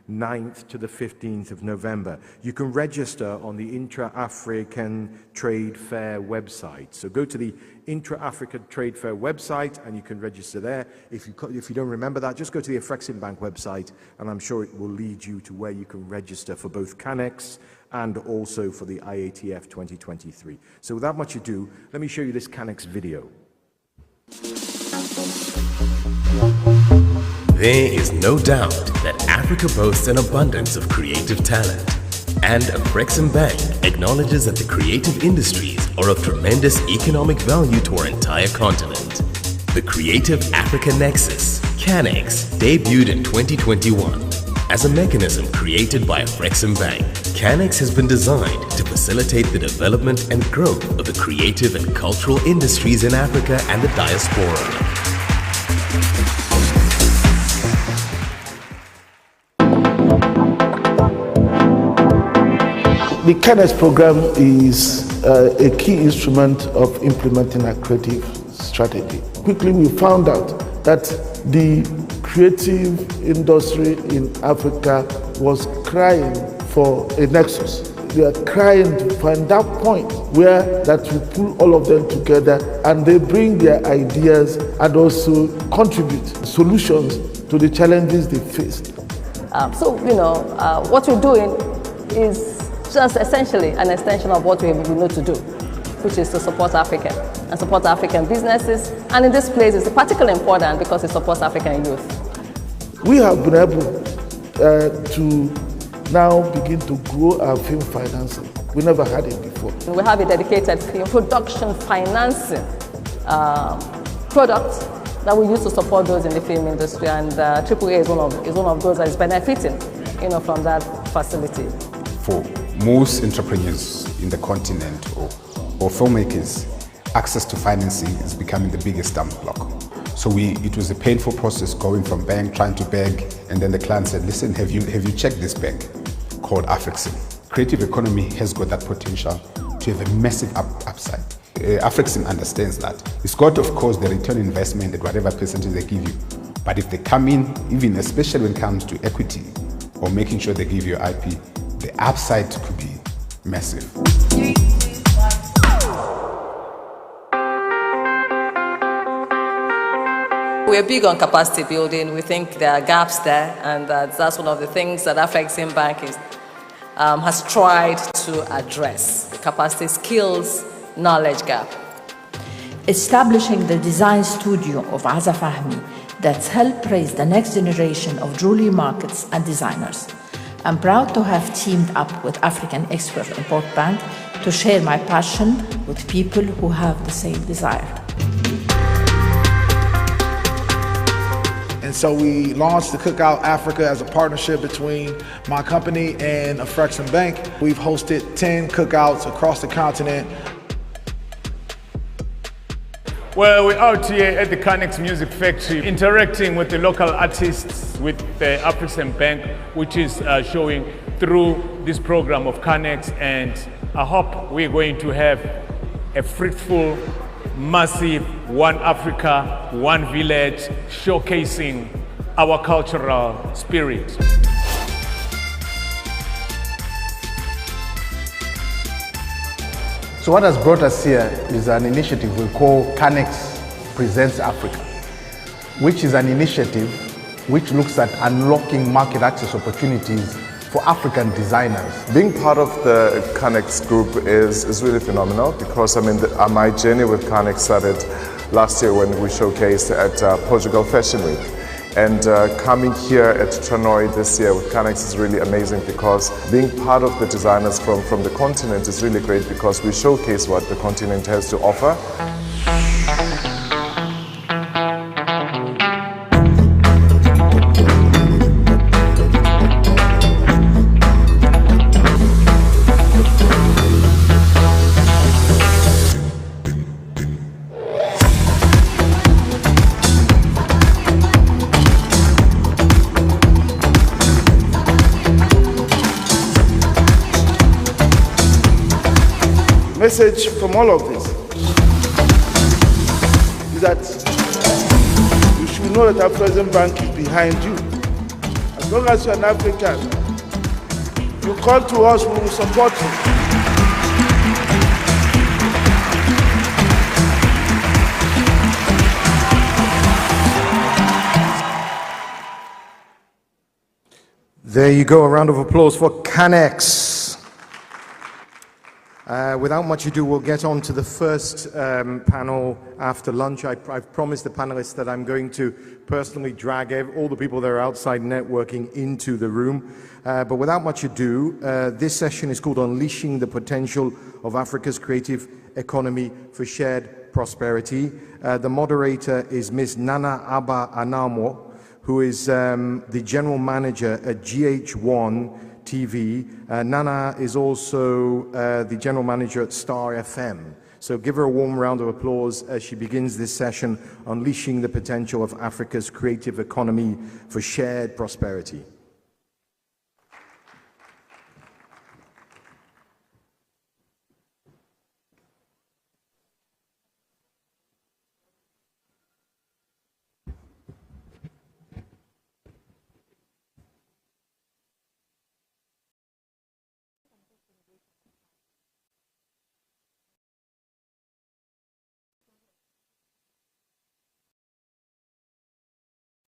9th to the 15th of November. You can register on the Intra-African Trade Fair website. So go to the Intra-African Trade Fair website and you can register there. If you don't remember that, just go to the Afreximbank website and I'm sure it will lead you to where you can register for both CANEX and also for the IATF 2023. So without much ado, let me show you this CANEX video. There is no doubt that Africa boasts an abundance of creative talent, and Afreximbank acknowledges that the creative industries are of tremendous economic value to our entire continent. The Creative Africa Nexus, CANEX, debuted in 2021. As a mechanism created by Afreximbank, CANEX has been designed to facilitate the development and growth of the creative and cultural industries in Africa and the diaspora. The CANEX program is a key instrument of implementing a creative strategy. Quickly, we found out that the creative industry in Africa was crying for a nexus. They are crying to find that point where that will pull all of them together and they bring their ideas and also contribute solutions to the challenges they faced. What we're doing is just essentially an extension of what we know to do, which is to support Africa and support African businesses. And in this place, it's particularly important because it supports African youth. We have been able to now begin to grow our film financing. We never had it before. We have a dedicated film production financing product that we use to support those in the film industry, and AAA is one of those that is benefiting, from that facility. For most entrepreneurs in the continent or filmmakers, access to financing is becoming the biggest stumbling block. So it was a painful process going from bank, trying to beg, and then the client said, listen, have you checked this bank called Afrexim? Creative economy has got that potential to have a massive upside. Afrexim understands that. It's got, of course, the return investment at whatever percentage they give you. But if they come in, even especially when it comes to equity or making sure they give you IP, the upside could be massive. We're big on capacity building. We think there are gaps there, and that's one of the things that Afreximbank has tried to address: the capacity, skills, knowledge gap. Establishing the design studio of Aza Fahmy that's helped raise the next generation of jewelry markets and designers. I'm proud to have teamed up with African Export Import Bank to share my passion with people who have the same desire. And so we launched the Cookout Africa as a partnership between my company and Afreximbank. We've hosted 10 cookouts across the continent. Well, we're out here at the CANEX Music Factory, interacting with the local artists with the Afreximbank, which is showing through this program of CANEX, and I hope we're going to have a fruitful, massive One Africa, One Village, showcasing our cultural spirit. So what has brought us here is an initiative we call CANEX Presents Africa, which is an initiative which looks at unlocking market access opportunities for African designers. Being part of the CANEX group is really phenomenal because my journey with CANEX started last year when we showcased at Portugal Fashion Week. And coming here at Tranoi this year with CANEX is really amazing because being part of the designers from the continent is really great because we showcase what the continent has to offer. Message from all of this is that you should know that Afreximbank is behind you. As long as you're an African, you call to us, we will support you. There you go, a round of applause for Canex. Without much ado, we'll get on to the first panel after lunch. I've promised the panelists that I'm going to personally drag all the people that are outside networking into the room. But without much ado, this session is called Unleashing the Potential of Africa's Creative Economy for Shared Prosperity. The moderator is Ms. Nana Abba Anamo, who is the general manager at GH1 TV. Nana is also the general manager at Star FM. So give her a warm round of applause as she begins this session, Unleashing the Potential of Africa's Creative Economy for Shared Prosperity.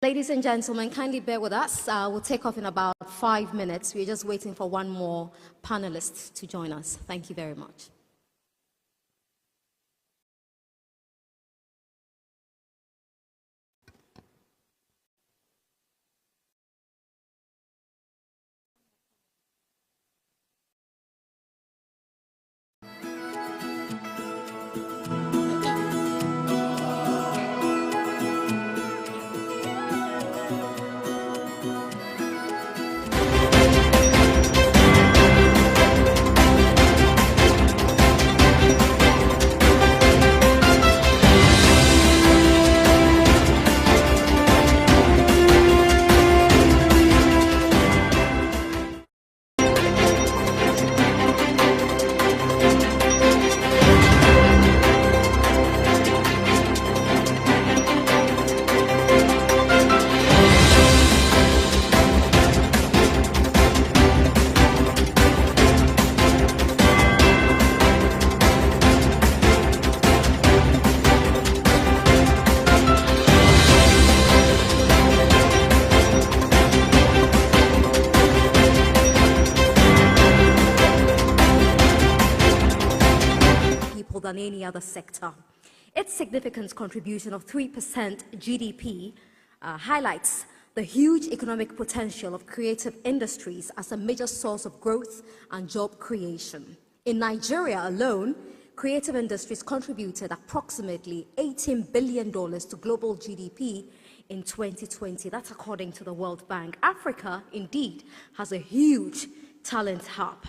Ladies and gentlemen, kindly bear with us. We'll take off in about 5 minutes. We're just waiting for one more panelist to join us. Thank you very much. Than any other sector. Its significant contribution of 3% GDP highlights the huge economic potential of creative industries as a major source of growth and job creation. In Nigeria alone, creative industries contributed approximately $18 billion to global GDP in 2020. That's according to the World Bank. Africa, indeed, has a huge talent hub.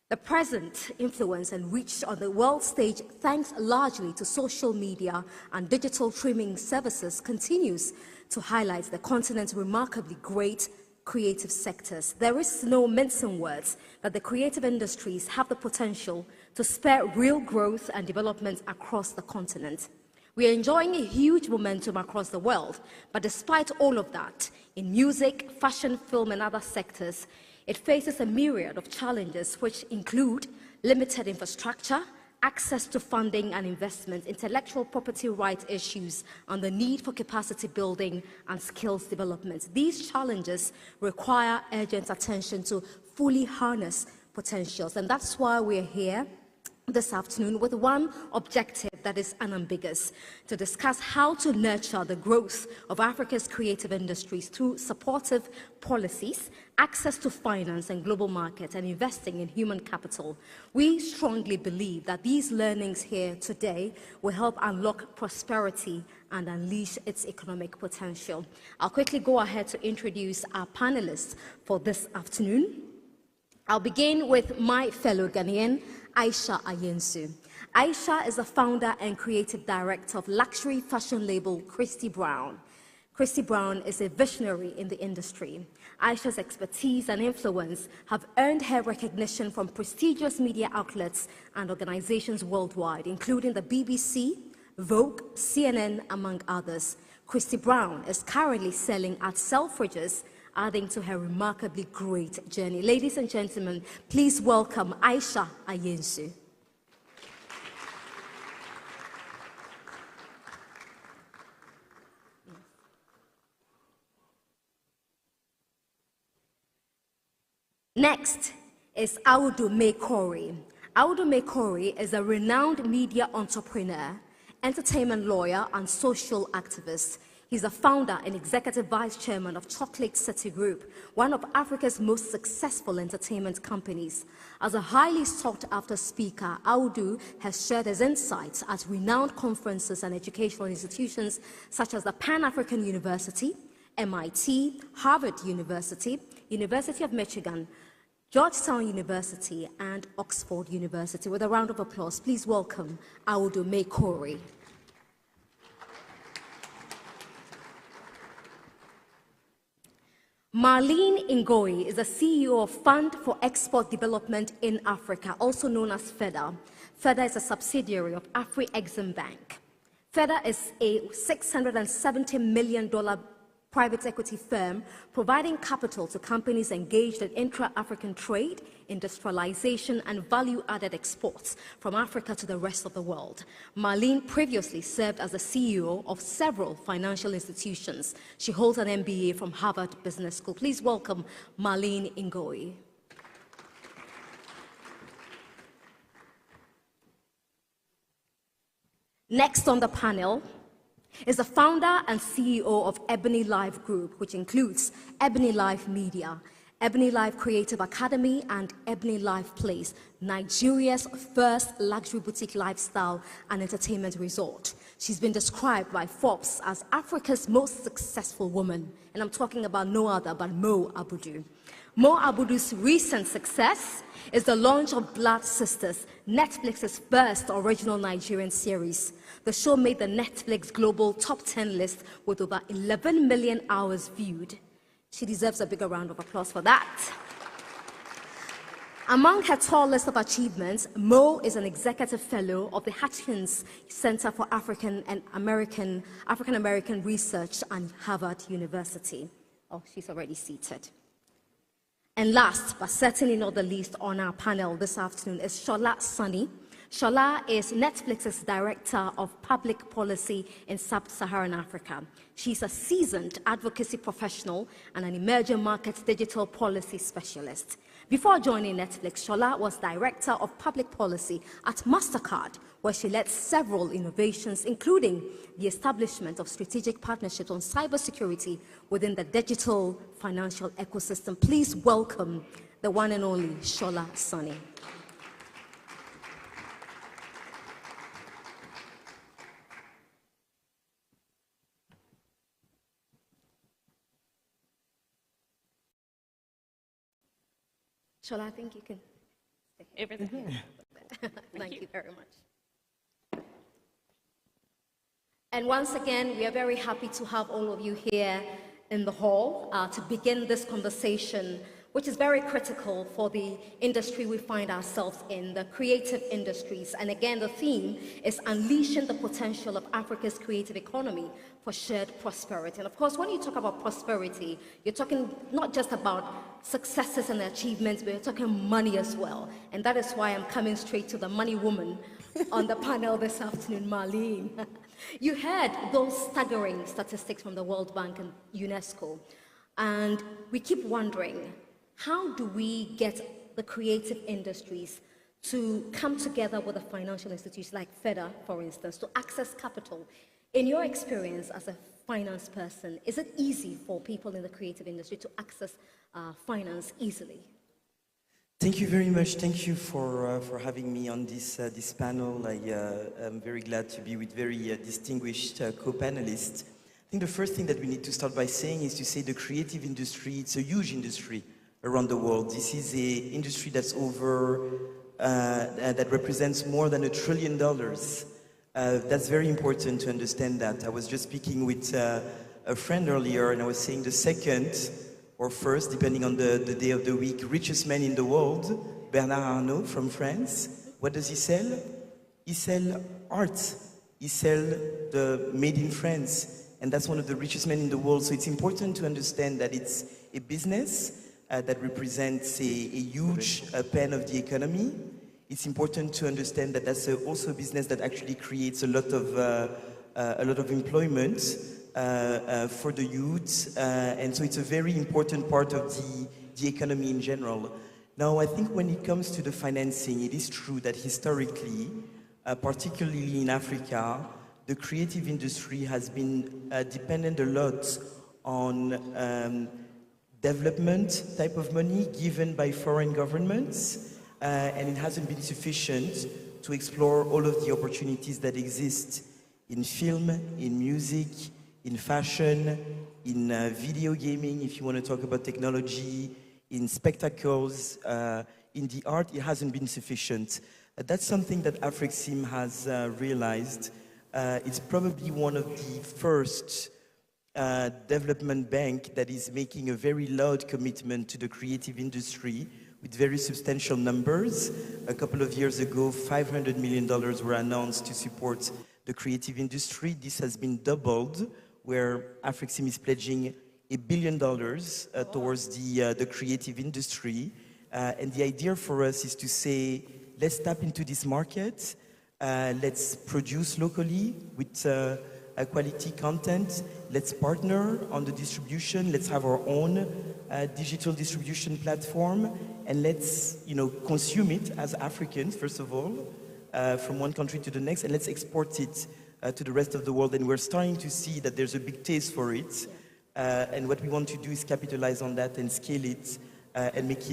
The present influence and reach on the world stage, thanks largely to social media and digital streaming services, continues to highlight the continent's remarkably great creative sectors. There is no mincing words that the creative industries have the potential to spur real growth and development across the continent. We are enjoying a huge momentum across the world, but despite all of that, in music, fashion, film, and other sectors, it faces a myriad of challenges which include limited infrastructure, access to funding and investment, intellectual property rights issues, and the need for capacity building and skills development. These challenges require urgent attention to fully harness potentials, and that's why we're here this afternoon with one objective that is unambiguous: to discuss how to nurture the growth of Africa's creative industries through supportive policies, access to finance and global markets, and investing in human capital. We strongly believe that these learnings here today will help unlock prosperity and unleash its economic potential. I'll quickly go ahead to introduce our panelists for this afternoon. I'll begin with my fellow Ghanaian, Aisha Ayensu. Aisha is the founder and creative director of luxury fashion label Christy Brown. Christy Brown is a visionary in the industry. Aisha's expertise and influence have earned her recognition from prestigious media outlets and organizations worldwide, including the BBC, Vogue, CNN, among others. Christy Brown is currently selling at Selfridges adding to her remarkably great journey. Ladies and gentlemen, please welcome Aisha Ayensu. Next is Audu Mekori. Audu Mekori is a renowned media entrepreneur, entertainment lawyer, and social activist. He's a founder and executive vice chairman of Chocolate City Group, one of Africa's most successful entertainment companies. As a highly sought-after speaker, Audu has shared his insights at renowned conferences and educational institutions such as the Pan-African University, MIT, Harvard University, University of Michigan, Georgetown University, and Oxford University. With a round of applause, please welcome Audu Mekori. Marlene Ngoyi is the CEO of Fund for Export Development in Africa, also known as FEDA. FEDA is a subsidiary of Afreximbank. FEDA is a $670 million private equity firm providing capital to companies engaged in intra-African trade, industrialization, and value-added exports from Africa to the rest of the world. Marlene previously served as the CEO of several financial institutions. She holds an MBA from Harvard Business School. Please welcome Marlene Ngoyi. Next on the panel is the founder and CEO of Ebony Life Group, which includes Ebony Life Media, Ebony Life Creative Academy, and Ebony Life Place, Nigeria's first luxury boutique lifestyle and entertainment resort. She's been described by Forbes as Africa's most successful woman, and I'm talking about no other but Mo Abudu. Mo Abudu's recent success is the launch of Blood Sisters, Netflix's first original Nigerian series. The show made the Netflix Global Top 10 list with over 11 million hours viewed. She deserves a bigger round of applause for that. Among her tall list of achievements, Mo is an executive fellow of the Hutchins Center for African American Research at Harvard University. Oh, she's already seated. And last, but certainly not the least on our panel this afternoon, is Shola Sunny. Shola is Netflix's Director of Public Policy in Sub-Saharan Africa. She's a seasoned advocacy professional and an emerging markets digital policy specialist. Before joining Netflix, Shola was Director of Public Policy at MasterCard, where she led several innovations, including the establishment of strategic partnerships on cybersecurity within the digital financial ecosystem. Please welcome the one and only Shola Sunny. Shola, I think you can take everything. Thank you very much. And once again, we are very happy to have all of you here in the hall to begin this conversation, which is very critical for the industry we find ourselves in, the creative industries. And again, the theme is unleashing the potential of Africa's creative economy for shared prosperity. And of course, when you talk about prosperity, you're talking not just about successes and achievements, but you're talking money as well. And that is why I'm coming straight to the money woman on the panel this afternoon, Marlene. You heard those staggering statistics from the World Bank and UNESCO. And we keep wondering, how do we get the creative industries to come together with a financial institution like FEDA, for instance, to access capital? In your experience as a finance person, is it easy for people in the creative industry to access finance easily? Thank you very much. Thank you for having me on this panel. I'm very glad to be with very distinguished co-panelists. I think the first thing that we need to start by saying is to say the creative industry, it's a huge industry around the world. This is an industry that's that represents more than $1 trillion. That's very important to understand that. I was just speaking with a friend earlier, and I was saying the second or first, depending on the day of the week, richest man in the world, Bernard Arnault from France. What does he sell? He sells art. He sells the made in France. And that's one of the richest men in the world. So it's important to understand that it's a business that represents a huge pen of the economy. It's important to understand that that's also a business that actually creates a lot of employment for the youth, and so it's a very important part of the economy in general. Now, I think when it comes to the financing, it is true that historically, particularly in Africa, the creative industry has been dependent a lot on development type of money given by foreign governments, and it hasn't been sufficient to explore all of the opportunities that exist in film, in music, in fashion, in video gaming, if you want to talk about technology, in spectacles, in the art. It hasn't been sufficient. That's something that Afrexim has realized. It's probably one of the first development bank that is making a very loud commitment to the creative industry with very substantial numbers. A couple of years ago, $500 million were announced to support the creative industry. This has been doubled, where Afrexim is pledging $1 billion towards the creative industry. And the idea for us is to say, let's tap into this market, let's produce locally with quality content, let's partner on the distribution, let's have our own digital distribution platform, and let's consume it as Africans, first of all, from one country to the next, and let's export it to the rest of the world. And we're starting to see that there's a big taste for it. And what we want to do is capitalize on that and scale it and make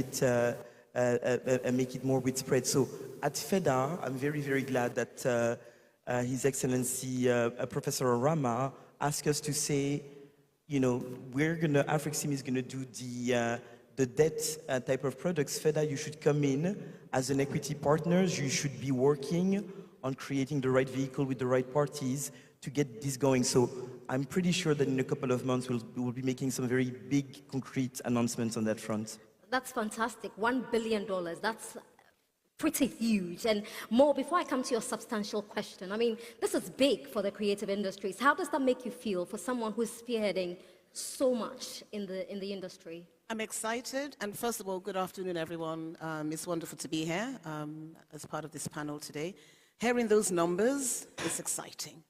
it more widespread. So at FEDA, I'm very, very glad that His Excellency Professor Orama asked us to say, Afrexim is gonna do the debt type of products. FEDA, you should come in as an equity partner. You should be working on creating the right vehicle with the right parties to get this going. So I'm pretty sure that in a couple of months we will be making some very big, concrete announcements on that front. That's fantastic. $1 billion. That's pretty huge. And more, before I come to your substantial question, I mean, this is big for the creative industries. How does that make you feel for someone who's spearheading so much in the industry? I'm excited, and first of all, good afternoon, everyone. It's wonderful to be here as part of this panel today. Hearing those numbers is exciting,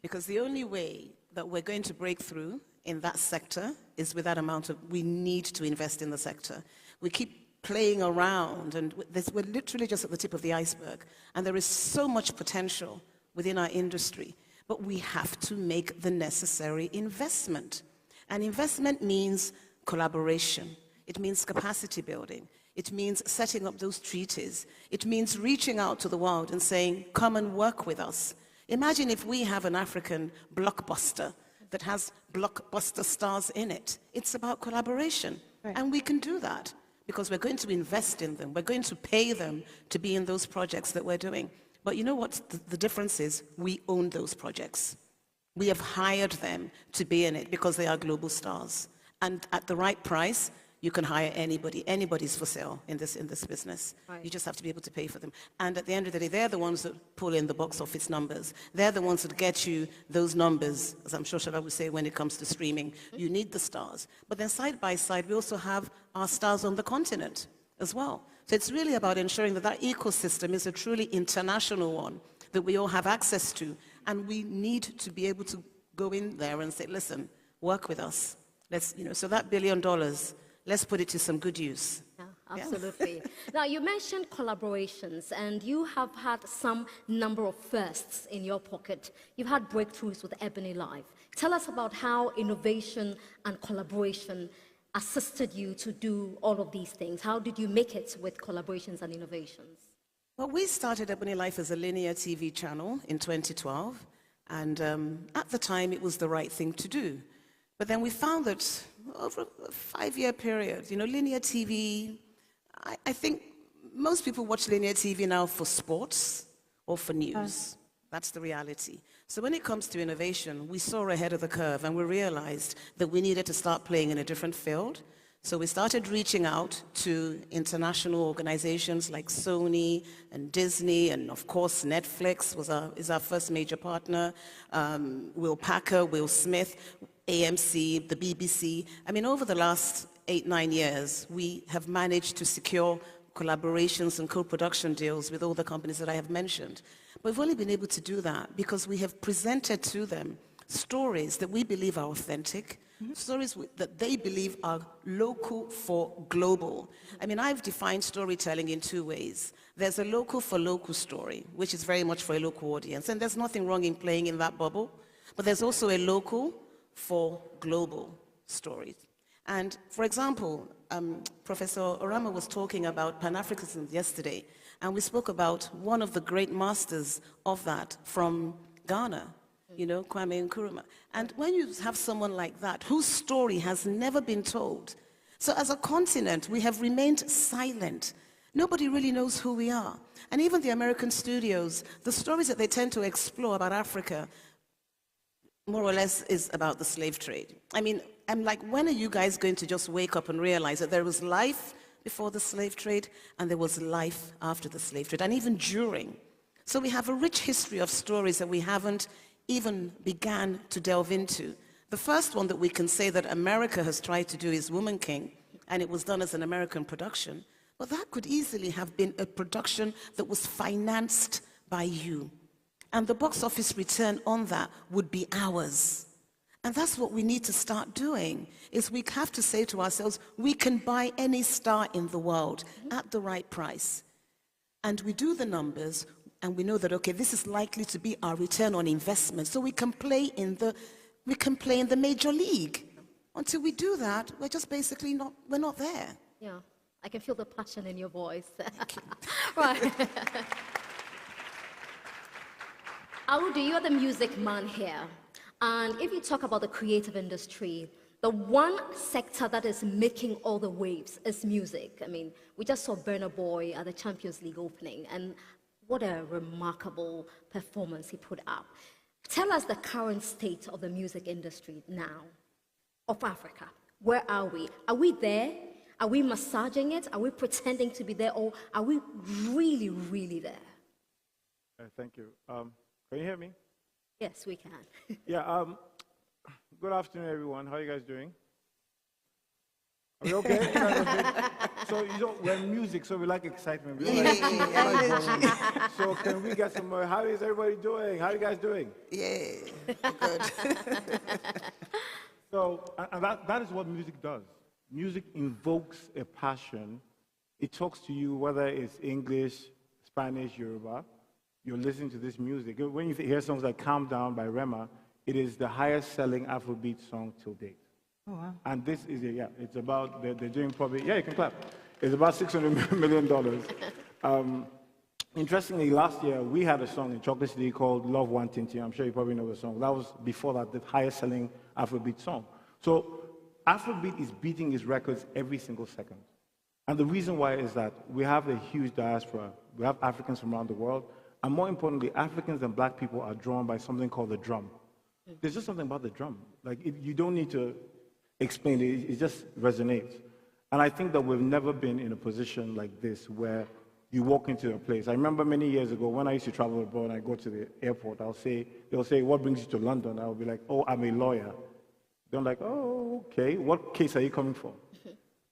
because the only way that we're going to break through in that sector is with that amount of, we need to invest in the sector. We keep playing around, and we're literally just at the tip of the iceberg, and there is so much potential within our industry, but we have to make the necessary investment. And investment means collaboration. It means capacity building. It means setting up those treaties. It means reaching out to the world and saying, come and work with us. Imagine if we have an African blockbuster that has blockbuster stars in it. It's about collaboration. Right. And we can do that because we're going to invest in them. We're going to pay them to be in those projects that we're doing. But you know what the difference is? We own those projects. We have hired them to be in it because they are global stars. And at the right price, you can hire anybody. Anybody's for sale in this business. Right. You just have to be able to pay for them. And at the end of the day, they're the ones that pull in the box office numbers. They're the ones that get you those numbers, as I'm sure Shala would say when it comes to streaming. You need the stars. But then side by side, we also have our stars on the continent as well. So it's really about ensuring that that ecosystem is a truly international one that we all have access to. And we need to be able to go in there and say, listen, work with us. Let's, so that $1 billion, let's put it to some good use. Yeah, absolutely. Yeah. Now, you mentioned collaborations, and you have had some number of firsts in your pocket. You've had breakthroughs with Ebony Live. Tell us about how innovation and collaboration assisted you to do all of these things. How did you make it with collaborations and innovations? Well, we started Ebony Life as a linear TV channel in 2012, and at the time, it was the right thing to do. But then we found that over a 5-year period, linear TV, I think most people watch linear TV now for sports or for news. That's the reality. So when it comes to innovation, we saw ahead of the curve and we realized that we needed to start playing in a different field. So we started reaching out to international organizations like Sony and Disney, and of course Netflix is our first major partner, Will Packer, Will Smith, AMC, the BBC. I mean, over the last 8-9 years, we have managed to secure collaborations and co-production deals with all the companies that I have mentioned. But we've only been able to do that because we have presented to them stories that we believe are authentic, stories that they believe are local for global. I mean, I've defined storytelling in 2 ways. There's a local for local story, which is very much for a local audience, and there's nothing wrong in playing in that bubble. But there's also a local for global stories. And for example, Professor Orama was talking about Pan-Africanism yesterday, and we spoke about one of the great masters of that from Ghana, you know, Kwame Nkrumah. And when you have someone like that, whose story has never been told, so as a continent, we have remained silent. Nobody really knows who we are. And even the American studios, the stories that they tend to explore about Africa, more or less is about the slave trade. I mean, I'm like, when are you guys going to just wake up and realize that there was life before the slave trade and there was life after the slave trade, and even during? So we have a rich history of stories that we haven't even began to delve into. The first one that we can say that America has tried to do is Woman King, and it was done as an American production. But that could easily have been a production that was financed by you. And the box office return on that would be ours. And that's what we need to start doing, is we have to say to ourselves, we can buy any star in the world at the right price. And we do the numbers, and we know that, okay, this is likely to be our return on investment. So we can play in the major league. Until we do that, we're just basically we're not there. Yeah, I can feel the passion in your voice. Right. Audu, you're the music man here. And if you talk about the creative industry, the one sector that is making all the waves is music. I mean, we just saw Burna Boy at the Champions League opening, and what a remarkable performance he put up. Tell us the current state of the music industry now, of Africa. Where are we? Are we there? Are we massaging it? Are we pretending to be there? Or are we really, really there? Thank you. Can you hear me? Yes, we can. Yeah. Good afternoon, everyone. How are you guys doing? Are we okay? So, you know, we're music, so we like excitement. We like so can we get some more? How is everybody doing? How are you guys doing? Yeah, good. So, and that is what music does. Music invokes a passion. It talks to you, whether it's English, Spanish, Yoruba. You're listening to this music. When you hear songs like Calm Down by Rema, it is the highest selling Afrobeat song till date. Oh, wow. And this is, it's about, they're doing probably, you can clap. It's about $600 million. Interestingly, last year, we had a song in Chocolate City called Love One Tintin. I'm sure you probably know the song. That was, before that, the highest selling Afrobeat song. So Afrobeat is beating its records every single second. And the reason why is that we have a huge diaspora. We have Africans from around the world. And more importantly, Africans and black people are drawn by something called the drum. There's just something about the drum. Like, you don't need to explain it. It just resonates. And I think that we've never been in a position like this where you walk into a place. I remember many years ago when I used to travel abroad and I go to the airport, they'll say, what brings you to London? I'll be like, oh, I'm a lawyer. They're like, oh, okay. What case are you coming for?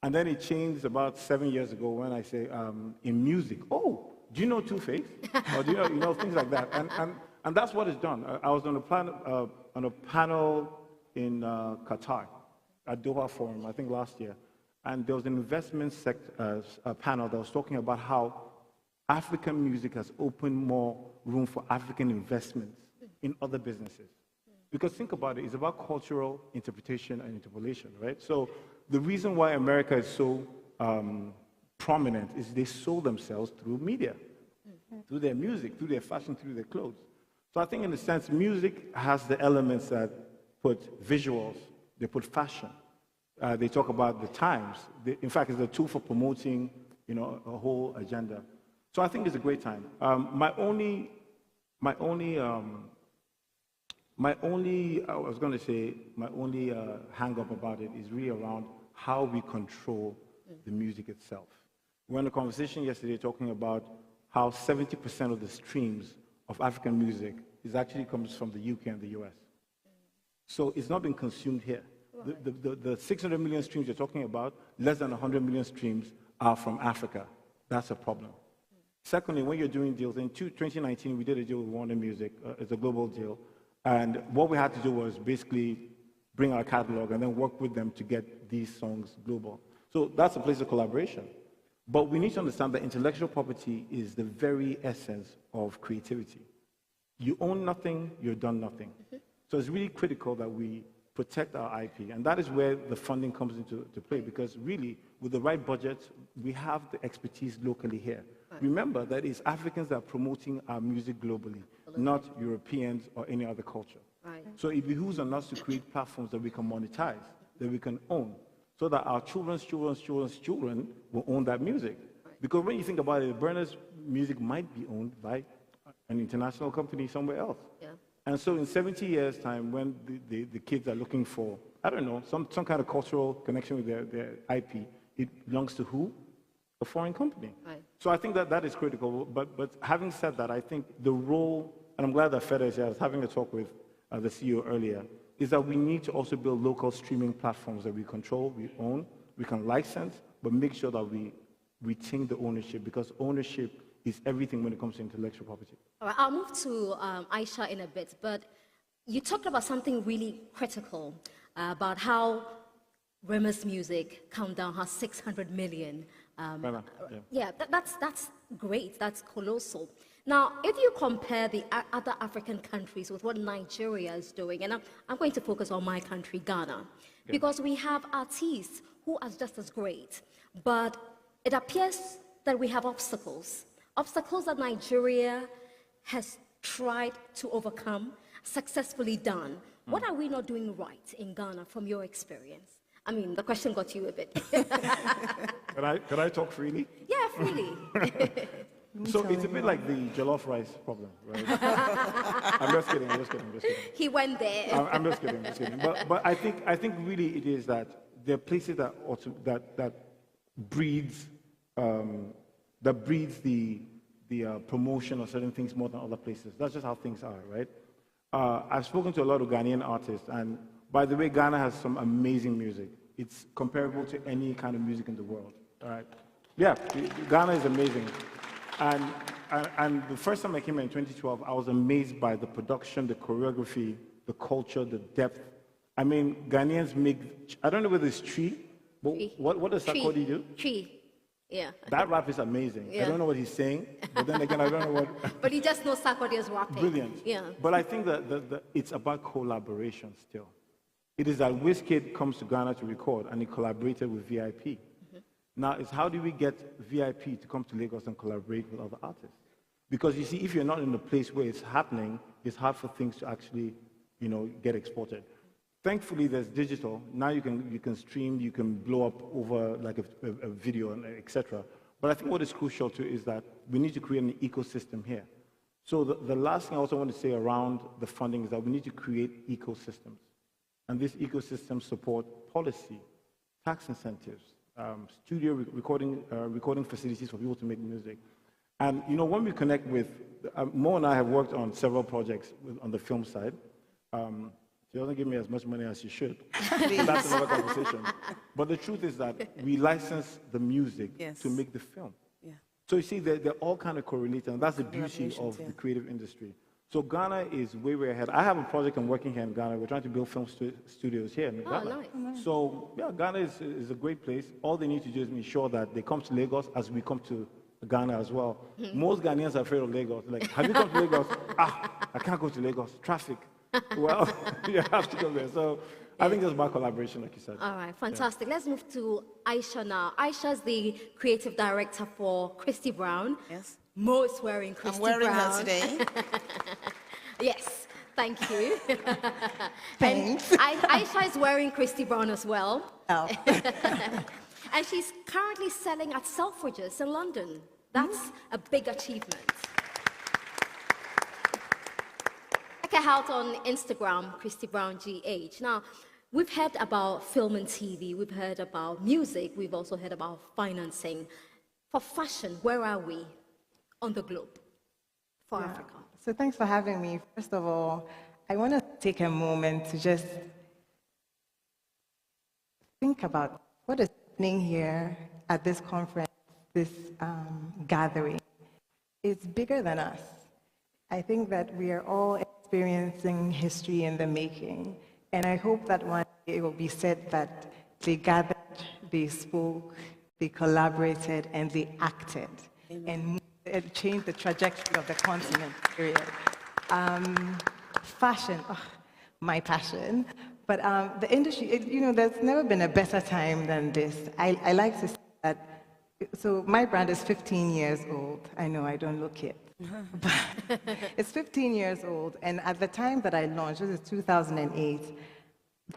And then it changed about 7 years ago when I say, in music. Oh, do you know Two-Face? Or do you know things like that? And that's what it's done. I was on a panel in Qatar at Doha Forum, I think last year. And there was an investment panel that was talking about how African music has opened more room for African investments in other businesses. Because think about it, it's about cultural interpretation and interpolation, right? So the reason why America is so prominent is they sold themselves through media, through their music, through their fashion, through their clothes. So I think in a sense, music has the elements that put visuals, they put fashion. They talk about the times. In fact, it's a tool for promoting, a whole agenda. So I think it's a great time. My only hang up about it is really around how we control the music itself. We had a conversation yesterday talking about how 70% of the streams of African music actually comes from the UK and the US. So it's not been consumed here. Right. The 600 million streams you're talking about, less than 100 million streams are from Africa. That's a problem. Secondly, when you're doing deals, in 2019, we did a deal with Warner Music. It's a global deal. And what we had to do was basically bring our catalog and then work with them to get these songs global. So that's a place of collaboration. But we need to understand that intellectual property is the very essence of creativity. You own nothing, you've done nothing. So it's really critical that we protect our IP. And that is where the funding comes into play, because really, with the right budget, we have the expertise locally here. Right. Remember that it's Africans that are promoting our music globally, not Europeans or any other culture. Right. So it behooves on us to create platforms that we can monetize, that we can own, so that our children's children will own that music. Right. Because when you think about it, Burna's music might be owned by an international company somewhere else. Yeah. And so in 70 years' time, when the kids are looking for, I don't know, some kind of cultural connection with their IP, it belongs to who? A foreign company. Right. So I think that is critical. But having said that, I think the role, and I'm glad that Feda is here, I was having a talk with the CEO earlier, is that we need to also build local streaming platforms that we control, we own, we can license, but make sure that we retain the ownership, because ownership is everything when it comes to intellectual property. All right, I'll move to Aisha in a bit, but you talked about something really critical, about how Rema's music, Countdown, has 600 million. That's great, that's colossal. Now, if you compare the other African countries with what Nigeria is doing, and I'm going to focus on my country, Ghana, because we have artists who are just as great, but it appears that we have obstacles that Nigeria has tried to overcome, successfully done. What are we not doing right in Ghana from your experience? I mean, the question got you a bit. Can I talk freely? Yeah, freely. So it's a bit like the jollof rice problem, right? I'm just kidding. He went there. I'm just kidding. But I think really it is that there are places that breeds the promotion of certain things more than other places. That's just how things are, right? I've spoken to a lot of Ghanaian artists, and by the way, Ghana has some amazing music. It's comparable to any kind of music in the world, all right? Yeah, Ghana is amazing. And the first time I came here in 2012, I was amazed by the production, the choreography, the culture, the depth. I mean, Ghanaians make, I don't know whether it's tree, but what does Sarkodie do? Tree. Yeah. That rap is amazing. Yeah. I don't know what he's saying, but then again, I don't know what... But he just knows Sarkodie is rapping. Brilliant. Yeah. But I think that it's about collaboration still. It is that Wizkid comes to Ghana to record, and he collaborated with VIP. Mm-hmm. Now, it's how do we get VIP to come to Lagos and collaborate with other artists? Because you see, if you're not in the place where it's happening, it's hard for things to actually, get exported. Thankfully, there's digital. Now you can stream, you can blow up over like a video, and etc. But I think what is crucial too is that we need to create an ecosystem here. So the last thing I also want to say around the funding is that we need to create ecosystems. And these ecosystems support policy, tax incentives, studio recording facilities for people to make music. And when we connect with, Mo and I have worked on several projects on the film side. She doesn't give me as much money as she should. That's another conversation. But the truth is that we license the music to make the film. Yeah. So you see, they're all kind of correlated, and that's the beauty of the creative industry. So Ghana is way ahead. I have a project I'm working here in Ghana. We're trying to build film studios here in Ghana. Nice. So yeah, Ghana is a great place. All they need to do is make sure that they come to Lagos as we come to Ghana as well. Most Ghanaians are afraid of Lagos. Like, have you come to Lagos? I can't go to Lagos. Traffic. Well, you have to go there. So I think it's about collaboration, like you said. All right, fantastic. Let's move to Aisha now. Aisha is the creative director for Christy Brown. Yes. Mo is wearing Christy Brown. I'm wearing her today. Yes, thank you. Thanks. And Aisha is wearing Christy Brown as well. Oh. And she's currently selling at Selfridges in London. That's a big achievement. Check her out on Instagram, Christy Brown GH. Now, we've heard about film and TV, we've heard about music, we've also heard about financing. For fashion, where are we on the globe for Africa? So thanks for having me. First of all, I want to take a moment to just think about what is happening here at this conference, this gathering, is bigger than us. I think that we are all experiencing history in the making, and I hope that one day it will be said that they gathered, they spoke, they collaborated, and they acted, and it changed the trajectory of the continent, period. Fashion, my passion. But the industry, there's never been a better time than this. I like to say that, so my brand is 15 years old. I know I don't look it. But it's 15 years old, and at the time that I launched, this is 2008,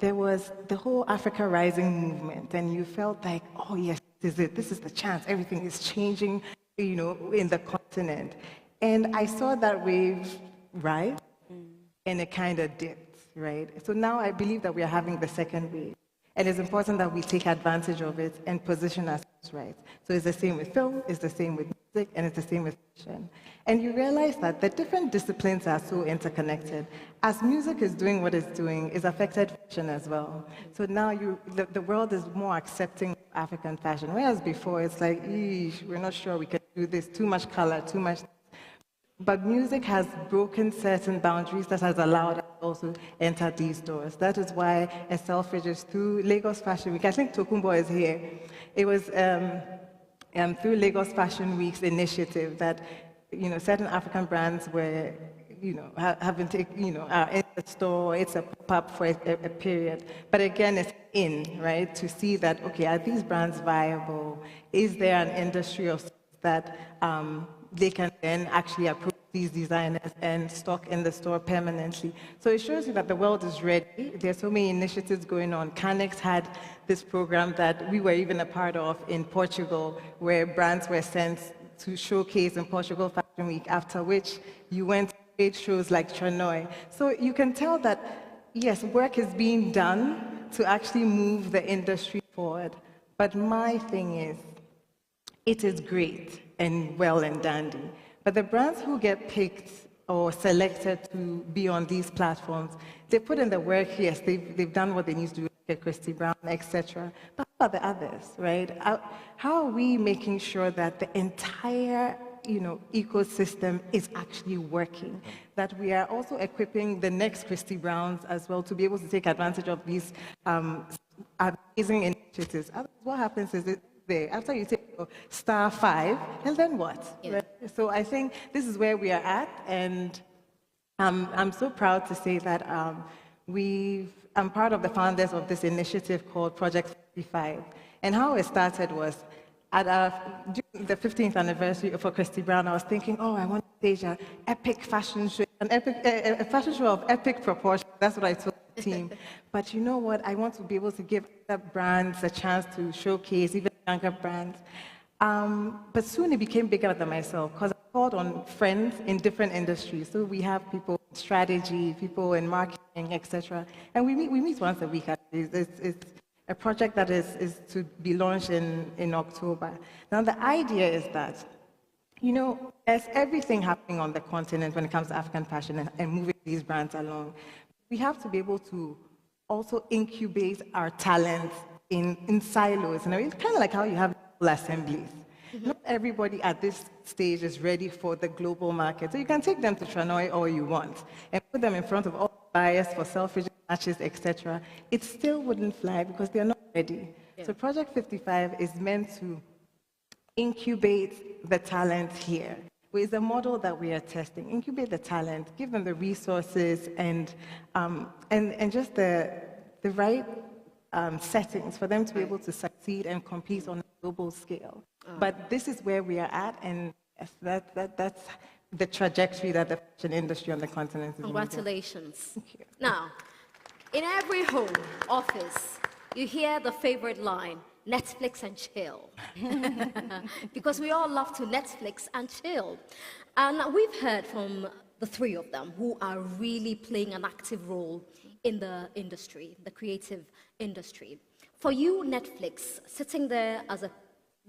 there was the whole Africa Rising movement, and you felt like, oh yes, this is the chance, everything is changing, in the continent. And I saw that wave rise, and it kind of dipped, right? So now I believe that we are having the second wave. And it's important that we take advantage of it and position ourselves right. So it's the same with film, it's the same with music, and it's the same with fashion. And you realize that the different disciplines are so interconnected. As music is doing what it's doing, it's affected fashion as well. So now the world is more accepting of African fashion, whereas before it's like, we're not sure we can do this, too much color, too much. But music has broken certain boundaries that has allowed us also enter these doors. That is why Selfridges, through Lagos Fashion Week, I think Tokumbo is here. It was through Lagos Fashion Week's initiative that, certain African brands were, having taken, are in the store, it's a pop-up for a period. But again, it's right, to see that, okay, are these brands viable? Is there an industry of that they can then actually approach these designers and stock in the store permanently. So it shows you that the world is ready. There's so many initiatives going on. Canex had this program that we were even a part of in Portugal, where brands were sent to showcase in Portugal Fashion Week, after which you went to trade shows like Chanoy. So you can tell that, yes, work is being done to actually move the industry forward. But my thing is, it is great and well and dandy. But the brands who get picked or selected to be on these platforms, they put in the work, yes, they've done what they need to do, like Christy Brown, etc. But how about the others, right? How are we making sure that the entire ecosystem is actually working? That we are also equipping the next Christy Browns as well to be able to take advantage of these amazing initiatives. Otherwise, what happens is after you take star 5, and then what? Yeah. Right? So I think this is where we are at, and I'm so proud to say that I'm part of the founders of this initiative called Project 55. And how it started was during the 15th anniversary for Christy Brown, I was thinking, I want to stage an epic fashion show, a fashion show of epic proportions. That's what I told the team. But you know what? I want to be able to give other brands a chance to showcase, even younger brands. But soon it became bigger than myself, because I called on friends in different industries. So we have people in strategy, people in marketing, etc. And we meet once a week. It's a project that is to be launched in October. Now the idea is that, there's everything happening on the continent when it comes to African fashion and moving these brands along. We have to be able to also incubate our talent in silos. It's kind of like how you have assemblies. Not everybody at this stage is ready for the global market. So you can take them to Chanoy all you want and put them in front of all buyers for Selfridges matches, etc. It still wouldn't fly because they're not ready. Yeah. So Project 55 is meant to incubate the talent here. It's a model that we are testing. Incubate the talent, give them the resources and just the right settings for them to be able to succeed and compete on a global scale. But this is where we are at, and that's the trajectory that the fashion industry on the continent is. Congratulations. Thank you. Now, in every home, office, you hear the favorite line, Netflix and chill. Because we all love to Netflix and chill. And we've heard from the three of them who are really playing an active role in the industry, the creative industry. For you, Netflix, sitting there as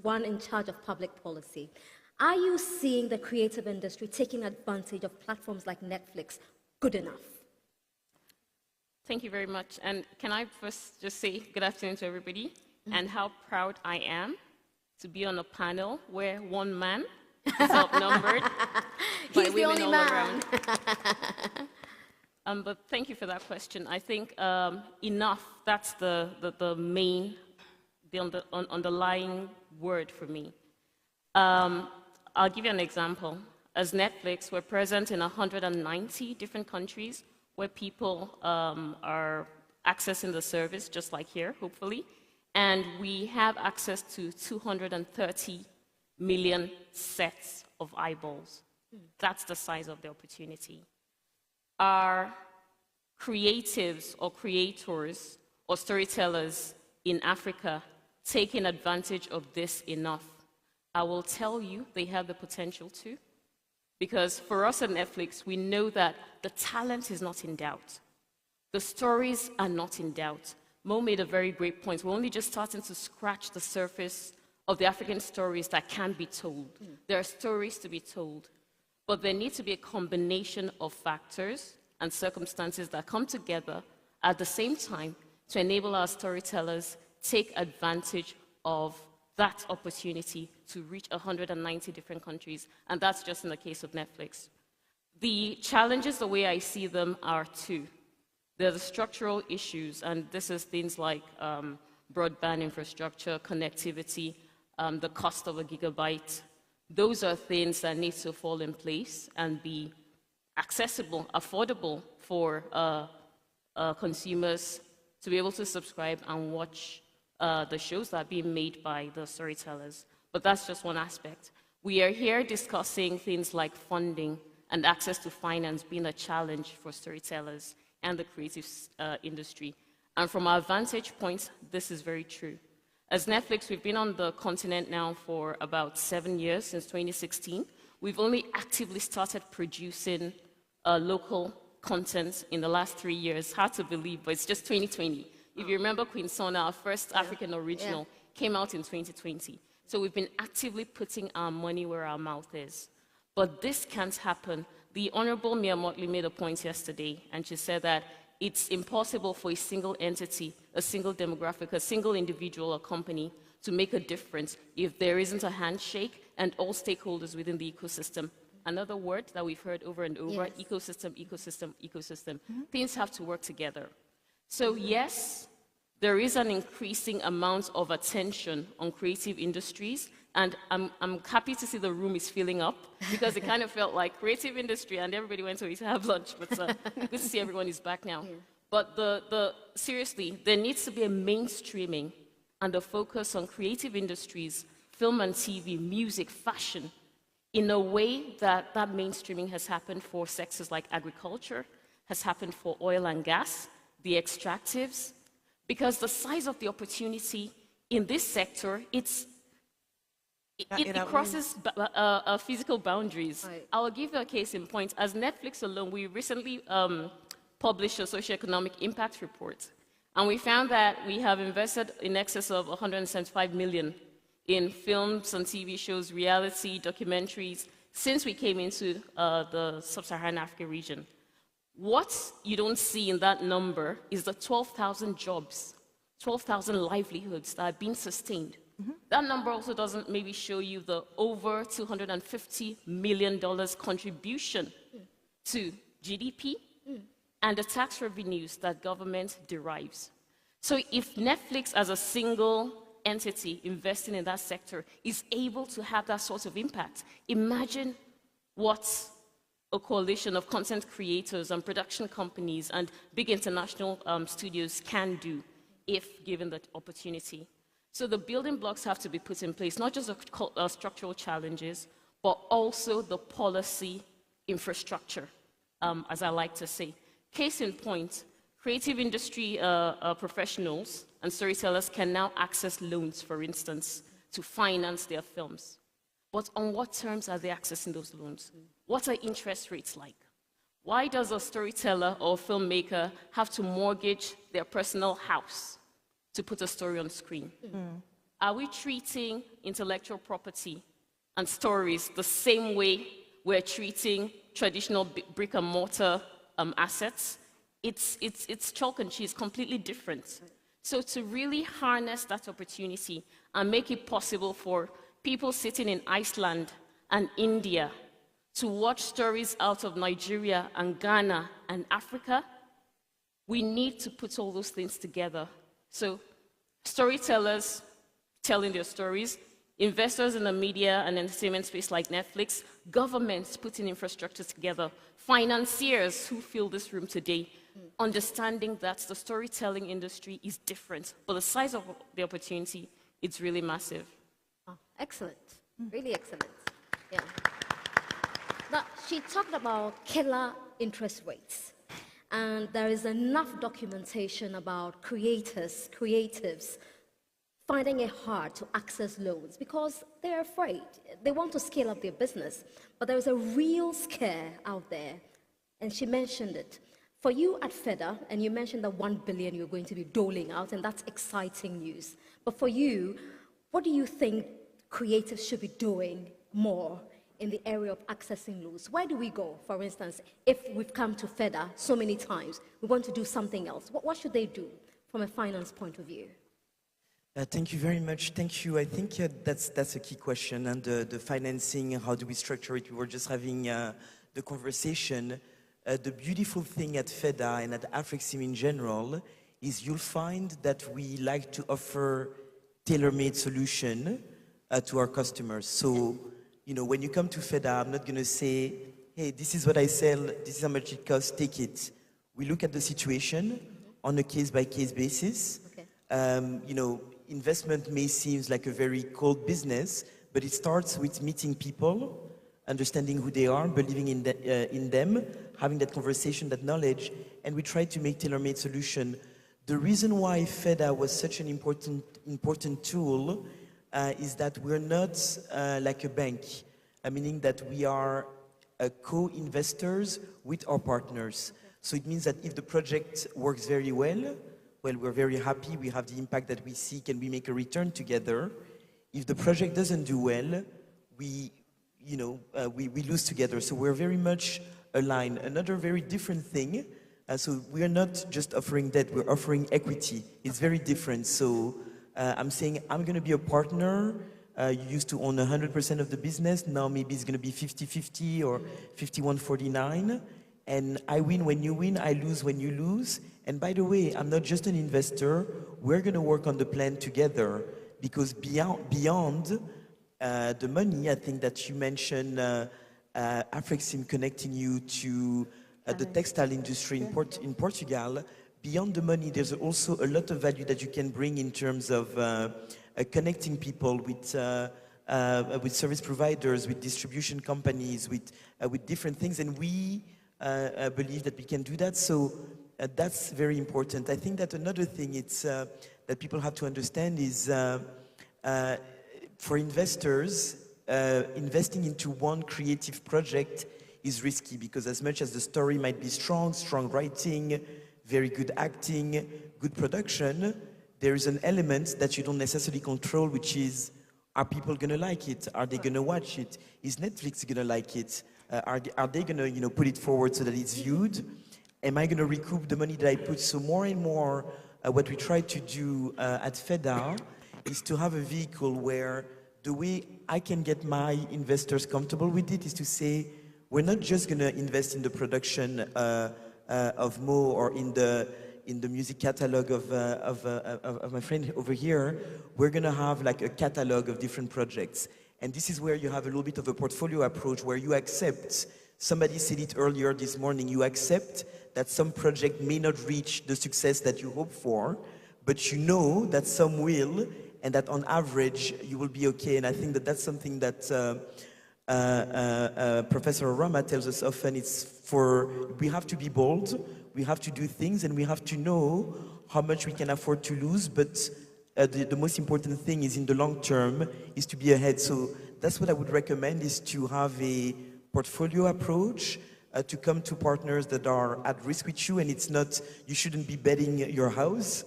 one in charge of public policy, are you seeing the creative industry taking advantage of platforms like Netflix good enough? Thank you very much. And can I first just say good afternoon to everybody and how proud I am to be on a panel where one man is outnumbered by He's the women only all man. around. But thank you for that question. I think enough, that's the main, the underlying word for me. I'll give you an example. As Netflix, we're present in 190 different countries where people are accessing the service, just like here, hopefully. And we have access to 230 million sets of eyeballs. That's the size of the opportunity. Are creatives or creators or storytellers in Africa taking advantage of this enough? I will tell you they have the potential to. Because for us at Netflix, we know that the talent is not in doubt. The stories are not in doubt. Mo made a very great point. We're only just starting to scratch the surface of the African stories that can be told. There are stories to be told. But there needs to be a combination of factors and circumstances that come together at the same time to enable our storytellers take advantage of that opportunity to reach 190 different countries. And that's just in the case of Netflix. The challenges, the way I see them, are two. There are the structural issues, and this is things like broadband infrastructure, connectivity, the cost of a gigabyte. Those are things that need to fall in place and be accessible, affordable for consumers to be able to subscribe and watch the shows that are being made by the storytellers. But that's just one aspect. We are here discussing things like funding and access to finance being a challenge for storytellers and the creative industry. And from our vantage point, this is very true. As Netflix, we've been on the continent now for about 7 years, since 2016. We've only actively started producing local content in the last 3 years. Hard to believe, but it's just 2020. If you remember Queen Sona, our first African original, came out in 2020. So we've been actively putting our money where our mouth is. But this can't happen. The Honorable Mia Motley made a point yesterday, and she said that it's impossible for a single entity, a single demographic, a single individual or company to make a difference if there isn't a handshake and all stakeholders within the ecosystem. Another word that we've heard over and over, ecosystem, ecosystem, ecosystem. Things have to work together. So yes, there is an increasing amount of attention on creative industries, and I'm happy to see the room is filling up, because it kind of felt like creative industry and everybody went away to have lunch, but good to see everyone is back now. But seriously, there needs to be a mainstreaming and a focus on creative industries, film and TV, music, fashion, in a way that that mainstreaming has happened for sectors like agriculture, has happened for oil and gas, the extractives, because the size of the opportunity in this sector, it crosses physical boundaries. Right. I will give you a case in point. As Netflix alone, we recently published a socioeconomic impact report, and we found that we have invested in excess of 175 million in films and TV shows, reality, documentaries, since we came into the sub-Saharan Africa region. What you don't see in that number is the 12,000 jobs, 12,000 livelihoods that are being sustained. That number also doesn't maybe show you the over $250 million contribution to GDP and the tax revenues that government derives. So if Netflix as a single entity investing in that sector is able to have that sort of impact, imagine what a coalition of content creators and production companies and big international studios can do if given the opportunity. So the building blocks have to be put in place, not just the structural challenges, but also the policy infrastructure, as I like to say. Case in point, creative industry professionals and storytellers can now access loans, for instance, to finance their films. But on what terms are they accessing those loans? What are interest rates like? Why does a storyteller or filmmaker have to mortgage their personal house to put a story on screen? Are we treating intellectual property and stories the same way we're treating traditional brick and mortar assets? it's chalk and cheese, completely different. So to really harness that opportunity and make it possible for people sitting in Iceland and India to watch stories out of Nigeria and Ghana and Africa, we need to put all those things together. So storytellers telling their stories, investors in the media and entertainment space like Netflix, governments putting infrastructure together, financiers who fill this room today, understanding that the storytelling industry is different, but the size of the opportunity, it's really massive. Oh, excellent. Really excellent. Yeah. Now, she talked about killer interest rates. And there is enough documentation about creatives, finding it hard to access loans because they're afraid. They want to scale up their business, but there is a real scare out there. And she mentioned it. For you at FEDA, and you mentioned that 1 billion you're going to be doling out, and that's exciting news. But for you, what do you think creatives should be doing more in the area of accessing loans? Where do we go, for instance, if we've come to FEDA so many times, we want to do something else? What should they do from a finance point of view? Thank you very much. Thank you. I think that's a key question. And the financing, how do we structure it? We were just having the conversation. The beautiful thing at FEDA and at Afrexim in general is you'll find that we like to offer tailor-made solution to our customers. So, you know, when you come to FEDA, I'm not going to say, hey, this is what I sell, this is how much it costs, take it. We look at the situation on a case-by-case basis. Okay. You know, investment may seem like a very cold business, but it starts with meeting people, understanding who they are, believing in them, having that conversation, that knowledge, and we try to make tailor-made solution. The reason why FEDA was such an important tool is that we're not like a bank, meaning that we are co-investors with our partners. Okay. So it means that if the project works very well, we're very happy, we have the impact that we seek, and we make a return together. If the project doesn't do well, we lose together. So we're very much aligned. Another very different thing, so we are not just offering debt, we're offering equity. It's very different. So I'm saying I'm going to be a partner. You used to own 100% of the business. Now maybe it's going to be 50-50 or 51-49. And I win when you win, I lose when you lose. And by the way, I'm not just an investor. We're going to work on the plan together, because beyond the money, I think that you mentioned Afrexim connecting you to the textile industry in Portugal. Beyond the money, there's also a lot of value that you can bring in terms of connecting people with service providers, with distribution companies, with different things. And we believe that we can do that. So that's very important. I think that another thing that people have to understand is for investors, investing into one creative project is risky, because as much as the story might be strong writing, very good acting, good production, there is an element that you don't necessarily control, which is, are people going to like it? Are they going to watch it? Is Netflix going to like it? Are they going to put it forward so that it's viewed? Am I going to recoup the money that I put? So more and more, what we try to do at FEDA is to have a vehicle where the way I can get my investors comfortable with it is to say, we're not just going to invest in the production of Mo or in the music catalog of my friend over here. We're going to have like a catalog of different projects. And this is where you have a little bit of a portfolio approach, where you accept, somebody said it earlier this morning, you accept that some project may not reach the success that you hope for, but you know that some will, and that on average you will be okay. And I think that that's something that Professor Orama tells us often. We have to be bold, we have to do things, and we have to know how much we can afford to lose, but the most important thing is in the long term is to be ahead. So that's what I would recommend, is to have a portfolio approach, to come to partners that are at risk with you, and it's not, you shouldn't be betting your house.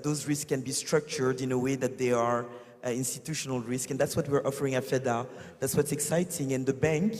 Those risks can be structured in a way that they are institutional risk, and that's what we're offering at FEDA. That's what's exciting. And the bank,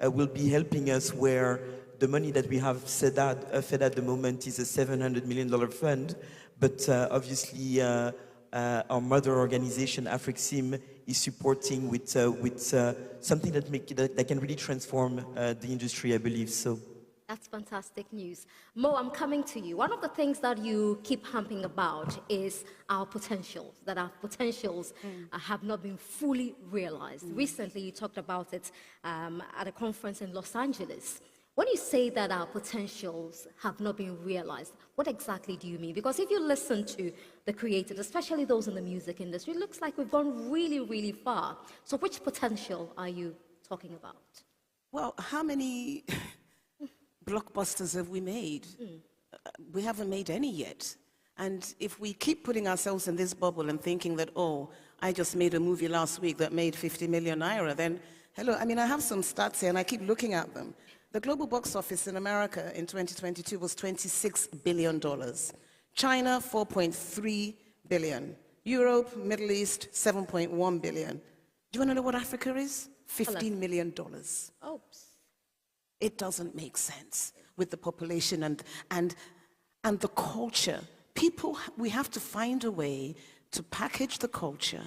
will be helping us where the money that we have fed at the moment is a $700 million fund, but obviously our mother organization, Afrexim, is supporting with something that can really transform the industry, I believe. So. That's fantastic news. Mo, I'm coming to you. One of the things that you keep humping about is our potentials, that our potentials have not been fully realized. Recently, you talked about it at a conference in Los Angeles. When you say that our potentials have not been realized, what exactly do you mean? Because if you listen to the creators, especially those in the music industry, it looks like we've gone really, really far. So which potential are you talking about? Well, how many blockbusters have we made? We haven't made any yet. And if we keep putting ourselves in this bubble and thinking that, oh, I just made a movie last week that made 50 million naira, then, hello, I mean, I have some stats here and I keep looking at them. The global box office in America in 2022 was $26 billion. China, 4.3 billion. Europe, Middle East, 7.1 billion. Do you want to know what Africa is? $15 million. Oops. It doesn't make sense with the population and the culture. People, we have to find a way to package the culture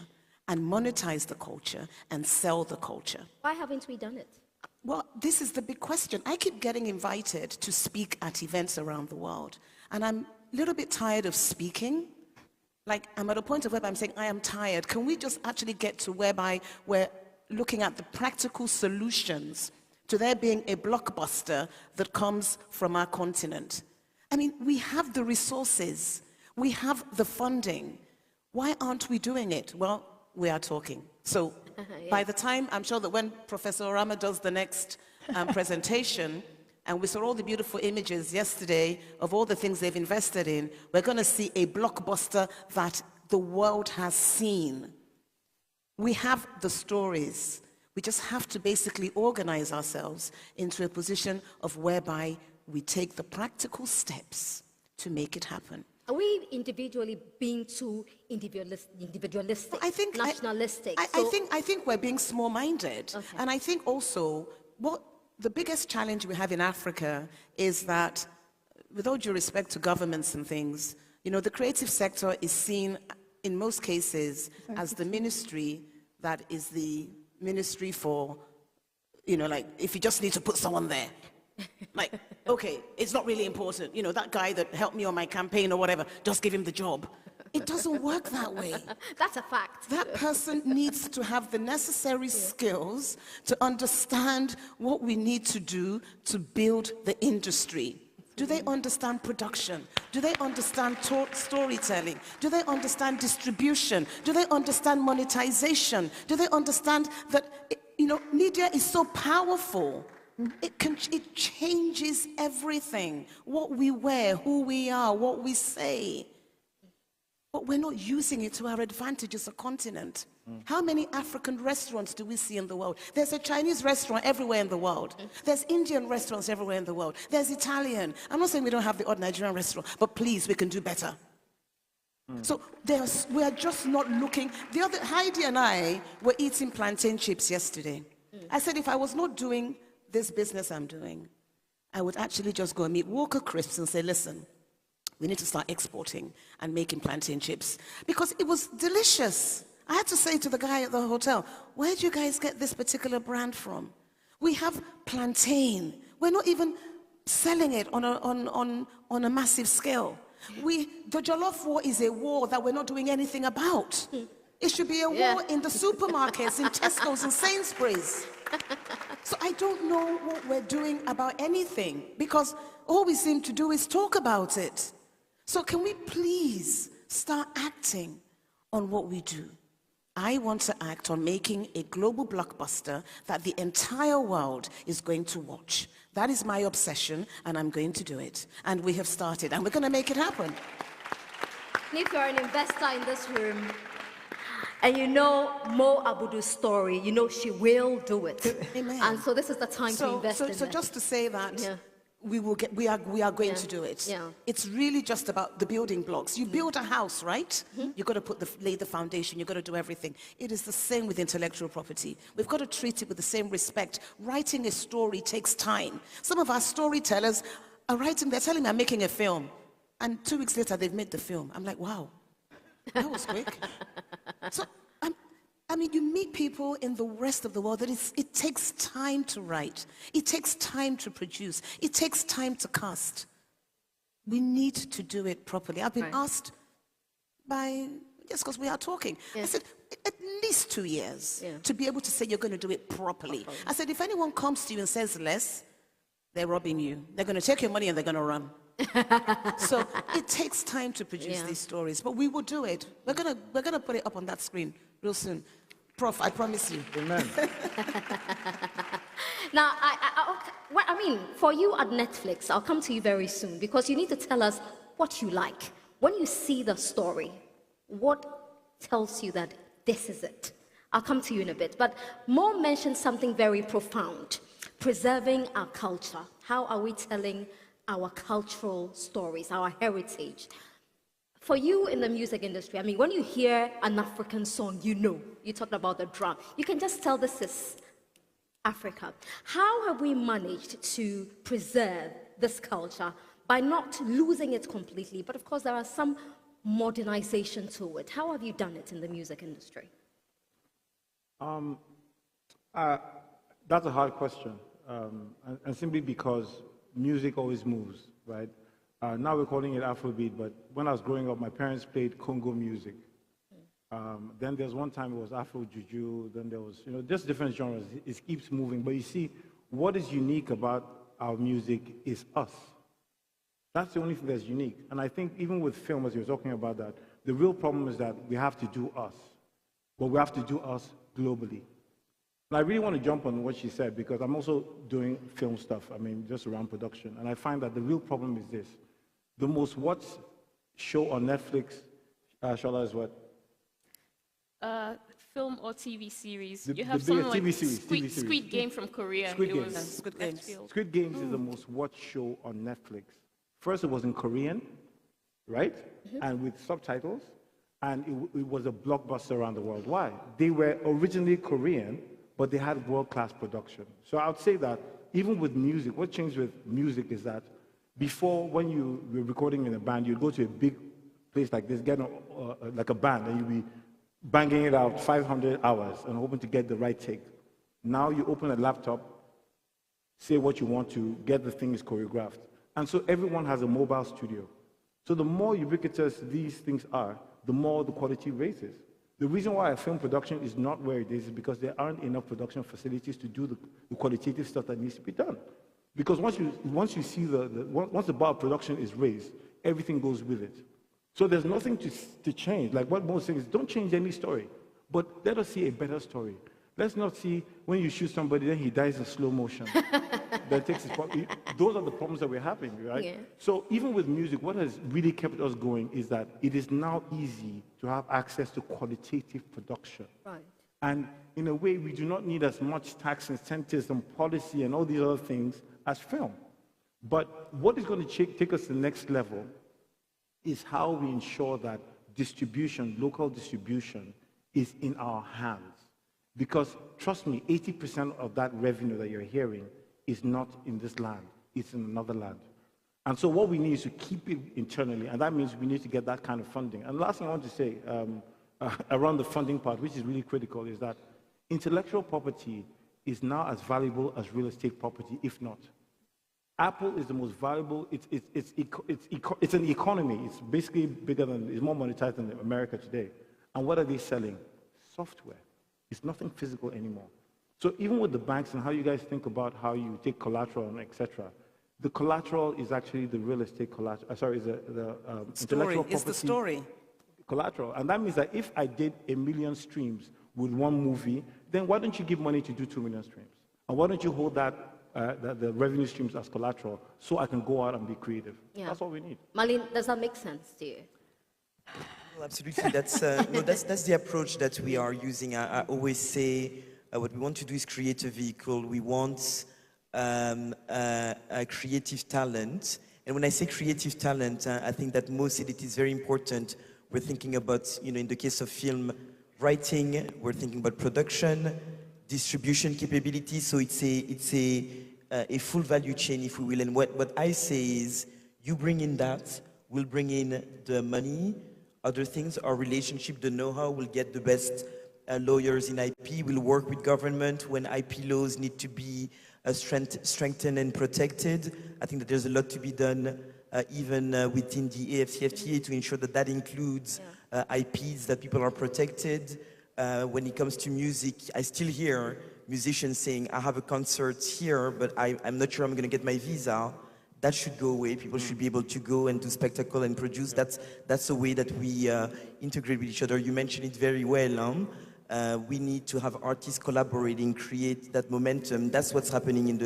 and monetize the culture and sell the culture. Why haven't we done it? Well, this is the big question. I keep getting invited to speak at events around the world, and I'm a little bit tired of speaking. Like, I'm at a point of where I'm saying, I am tired. Can we just actually get to whereby we're looking at the practical solutions to there being a blockbuster that comes from our continent? I mean, we have the resources. We have the funding. Why aren't we doing it? Well, we are talking. So by the time, I'm sure that when Professor Orama does the next presentation, and we saw all the beautiful images yesterday of all the things they've invested in, we're going to see a blockbuster that the world has seen. We have the stories. We just have to basically organize ourselves into a position of whereby we take the practical steps to make it happen. Are we individually being too individualistic, well, nationalistic? I think we're being small-minded. Okay. And I think also what the biggest challenge we have in Africa is that, with all due respect to governments and things, you know, the creative sector is seen in most cases as the ministry that is the ministry for, you know, like, if you just need to put someone there. Like, okay, it's not really important. You know, that guy that helped me on my campaign or whatever, just give him the job. It doesn't work that way. That's a fact. That person needs to have the necessary skills to understand what we need to do to build the industry. Do they understand production? Do they understand storytelling? Do they understand distribution? Do they understand monetization? Do they understand that, you know, media is so powerful? It changes everything. What we wear, who we are, what we say. But we're not using it to our advantage as a continent. How many African restaurants do we see in the world? There's a Chinese restaurant everywhere in the world. There's Indian restaurants everywhere in the world. There's Italian. I'm not saying we don't have the odd Nigerian restaurant, but please, we can do better. So we are just not looking. Heidi and I were eating plantain chips yesterday. I said, if I was not doing this business I'm doing, I would actually just go and meet Walker Crisps and say, listen, we need to start exporting and making plantain chips. Because it was delicious. I had to say to the guy at the hotel, where do you guys get this particular brand from? We have plantain. We're not even selling it on a massive scale. The Jollof War is a war that we're not doing anything about. It should be a war in the supermarkets, in Tesco's and Sainsbury's. So I don't know what we're doing about anything, because all we seem to do is talk about it. So can we please start acting on what we do? I want to act on making a global blockbuster that the entire world is going to watch. That is my obsession, and I'm going to do it. And we have started, and we're going to make it happen. If you're an investor in this room, and you know Mo Abudu's story, you know she will do it. Amen. And so this is the time to invest in So it. just to say that we are going to do it. Yeah. It's really just about the building blocks. You build a house, right? You've got to lay the foundation. You've got to do everything. It is the same with intellectual property. We've got to treat it with the same respect. Writing a story takes time. Some of our storytellers are writing, they're telling me I'm making a film. And 2 weeks later, they've made the film. I'm like, wow, that was quick. So, I mean, you meet people in the rest of the world that it takes time to write. It takes time to produce. It takes time to cast. We need to do it properly. I've been asked just because we are talking. I said, at least 2 years to be able to say you're going to do it properly. I said, if anyone comes to you and says less, they're robbing you. They're going to take your money and they're going to run. So it takes time to produce these stories, but we will do it. We're gonna put it up on that screen real soon. Prof, I promise you. Amen. Now, I mean, for you at Netflix, I'll come to you very soon because you need to tell us what you like. When you see the story, what tells you that this is it? I'll come to you in a bit. But Mo mentioned something very profound, preserving our culture. How are we telling our cultural stories, our heritage? For you in the music industry, I mean, when you hear an African song, you talked about the drum, you can just tell this is Africa. How have we managed to preserve this culture by not losing it completely? But of course, there are some modernization to it. How have you done it in the music industry? That's a hard question, and simply because music always moves, right? Now we're calling it Afrobeat, but when I was growing up, my parents played Congo music. Then there's one time it was Afro Juju, then there was, just different genres. It keeps moving, but you see, what is unique about our music is us. That's the only thing that's unique. And I think even with film, as you were talking about that, the real problem is that we have to do us, but we have to do us globally. And I really want to jump on what she said because I'm also doing film stuff, just around production. And I find that the real problem is this. The most watched show on Netflix, Shola, is what? Film or TV series. You have some like Squid Game from Korea. Squid Games. Squid Games is the most watched show on Netflix. First, it was in Korean, right? And with subtitles. And it was a blockbuster around the world. Why? They were originally Korean, but they had world-class production. So I would say that even with music, what changed with music is that before, when you were recording in a band, you'd go to a big place like this, get like a band, and you'd be banging it out 500 hours and hoping to get the right take. Now you open a laptop, say what you want to, get the things choreographed. And so everyone has a mobile studio. So the more ubiquitous these things are, the more the quality raises. The reason why a film production is not where it is because there aren't enough production facilities to do the qualitative stuff that needs to be done. Because once you see once the bar of production is raised, everything goes with it. So there's nothing to change. Like what most things, don't change any story, but let us see a better story. Let's not see when you shoot somebody, then he dies in slow motion. That takes his part. Those are the problems that we're having, right? Yeah. So even with music, what has really kept us going is that it is now easy to have access to qualitative production. Right. And in a way, we do not need as much tax incentives and policy and all these other things as film. But what is going to take us to the next level is how we ensure that distribution, local distribution, is in our hands. Because, trust me, 80% of that revenue that you're hearing is not in this land, it's in another land. And so what we need is to keep it internally, and that means we need to get that kind of funding. And the last thing I want to say around the funding part, which is really critical, is that intellectual property is now as valuable as real estate property, if not. Apple is the most valuable, it's an economy, it's basically it's more monetized than America today. And what are they selling? Software. It's nothing physical anymore. So even with the banks and how you guys think about how you take collateral and etc., the collateral is actually the real estate collateral. Intellectual property. It's the story. Collateral. And that means that if I did 1 million streams with one movie, then why don't you give money to do 2 million streams? And why don't you hold the revenue streams as collateral so I can go out and be creative? Yeah. That's all we need. Marlene, does that make sense to you? Well, absolutely. That's the approach that we are using. I always say what we want to do is create a vehicle. We want creative talent. And when I say creative talent, I think that most it is very important. We're thinking about, in the case of film writing, we're thinking about production, distribution capability. So it's a full value chain, if we will. And what I say is, you bring in that, we'll bring in the money, other things, our relationship, the know-how, we'll get the best lawyers in IP, we'll work with government when IP laws need to be strengthened and protected. I think that there's a lot to be done even within the AFCFTA to ensure that that includes IPs, that people are protected. When it comes to music, I still hear musicians saying, I have a concert here, but I'm not sure I'm going to get my visa. That should go away. People should be able to go and do spectacle and produce. That's a way that we integrate with each other. You mentioned it very well. We need to have artists collaborating, create that momentum. That's what's happening in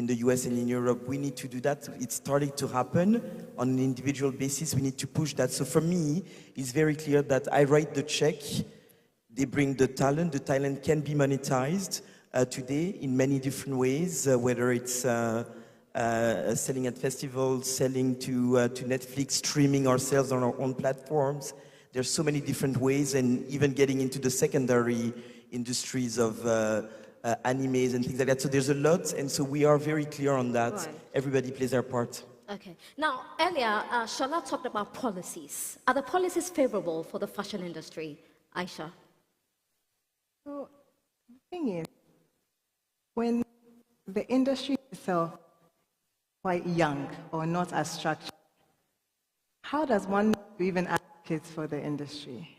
the US and in Europe. We need to do that. It's starting to happen on an individual basis. We need to push that. So for me, it's very clear that I write the check. They bring the talent. The talent can be monetized today in many different ways, whether it's selling at festivals, selling to Netflix, streaming ourselves on our own platforms. There's so many different ways, and even getting into the secondary industries of animes and things like that. So there's a lot, and so we are very clear on that. Right. Everybody plays their part. Okay. Now, earlier, Shola talked about policies. Are the policies favorable for the fashion industry, Aisha? So, the thing is, when the industry itself is quite young or not as structured, how does one even advocate for the industry?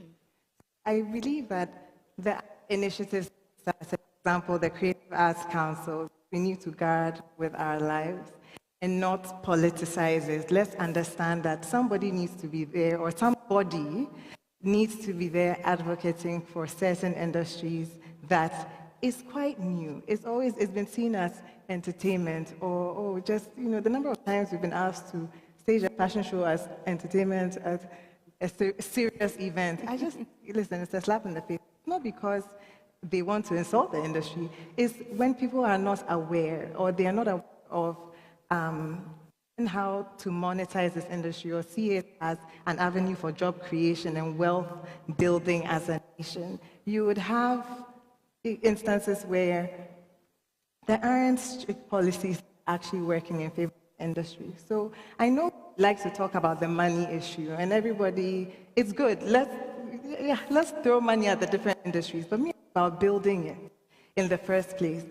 I believe that the initiatives, for example, the Creative Arts Council, we need to guard with our lives and not politicize it. Let's understand that somebody needs to be there, or somebody needs to be there advocating for certain industries that is quite new. It's been seen as entertainment, or just, the number of times we've been asked to stage a fashion show as entertainment, as a serious event. Listen, it's a slap in the face. Not because they want to insult the industry. It's when people are not aware, or they are not aware of how to monetize this industry, or see it as an avenue for job creation and wealth building as a nation. You would have instances where there aren't strict policies actually working in favor of the industry. So I know we like to talk about the money issue, and everybody, it's good. Let's throw money at the different industries, but me about building it in the first place.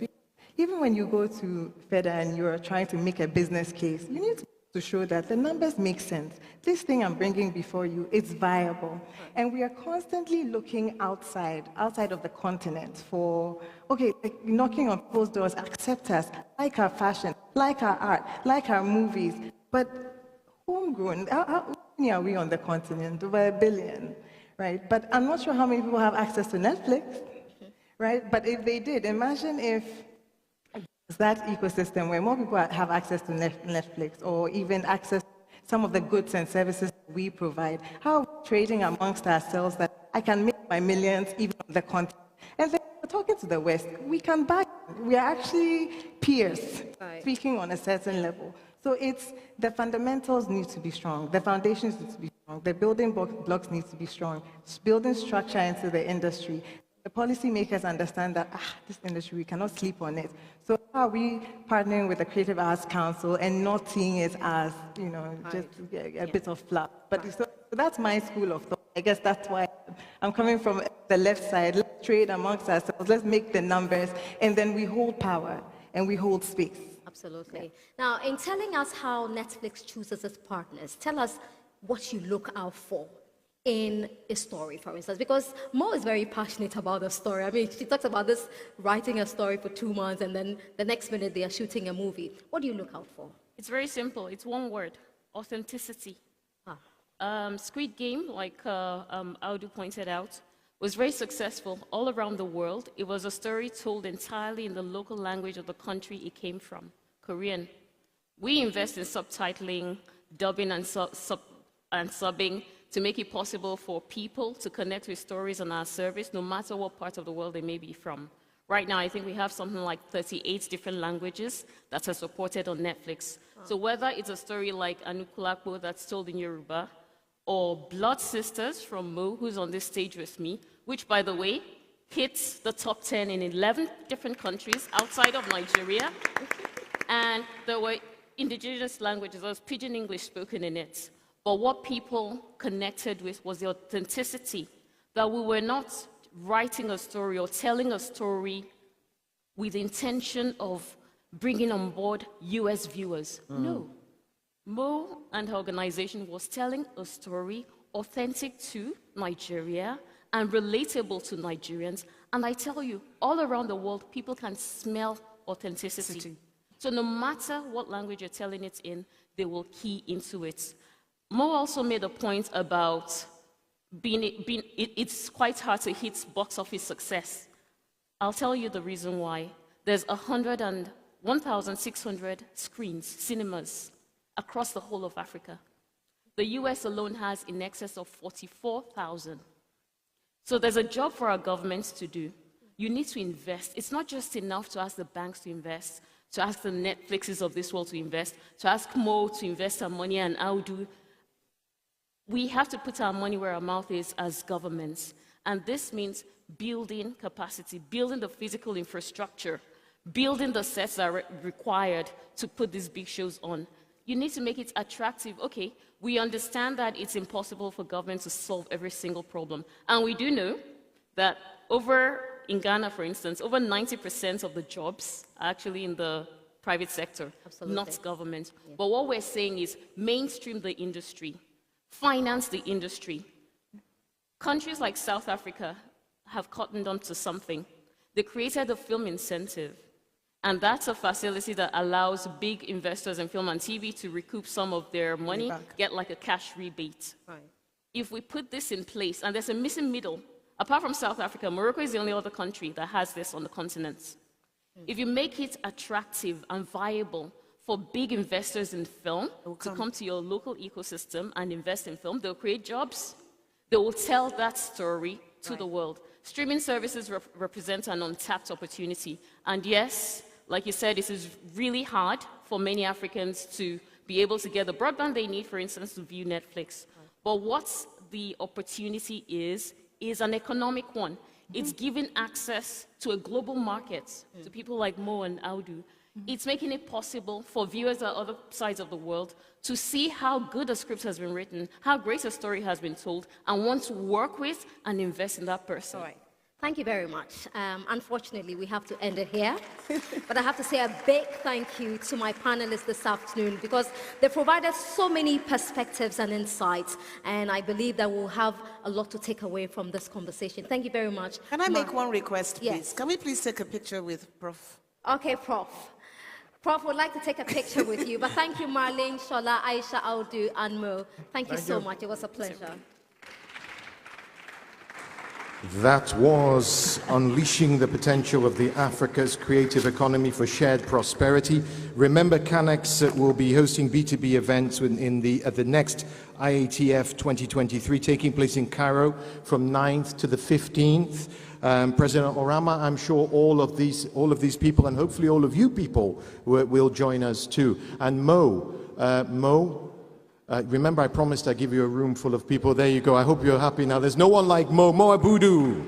Even when you go to FEDA and you're trying to make a business case, you need to show that the numbers make sense. This thing I'm bringing before you, it's viable. And we are constantly looking outside of the continent for, knocking on closed doors, accept us, like our fashion, like our art, like our movies. But homegrown, how many are we on the continent? Over 1 billion, right? But I'm not sure how many people have access to Netflix, right? But if they did, imagine if that ecosystem where more people have access to Netflix, or even access to some of the goods and services we provide. How are we trading amongst ourselves that I can make my millions even on the continent? And then we're talking to the West, we can buy. We are actually peers, speaking on a certain level. So it's the fundamentals need to be strong, the foundations need to be strong, the building blocks need to be strong, building structure into the industry. The policymakers understand that this industry, we cannot sleep on it. So how are we partnering with the Creative Arts Council and not seeing it as, just a bit of fluff? But so that's my school of thought. I guess that's why I'm coming from the left side. Let's trade amongst ourselves. Let's make the numbers, and then we hold power and we hold space. Absolutely. Yeah. Now, in telling us how Netflix chooses its partners, tell us what you look out for in a story, for instance, because Mo is very passionate about a story. I mean, she talks about this, writing a story for 2 months, and then the next minute they are shooting a movie. What do you look out for? It's very simple. It's one word: authenticity. Squid Game, like Audu pointed out, was very successful all around the world. It was a story told entirely in the local language of the country it came from, Korean. We invest in subtitling, dubbing, and subbing to make it possible for people to connect with stories on our service, no matter what part of the world they may be from. Right now, I think we have something like 38 different languages that are supported on Netflix. So whether it's a story like Anukulakbo that's told in Yoruba, or Blood Sisters from Mo, who's on this stage with me, which, by the way, hits the top 10 in 11 different countries outside of Nigeria. And there were indigenous languages, there was Pidgin English spoken in it. But what people connected with was the authenticity, that we were not writing a story or telling a story with the intention of bringing on board US viewers. No. Mo and her organization was telling a story authentic to Nigeria and relatable to Nigerians. And I tell you, all around the world, people can smell authenticity. So no matter what language you're telling it in, they will key into it. Mo also made a point about it's quite hard to hit box office success. I'll tell you the reason why. There's 1,600 screens, cinemas, across the whole of Africa. The US alone has in excess of 44,000. So there's a job for our governments to do. You need to invest. It's not just enough to ask the banks to invest, to ask the Netflixes of this world to invest, to ask Mo to invest our money and Audu. We have to put our money where our mouth is as governments. And this means building capacity, building the physical infrastructure, building the sets that are required to put these big shows on. You need to make it attractive. Okay, we understand that it's impossible for government to solve every single problem. And we do know that in Ghana, for instance, over 90% of the jobs are actually in the private sector, not government. Yeah. But what we're saying is mainstream the industry, finance the industry. Countries like South Africa have cottoned on to something. They created a film incentive. And that's a facility that allows big investors in film and TV to recoup some of their money, get like a cash rebate. Right. If we put this in place, and there's a missing middle, apart from South Africa, Morocco is the only other country that has this on the continent. If you make it attractive and viable for big investors in film to come to your local ecosystem and invest in film, they'll create jobs. They will tell that story to the world. Streaming services represent an untapped opportunity. And yes, like you said, it is really hard for many Africans to be able to get the broadband they need, for instance, to view Netflix. But what the opportunity is an economic one. It's giving access to a global market to people like Mo and Audu. It's making it possible for viewers at other sides of the world to see how good a script has been written, how great a story has been told, and want to work with and invest in that person. All right. Thank you very much. Unfortunately, we have to end it here. But I have to say a big thank you to my panelists this afternoon because they provided so many perspectives and insights. And I believe that we'll have a lot to take away from this conversation. Thank you very much. Can I make one request, please? Yes. Can we please take a picture with Prof? Okay, Prof. Prof would like to take a picture with you. But thank you, Marlene, Shola, Aisha, Audu, and Mo. Thank you so much. It was a pleasure. That was Unleashing the Potential of the Africa's Creative Economy for Shared Prosperity. Remember, Canex will be hosting B2B events at the next IATF 2023, taking place in Cairo from 9th to the 15th. President Orama, I'm sure all of these people, and hopefully all of you people, will join us too. And Mo, remember I promised I'd give you a room full of people. There you go. I hope you're happy now. There's no one like Mo Abudu.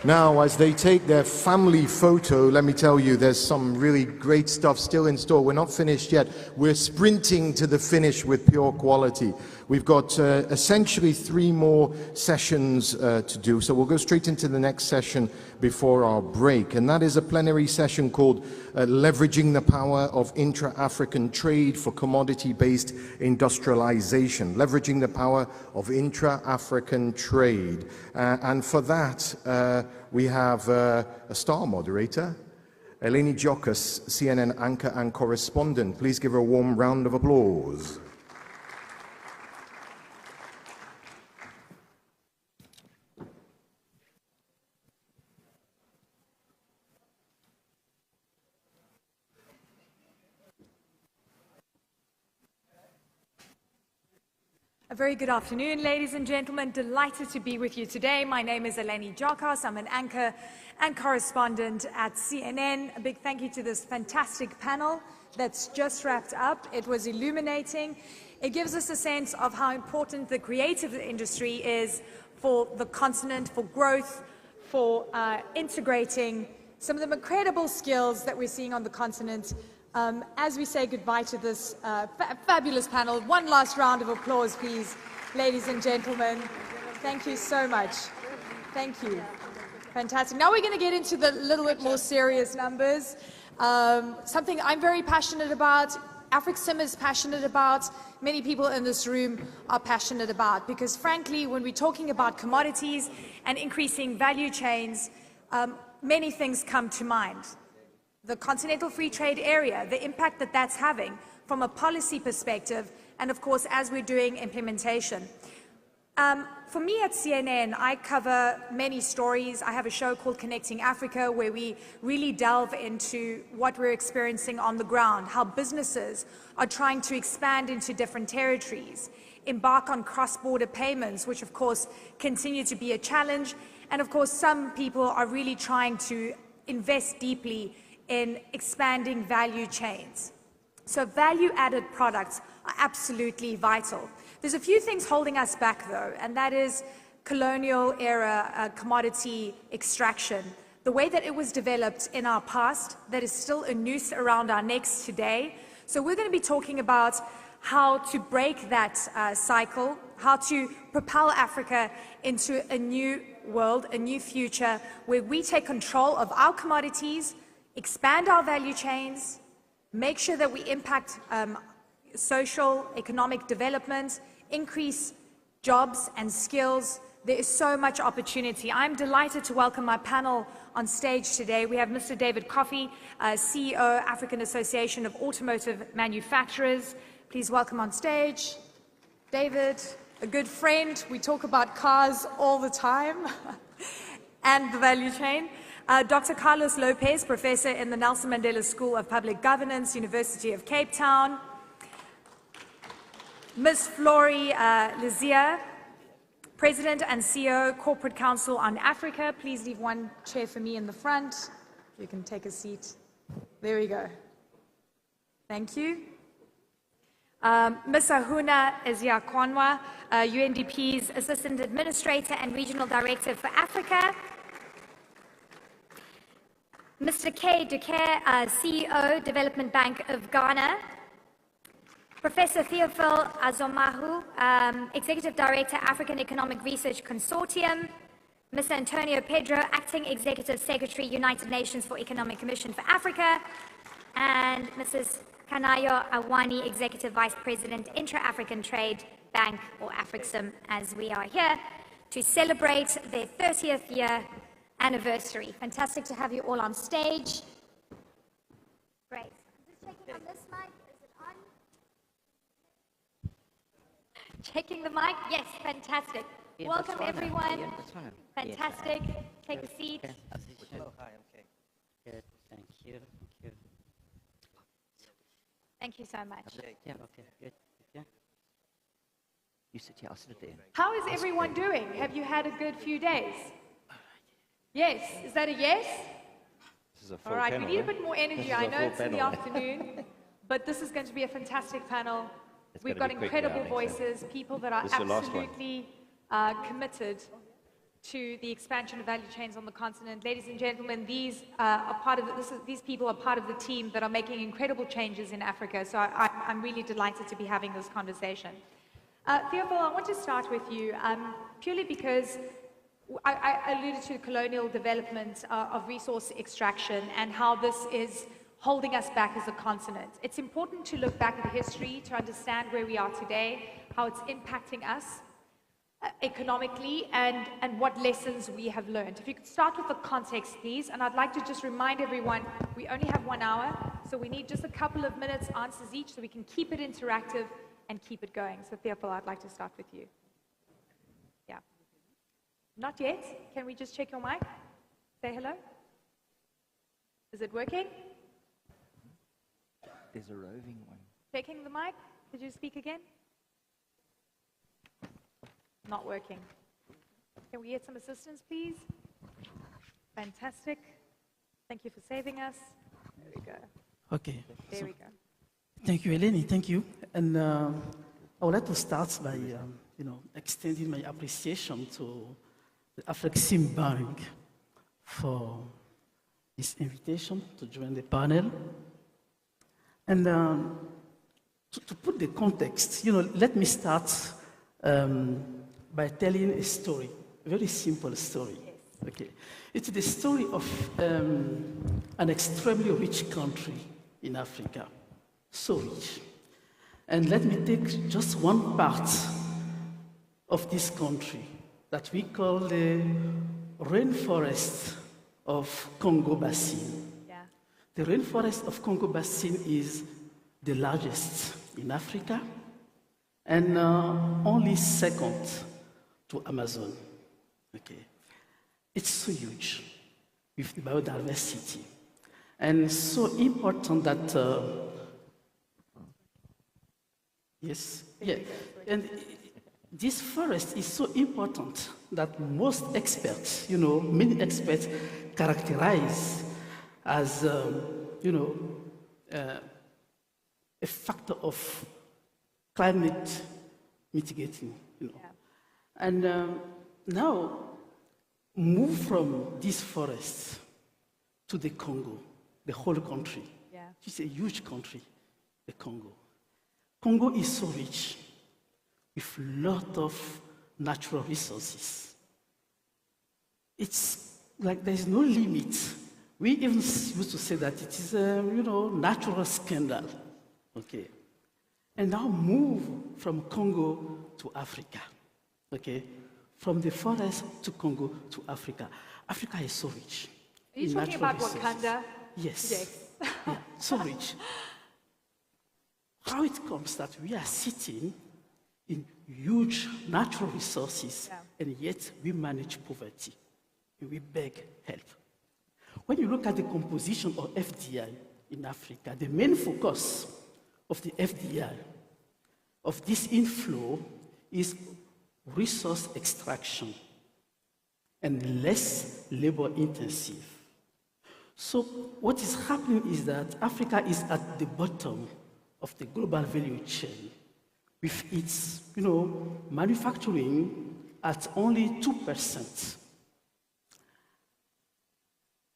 Now, as they take their family photo, let me tell you, there's some really great stuff still in store. We're not finished yet. We're sprinting to the finish with pure quality. We've got essentially 3 more sessions to do, so we'll go straight into the next session before our break, and that is a plenary session called Leveraging the Power of Intra-African Trade for Commodity-Based Industrialization. Leveraging the Power of Intra-African Trade. And for that, we have a star moderator, Eleni Diokas, CNN anchor and correspondent. Please give her a warm round of applause. A very good afternoon, ladies and gentlemen. Delighted to be with you today. My name is Eleni Jarkas. I'm an anchor and correspondent at CNN. A big thank you to this fantastic panel that's just wrapped up. It was illuminating. It gives us a sense of how important the creative industry is for the continent, for growth, for integrating some of the incredible skills that we're seeing on the continent. As we say goodbye to this fabulous panel, one last round of applause, please, ladies and gentlemen. Thank you so much. Thank you. Fantastic. Now we're going to get into the little bit more serious numbers. Something I'm very passionate about, Afrexim is passionate about, many people in this room are passionate about, because frankly, when we're talking about commodities and increasing value chains, many things come to mind. The Continental Free Trade Area, the impact that that's having from a policy perspective, and of course, as we're doing implementation. For me at CNN, I cover many stories. I have a show called Connecting Africa, where we really delve into what we're experiencing on the ground, how businesses are trying to expand into different territories, embark on cross-border payments, which of course continue to be a challenge, and of course some people are really trying to invest deeply in expanding value chains. So value-added products are absolutely vital. There's a few things holding us back though, and that is colonial era commodity extraction. The way that it was developed in our past, that is still a noose around our necks today. So we're going to be talking about how to break that cycle, how to propel Africa into a new world, a new future, where we take control of our commodities, expand our value chains, make sure that we impact social, economic development, increase jobs and skills. There is so much opportunity. I'm delighted to welcome my panel on stage today. We have Mr. David Coffey, CEO, African Association of Automotive Manufacturers. Please welcome on stage. David, a good friend. We talk about cars all the time and the value chain. Dr. Carlos Lopez, professor in the Nelson Mandela School of Public Governance, University of Cape Town. Ms. Flory Lizia, President and CEO, Corporate Council on Africa. Please leave one chair for me in the front. You can take a seat. There we go. Thank you. Ms. Ahuna Eziakwanwa, UNDP's Assistant Administrator and Regional Director for Africa. Mr. K. Duque, CEO, Development Bank of Ghana. Professor Theophile Azomahu, Executive Director, African Economic Research Consortium. Mr. Antonio Pedro, Acting Executive Secretary, United Nations for Economic Commission for Africa. And Mrs. Kanayo Awani, Executive Vice President, Intra-African Trade Bank, or Afrexim, as we are here, to celebrate their 30th year anniversary. Fantastic to have you all on stage. Great. I'm just checking on this mic. Is it on? Checking the mic? Yes, fantastic. Yeah, welcome everyone. Yeah, that's fine. Fantastic. Yeah. Take a seat. Okay. Oh, hi, I'm Kay. Good, thank you. Thank you. Thank you so much. Yeah, okay, good. Yeah. You sit here, I'll sit there. How is everyone doing? Have you had a good few days? Yes. Is that a yes? This is a full All right, panel, we need a eh? bit more energy. This is I a know full it's in the panel. afternoon, but this is going to be a fantastic panel. It's We've gonna got be quick now, incredible I think so. voices, people that are This is the last one. absolutely committed to the expansion of value chains on the continent. Ladies and gentlemen, these are part of these people are part of the team that are making incredible changes in Africa. So I'm really delighted to be having this conversation. Theophile, I want to start with you purely because I alluded to colonial development of resource extraction and how this is holding us back as a continent. It's important to look back at history to understand where we are today, how it's impacting us economically, and what lessons we have learned. If you could start with the context, please, and I'd like to just remind everyone, we only have 1 hour, so we need just a couple of minutes answers each so we can keep it interactive and keep it going. So Theophile, I'd like to start with you. Yeah. Not yet. Can we just check your mic? Say hello. Is it working? There's a roving one. Checking the mic. Could you speak again? Not working. Can we get some assistance, please? Fantastic. Thank you for saving us. There we go. Okay. There we go. Thank you, Eleni. Thank you. And I would like to start by, extending my appreciation to the Afreximbank for this invitation to join the panel. And to put the context, let me start by telling a story, a very simple story. Yes. Okay. It's the story of an extremely rich country in Africa, so rich. And let me take just one part of this country that we call the rainforest of Congo Basin. Yeah. The rainforest of Congo Basin is the largest in Africa and only second to Amazon. Okay. It's so huge with the biodiversity and so important that yes, yeah, and this forest is so important that most experts, many experts characterize as, a factor of climate mitigating, Yeah. And now, move from this forest to the Congo, the whole country. Yeah. It's a huge country, the Congo. Congo is so rich with a lot of natural resources. It's like there's no limit. We even used to say that it is a, natural scandal. Okay. And now move from Congo to Africa. Okay. From the forest to Congo to Africa. Africa is so rich. Are you talking about Wakanda? Yes. Yes. Yeah, so rich. How it comes that we are sitting in huge natural resources, and yet we manage poverty, and we beg help. When you look at the composition of FDI in Africa, the main focus of the FDI, of this inflow, is resource extraction and less labor intensive. So what is happening is that Africa is at the bottom of the global value chain with its, manufacturing at only 2%.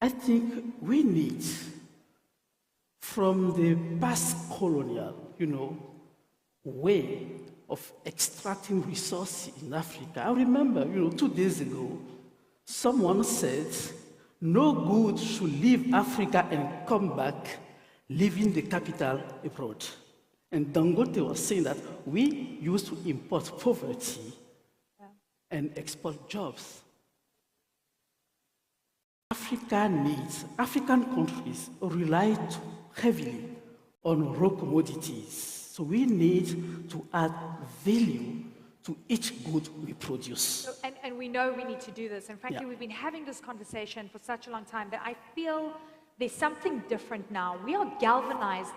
I think we need, from the past colonial, way of extracting resources in Africa. I remember, 2 days ago, someone said, no good should leave Africa and come back, leaving the capital abroad. And Dangote was saying that we used to import poverty and export jobs. African countries rely heavily on raw commodities. So we need to add value to each good we produce. So, and we know we need to do this. And frankly, we've been having this conversation for such a long time that I feel there's something different now. We are galvanized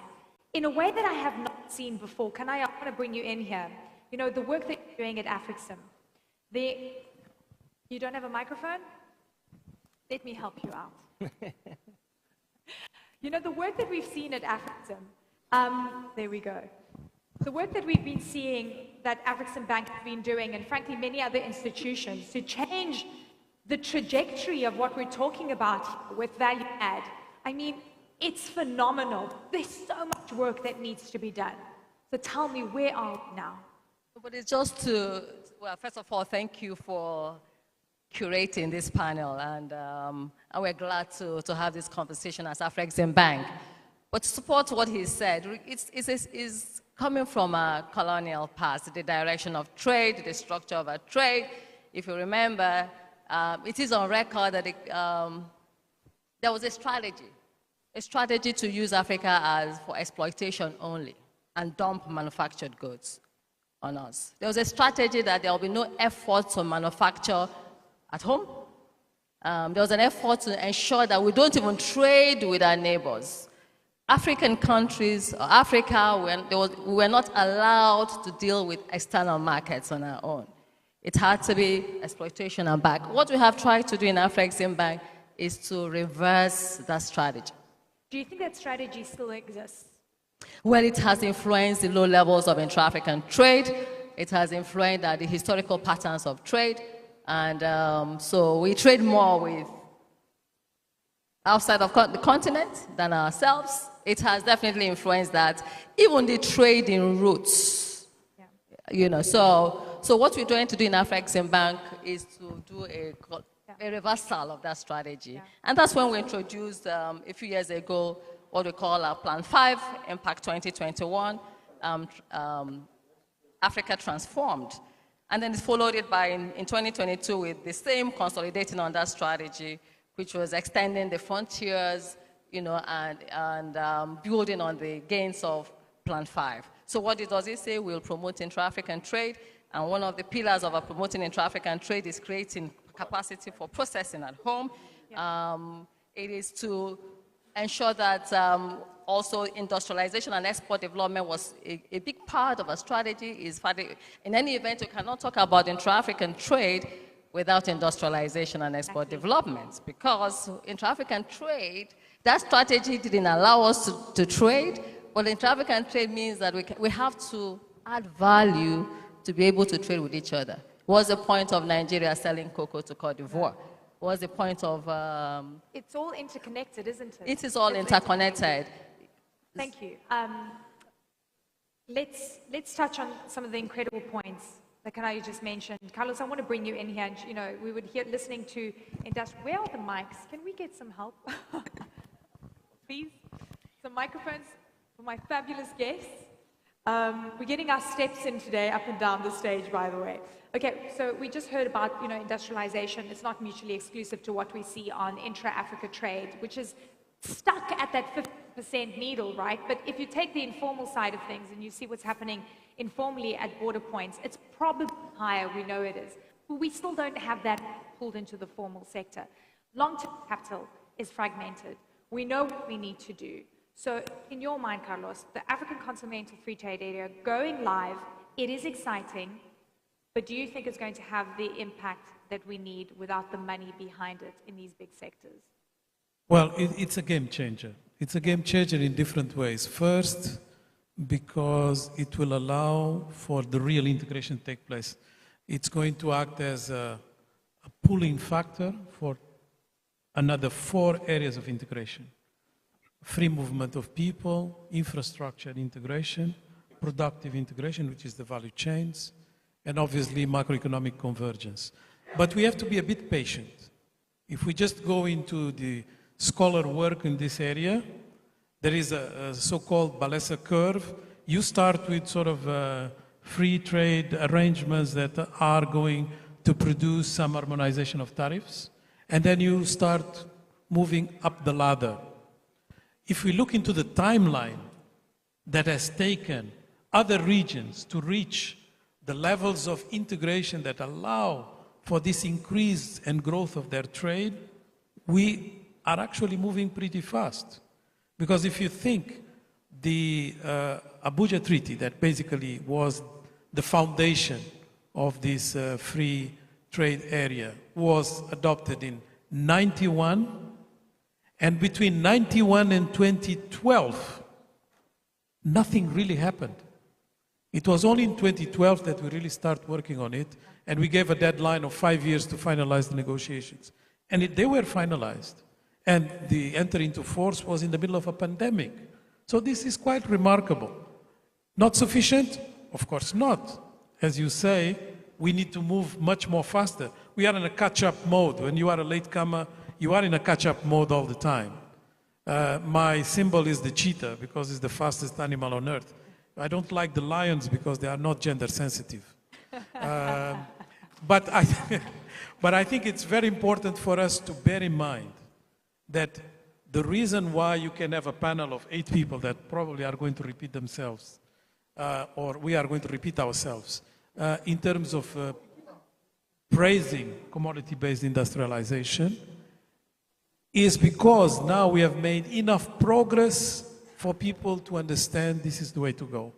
in a way that I have not seen before. I want to bring you in here. The work that you're doing at Afrexim. You don't have a microphone? Let me help you out. The work that we've seen at Afrexim, there we go. The work that we've been seeing that Afreximbank has been doing, and frankly many other institutions, to change the trajectory of what we're talking about with value add, it's phenomenal. There's so much work that needs to be done. So tell me, where are we now? But it's just first of all, thank you for curating this panel, and we're glad to have this conversation as Afreximbank. But to support what he said, it's coming from a colonial past, the direction of trade, the structure of a trade. If you remember, it is on record that there was a strategy to use Africa for exploitation only and dump manufactured goods on us. There was a strategy that there will be no effort to manufacture at home. There was an effort to ensure that we don't even trade with our neighbors. African countries, or Africa, we were not allowed to deal with external markets on our own. It had to be exploitation and back. What we have tried to do in Afreximbank is to reverse that strategy. Do you think that strategy still exists? Well, it has influenced the low levels of intra-African trade. It has influenced the historical patterns of trade. And so we trade more with outside of the continent than ourselves. It has definitely influenced that. Even the trading routes, you know. So what we're trying to do in Afreximbank is to do a reversal of that strategy. And that's when we introduced, a few years ago, what we call our Plan 5, Impact 2021, Africa Transformed. And then it followed it by, in 2022, with the same consolidating on that strategy, which was extending the frontiers, you know, and building on the gains of Plan 5. So what does it say? We'll promote intra-African trade, and one of the pillars of our promoting intra-African trade is creating capacity for processing at home. It is to ensure that also industrialization and export development was a big part of our strategy. In any event, you cannot talk about intra-African trade without industrialization and export development, because intra-African trade, that strategy didn't allow us to trade, but intra-African trade means that we have to add value to be able to trade with each other. What's the point of Nigeria selling cocoa to Cote d'Ivoire? What's the point of... It's all interconnected, isn't it? It is all interconnected. Thank you. Let's touch on some of the incredible points that Kanayo just mentioned. Carlos, I want to bring you in here. And, you know, we would hear listening to industry. Where are the mics? Can we get some help? Please, some microphones for my fabulous guests. We're getting our steps in today, up and down the stage, by the way. Okay, so we just heard about, you know, industrialization. It's not mutually exclusive to what we see on intra-Africa trade, which is stuck at that 50% needle, right? But if you take the informal side of things and you see what's happening informally at border points, it's probably higher, we know it is. But we still don't have that pulled into the formal sector. Long-term capital is fragmented. We know what we need to do. So in your mind, Carlos, the African Continental Free Trade Area going live, it is exciting, but do you think it's going to have the impact that we need without the money behind it in these big sectors? Well, it's a game changer. It's a game changer in different ways. First, because it will allow for the real integration to take place. It's going to act as a pulling factor for another 4 areas of integration. Free movement of people, infrastructure integration, productive integration, which is the value chains, and obviously macroeconomic convergence. But we have to be a bit patient. If we just go into the scholar work in this area, there is a so-called Balesa curve. You start with sort of free trade arrangements that are going to produce some harmonization of tariffs, and then you start moving up the ladder. If we look into the timeline that has taken other regions to reach the levels of integration that allow for this increase and growth of their trade, we are actually moving pretty fast. Because if you think the Abuja Treaty, that basically was the foundation of this free trade area, was adopted in 91, and between 91 and 2012, nothing really happened. It was only in 2012 that we really started working on it, and we gave a deadline of 5 years to finalize the negotiations. And they were finalized. And the entry into force was in the middle of a pandemic. So this is quite remarkable. Not sufficient? Of course not. As you say, we need to move much more faster. We are in a catch-up mode. When you are a latecomer, you are in a catch-up mode all the time. My symbol is the cheetah because it's the fastest animal on earth. I don't like the lions because they are not gender sensitive. But I think it's very important for us to bear in mind that the reason why you can have a panel of 8 people that probably are going to repeat themselves, or we are going to repeat ourselves, in terms of praising commodity-based industrialization, is because now we have made enough progress for people to understand this is the way to go.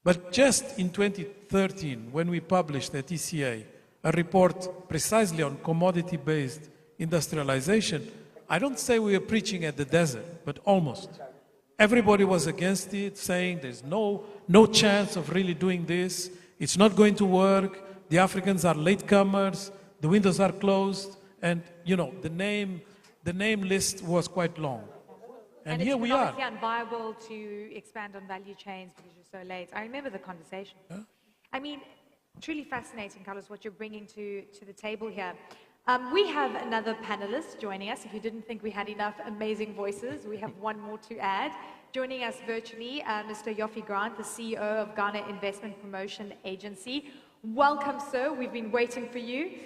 But just in 2013, when we published at ECA a report precisely on commodity-based industrialization, I don't say we were preaching at the desert, but almost. Everybody was against it, saying there's no chance of really doing this. It's not going to work. The Africans are latecomers. The windows are closed. And, you know, the name list was quite long. And here we are. It's unviable to expand on value chains because you're so late. I remember the conversation. Huh? I mean, truly fascinating, Carlos, what you're bringing to the table here. We have another panelist joining us. If you didn't think we had enough amazing voices, we have one more to add. Joining us virtually, Mr. Yofi Grant, the CEO of Ghana Investment Promotion Agency. Welcome, sir. We've been waiting for you.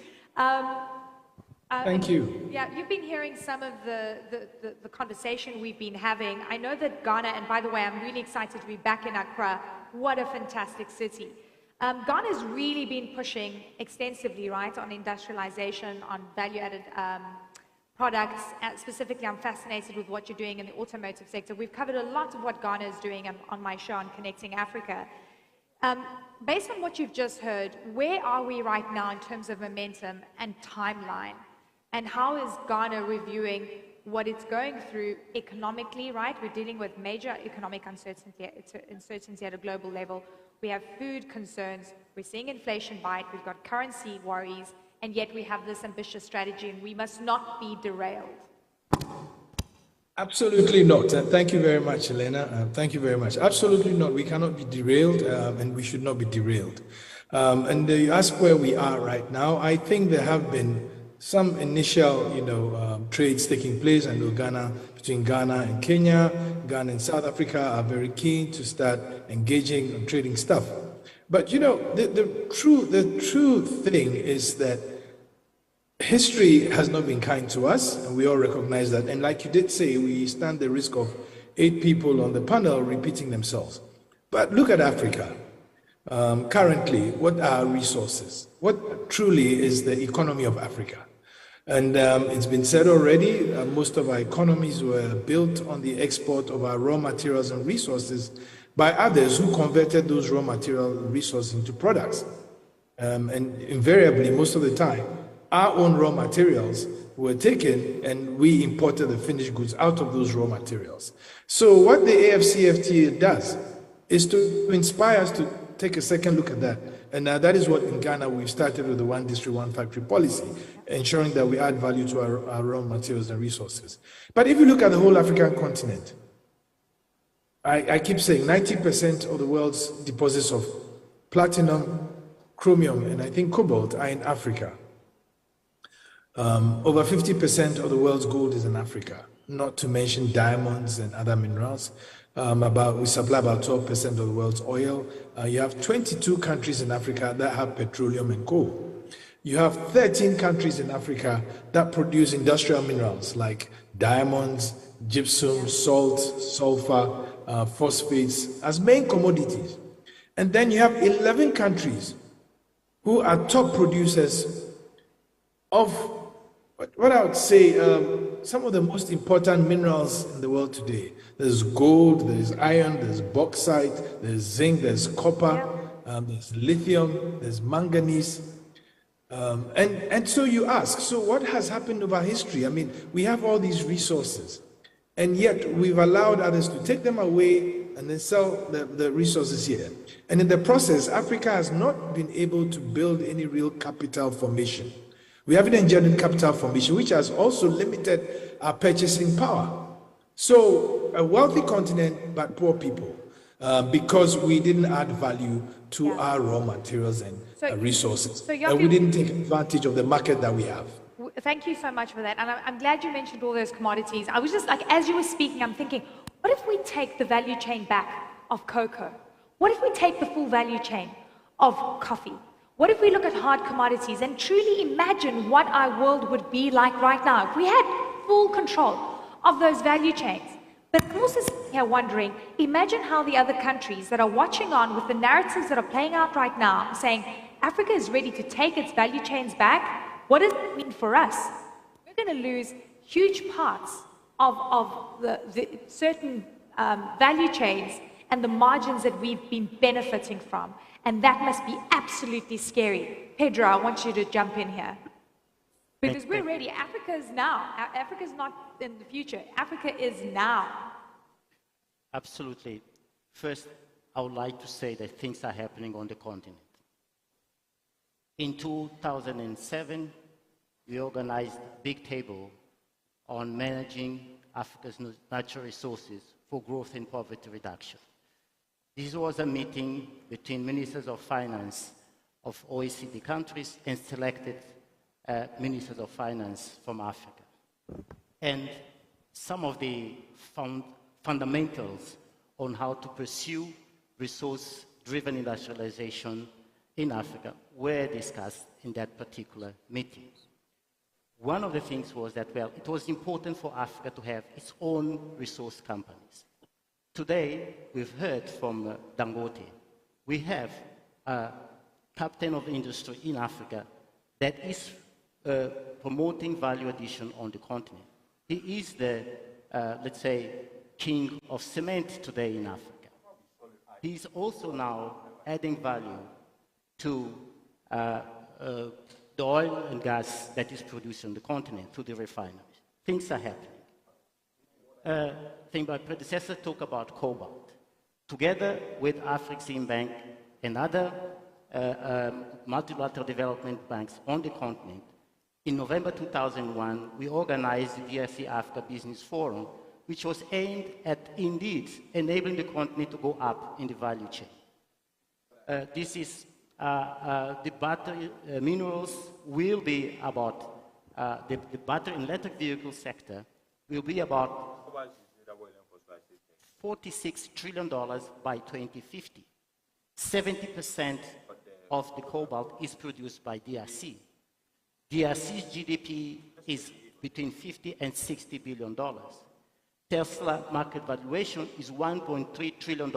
Thank you. Yeah, you've been hearing some of the conversation we've been having. I know that Ghana, and by the way, I'm really excited to be back in Accra. What a fantastic city. Ghana's really been pushing extensively, right, on industrialization, on value-added products. Specifically, I'm fascinated with what you're doing in the automotive sector. We've covered a lot of what Ghana is doing on my show on Connecting Africa. Based on what you've just heard, where are we right now in terms of momentum and timeline? And how is Ghana reviewing what it's going through economically, right? We're dealing with major economic uncertainty at a global level. We have food concerns, we're seeing inflation bite, we've got currency worries, and yet we have this ambitious strategy, and we must not be derailed. Absolutely not. Thank you very much, Elena. Thank you very much. Absolutely not. We cannot be derailed, and we should not be derailed. And you ask where we are right now. I think there have been some initial, trades taking place. I know between Ghana and Kenya, Ghana and South Africa are very keen to start engaging on trading stuff. But the true thing is that history has not been kind to us, and we all recognize that. And like you did say, we stand the risk of 8 people on the panel repeating themselves. But look at Africa. Currently, what are our resources? What truly is the economy of Africa? And it's been said already, most of our economies were built on the export of our raw materials and resources by others who converted those raw material resources into products. And invariably, most of the time, our own raw materials were taken and we imported the finished goods out of those raw materials. So what the AFCFTA does is to inspire us to take a second look at that. And that is what in Ghana we've started with the One District, One Factory policy, ensuring that we add value to our raw materials and resources. But if you look at the whole African continent, I keep saying 90% of the world's deposits of platinum, chromium, and I think cobalt are in Africa. Over 50% of the world's gold is in Africa, not to mention diamonds and other minerals. We supply about 12% of the world's oil. You have 22 countries in Africa that have petroleum and coal. You have 13 countries in Africa that produce industrial minerals like diamonds, gypsum, salt, sulfur, phosphates as main commodities. And then you have 11 countries who are top producers of what I would say some of the most important minerals in the world today. There's gold, there's iron, there's bauxite, there's zinc, there's copper, there's lithium, there's manganese. And so you ask, so what has happened over history? I mean, we have all these resources, and yet we've allowed others to take them away and then sell the resources here. And in the process, Africa has not been able to build any real capital formation. We haven't enjoyed capital formation, which has also limited our purchasing power. So a wealthy continent, but poor people, because we didn't add value to our raw materials and resources. And we didn't take advantage of the market that we have. Thank you so much for that. And I'm glad you mentioned all those commodities. I was just like, as you were speaking, I'm thinking, what if we take the value chain back of cocoa? What if we take the full value chain of coffee? What if we look at hard commodities and truly imagine what our world would be like right now if we had full control of those value chains? But I'm also sitting here wondering, imagine how the other countries that are watching on with the narratives that are playing out right now, saying Africa is ready to take its value chains back. What does it mean for us? We're going to lose huge parts of the certain value chains and the margins that we've been benefiting from. And that must be absolutely scary. Pedro, I want you to jump in here. Because we're ready. Africa is now. Africa is not in the future. Africa is now. Absolutely. First, I would like to say that things are happening on the continent. In 2007, we organized a big table on managing Africa's natural resources for growth and poverty reduction. This was a meeting between ministers of finance of OECD countries and selected ministers of finance from Africa. And some of the fundamentals on how to pursue resource-driven industrialization in Africa were discussed in that particular meeting. One of the things was that, well, it was important for Africa to have its own resource companies. Today, we've heard from Dangote, we have a captain of industry in Africa that is promoting value addition on the continent. He is the, let's say, king of cement today in Africa. He's also now adding value to the oil and gas that is produced on the continent through the refineries. Things are happening. I think my predecessor talked about cobalt. Together with Afreximbank and other multilateral development banks on the continent, in November 2001, we organized the DRC Africa Business Forum, which was aimed at, indeed, enabling the continent to go up in the value chain. This is the battery minerals will be about, the battery and electric vehicle sector will be about $46 trillion by 2050. 70% of the cobalt is produced by DRC. DRC's GDP is between $50 and $60 billion. Tesla market valuation is $1.3 trillion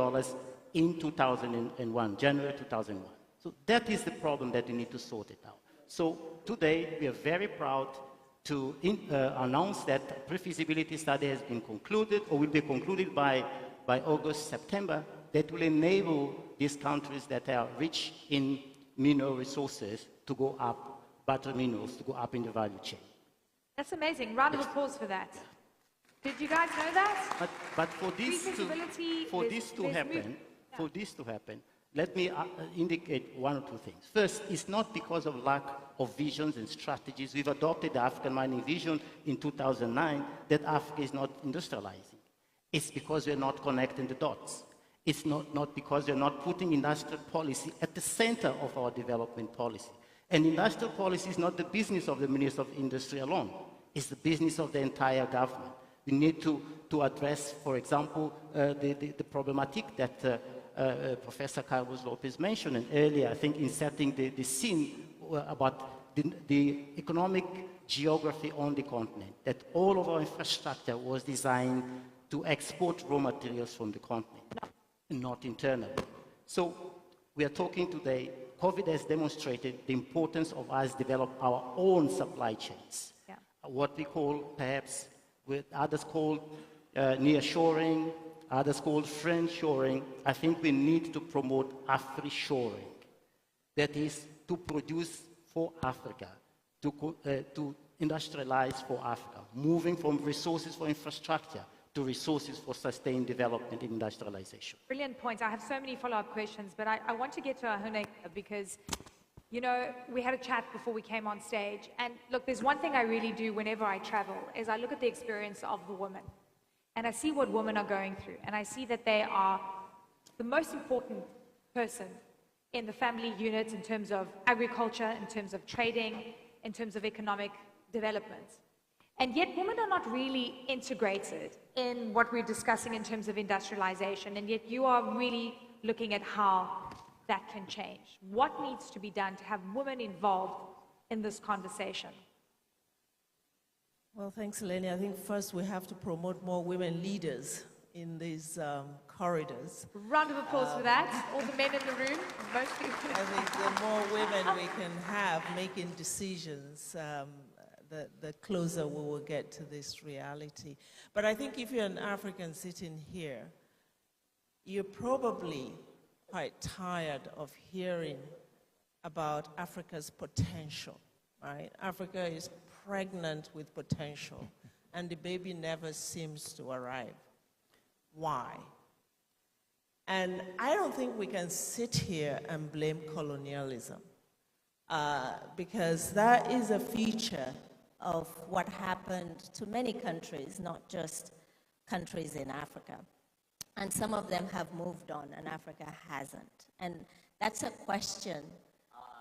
in 2001, January 2001. So that is the problem that we need to sort it out. So today, we are very proud to announce that the pre-feasibility study has been concluded or will be concluded by August, September, that will enable these countries that are rich in mineral resources to go up, battery minerals, to go up in the value chain. That's amazing. Round of applause for that. Did you guys know that? But for this to happen, let me indicate one or two things. First, it's not because of lack of visions and strategies. We've adopted the African Mining Vision in 2009 that Africa is not industrializing. It's because we're not connecting the dots. It's not because we're not putting industrial policy at the center of our development policy. And industrial policy is not the business of the Minister of Industry alone. It's the business of the entire government. We need to address, for example, the problematic that Professor Carlos Lopez mentioned earlier, I think, in setting the scene about the economic geography on the continent, that all of our infrastructure was designed to export raw materials from the continent, not internally. So we are talking today, COVID has demonstrated the importance of us develop our own supply chains. Yeah. What we call, perhaps, with others called nearshoring, others called friendshoring. I think we need to promote Afri-shoring. That is, to produce for Africa, to industrialize for Africa, moving from resources for infrastructure to resources for sustained development and industrialization. Brilliant points. I have so many follow-up questions, but I want to get to Ahune because, you know, we had a chat before we came on stage. And look, there's one thing I really do whenever I travel, is I look at the experience of the woman. And I see what women are going through. And I see that they are the most important person in the family unit in terms of agriculture, in terms of trading, in terms of economic development. And yet women are not really integrated in what we're discussing in terms of industrialization. And yet you are really looking at how that can change. What needs to be done to have women involved in this conversation? Well, thanks, Eleni. I think first we have to promote more women leaders in these corridors. Round of applause for that. All the men in the room, most people. I think the more women we can have making decisions, the closer we will get to this reality. But I think if you're an African sitting here, you're probably quite tired of hearing about Africa's potential, right? Africa is pregnant with potential, and the baby never seems to arrive. Why? And I don't think we can sit here and blame colonialism, because that is a feature of what happened to many countries, not just countries in Africa. And some of them have moved on, and Africa hasn't. And that's a question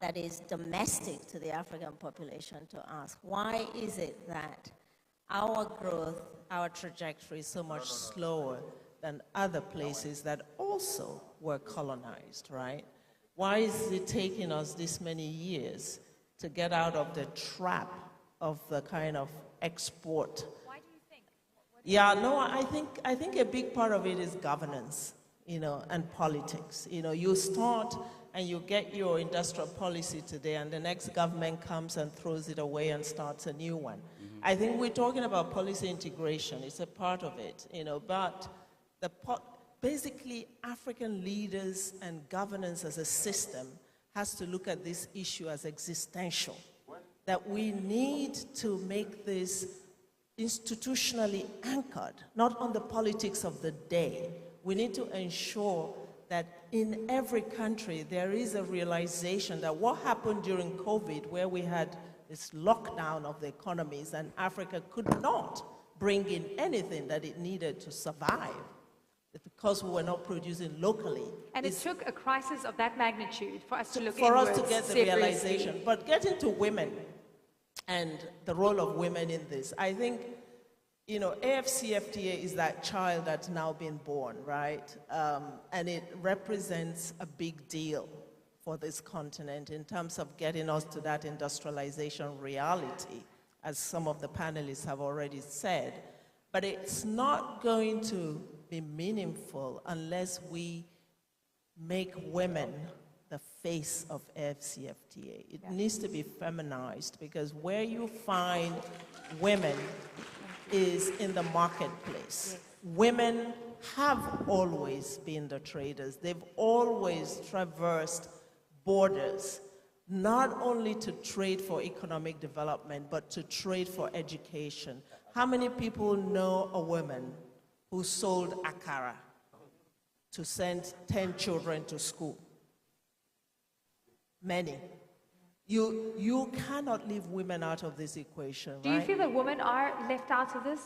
that is domestic to the African population to ask. Why is it that our growth, our trajectory is so much slower than other places that also were colonized, right? Why is it taking us this many years to get out of the trap of the kind of export? Why do you think? Yeah, no, I think a big part of it is governance, you know, and politics. You know, you start and you get your industrial policy today, and the next government comes and throws it away and starts a new one. I think we're talking about policy integration. It's a part of it, you know, but basically African leaders and governance as a system has to look at this issue as existential, that we need to make this institutionally anchored, not on the politics of the day. We need to ensure that in every country there is a realization that what happened during COVID, where we had this lockdown of the economies and Africa could not bring in anything that it needed to survive because we were not producing locally. And it took a crisis of that magnitude for us to look for us inwards to get the seriously. realization. But getting to women and the role of women in this, I think, you know, AFCFTA is that child that's now been born, right? And it represents a big deal for this continent in terms of getting us to that industrialization reality, as some of the panelists have already said. But it's not going to be meaningful unless we make women the face of AFCFTA. It needs to be feminized, because where you find women is in the marketplace. Women have always been the traders. They've always traversed borders, not only to trade for economic development, but to trade for education. How many people know a woman who sold akara to send 10 children to school? Many. You cannot leave women out of this equation, Do you right? feel that women are left out of this?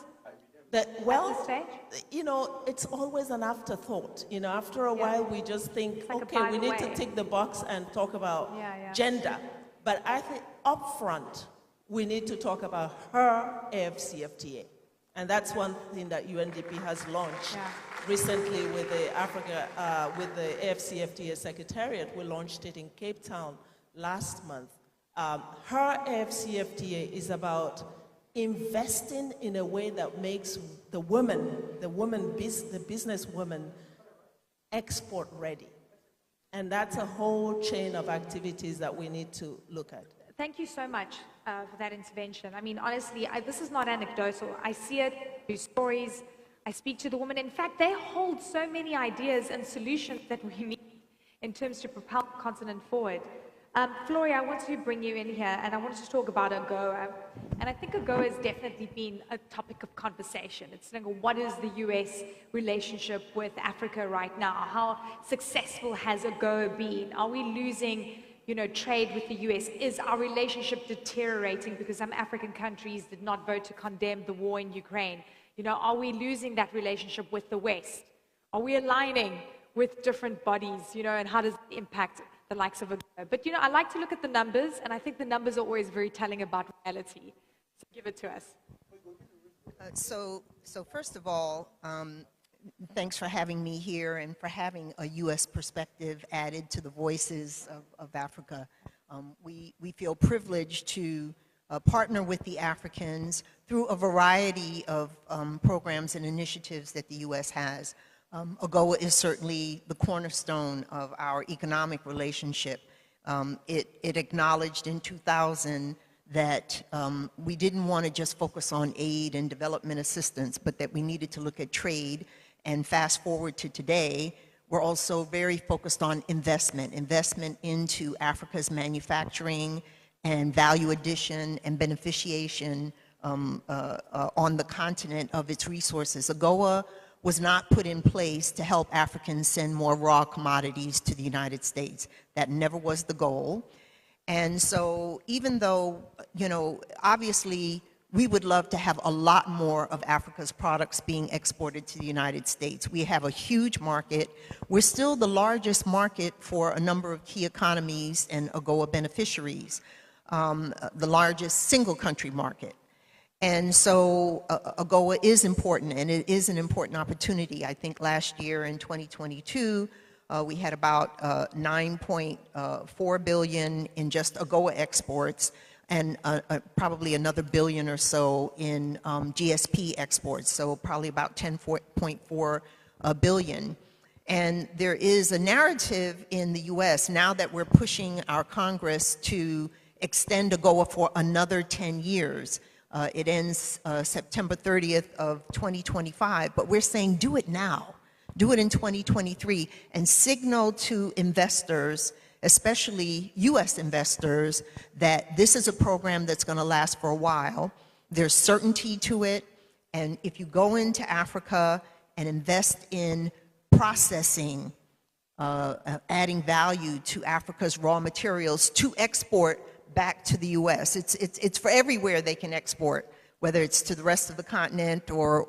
Well, at this stage? you know, it's always an afterthought. You know, after a while, we just think, like a okay, we need to byway. tick the box and talk about Yeah. gender. But I think up front, we need to talk about her AFCFTA. And that's one thing that UNDP has launched recently with the with the AFCFTA Secretariat. We launched it in Cape Town last month. Her AFCFTA is about investing in a way that makes the businesswoman export ready. And that's a whole chain of activities that we need to look at. Thank you so much for that intervention. I mean, honestly, this is not anecdotal. I see it through stories. I speak to the women. In fact, they hold so many ideas and solutions that we need in terms to propel the continent forward. Floria, I want to bring you in here, and I want to talk about AGOA. And I think AGOA has definitely been a topic of conversation. It's like, what is the US relationship with Africa right now? How successful has AGOA been? Are we losing, you know, trade with the US? Is our relationship deteriorating because some African countries did not vote to condemn the war in Ukraine? You know, are we losing that relationship with the West? Are we aligning with different bodies, you know, and how does it impact the likes of AGOA? But, you know, I like to look at the numbers, and I think the numbers are always very telling about reality. So give it to us. So first of all, thanks for having me here and for having a U.S. perspective added to the voices of Africa. We feel privileged to partner with the Africans through a variety of programs and initiatives that the U.S. has. AGOA is certainly the cornerstone of our economic relationship. It acknowledged in 2000 that we didn't want to just focus on aid and development assistance, but that we needed to look at trade. And fast forward to today, We're also very focused on investment into Africa's manufacturing and value addition and beneficiation on the continent of its resources. AGOA was not put in place to help Africans send more raw commodities to the United States. That never was the goal. And so even though, you know, obviously we would love to have a lot more of Africa's products being exported to the United States. We have a huge market. We're still the largest market for a number of key economies and AGOA beneficiaries, the largest single country market. And so AGOA is important, and it is an important opportunity. I think last year in 2022, we had about 9.4 billion in just AGOA exports, and probably another billion or so in GSP exports, so probably about 10.4 billion. And there is a narrative in the US now that we're pushing our Congress to extend AGOA for another 10 years. It ends September 30th of 2025, but we're saying do it now. Do it in 2023 and signal to investors, especially US investors, that this is a program that's going to last for a while. There's certainty to it, and if you go into Africa and invest in processing, adding value to Africa's raw materials to export back to the US. It's for everywhere they can export, whether it's to the rest of the continent or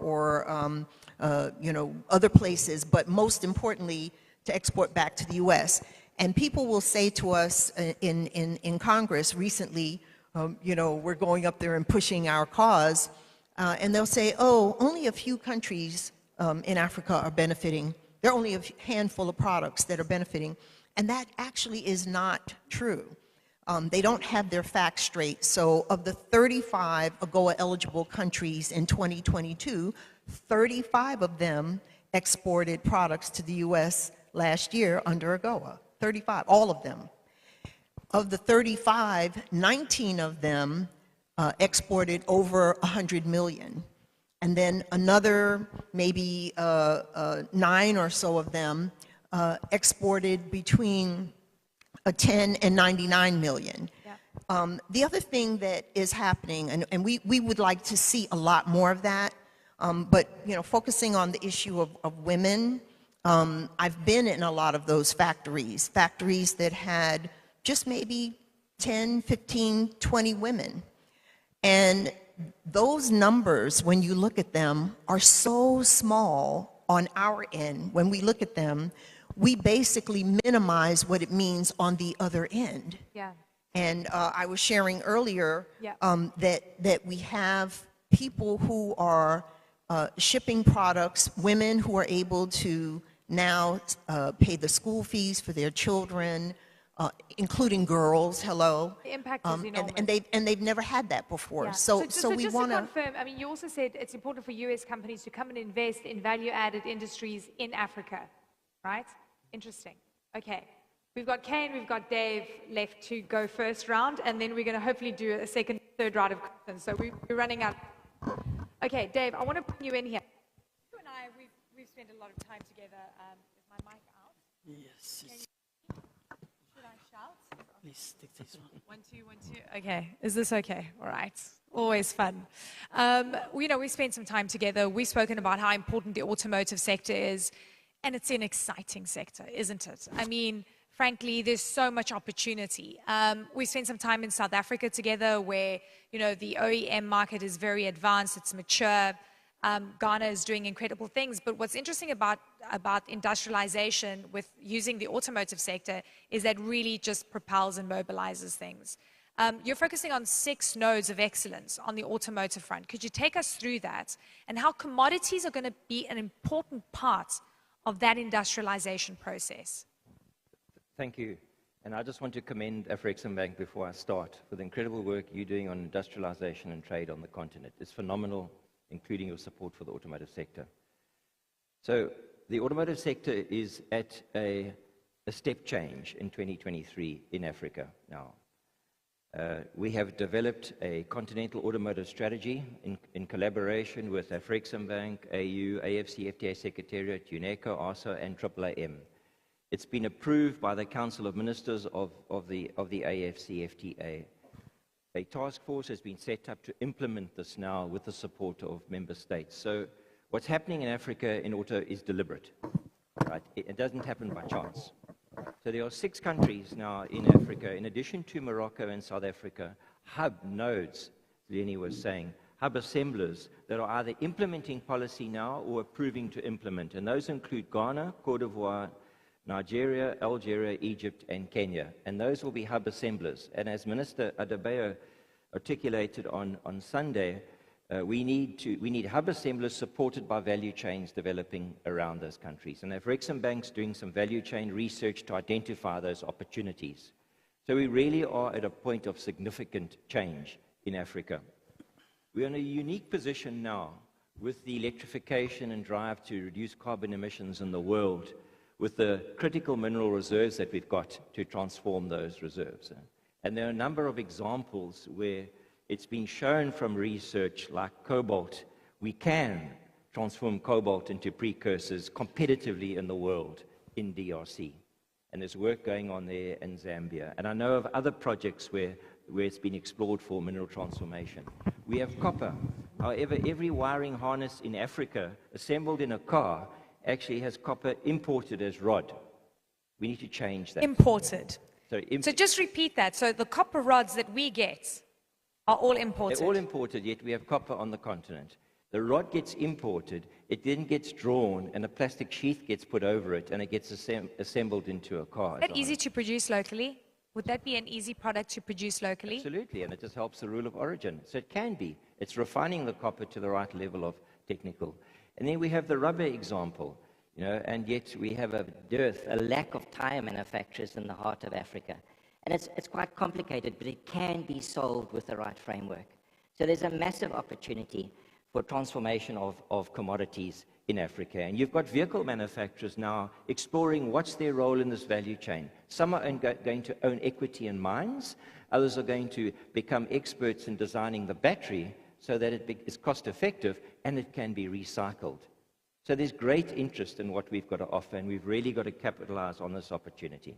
you know, other places, but most importantly, to export back to the US. And people will say to us in Congress recently, you know, we're going up there and pushing our cause, and they'll say, oh, only a few countries in Africa are benefiting. There are only a handful of products that are benefiting. And that actually is not true. They don't have their facts straight. So of the 35 AGOA eligible countries in 2022, 35 of them exported products to the US last year under AGOA. 35, all of them. Of the 35, 19 of them exported over 100 million. And then another maybe 9 or so of them exported between 10 and 99 million. Yeah. The other thing that is happening, and we would like to see a lot more of that, but you know, focusing on the issue of women, I've been in a lot of those factories that had just maybe 10, 15, 20 women. And those numbers, when you look at them, are so small on our end. When we look at them, we basically minimize what it means on the other end. Yeah. And I was sharing earlier that we have people who are shipping products, women who are able to now pay the school fees for their children, including girls. Hello. The impact is enormous. And they've never had that before. Yeah. So we just want to confirm, I mean, you also said it's important for US companies to come and invest in value-added industries in Africa, right? Interesting. Okay. We've got Kane, we've got Dave left to go first round, and then we're going to hopefully do a second, third round of questions. So we're running out. Okay, Dave, I want to bring you in here. You and I, we've spent a lot of time together. Is my mic out? Yes. Should I shout? Please take this one. 1, 2, 1, 2. Okay. Is this okay? All right. Always fun. You know, we spent some time together. We've spoken about how important the automotive sector is, and it's an exciting sector, isn't it? I mean, frankly, there's so much opportunity. We spent some time in South Africa together where, you know, the OEM market is very advanced, it's mature. Ghana is doing incredible things. But what's interesting about industrialization with using the automotive sector is that really just propels and mobilizes things. You're focusing on 6 nodes of excellence on the automotive front. Could you take us through that and how commodities are going to be an important part of that industrialization process? Thank you. And I just want to commend Afreximbank before I start for the incredible work you're doing on industrialization and trade on the continent. It's phenomenal, including your support for the automotive sector. So the automotive sector is at a step change in 2023 in Africa now. We have developed a continental automotive strategy in collaboration with Afreximbank, AU, AFCFTA Secretariat, UNESCO, ARSA, and AAAM. It's been approved by the Council of Ministers of the AFCFTA. A task force has been set up to implement this now with the support of member states. So what's happening in Africa in auto is deliberate, right? It doesn't happen by chance. So there are 6 countries now in Africa, in addition to Morocco and South Africa, hub nodes, Lenny was saying, hub assemblers that are either implementing policy now or approving to implement. And those include Ghana, Cote d'Ivoire, Nigeria, Algeria, Egypt, and Kenya. And those will be hub assemblers. And as Minister Adebayo articulated on Sunday, we need hub assemblers supported by value chains developing around those countries. And Afreximbank's doing some value chain research to identify those opportunities. So we really are at a point of significant change in Africa. We're in a unique position now with the electrification and drive to reduce carbon emissions in the world, with the critical mineral reserves that we've got to transform those reserves. And there are a number of examples where it's been shown from research like cobalt, we can transform cobalt into precursors competitively in the world in DRC. And there's work going on there in Zambia. And I know of other projects where it's been explored for mineral transformation. We have copper. However, every wiring harness in Africa assembled in a car actually has copper imported as rod. We need to change that. Imported. So just repeat that. So the copper rods that we get are all imported. They're all imported, yet we have copper on the continent. The rod gets imported, it then gets drawn, and a plastic sheath gets put over it, and it gets assembled into a car. Is that easy to produce locally? Would that be an easy product to produce locally? Absolutely, and it just helps the rule of origin. So it can be. It's refining the copper to the right level of technical. And then we have the rubber example, you know, and yet we have a dearth, a lack of tire manufacturers in the heart of Africa. And it's quite complicated, but it can be solved with the right framework. So there's a massive opportunity for transformation of commodities in Africa. And you've got vehicle manufacturers now exploring what's their role in this value chain. Some are going to own equity in mines. Others are going to become experts in designing the battery so that it is cost effective and it can be recycled. So there's great interest in what we've got to offer, and we've really got to capitalize on this opportunity.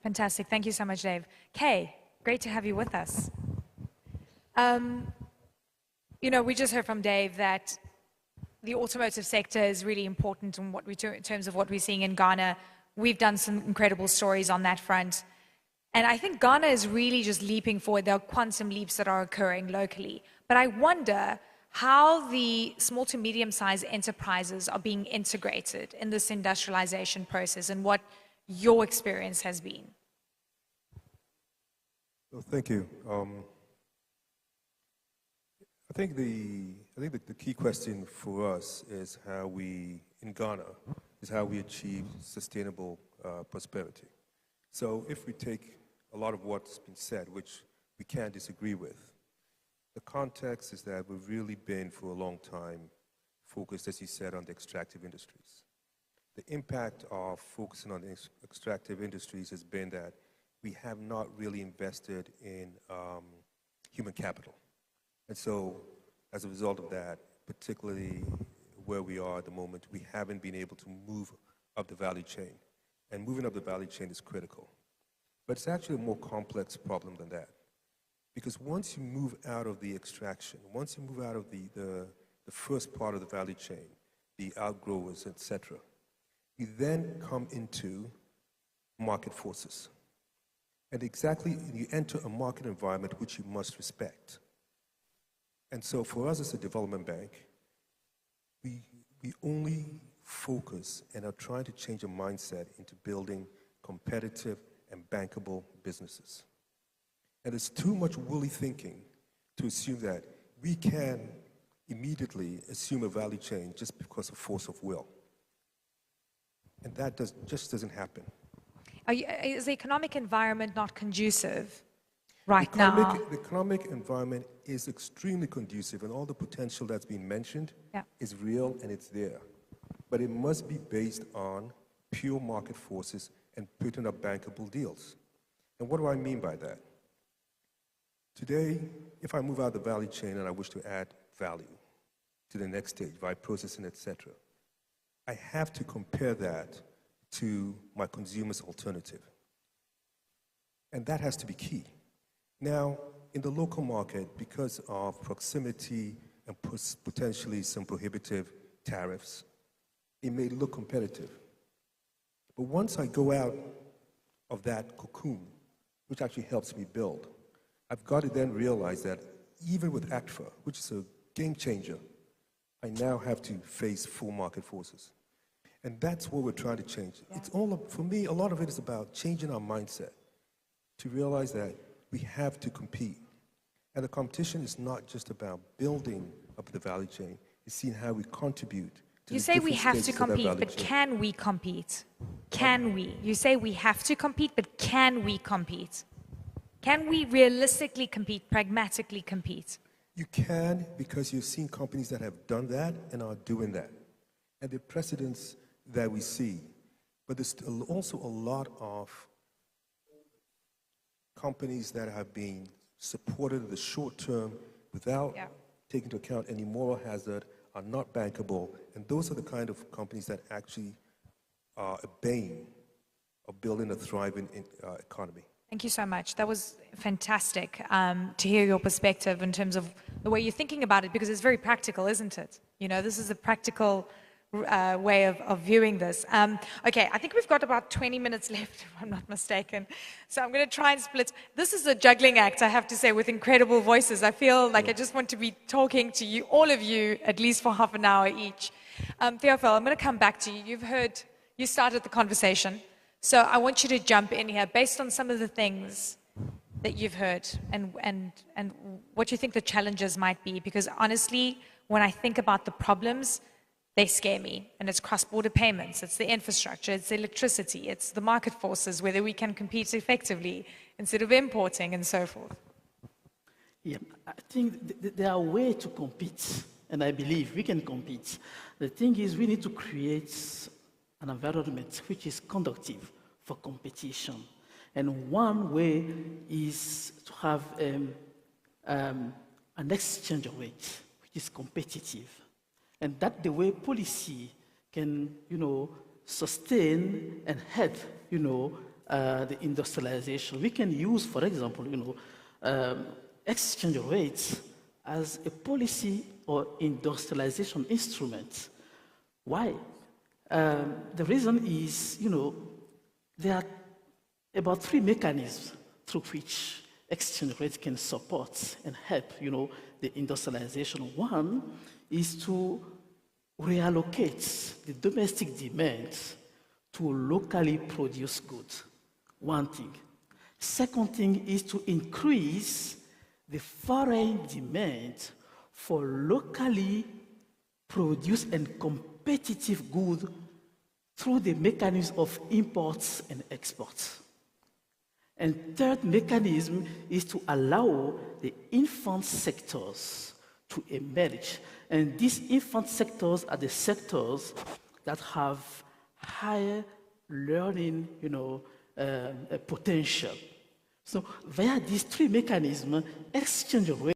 Fantastic. Thank you so much, Dave. Kay, great to have you with us. You know, we just heard from Dave that the automotive sector is really important in in terms of what we're seeing in Ghana. We've done some incredible stories on that front. And I think Ghana is really just leaping forward. There are quantum leaps that are occurring locally. But I wonder how the small to medium-sized enterprises are being integrated in this industrialization process and what your experience has been. Well, thank you. I think the key question for us is how we, in Ghana, is how we achieve sustainable prosperity. So if we take a lot of what's been said, which we can't disagree with, the context is that we've really been, for a long time, focused, as you said, on the extractive industries. The impact of focusing on the extractive industries has been that we have not really invested in human capital. And so, as a result of that, particularly where we are at the moment, we haven't been able to move up the value chain. And moving up the value chain is critical. But it's actually a more complex problem than that. Because once you move out of the extraction, once you move out of the first part of the value chain, the outgrowers, etc., you then come into market forces. And exactly, you enter a market environment which you must respect. And so for us as a development bank, we only focus and are trying to change a mindset into building competitive and bankable businesses. And it's too much woolly thinking to assume that we can immediately assume a value chain just because of force of will. And that just doesn't happen. Is the economic environment not conducive right now? The economic environment is extremely conducive, and all the potential that's been mentioned is real and it's there. But it must be based on pure market forces and putting up bankable deals. And what do I mean by that? Today, if I move out the value chain and I wish to add value to the next stage, by processing, etc., I have to compare that to my consumer's alternative. And that has to be key. Now, in the local market, because of proximity and potentially some prohibitive tariffs, it may look competitive. But once I go out of that cocoon, which actually helps me build, I've got to then realize that even with ACFA, which is a game changer, I now have to face full market forces. And that's what we're trying to change. Yeah. It's all, for me, a lot of it is about changing our mindset to realize that we have to compete. And the competition is not just about building up the value chain, it's seeing how we contribute to You say we have to compete, but can we compete? Can we? You say we have to compete, but can we compete? Can we realistically compete, pragmatically compete? You can, because you've seen companies that have done that and are doing that. And the precedents that we see. But there's also a lot of companies that have been supported in the short term without taking into account any moral hazard, are not bankable, and those are the kind of companies that actually are a bane of building a thriving economy. Thank you so much. That was fantastic to hear your perspective in terms of the way you're thinking about it, because it's very practical, isn't it? You know, this is a practical way of viewing this. Okay, I think we've got about 20 minutes left, if I'm not mistaken. So I'm going to try and split. This is a juggling act, I have to say, with incredible voices. I feel like I just want to be talking to you, all of you, at least for half an hour each. Theophil, I'm going to come back to you. You've heard, you started the conversation. So I want you to jump in here based on some of the things that you've heard and what you think the challenges might be. Because honestly, when I think about the problems, they scare me. And it's cross-border payments, it's the infrastructure, it's the electricity, it's the market forces, whether we can compete effectively instead of importing and so forth. Yeah, I think there are ways to compete, and I believe we can compete. The thing is, we need to create an environment which is conducive for competition. And one way is to have an exchange rate which is competitive. And that's the way policy can, sustain and help, the industrialization. We can use, for example, exchange rates as a policy or industrialization instrument. Why? The reason is, there are about 3 mechanisms through which exchange rates can support and help, the industrialization. One is to reallocate the domestic demand to locally produced goods. One thing. Second thing is to increase the foreign demand for locally produced and competitive goods through the mechanism of imports and exports. And third mechanism is to allow the infant sectors to emerge. And these infant sectors are the sectors that have higher learning, potential. So via these 3 mechanisms, exchange rate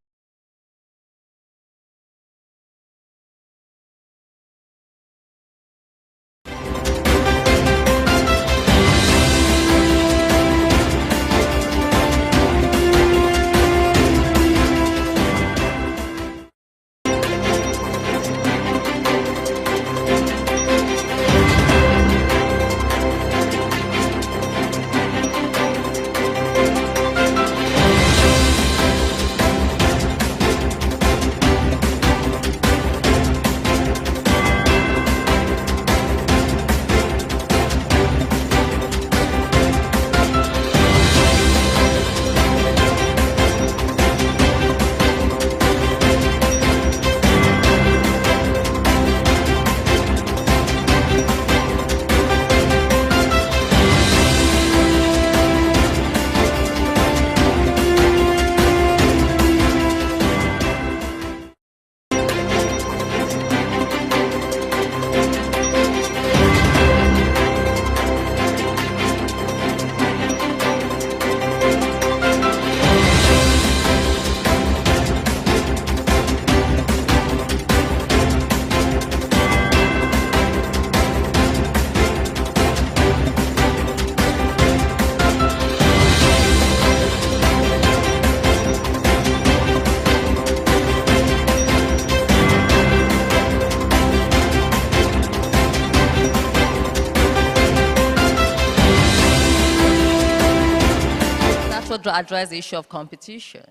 address the issue of competition.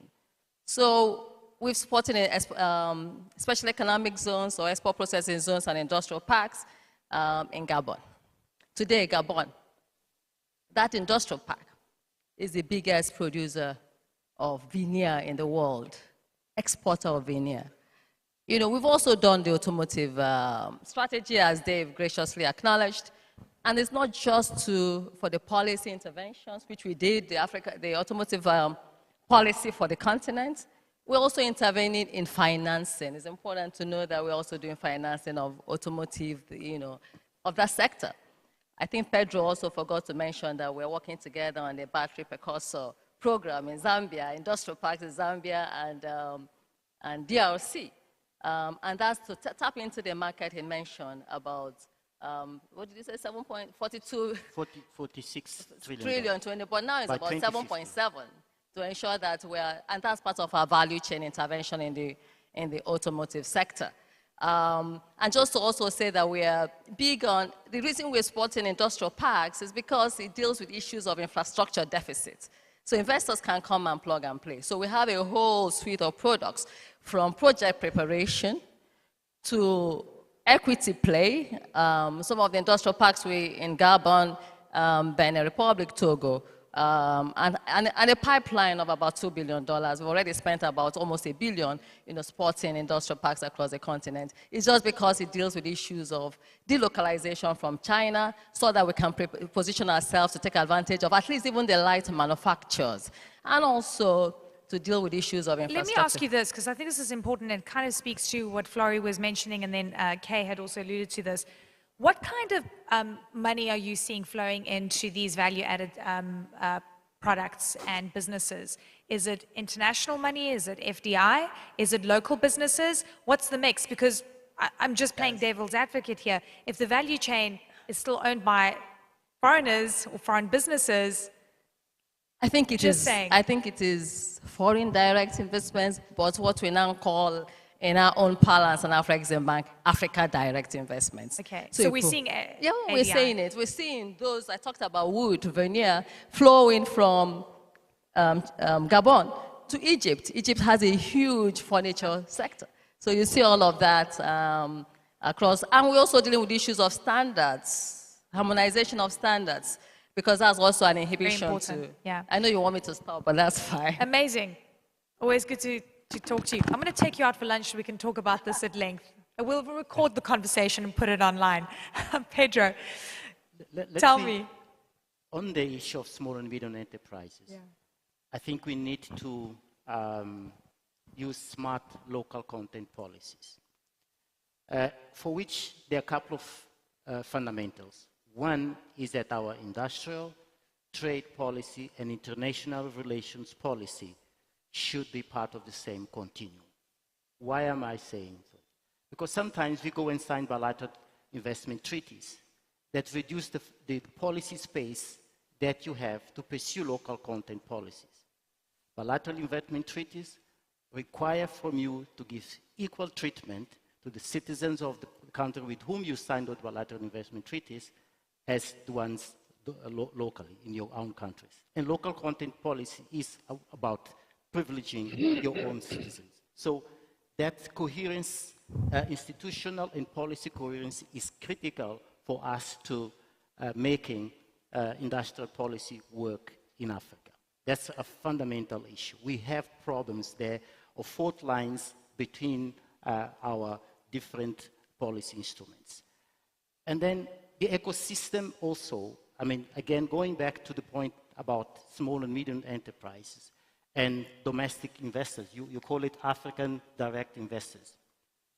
So we've supported special economic zones or export processing zones and industrial parks in Gabon. Today, Gabon, that industrial park is the biggest producer of veneer in the world, exporter of veneer. You know, we've also done the automotive strategy, as Dave graciously acknowledged. And it's not just for the policy interventions, which we did, the automotive policy for the continent. We're also intervening in financing. It's important to know that we're also doing financing of automotive, you know, of that sector. I think Pedro also forgot to mention that we're working together on the battery precursor program in Zambia, industrial parks in Zambia and DRC. And that's to tap into the market he mentioned about, what did you say, 46 trillion, but now it's about 7.7 to ensure that and that's part of our value chain intervention in the automotive sector. And just to also say that we are big on, the reason we're supporting industrial parks is because it deals with issues of infrastructure deficit. So investors can come and plug and play. So we have a whole suite of products from project preparation to equity play. Some of the industrial parks in Gabon, Benin Republic, Togo, and a pipeline of about $2 billion. We've already spent about almost $1 billion, you know, supporting industrial parks across the continent. It's just because it deals with issues of delocalization from China so that we can position ourselves to take advantage of at least even the light manufacturers, and also to deal with issues of infrastructure. Let me ask you this, because I think this is important and kind of speaks to what Flori was mentioning, and then Kay had also alluded to this. What kind of money are you seeing flowing into these value-added products and businesses? Is it international money? Is it FDI? Is it local businesses? What's the mix? Because I'm just playing devil's advocate here. If the value chain is still owned by foreigners or foreign businesses, I think it is foreign direct investments, but what we now call in our own parlance and Afreximbank, Africa direct investments. Okay, so we're seeing yeah, we're seeing it. We're seeing those, I talked about wood, veneer, flowing from Gabon to Egypt. Egypt has a huge furniture sector. So you see all of that across. And we're also dealing with issues of standards, harmonization of standards, because that's also an inhibition to. Yeah. I know you want me to stop, but that's fine. Amazing. Always good to talk to you. I'm going to take you out for lunch so we can talk about this at length. We'll record the conversation and put it online. Pedro, tell me. On the issue of small and medium enterprises, I think we need to use smart local content policies, for which there are a couple of fundamentals. One is that our industrial, trade policy, and international relations policy should be part of the same continuum. Why am I saying so? Because sometimes we go and sign bilateral investment treaties that reduce the policy space that you have to pursue local content policies. Bilateral investment treaties require from you to give equal treatment to the citizens of the country with whom you signed those bilateral investment treaties as the ones locally in your own countries. And local content policy is about privileging your own citizens. So that coherence, institutional and policy coherence, is critical for us to making industrial policy work in Africa. That's a fundamental issue. We have problems there of fault lines between our different policy instruments. And then the ecosystem also, I mean, again, going back to the point about small and medium enterprises and domestic investors, you call it African direct investors.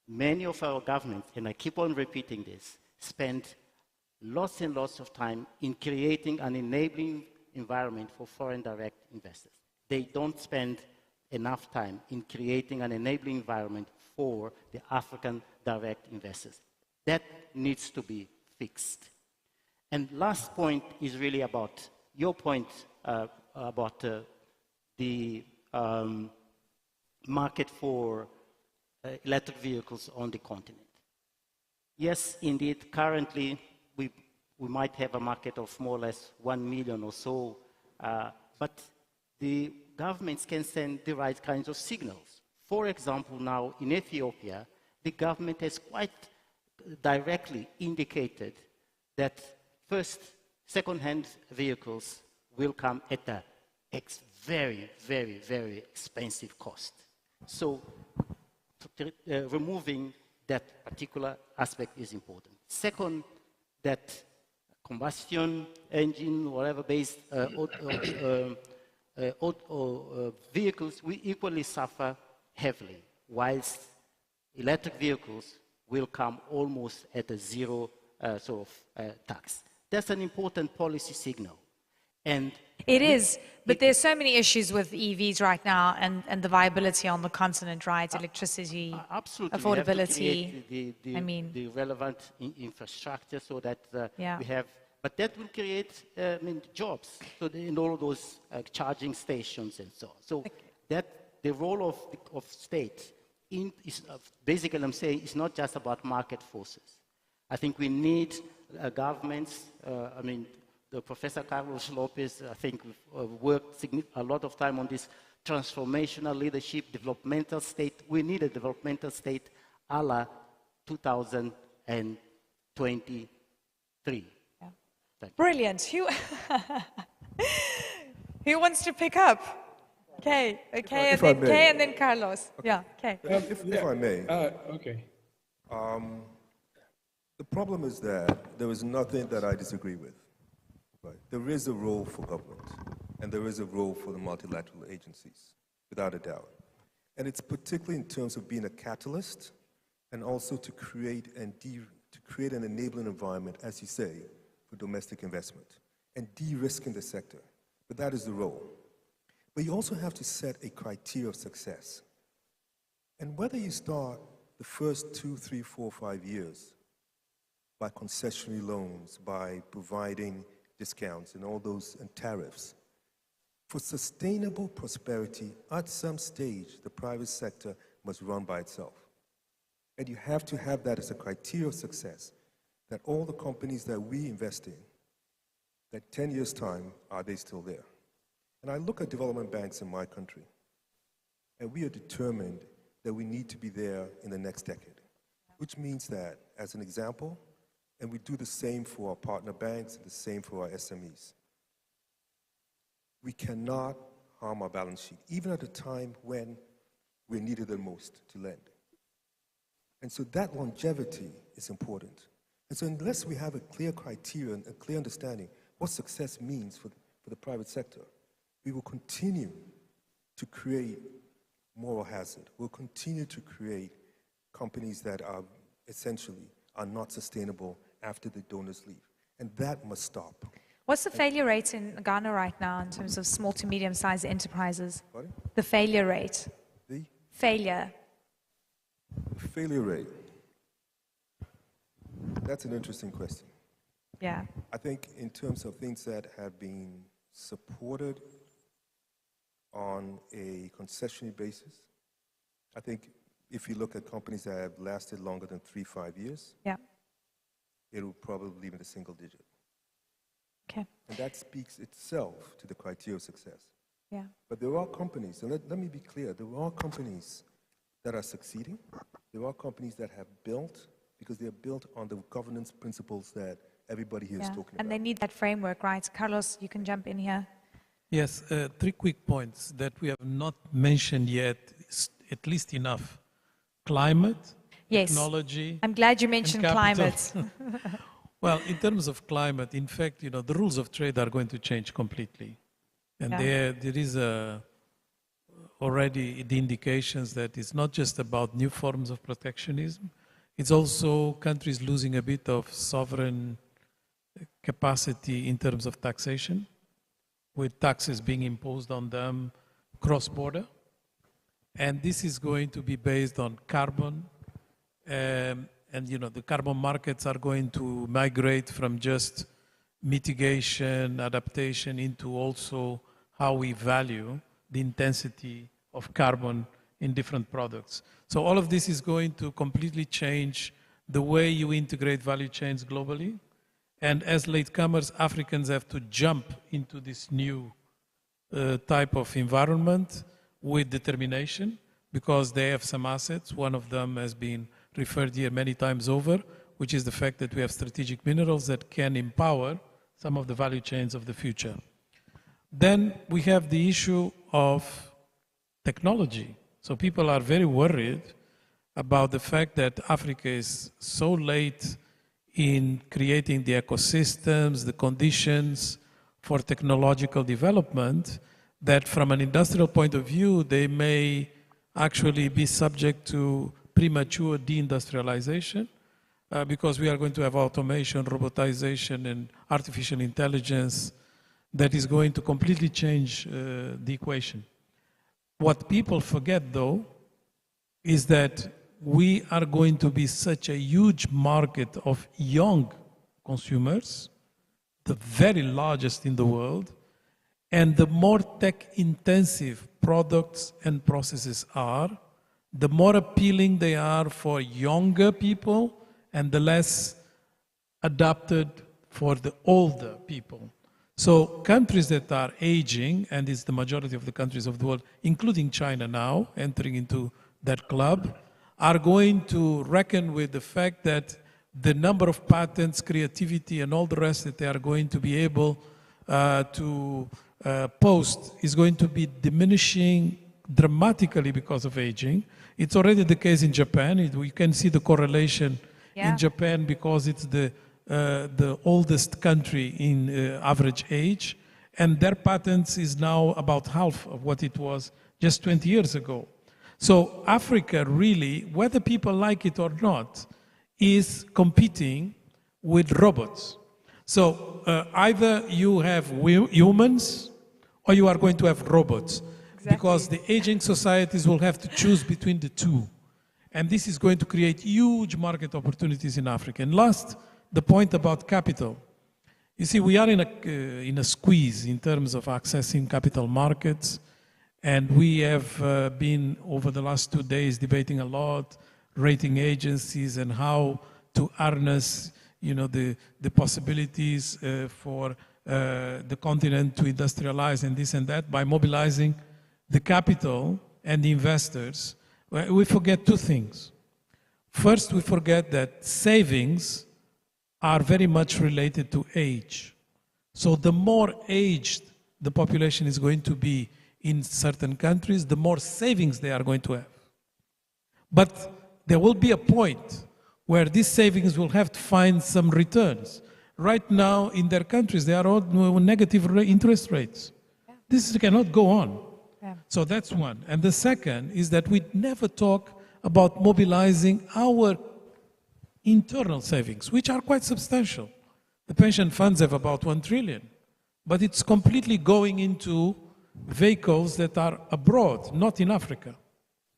Many of our governments, and I keep on repeating this, spend lots and lots of time in creating an enabling environment for foreign direct investors. They don't spend enough time in creating an enabling environment for the African direct investors. That needs to be fixed. And last point is really about your point about the market for electric vehicles on the continent. Yes, indeed, currently we might have a market of more or less 1 million or so, but the governments can send the right kinds of signals. For example, now in Ethiopia, the government has quite directly indicated that first, second-hand vehicles will come at a very, very, very expensive cost. So removing that particular aspect is important. Second, that combustion engine, whatever based vehicles will equally suffer heavily, whilst electric vehicles will come almost at a zero tax. That's an important policy signal. And it is, but there's so many issues with EVs right now and the viability on the continent, right? Electricity, absolutely. affordability. The relevant infrastructure so that we have, but that will create jobs. So in all of those charging stations and so on. So that the role of state is basically, I'm saying, it's not just about market forces. I think we need governments. The Professor Carlos Lopez, I think, worked a lot of time on this transformational leadership, developmental state. We need a developmental state a la 2023. Yeah. Brilliant. Who wants to pick up? Okay, and then Carlos. Okay. Yeah, okay. If I may. Okay. The problem is that there is nothing that I disagree with. Right. There is a role for government, and there is a role for the multilateral agencies, without a doubt. And it's particularly in terms of being a catalyst, and also to create an enabling environment, as you say, for domestic investment, and de-risking the sector. But that is the role. But you also have to set a criteria of success. And whether you start the first 2, 3, 4, 5 years by concessionary loans, by providing discounts and all those and tariffs. For sustainable prosperity, at some stage, the private sector must run by itself. And you have to have that as a criteria of success, that all the companies that we invest in, that 10 years' time, are they still there? And I look at development banks in my country, and we are determined that we need to be there in the next decade, which means that, as an example, and we do the same for our partner banks, and the same for our SMEs. We cannot harm our balance sheet, even at a time when we're needed the most to lend. And so that longevity is important. And so unless we have a clear criteria and a clear understanding what success means for the private sector, we will continue to create moral hazard. We'll continue to create companies that are essentially not sustainable after the donors leave. And that must stop. What's the failure rate in Ghana right now in terms of small to medium-sized enterprises? Pardon? The failure rate. The failure. Failure rate. That's an interesting question. Yeah. I think in terms of things that have been supported on a concessionary basis, I think if you look at companies that have lasted longer than 3-5 years, yeah, it will probably be in the single digit. Okay. And that speaks itself to the criteria of success. Yeah. But there are companies, and let me be clear, there are companies that are succeeding. There are companies that have built, because they are built on the governance principles that everybody here is talking about. And they need that framework, right? Carlos, you can jump in here. Yes, 3 quick points that we have not mentioned yet, at least enough. Climate, yes. Technology. I'm glad you mentioned climate. Well, in terms of climate, in fact, the rules of trade are going to change completely. And there is already the indications that it's not just about new forms of protectionism, it's also countries losing a bit of sovereign capacity in terms of taxation, with taxes being imposed on them cross-border. And this is going to be based on carbon, and the carbon markets are going to migrate from just mitigation, adaptation, into also how we value the intensity of carbon in different products. So all of this is going to completely change the way you integrate value chains globally. And as latecomers, Africans have to jump into this new type of environment with determination, because they have some assets. One of them has been referred here many times over, which is the fact that we have strategic minerals that can empower some of the value chains of the future. Then we have the issue of technology. So people are very worried about the fact that Africa is so late in creating the ecosystems, the conditions for technological development, that from an industrial point of view, they may actually be subject to premature deindustrialization, because we are going to have automation, robotization, and artificial intelligence that is going to completely change the equation. What people forget, though, is that we are going to be such a huge market of young consumers, the very largest in the world, and the more tech-intensive products and processes are, the more appealing they are for younger people and the less adapted for the older people. So countries that are aging, and it's the majority of the countries of the world, including China now, entering into that club, are going to reckon with the fact that the number of patents, creativity, and all the rest that they are going to be able to post is going to be diminishing dramatically because of aging. It's already the case in Japan. We can see the correlation in Japan because it's the oldest country in average age, and their patents is now about half of what it was just 20 years ago. So Africa really, whether people like it or not, is competing with robots. So either you have humans or you are going to have robots. Exactly. Because the aging societies will have to choose between the two. And this is going to create huge market opportunities in Africa. And last, the point about capital. You see, we are in a squeeze in terms of accessing capital markets. And we have been, over the last 2 days, debating a lot, rating agencies and how to harness, the possibilities for the continent to industrialize and this and that by mobilizing the capital and the investors. We forget two things. First, we forget that savings are very much related to age. So the more aged the population is going to be in certain countries, the more savings they are going to have. But there will be a point where these savings will have to find some returns. Right now, in their countries, they are all negative interest rates. Yeah. This cannot go on. Yeah. So that's one. And the second is that we never talk about mobilizing our internal savings, which are quite substantial. The pension funds have about 1 trillion, but it's completely going into vehicles that are abroad, not in Africa.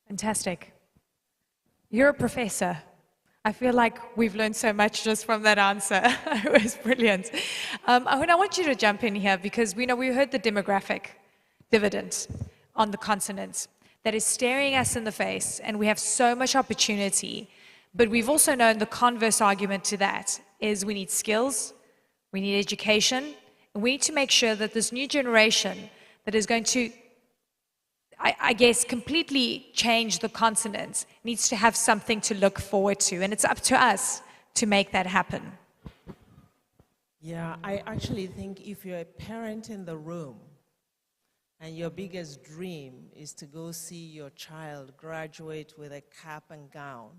Fantastic. You're a professor. I feel like we've learned so much just from that answer. It was brilliant. I want you to jump in here because we heard the demographic dividend on the continent that is staring us in the face, and we have so much opportunity. But we've also known the converse argument to that is we need skills, we need education, and we need to make sure that this new generation that is going to, I guess, completely change the continent needs to have something to look forward to. And it's up to us to make that happen. Yeah, I actually think if you're a parent in the room and your biggest dream is to go see your child graduate with a cap and gown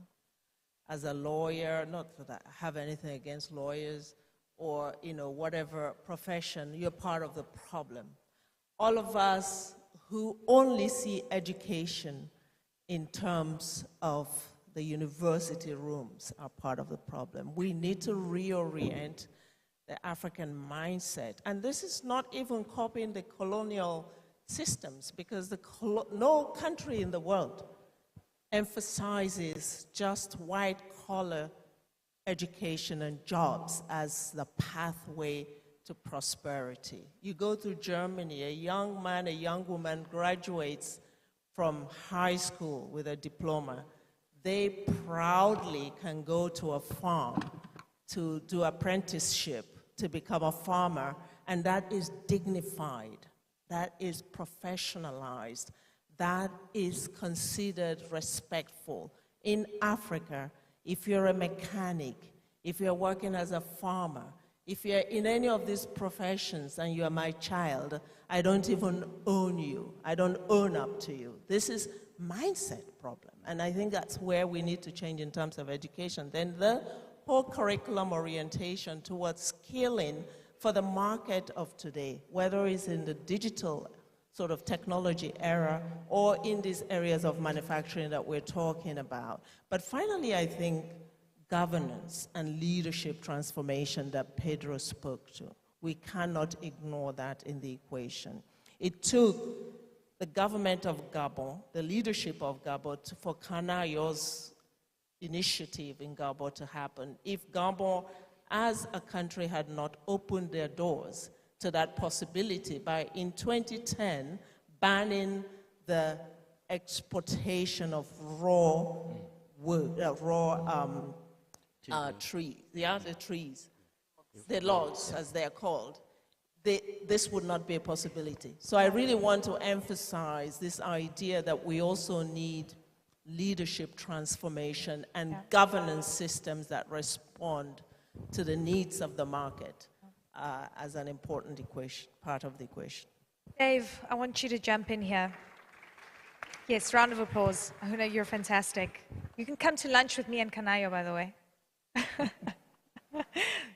as a lawyer, not that I have anything against lawyers or, whatever profession, you're part of the problem. All of us who only see education in terms of the university rooms are part of the problem. We need to reorient the African mindset. And this is not even copying the colonial systems, because no country in the world emphasizes just white-collar education and jobs as the pathway to prosperity. You go to Germany, a young man, a young woman graduates from high school with a diploma. They proudly can go to a farm to do apprenticeship, to become a farmer, and that is dignified. that is professionalized, that is considered respectful. In Africa, if you're a mechanic, if you're working as a farmer, if you're in any of these professions and you're my child, I don't even own you. I don't own up to you. This is mindset problem. And I think that's where we need to change in terms of education. Then the whole curriculum orientation towards skilling for the market of today, whether it's in the digital sort of technology era or in these areas of manufacturing that we're talking about. But finally, I think governance and leadership transformation that Pedro spoke to. We cannot ignore that in the equation. It took the government of Gabon, the leadership of Gabon, for Kanayo's initiative in Gabon to happen. If Gabon, as a country, had not opened their doors to that possibility by, in 2010, banning the exportation of raw wood, trees, the trees, the logs, as they are called, this would not be a possibility. So I really want to emphasize this idea that we also need leadership transformation and governance systems that respond to the needs of the market as an important equation, part of the equation. Dave, I want you to jump in here. Yes, round of applause. I know you're fantastic. You can come to lunch with me and Kanayo, by the way.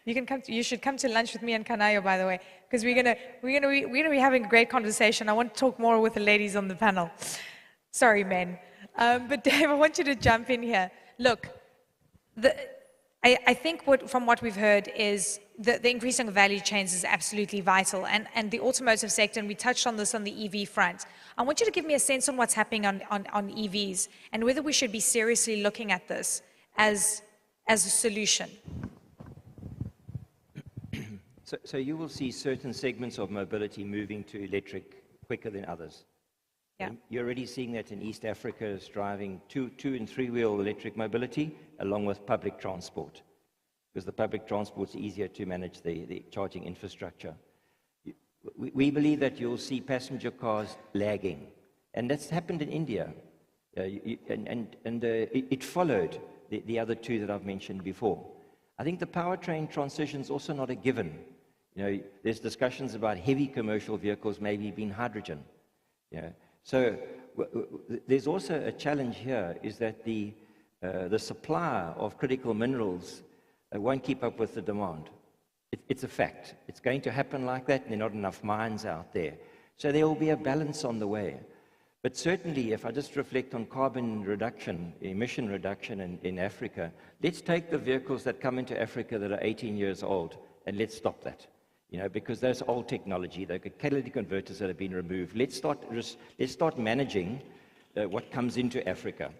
You should come to lunch with me and Kanayo, by the way, because we're gonna be having a great conversation. I want to talk more with the ladies on the panel. Sorry, men. But Dave, I want you to jump in here. Look, I think from what we've heard is the increasing of value chains is absolutely vital, and the automotive sector, and we touched on this on the EV front. I want you to give me a sense on what's happening on EVs and whether we should be seriously looking at this as a solution. So you will see certain segments of mobility moving to electric quicker than others. Yeah. You're already seeing that in East Africa is driving two and three-wheel electric mobility along with public transport, because the public transport is easier to manage the charging infrastructure. We believe that you'll see passenger cars lagging, and that's happened in India, it followed the other two that I've mentioned before. I think the powertrain transition is also not a given. There's discussions about heavy commercial vehicles maybe being hydrogen. So there's also a challenge here, is that the supply of critical minerals won't keep up with the demand. It's a fact. It's going to happen like that, and there are not enough mines out there. So there will be a balance on the way. But certainly, if I just reflect on carbon reduction, emission reduction in Africa, let's take the vehicles that come into Africa that are 18 years old, and let's stop that. Because there's old technology, the catalytic converters that have been removed. Let's start managing what comes into Africa.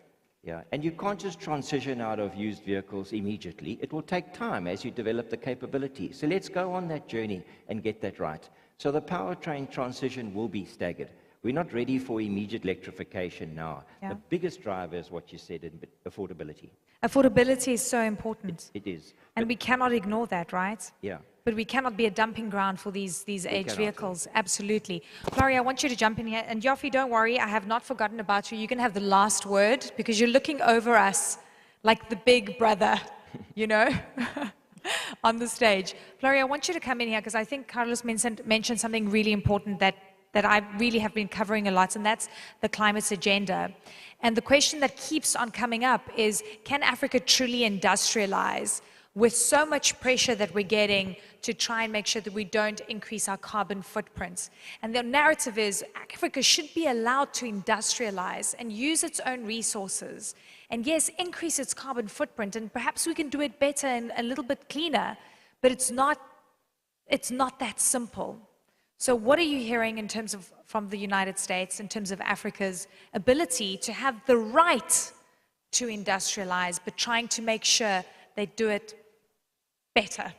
And you can't just transition out of used vehicles immediately. It will take time as you develop the capability. So let's go on that journey and get that right. So the powertrain transition will be staggered. We're not ready for immediate electrification now. Yeah. The biggest driver is what you said, in affordability. Affordability is so important. It is. And we cannot ignore that, right? Yeah. But we cannot be a dumping ground for these aged vehicles. Absolutely. Flori, I want you to jump in here. And Yofi, don't worry, I have not forgotten about you. You can have the last word, because you're looking over us like the big brother, on the stage. Flori, I want you to come in here, because I think Carlos mentioned something really important that I really have been covering a lot, and that's the climate agenda. And the question that keeps on coming up is, can Africa truly industrialize with so much pressure that we're getting to try and make sure that we don't increase our carbon footprints? And the narrative is Africa should be allowed to industrialize and use its own resources. And yes, increase its carbon footprint, and perhaps we can do it better and a little bit cleaner, but it's not that simple. So what are you hearing in terms of, from the United States, in terms of Africa's ability to have the right to industrialize, but trying to make sure they do it better?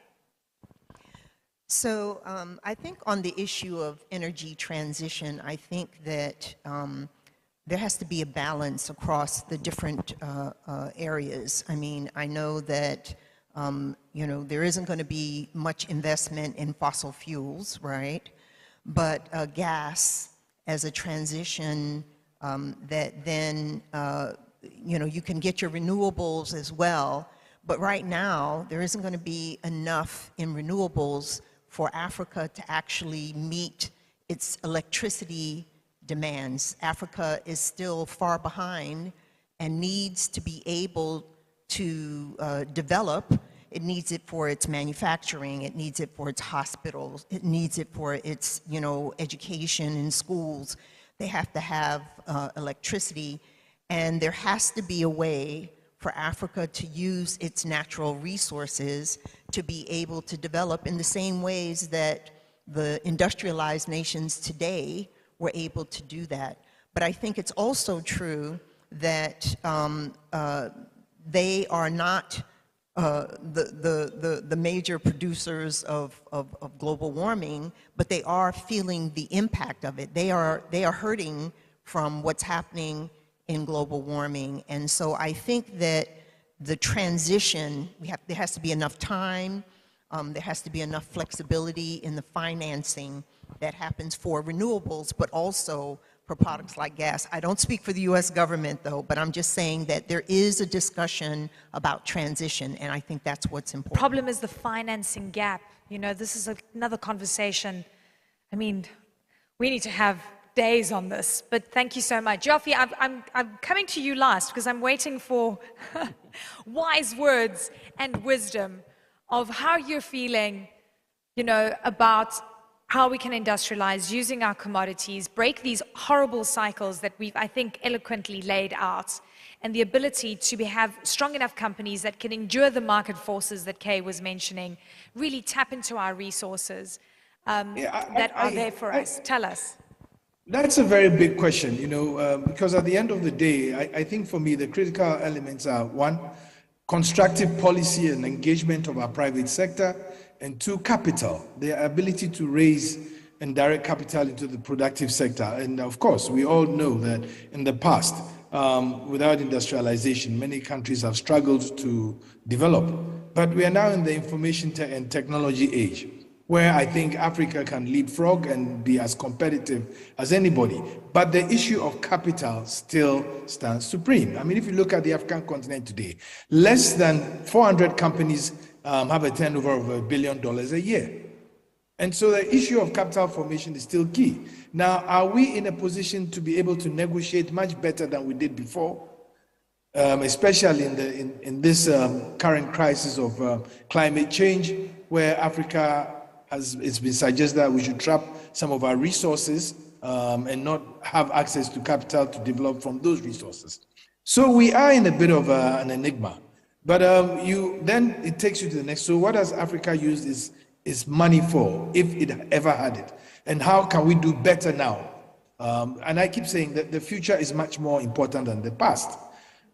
So I think on the issue of energy transition, I think that there has to be a balance across the different areas. I mean, I know that there isn't going to be much investment in fossil fuels, right? but gas as a transition that then, you can get your renewables as well. But right now, there isn't going to be enough in renewables for Africa to actually meet its electricity demands. Africa is still far behind and needs to be able to develop. It needs it for its manufacturing, it needs it for its hospitals, it needs it for its, education in schools. They have to have electricity, and there has to be a way for Africa to use its natural resources to be able to develop in the same ways that the industrialized nations today were able to do that. But I think it's also true that they are not the major producers of global warming, but they are feeling the impact of it. They are hurting from what's happening in global warming. And so I think that the transition, there has to be enough time, there has to be enough flexibility in the financing that happens for renewables, but also for products like gas. I don't speak for the US government though, but I'm just saying that there is a discussion about transition, and I think that's what's important. The problem is the financing gap. This is another conversation. I mean, we need to have days on this, but thank you so much. Jofi, I'm coming to you last because I'm waiting for wise words and wisdom of how you're feeling, about how we can industrialize using our commodities, break these horrible cycles that we've, I think, eloquently laid out, and the ability to have strong enough companies that can endure the market forces that Kay was mentioning, really tap into our resources that are there for us. Tell us. That's a very big question, because at the end of the day, I think for me, the critical elements are, one, constructive policy and engagement of our private sector, and two, capital, the ability to raise and direct capital into the productive sector. And of course, we all know that in the past, without industrialization, many countries have struggled to develop. But we are now in the information and technology age, where I think Africa can leapfrog and be as competitive as anybody. But the issue of capital still stands supreme. I mean, if you look at the African continent today, less than 400 companies have a turnover of $1 billion a year. And so the issue of capital formation is still key. Now, are we in a position to be able to negotiate much better than we did before? Especially in this current crisis of climate change, where Africa it's been suggested that we should trap some of our resources and not have access to capital to develop from those resources. So we are in a bit of an enigma. But then it takes you to the next. So what has Africa used is money for, if it ever had it? And how can we do better now? And I keep saying that the future is much more important than the past.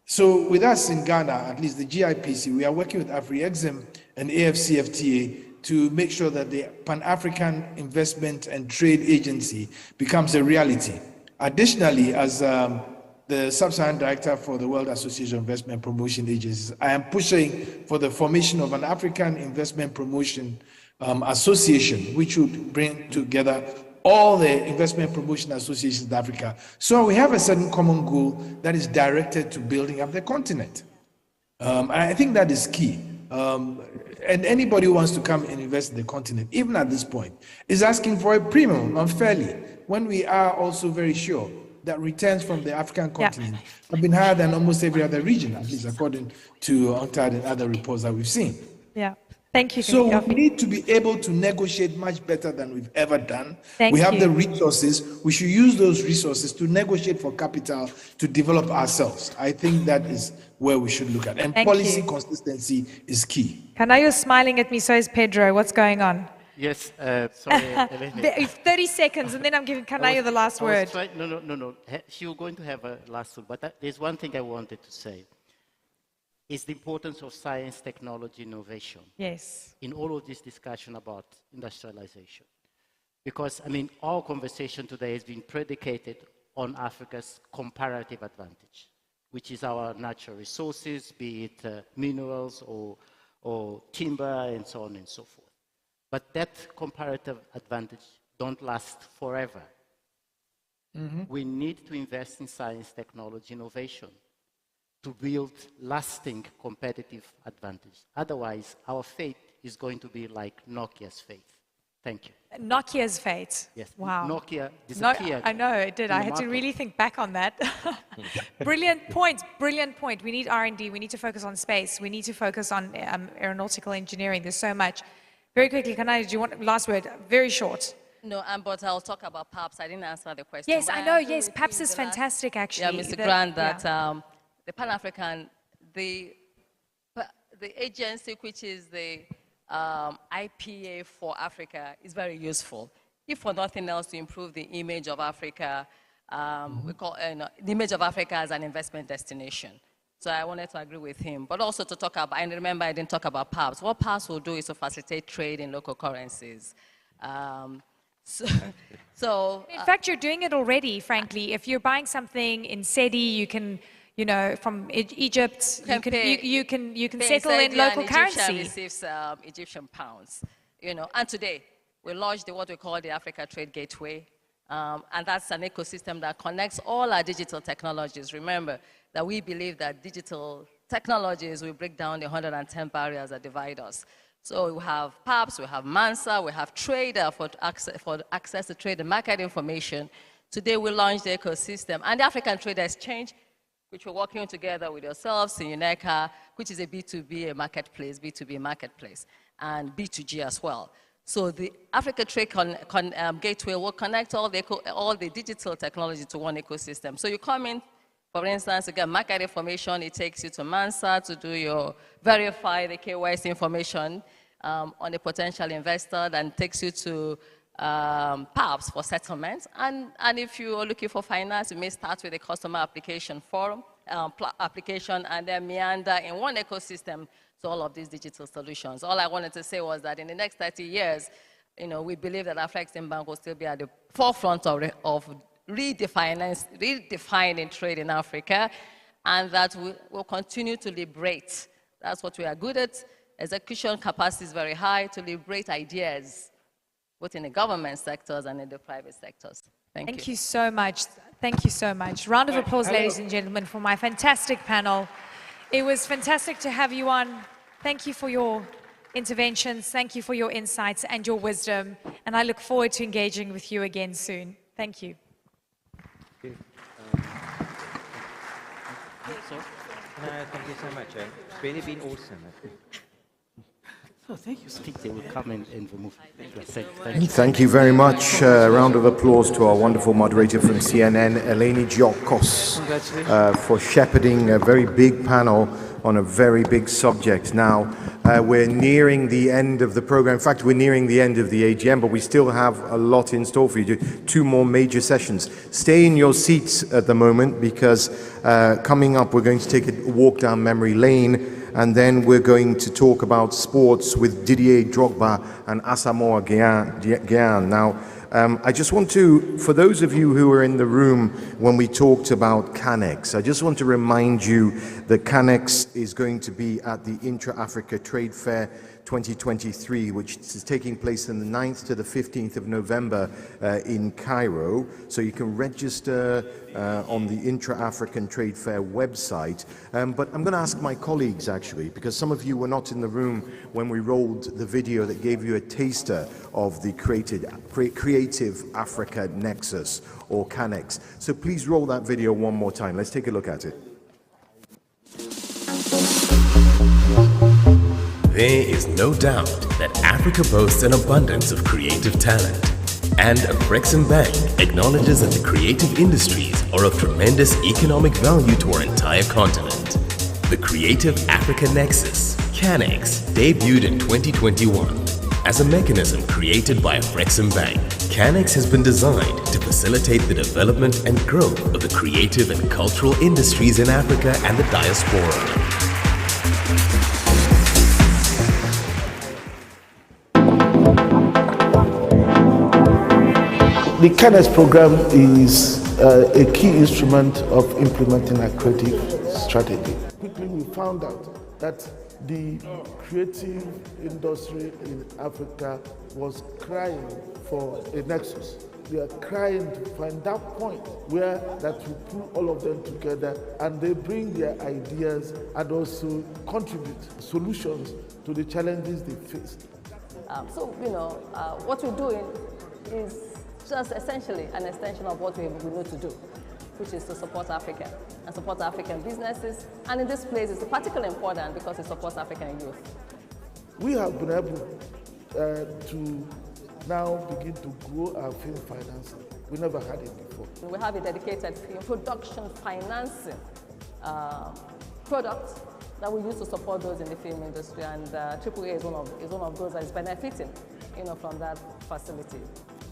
So with us in Ghana, at least the GIPC, we are working with Afrexim and AFCFTA to make sure that the Pan-African Investment and Trade Agency becomes a reality. Additionally, as the Sub-Saharan Director for the World Association of Investment Promotion Agencies, I am pushing for the formation of an African Investment Promotion Association, which would bring together all the investment promotion associations in Africa. So we have a certain common goal that is directed to building up the continent. And I think that is key. And anybody who wants to come and invest in the continent, even at this point, is asking for a premium unfairly, when we are also very sure that returns from the African continent have been higher than almost every other region, at least according to UNCTAD and other reports that we've seen. Yeah. Thank you. So we need to be able to negotiate much better than we've ever done. We have the resources. We should use those resources to negotiate for capital to develop ourselves. I think that is where we should look at. And policy consistency is key. Kanayo's smiling at me, so is Pedro. What's going on? Yes, sorry. 30 seconds, and then I'm giving Kanayo the last word. No. She was going to have a last word, but there's one thing I wanted to say. Is the importance of science, technology, innovation. Yes. In all of this discussion about industrialization. Because, I mean, our conversation today has been predicated on Africa's comparative advantage, which is our natural resources, be it minerals or timber and so on and so forth. But that comparative advantage don't last forever. We need to invest in science, technology, innovation to build lasting competitive advantage. Otherwise, our fate is going to be like Nokia's fate. Thank you. Nokia's fate. Yes. Wow. Nokia disappeared. No, I know it did. I had to market. really think back on that. Brilliant point. Brilliant point. We need R&D. We need to focus on space. We need to focus on aeronautical engineering. There's so much. Very quickly, Kanai, do you want last word? Very short. No, but I'll talk about PAPS. I didn't answer the question. Yes, But I know. agree Yes, with PAPS you is the last- fantastic, actually. Yeah, Mr. Grant, that yeah. the Pan-African, the agency which is the IPA for Africa is very useful. If for nothing else, to improve the image of Africa, we call the image of Africa as an investment destination. So I wanted to agree with him, but also to talk about, and remember I didn't talk about PAPS. What PAPS will do is to facilitate trade in local currencies. In fact, you're doing it already, frankly. If you're buying something in SEDI, you can, you know, from Egypt, you can settle in local currency. Receives Egyptian pounds, you know. And today, we launched what we call the Africa Trade Gateway, and that's an ecosystem that connects all our digital technologies. Remember that we believe that digital technologies will break down the 110 barriers that divide us. So we have PAPS, we have Mansa, we have Trader for access to trade and market information. Today we launched the ecosystem and the African Trade Exchange, which we're working together with yourselves in UNECA, which is a B2B marketplace, B2B marketplace, and B2G as well. So the Africa Trade Gateway will connect all the digital technology to one ecosystem. So you come in, for instance, to get market information, it takes you to Mansa to do your verify the KYC information on a potential investor, then takes you to PAPS for settlement. And if you are looking for finance, you may start with a customer application form, application, and then meander in one ecosystem to all of these digital solutions. All I wanted to say was that in the next 30 years, you know, we believe that Afreximbank will still be at the forefront of redefining trade in Africa, and that we will continue to liberate. That's what we are good at. Execution capacity is very high to liberate ideas, both in the government sectors and in the private sectors. Thank you. You so much. Thank you so much. Round of applause, ladies and gentlemen, for my fantastic panel. It was fantastic to have you on. Thank you for your interventions. Thank you for your insights and your wisdom. And I look forward to engaging with you again soon. Thank you. Thank you so much. It's really been awesome. So thank you. I think they will come and remove. Thank you very much. Round of applause to our wonderful moderator from CNN, Eleni Giokos, for shepherding a very big panel on a very big subject. Now, we're nearing the end of the program. In fact, we're nearing the end of the AGM, but we still have a lot in store for you. Two more major sessions. Stay in your seats at the moment, because coming up, we're going to take a walk down memory lane, and then we're going to talk about sports with Didier Drogba and Asamoah Gyan. Now, I just want to, for those of you who were in the room when we talked about CANEX, I just want to remind you that CANEX is going to be at the Intra-Africa Trade Fair 2023, which is taking place on the 9th to the 15th of November in Cairo. So you can register on the Intra-African Trade Fair website. But I'm going to ask my colleagues, actually, because some of you were not in the room when we rolled the video that gave you a taster of the Creative Africa Nexus, or CANEX. So please roll that video one more time. Let's take a look at it. There is no doubt that Africa boasts an abundance of creative talent, and Afreximbank acknowledges that the creative industries are of tremendous economic value to our entire continent. The Creative Africa Nexus, CANEX, debuted in 2021. As a mechanism created by Afreximbank, CANEX has been designed to facilitate the development and growth of the creative and cultural industries in Africa and the diaspora. The CANEX program is a key instrument of implementing a creative strategy. Quickly, we found out that the creative industry in Africa was crying for a nexus. They are crying to find that point where that will pull all of them together and they bring their ideas and also contribute solutions to the challenges they face. What we're doing is just essentially an extension of what we know to do, which is to support Africa and support African businesses. And in this place, it's particularly important because it supports African youth. We have been able to now begin to grow our film financing. We never had it before. We have a dedicated film production financing product that we use to support those in the film industry, and AAA is one of those that is benefiting, from that facility.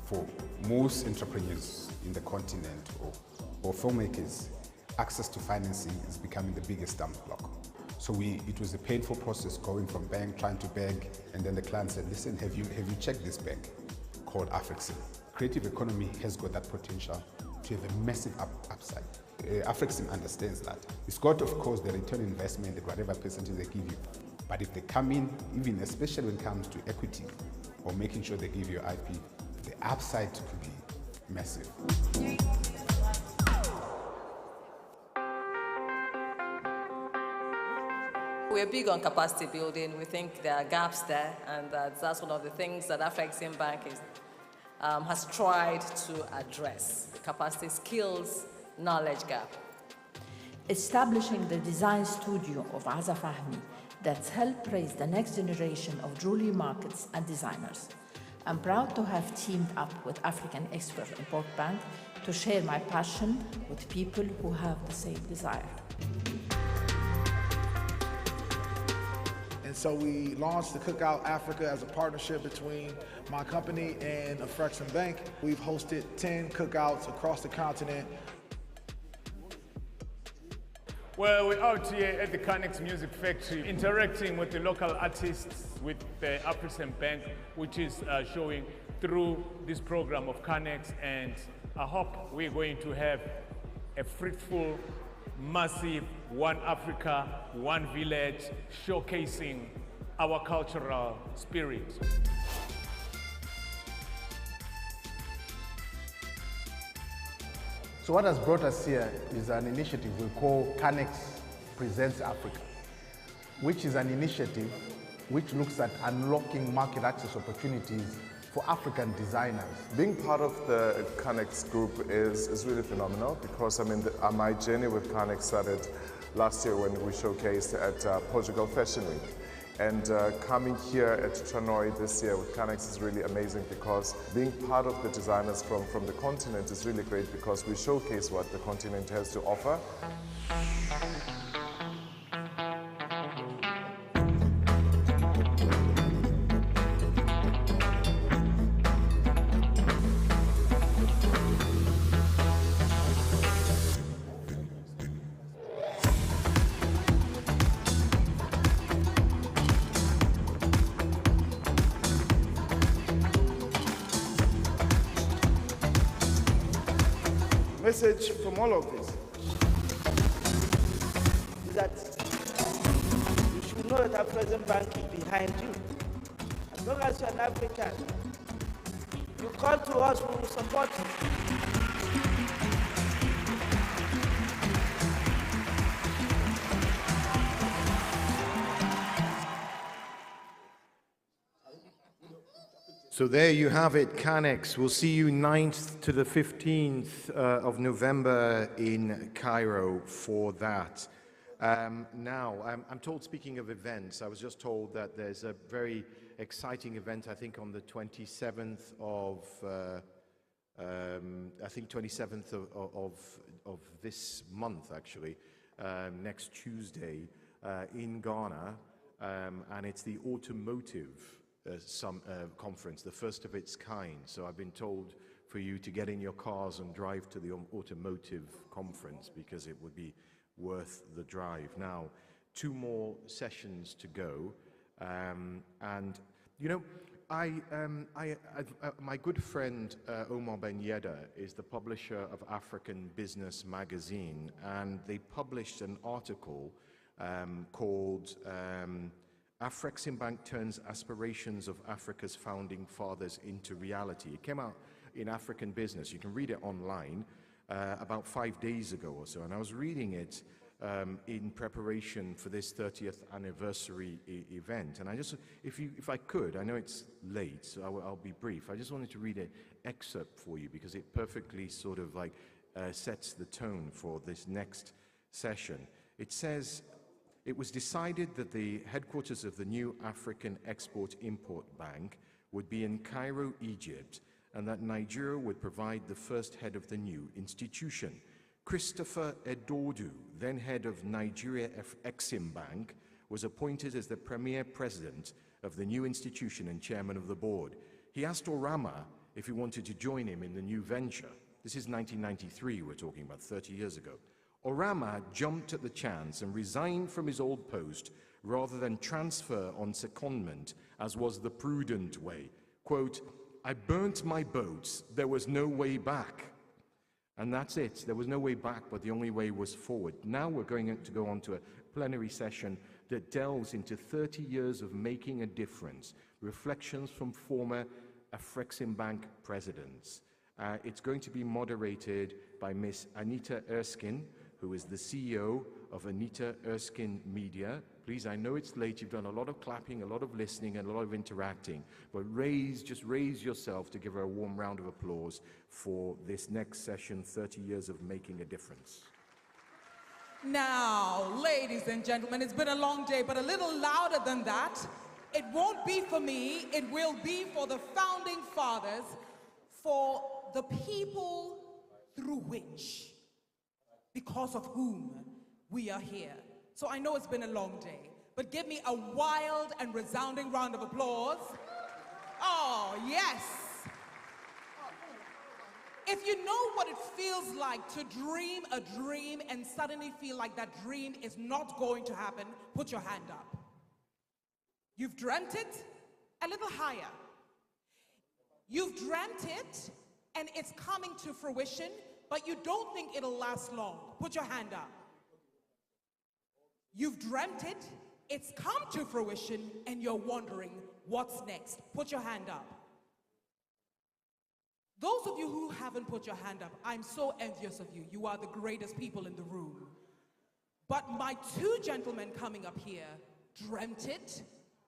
For most entrepreneurs in the continent or filmmakers, access to financing is becoming the biggest stumbling block. So it was a painful process going from bank, trying to beg, and then the client said, listen, have you checked this bank called Afrexim? Creative economy has got that potential to have a massive upside. Afrexim understands that. It's got, of course, the return on investment at whatever percentage they give you. But if they come in, even especially when it comes to equity or making sure they give you IP, the upside could be massive. We're big on capacity building. We think there are gaps there, and that's one of the things that Afreximbank has tried to address, the capacity, skills, knowledge gap. Establishing the design studio of Aza Fahmi that's helped raise the next generation of jewelry markets and designers. I'm proud to have teamed up with African Export Import Bank to share my passion with people who have the same desire. And so we launched the Cookout Africa as a partnership between my company and Afreximbank. We've hosted 10 cookouts across the continent. Well, we're out here at the Canex Music Factory interacting with the local artists with the Afreximbank, which is showing through this program of Canex, and I hope we're going to have a fruitful, massive One Africa, One Village, showcasing our cultural spirit. So what has brought us here is an initiative we call Canex Presents Africa, which is an initiative which looks at unlocking market access opportunities for African designers. Being part of the Canex group is really phenomenal because my journey with Canex started last year when we showcased at Portugal Fashion Week. And coming here at Tranoi this year with Canex is really amazing because being part of the designers from the continent is really great because we showcase what the continent has to offer. Message from all of this is that you should know that Afreximbank is behind you. As long as you're an African, you come to us, we will support you. So there you have it, Canex. We'll see you 9th to the 15th of November in Cairo for that. Now, I'm told, speaking of events, I was just told that there's a very exciting event, I think on the 27th of, of this month, actually, next Tuesday in Ghana, and it's the automotive conference, the first of its kind. So I've been told for you to get in your cars and drive to the automotive conference because it would be worth the drive. Now, 2 more sessions to go, and you know, my good friend Omar Ben Yedda is the publisher of African Business Magazine, and they published an article called Afreximbank turns aspirations of Africa's founding fathers into reality. It came out in African Business. You can read it online about 5 days ago or so, and I was reading it in preparation for this 30th anniversary event. And I just, if I could, I know it's late, so I'll be brief. I just wanted to read an excerpt for you because it perfectly sort of like sets the tone for this next session. It says, "It was decided that the headquarters of the new African Export-Import Bank would be in Cairo, Egypt, and that Nigeria would provide the first head of the new institution. Christopher Edordu, then head of Nigeria Eximbank, was appointed as the premier president of the new institution and chairman of the board. He asked Orama if he wanted to join him in the new venture. This is 1993, we're talking about 30 years ago. Orama jumped at the chance and resigned from his old post rather than transfer on secondment, as was the prudent way. Quote, 'I burnt my boats, there was no way back.' And that's it. There was no way back, but the only way was forward. Now we're going to go on to a plenary session that delves into 30 years of making a difference, reflections from former Afreximbank presidents. It's going to be moderated by Miss Anita Erskine, who is the CEO of Anita Erskine Media. Please, I know it's late, you've done a lot of clapping, a lot of listening, and a lot of interacting, but just raise yourself to give her a warm round of applause for this next session, 30 years of making a difference. Now, ladies and gentlemen, it's been a long day, but a little louder than that. It won't be for me, it will be for the founding fathers, for the people through which, because of whom we are here. So I know it's been a long day, but give me a wild and resounding round of applause. Oh, yes. If you know what it feels like to dream a dream and suddenly feel like that dream is not going to happen, put your hand up. You've dreamt it? A little higher. You've dreamt it and it's coming to fruition, but you don't think it'll last long. Put your hand up. You've dreamt it, it's come to fruition, and you're wondering what's next. Put your hand up. Those of you who haven't put your hand up, I'm so envious of you. You are the greatest people in the room. But my two gentlemen coming up here dreamt it,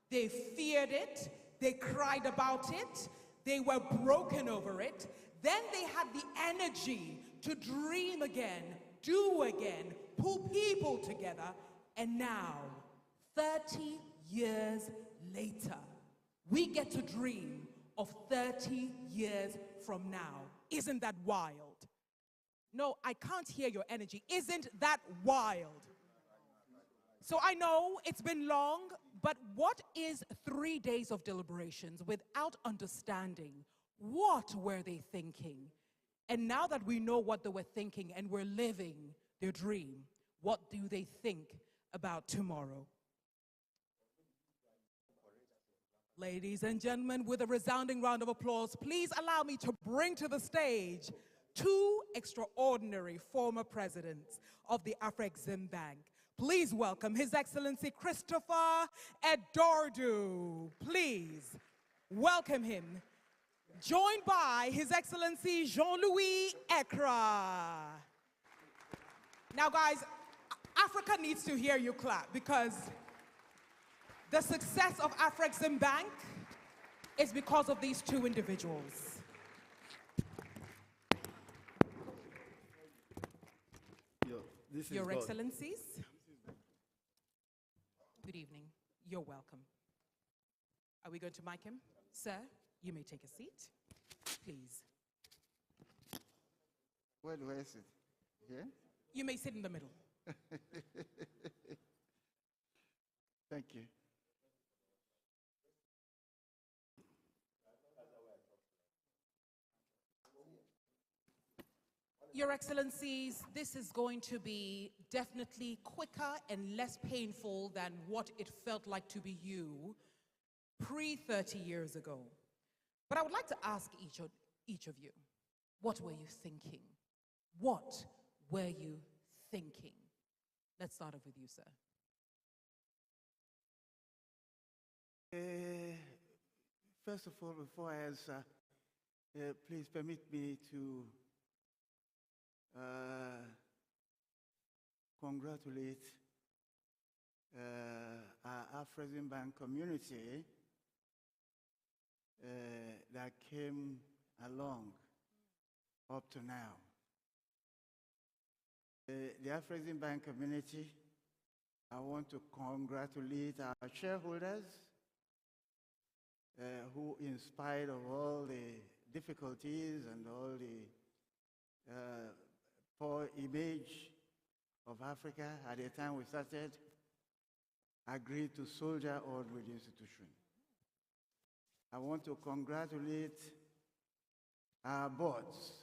they feared it, they cried about it, they were broken over it, then they had the energy to dream again, do again, pull people together, and now, 30 years later, we get to dream of 30 years from now. Isn't that wild? No, I can't hear your energy. Isn't that wild? So I know it's been long, but what is 3 days of deliberations without understanding what were they thinking? And now that we know what they were thinking and we're living their dream, what do they think about tomorrow? Ladies and gentlemen, with a resounding round of applause, please allow me to bring to the stage two extraordinary former presidents of the Afreximbank. Please welcome His Excellency Christopher Edordu. Please welcome him. Joined by His Excellency Jean-Louis Ekra. Now guys, Africa needs to hear you clap because the success of Afreximbank is because of these two individuals. Your Excellencies, good evening. You're welcome. Are we going to mic him? Sir, you may take a seat, please. Where do I sit? Here? You may sit in the middle. Thank you. Your Excellencies, this is going to be definitely quicker and less painful than what it felt like to be you pre-30 years ago. But I would like to ask each of you, what were you thinking? What were you thinking? Let's start off with you, sir. First of all, before I answer, please permit me to congratulate our Afreximbank community that came along up to now. The Afreximbank community, I want to congratulate our shareholders who, in spite of all the difficulties and all the poor image of Africa at the time we started, agreed to soldier on with the institution. I want to congratulate our boards,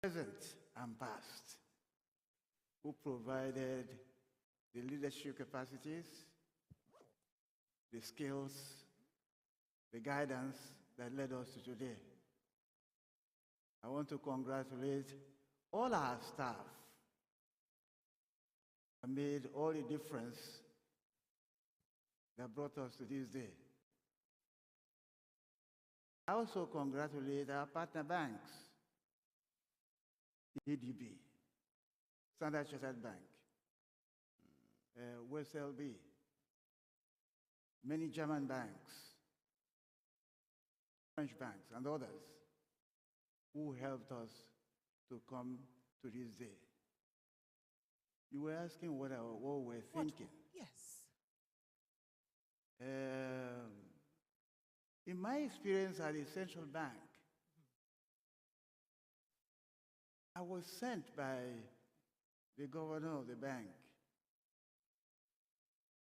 present and past, who provided the leadership capacities, the skills, the guidance that led us to today. I want to congratulate all our staff that made all the difference that brought us to this day. I also congratulate our partner banks, EDB, Standard Chartered Bank, West LB, many German banks, French banks, and others who helped us to come to this day. You were asking what we're thinking. Yes. In my experience at the central bank, I was sent by the governor of the bank,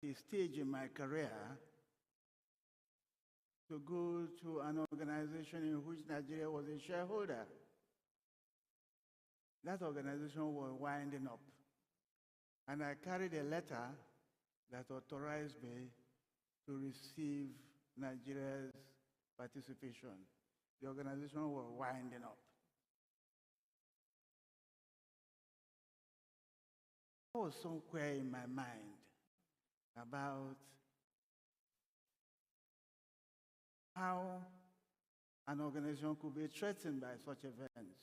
the stage in my career, to go to an organization in which Nigeria was a shareholder. That organization was winding up. And I carried a letter that authorized me to receive Nigeria's participation. The organization was winding up. There was somewhere in my mind about how an organization could be threatened by such events.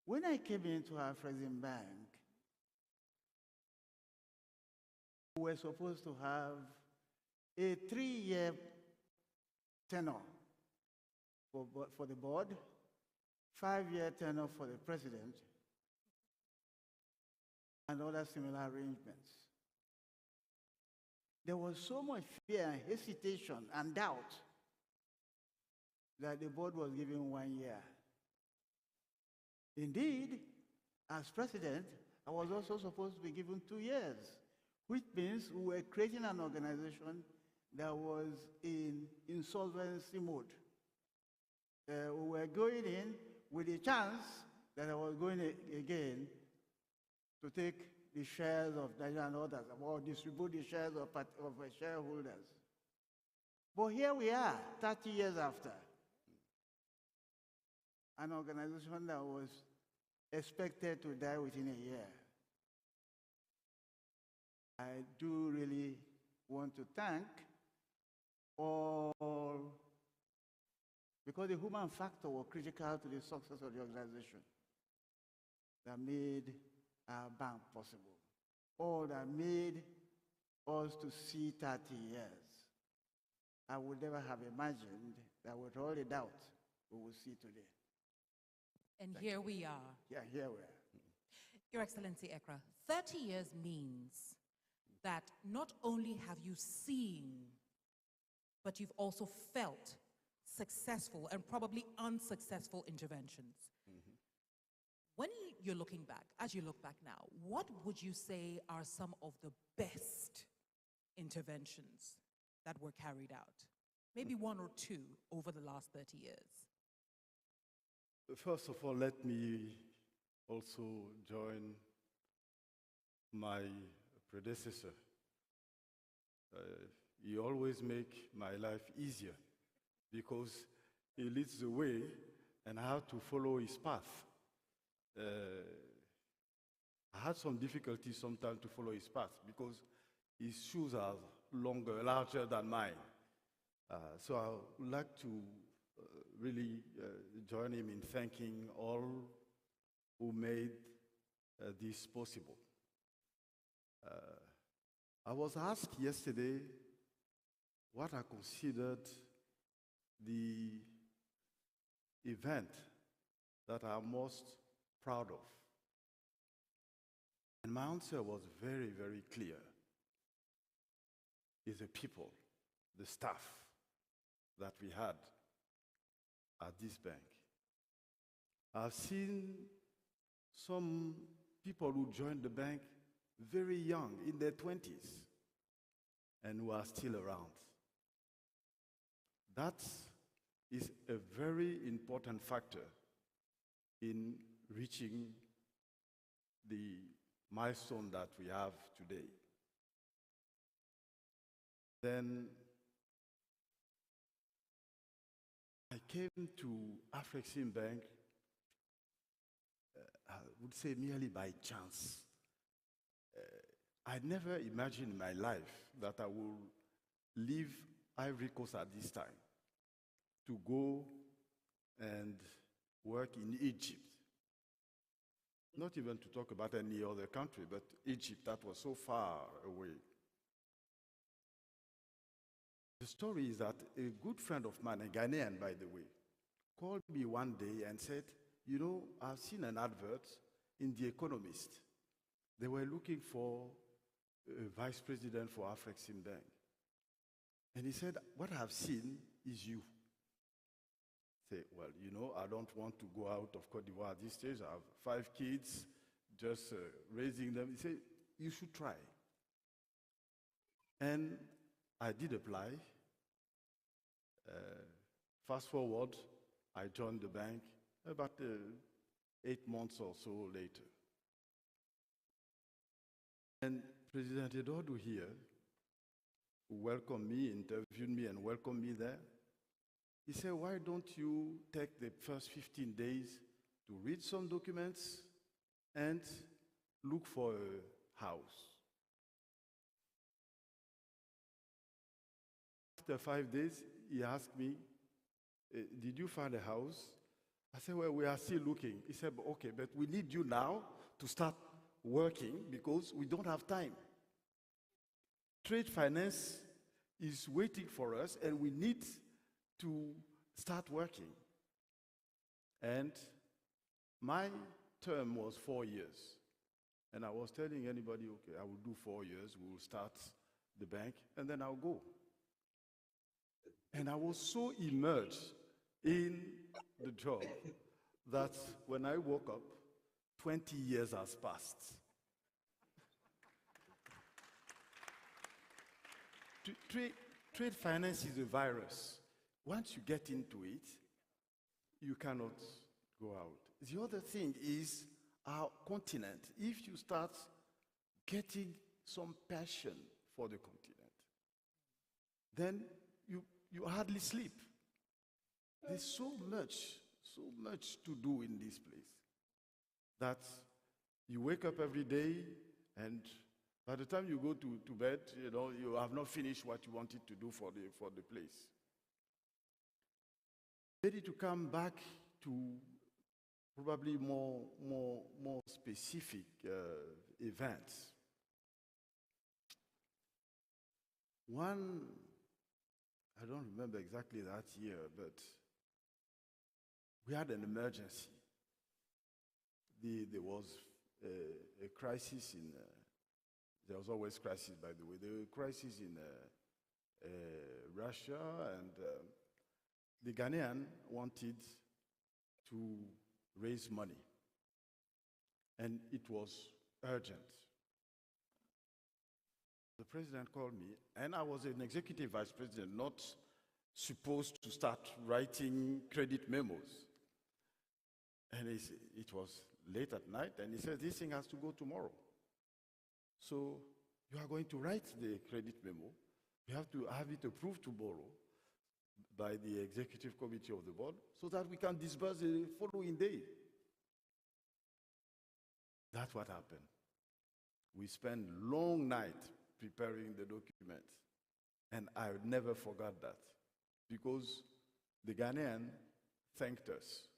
When I came into Afreximbank, we were supposed to have a 3-year tenure for the board, 5-year tenure for the president, and other similar arrangements. There was so much fear and hesitation and doubt that the board was given 1 year. Indeed, as president, I was also supposed to be given 2 years, which means we were creating an organization that was in insolvency mode. We were going in with a chance that I was going again to take the shares of Nigeria and others, or distribute the shares of shareholders. But here we are, 30 years after. An organization that was expected to die within a year. I do really want to thank all, because the human factor was critical to the success of the organization that made our bank possible, all that made us to see 30 years. I would never have imagined that with all the doubt we will see today. And here we are. Yeah, here we are. Your Excellency Ekra, 30 years means that not only have you seen, but you've also felt successful and probably unsuccessful interventions. When you're looking back, as you look back now, what would you say are some of the best interventions that were carried out? Maybe one or two over the last 30 years. First of all, let me also join my predecessor. He always make my life easier because he leads the way and I have to follow his path. I had some difficulty sometimes to follow his path because his shoes are larger than mine. So I would like to really join him in thanking all who made this possible. I was asked yesterday what I considered the event that I'm most proud of. And my answer was very, very clear. It's the people, the staff that we had at this bank. I've seen some people who joined the bank very young, in their 20s, and who are still around. That is a very important factor in reaching the milestone that we have today. Then I came to Afreximbank, I would say merely by chance. I never imagined in my life that I would leave Ivory Coast at this time to go and work in Egypt. Not even to talk about any other country, but Egypt, that was so far away. The story is that a good friend of mine, a Ghanaian by the way, called me one day and said, you know, I've seen an advert in The Economist. They were looking for a vice president for Afreximbank. And he said, what I've seen is you. Say, well, you know, I don't want to go out of Cote d'Ivoire at this stage. I have 5 kids, just raising them. He said, you should try. And I did apply. Fast forward, I joined the bank about 8 months or so later. And President Eduardo here, who welcomed me, interviewed me, and welcomed me there, he said, why don't you take the first 15 days to read some documents and look for a house? After 5 days, he asked me, did you find a house? I said, well, we are still looking. He said, okay, but we need you now to start working because we don't have time. Trade finance is waiting for us and we need to start working. And my term was 4 years. And I was telling anybody, okay, I will do 4 years, we will start the bank, and then I'll go. And I was so immersed in the job that when I woke up, 20 years has passed. Trade finance is a virus. Once you get into it, you cannot go out. The other thing is our continent. If you start getting some passion for the continent, then you hardly sleep. There's so much to do in this place that you wake up every day and by the time you go to bed, you know, you have not finished what you wanted to do for the place. Ready to come back to probably more specific events. One, I don't remember exactly that year, but we had an emergency. There was a crisis in, there was always crisis, by the way. There was a crisis in Russia, and the Ghanaian wanted to raise money, and it was urgent. The president called me, and I was an executive vice president, not supposed to start writing credit memos. And it was late at night, and he said, this thing has to go tomorrow. So you are going to write the credit memo. You have to have it approved tomorrow by the executive committee of the board so that we can disburse the following day. That's what happened. We spent long night preparing the document. And I never forgot that, because the Ghanaian thanked us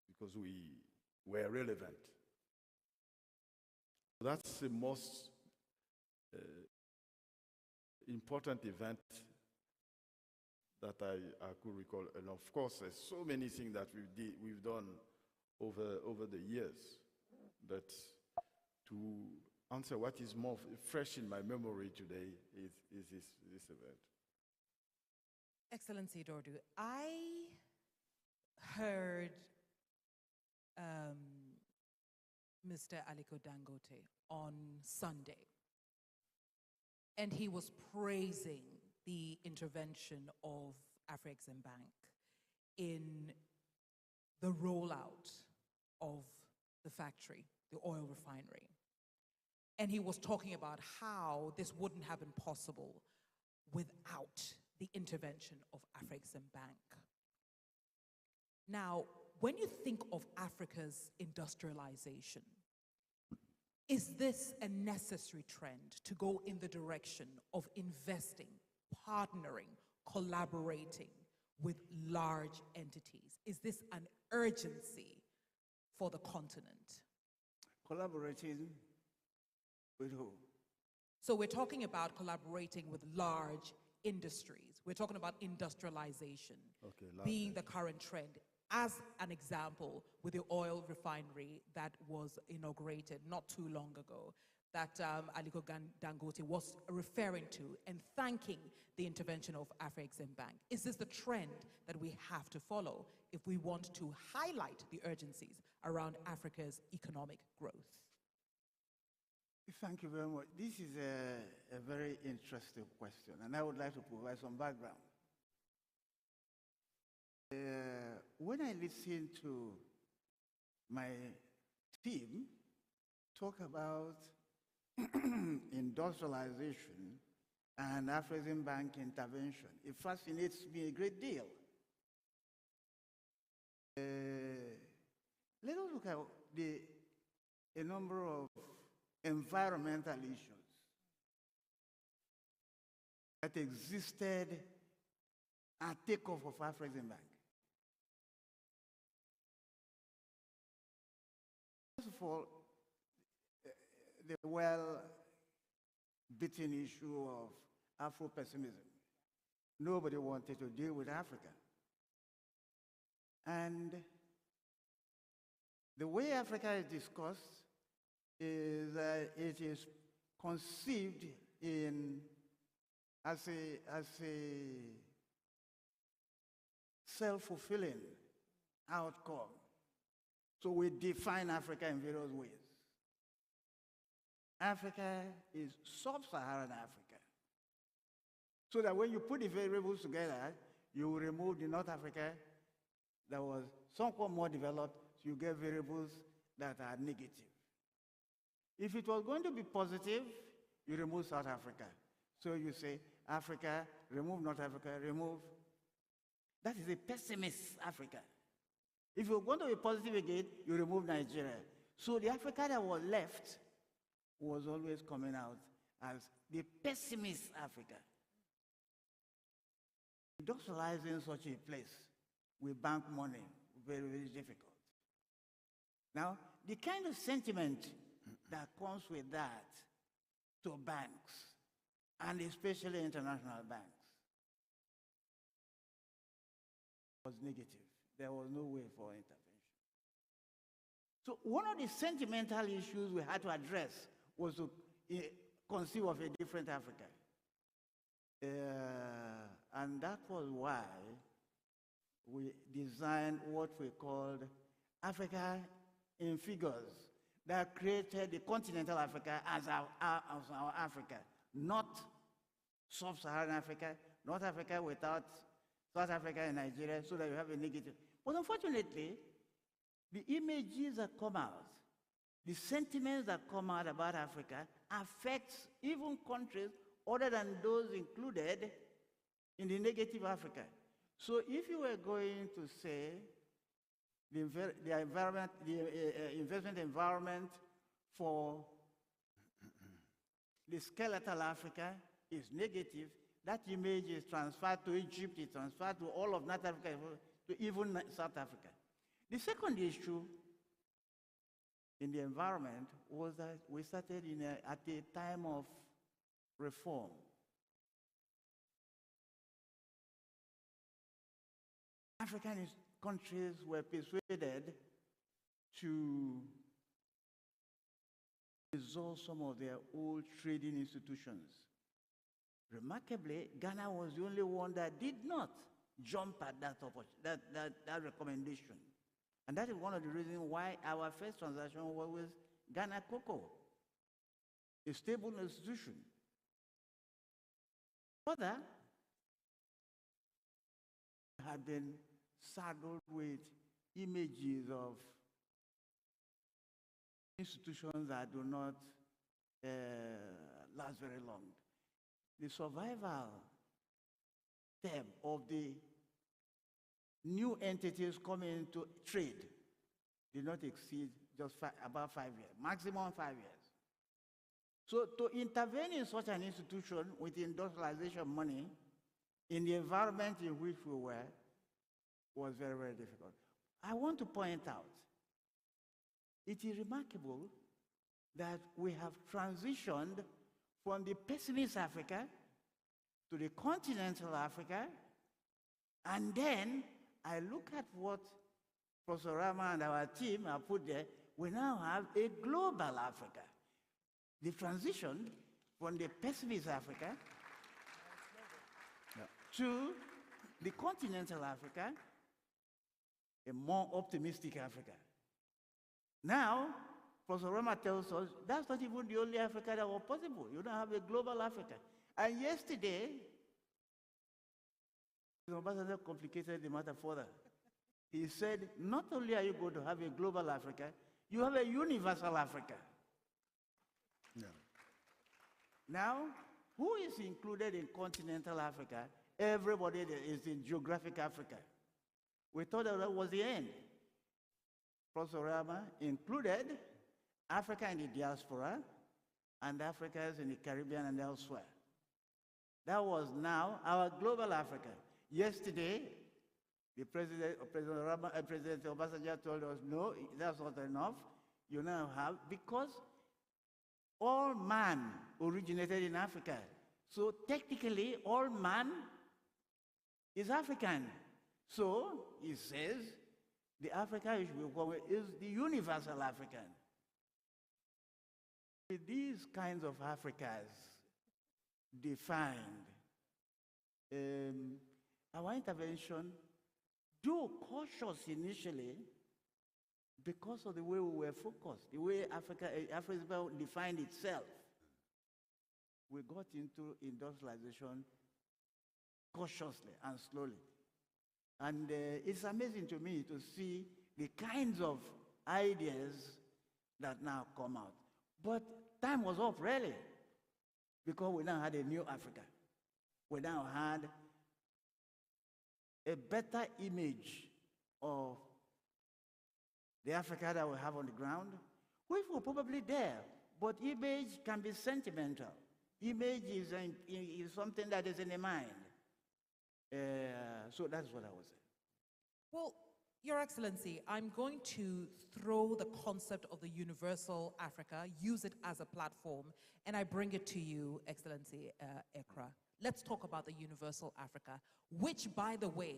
because we were relevant. That's the most important event that I could recall. And of course, there's so many things that we've done over the years. But to answer what is more fresh in my memory today is this event. Excellency Dordu, I heard Mr. Aliko Dangote on Sunday, and he was praising the intervention of Afreximbank in the rollout of the factory, the oil refinery. And he was talking about how this wouldn't have been possible without the intervention of Afreximbank. Now, when you think of Africa's industrialization, is this a necessary trend to go in the direction of investing, partnering, collaborating with large entities? Is this an urgency for the continent? Collaborating with who? So we're talking about collaborating with large industries. We're talking about industrialization being the current trend. As an example, with the oil refinery that was inaugurated not too long ago, that Aliko Dangote was referring to and thanking the intervention of Afreximbank. Is this the trend that we have to follow if we want to highlight the urgencies around Africa's economic growth? Thank you very much. This is a very interesting question, and I would like to provide some background. When I listen to my team talk about industrialization and Afreximbank intervention, it fascinates me a great deal. Let us look at a number of environmental issues that existed at takeoff of Afreximbank. First of all, the well-beaten issue of Afro-pessimism. Nobody wanted to deal with Africa. And the way Africa is discussed is that it is conceived as a self-fulfilling outcome. So we define Africa in various ways. Africa is sub-Saharan Africa. So that when you put the variables together, you will remove the North Africa that was somewhat more developed, so you get variables that are negative. If it was going to be positive, you remove South Africa. So you say, Africa, remove North Africa, remove. That is a pessimist Africa. If you're going to be positive again, you remove Nigeria. So the Africa that was left was always coming out as the pessimist Africa. Industrializing such a place with bank money, very, very difficult. Now, the kind of sentiment that comes with that to banks, and especially international banks, was negative. There was no way for intervention. So one of the sentimental issues we had to address was to conceive of a different Africa. And that was why we designed what we called Africa in Figures, that created the continental Africa as our Africa, not sub-Saharan Africa, not Africa without South Africa and Nigeria, so that you have a negative. But unfortunately, the images that come out, the sentiments that come out about Africa affects even countries other than those included in the negative Africa. So if you were going to say the investment environment for the skeletal Africa is negative, that image is transferred to Egypt, it's transferred to all of North Africa, to even South Africa. The second issue in the environment was that we started at a time of reform. African countries were persuaded to dissolve some of their old trading institutions. Remarkably, Ghana was the only one that did not jump at that recommendation. And that is one of the reasons why our first transaction was with Ghana Cocoa, a stable institution. Further, had been saddled with images of institutions that do not last very long. The survival term of the new entities coming into trade did not exceed just about 5 years, maximum 5 years. So to intervene in such an institution with industrialization money in the environment in which we were was very, very difficult. I want to point out, it is remarkable that we have transitioned from the pessimist Africa to the continental Africa, and then I look at what Professor Rama and our team have put there, we now have a global Africa. The transition from the pessimist Africa to the continental Africa, a more optimistic Africa. Now, Professor Rama tells us that's not even the only Africa that was possible. You don't have a global Africa. And yesterday, Ambassador complicated the matter further. He said, not only are you going to have a global Africa, you have a universal Africa. Yeah. Now, who is included in continental Africa? Everybody that is in geographic Africa. We thought that was the end. Professor Rama included Africa in the diaspora and Africans in the Caribbean and elsewhere. That was now our global Africa. Yesterday, the President Obasanjo told us, no, that's not enough. You now have, because all man originated in Africa. So technically, all man is African. So, he says, the Africa is the universal African. With these kinds of Africas defined, our intervention, though cautious initially, because of the way we were focused, the way Africa defined itself, we got into industrialization cautiously and slowly. And it's amazing to me to see the kinds of ideas that now come out. But time was up, really, because we now had a new Africa. We now had a better image of the Africa that we have on the ground, which were probably there, but image can be sentimental. Image is something that is in the mind. So that's what I was saying. Well, Your Excellency, I'm going to throw the concept of the universal Africa, use it as a platform, and I bring it to you, Excellency Ekra. Let's talk about the universal Africa, which, by the way,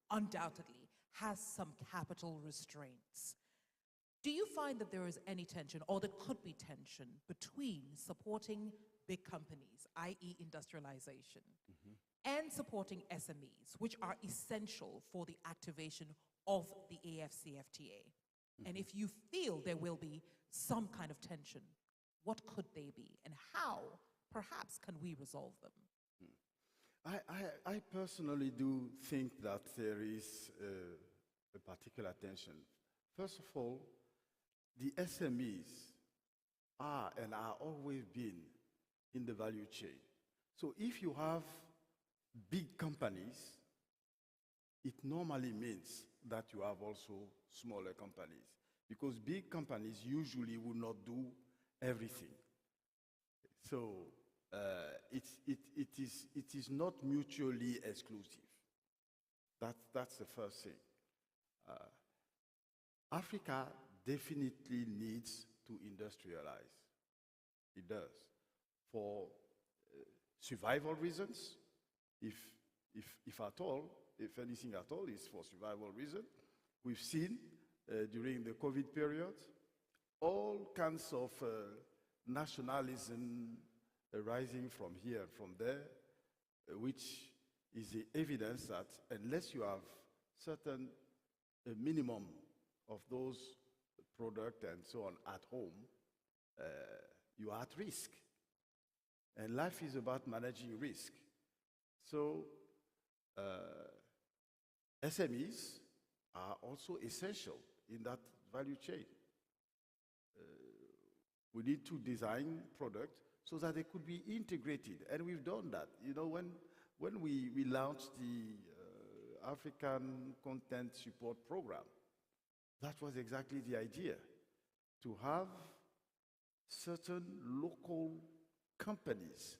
undoubtedly has some capital restraints. Do you find that there is any tension, or there could be tension, between supporting big companies, i.e. industrialization, and supporting SMEs, which are essential for the activation of the AFCFTA? And if you feel there will be some kind of tension, what could they be, and how, perhaps, can we resolve them? I personally do think that there is a particular tension. First of all, the SMEs are and are always been in the value chain. So if you have big companies, it normally means that you have also smaller companies, because big companies usually will not do everything. So it is not mutually exclusive. That's the first thing. Africa definitely needs to industrialize. It does. For survival reasons, if at all, if anything at all, is for survival reasons. We've seen during the COVID period all kinds of nationalism arising from here and from there, which is the evidence that unless you have certain minimum of those products and so on at home, you are at risk. And life is about managing risk. So SMEs are also essential in that value chain. We need to design products so that they could be integrated, and we've done that. You know, when we launched the African Content Support Program, that was exactly the idea, to have certain local companies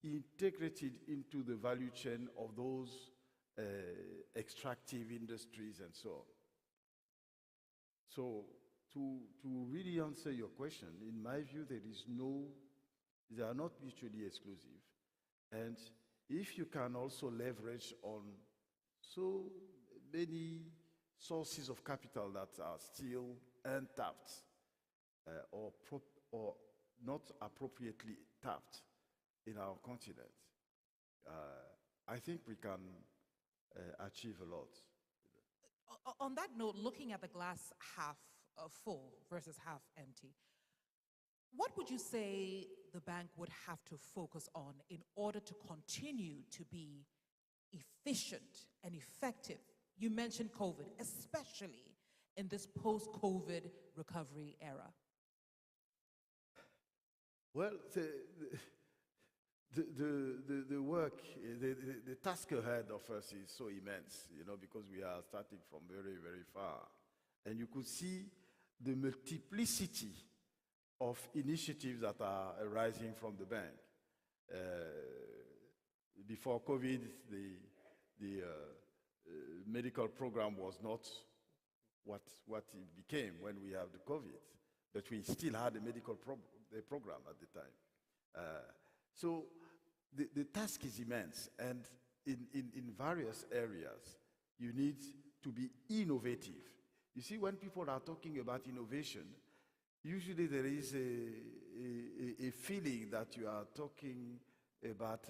integrated into the value chain of those extractive industries and so on. So to really answer your question, in my view, they are not mutually exclusive. And if you can also leverage on so many sources of capital that are still untapped or not appropriately tapped in our continent, I think we can achieve a lot. On that note, looking at the glass half full versus half empty, what would you say the bank would have to focus on in order to continue to be efficient and effective? You mentioned COVID, especially in this post-COVID recovery era. Well, the work, the task ahead of us is so immense, you know, because we are starting from very, very far. And you could see the multiplicity of initiatives that are arising from the bank. Before COVID, the medical program was not what it became when we have the COVID, but we still had a medical program at the time. So the task is immense, and in various areas, you need to be innovative. You see, when people are talking about innovation, usually there is a feeling that you are talking about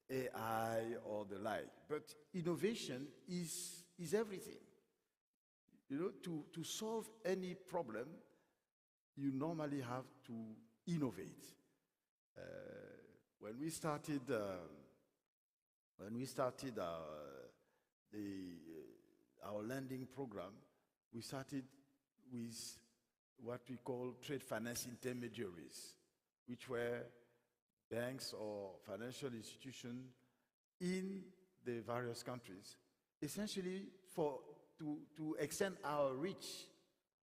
AI or the like. But innovation is everything. You know, to solve any problem, you normally have to innovate. When we started our lending program, we started with what we call trade finance intermediaries, which were banks or financial institutions in the various countries, essentially to extend our reach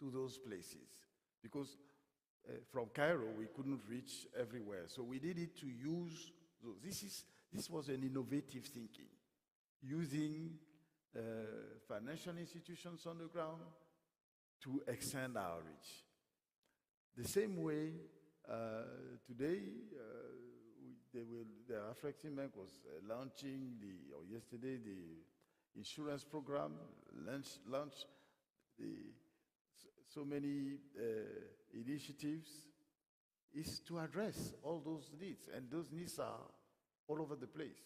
to those places. Because from Cairo, we couldn't reach everywhere. So we needed to use those. This was an innovative thinking, using financial institutions on the ground to extend our reach. The same way, today, the Afreximbank was launching yesterday the insurance program, launched so many initiatives, is to address all those needs, and those needs are all over the place.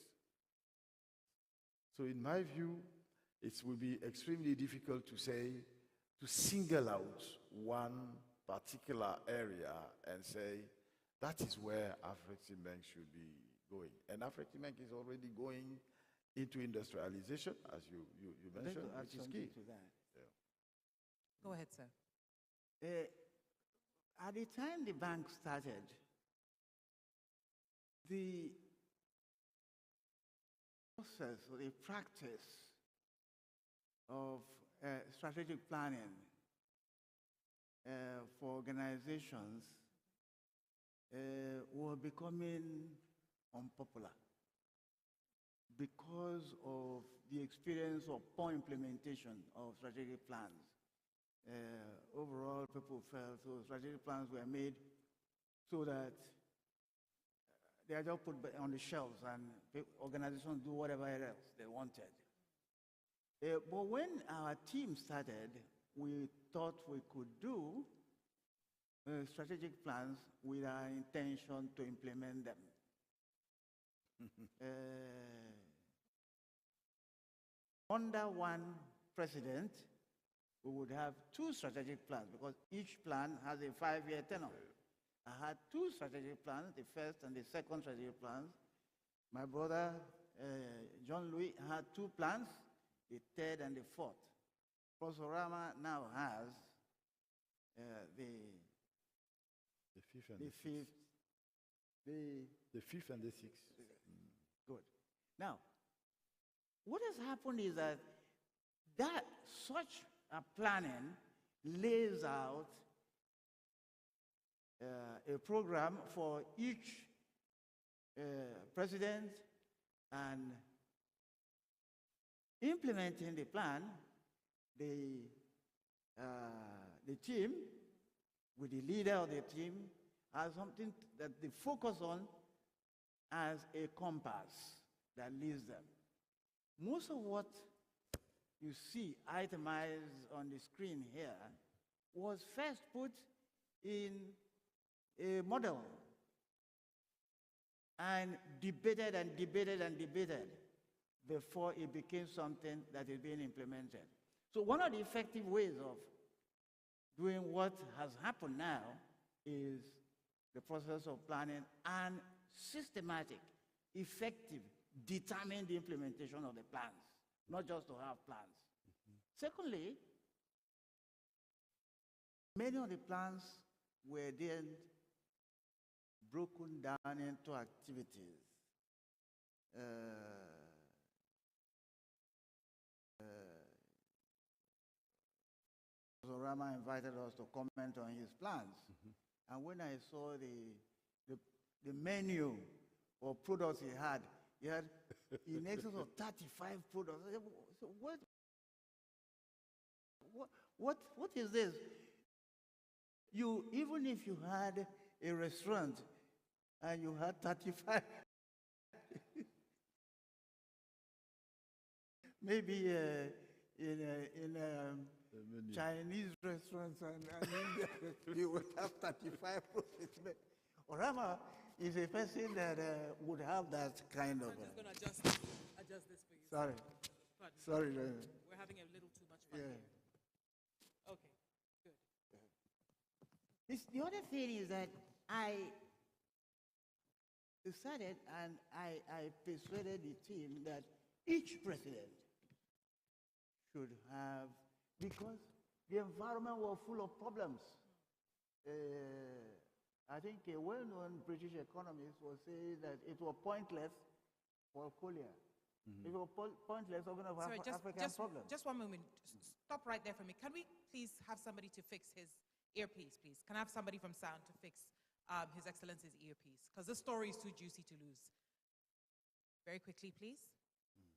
So in my view, it will be extremely difficult to single out one particular area and say, that is where Afreximbank should be going. And Afreximbank is already going into industrialization, as you mentioned, which is key. To that. Yeah. Go ahead, sir. At the time the bank started, the process or the practice of strategic planning for organizations were becoming unpopular because of the experience of poor implementation of strategic plans. Overall, people felt so strategic plans were made so that they are just put on the shelves and organizations do whatever else they wanted. But when our team started, we thought we could do strategic plans with our intention to implement them. Under one president, we would have two strategic plans because each plan has a 5-year tenure. I had two strategic plans, the first and the second strategic plans. My brother, John Louis, had two plans, the third and the fourth. Professor Rama now has the fifth and the fifth and the sixth. Good. Now, what has happened is that such a planning lays out a program for each president, and implementing the plan, the team, with the leader of the team, has something that they focus on as a compass that leads them. Most of what you see itemized on the screen here was first put in a model and debated and debated and debated before it became something that is being implemented. So one of the effective ways of doing what has happened now is the process of planning and systematic, effective, determined implementation of the plans, not just to have plans. Secondly, many of the plans were then broken down into activities. Rama invited us to comment on his plans. And when I saw the menu of products he had in excess of 35 products. I said, so what is this? Even if you had a restaurant and you had 35, maybe in Chinese restaurants and India, you would have 35 products. Orama is a person that would have that kind of. I'm just going to adjust this for you. Sorry. Pardon. Sorry. We're having a little too much fun here. Okay, good. The other thing is that I decided and I persuaded the team that each president should have, because the environment was full of problems. I think a well-known British economist was saying that it was pointless for Collier. It was pointless talking about African problems. Just one moment. Stop right there for me. Can we please have somebody to fix his earpiece, please? Can I have somebody from sound to fix His Excellency's earpiece? Because this story is too juicy to lose. Very quickly, please.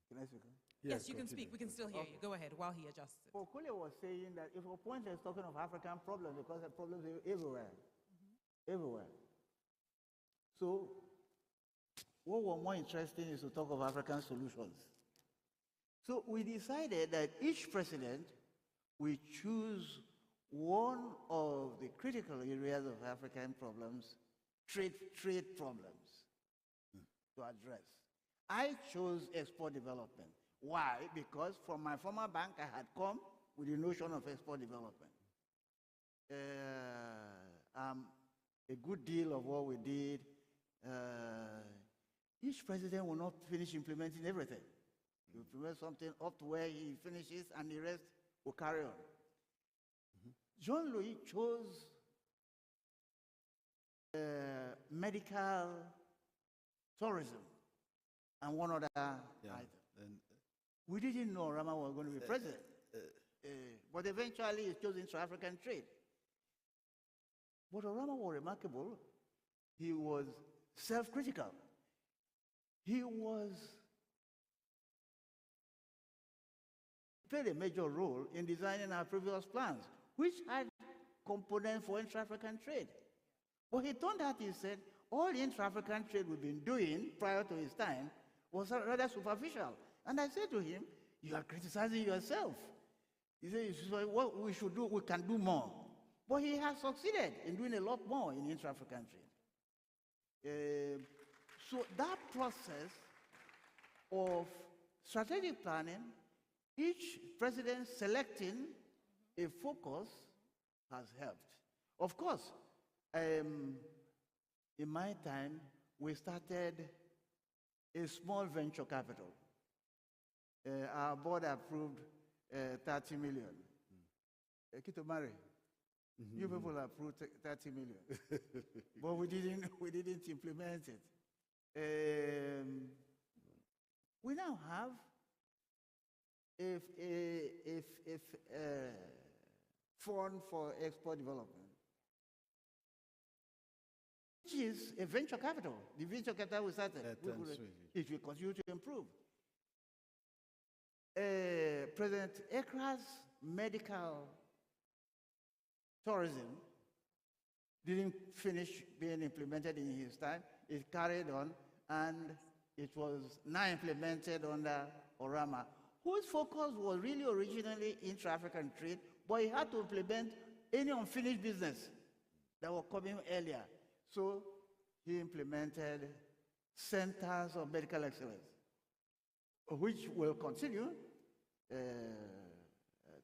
Can I speak? Yes, you can speak. We can still hear you. Go ahead while he adjusts it. Well, Collier was saying that it was pointless talking of African problems because the problems are everywhere. Everywhere. So, what was more interesting is to talk of African solutions. So we decided that each president will choose one of the critical areas of African problems, trade problems, to address. I chose export development. Why? Because from my former bank, I had come with the notion of export development. A good deal of what we did, each president will not finish implementing everything. He will implement something up to where he finishes and the rest will carry on. John Louis chose medical tourism and one other item. We didn't know Rama was going to be president, but eventually he chose intra-African trade. But Rama was remarkable. he was self-critical. He played a major role in designing our previous plans, which had components for intra-African trade. But he turned out, he said, all the intra-African trade we've been doing prior to his time was rather superficial. And I said to him, you are criticizing yourself. He said, what we should do, we can do more. But he has succeeded in doing a lot more in intra-African trade. So that process of strategic planning, each president selecting a focus has helped. Of course, in my time, we started a small venture capital. Our board approved 30 million. Kitomari, you people approved 30 million. But we didn't implement it. We now have a fund for export development, which is a venture capital. The venture capital we started, it will continue to improve. President Ekra's medical tourism didn't finish being implemented in his time. It carried on, and it was now implemented under Orama, whose focus was really originally intra-African trade, but he had to implement any unfinished business that were coming earlier. So he implemented centers of medical excellence, which will continue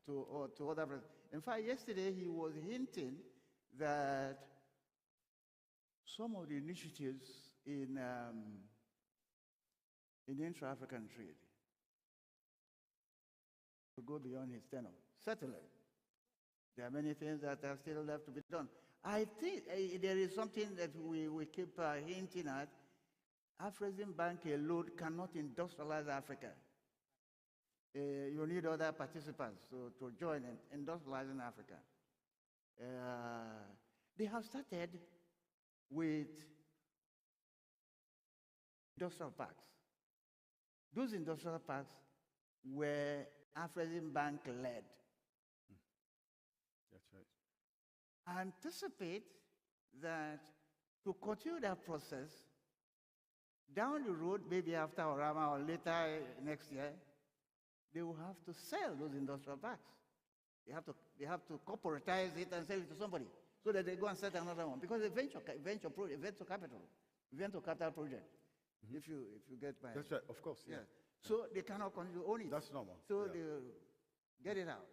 to other places. In fact, yesterday he was hinting that some of the initiatives in intra-African trade to go beyond his tenure. Certainly, there are many things that are still left to be done. I think there is something that we keep hinting at. Afreximbank alone cannot industrialize Africa. You need other participants to join in industrializing Africa. They have started with industrial parks. Those industrial parks were Afreximbank led. That's right. I anticipate that to continue that process, down the road, maybe after Orama or later next year, they will have to sell those industrial parks. They have to corporatize it and sell it to somebody so that they go and set another one. Because a venture capital project, if you get my... That's right, of course, yeah. So they cannot continue to own it. That's normal. So they get it out.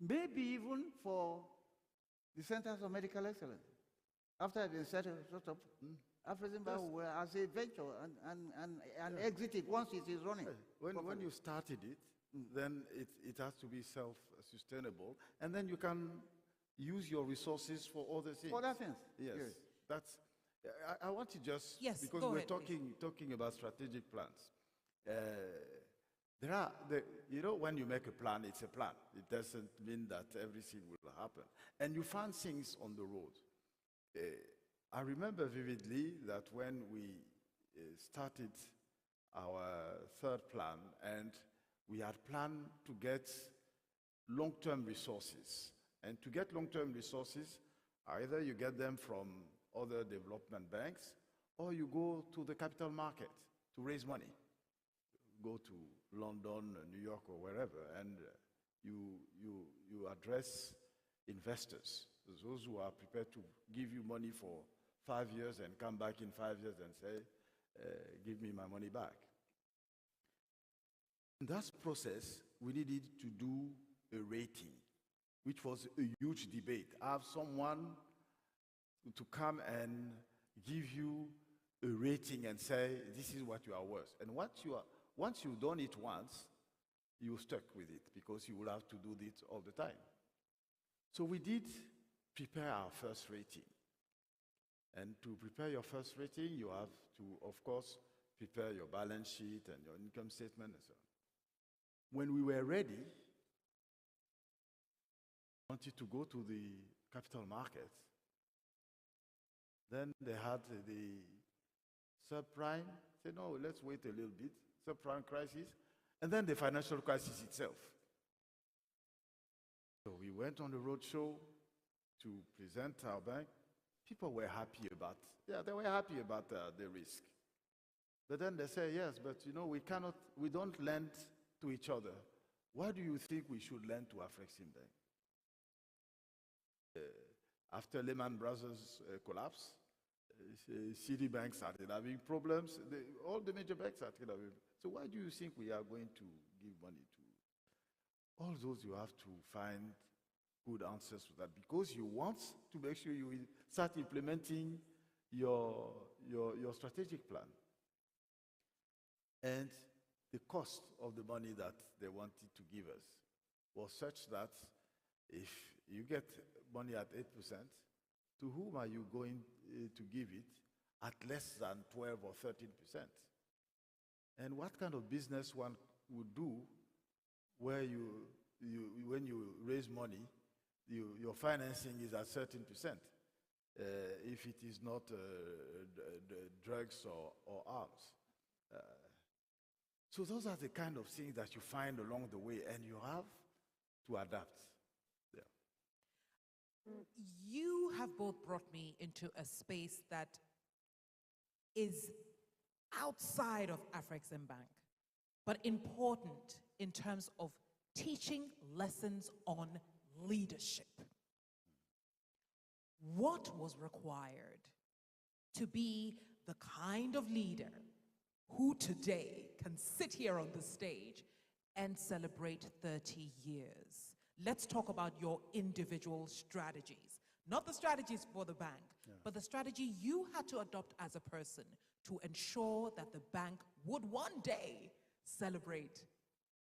Maybe even for the centers of medical excellence. After they've been set up, Afreximbank will as a venture and exit it once it is running. When you started it, then it has to be self-sustainable, and then you can use your resources for other things. For other things. Yes. That's. I want to just because go we're ahead, talking about strategic plans. When you make a plan, it's a plan. It doesn't mean that everything will happen. And you find things on the road. I remember vividly that when we started our third plan, and we had planned to get long-term resources. And to get long-term resources, either you get them from other development banks, or you go to the capital market to raise money. Go to London, New York, or wherever, and you address investors, those who are prepared to give you money for 5 years and come back in 5 years and say, give me my money back. In that process, we needed to do a rating, which was a huge debate. Have someone to come and give you a rating and say, this is what you are worth. And once you've done it once, you're stuck with it because you will have to do this all the time. So we did prepare our first rating. And to prepare your first rating, you have to, of course, prepare your balance sheet and your income statement and so on. When we were ready, wanted to go to the capital markets, Then they had the subprime. Say, no, let's wait a little bit. Subprime crisis. And then the financial crisis itself. So we went on the roadshow to present our bank. People were happy about, they were happy about the risk. But then they say, yes, but you know, we don't lend to each other. Why do you think we should lend to Afreximbank? After Lehman Brothers collapse, Citibank started having problems. All the major banks started having. So why do you think we are going to give money to? All those you have to find good answers to that, because you want to make sure you start implementing your strategic plan. And the cost of the money that they wanted to give us was such that if you get money at 8%, to whom are you going to give it at less than 12 or 13%? And what kind of business one would do where when you raise money, your financing is at 13%, if it is not drugs or arms. So those are the kind of things that you find along the way, and you have to adapt. Yeah. You have both brought me into a space that is outside of Afreximbank, but important in terms of teaching lessons on leadership. What was required to be the kind of leader who today can sit here on the stage and celebrate 30 years? Let's talk about your individual strategies. Not the strategies for the bank, but the strategy you had to adopt as a person to ensure that the bank would one day celebrate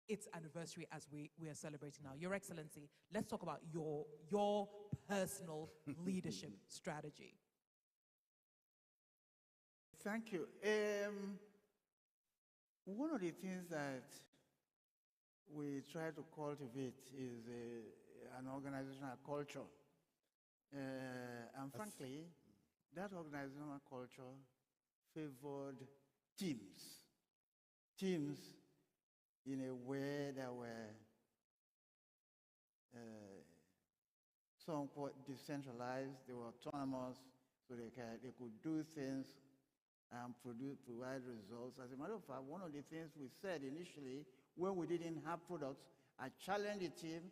its anniversary as we are celebrating now. Your Excellency, let's talk about your personal leadership strategy. Thank you. One of the things that we try to cultivate is an organizational culture. And frankly, that organizational culture favored teams. Teams in a way that were somewhat decentralized, they were autonomous, so they could do things and provide results. As a matter of fact, one of the things we said initially, when we didn't have products, I challenged the team,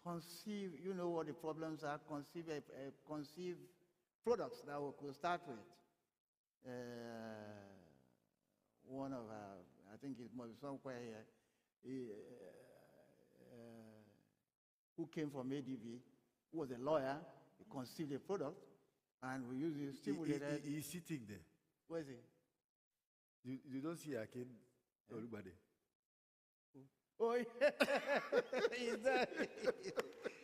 conceive, you know what the problems are, conceive products that we could start with. One of our, I think it must be somewhere here, who came from ADV, who was a lawyer, he conceived a product, and we used it, stimulated. He's sitting there. Where is he? You don't see Akin or anybody? Oh, yeah. He's there.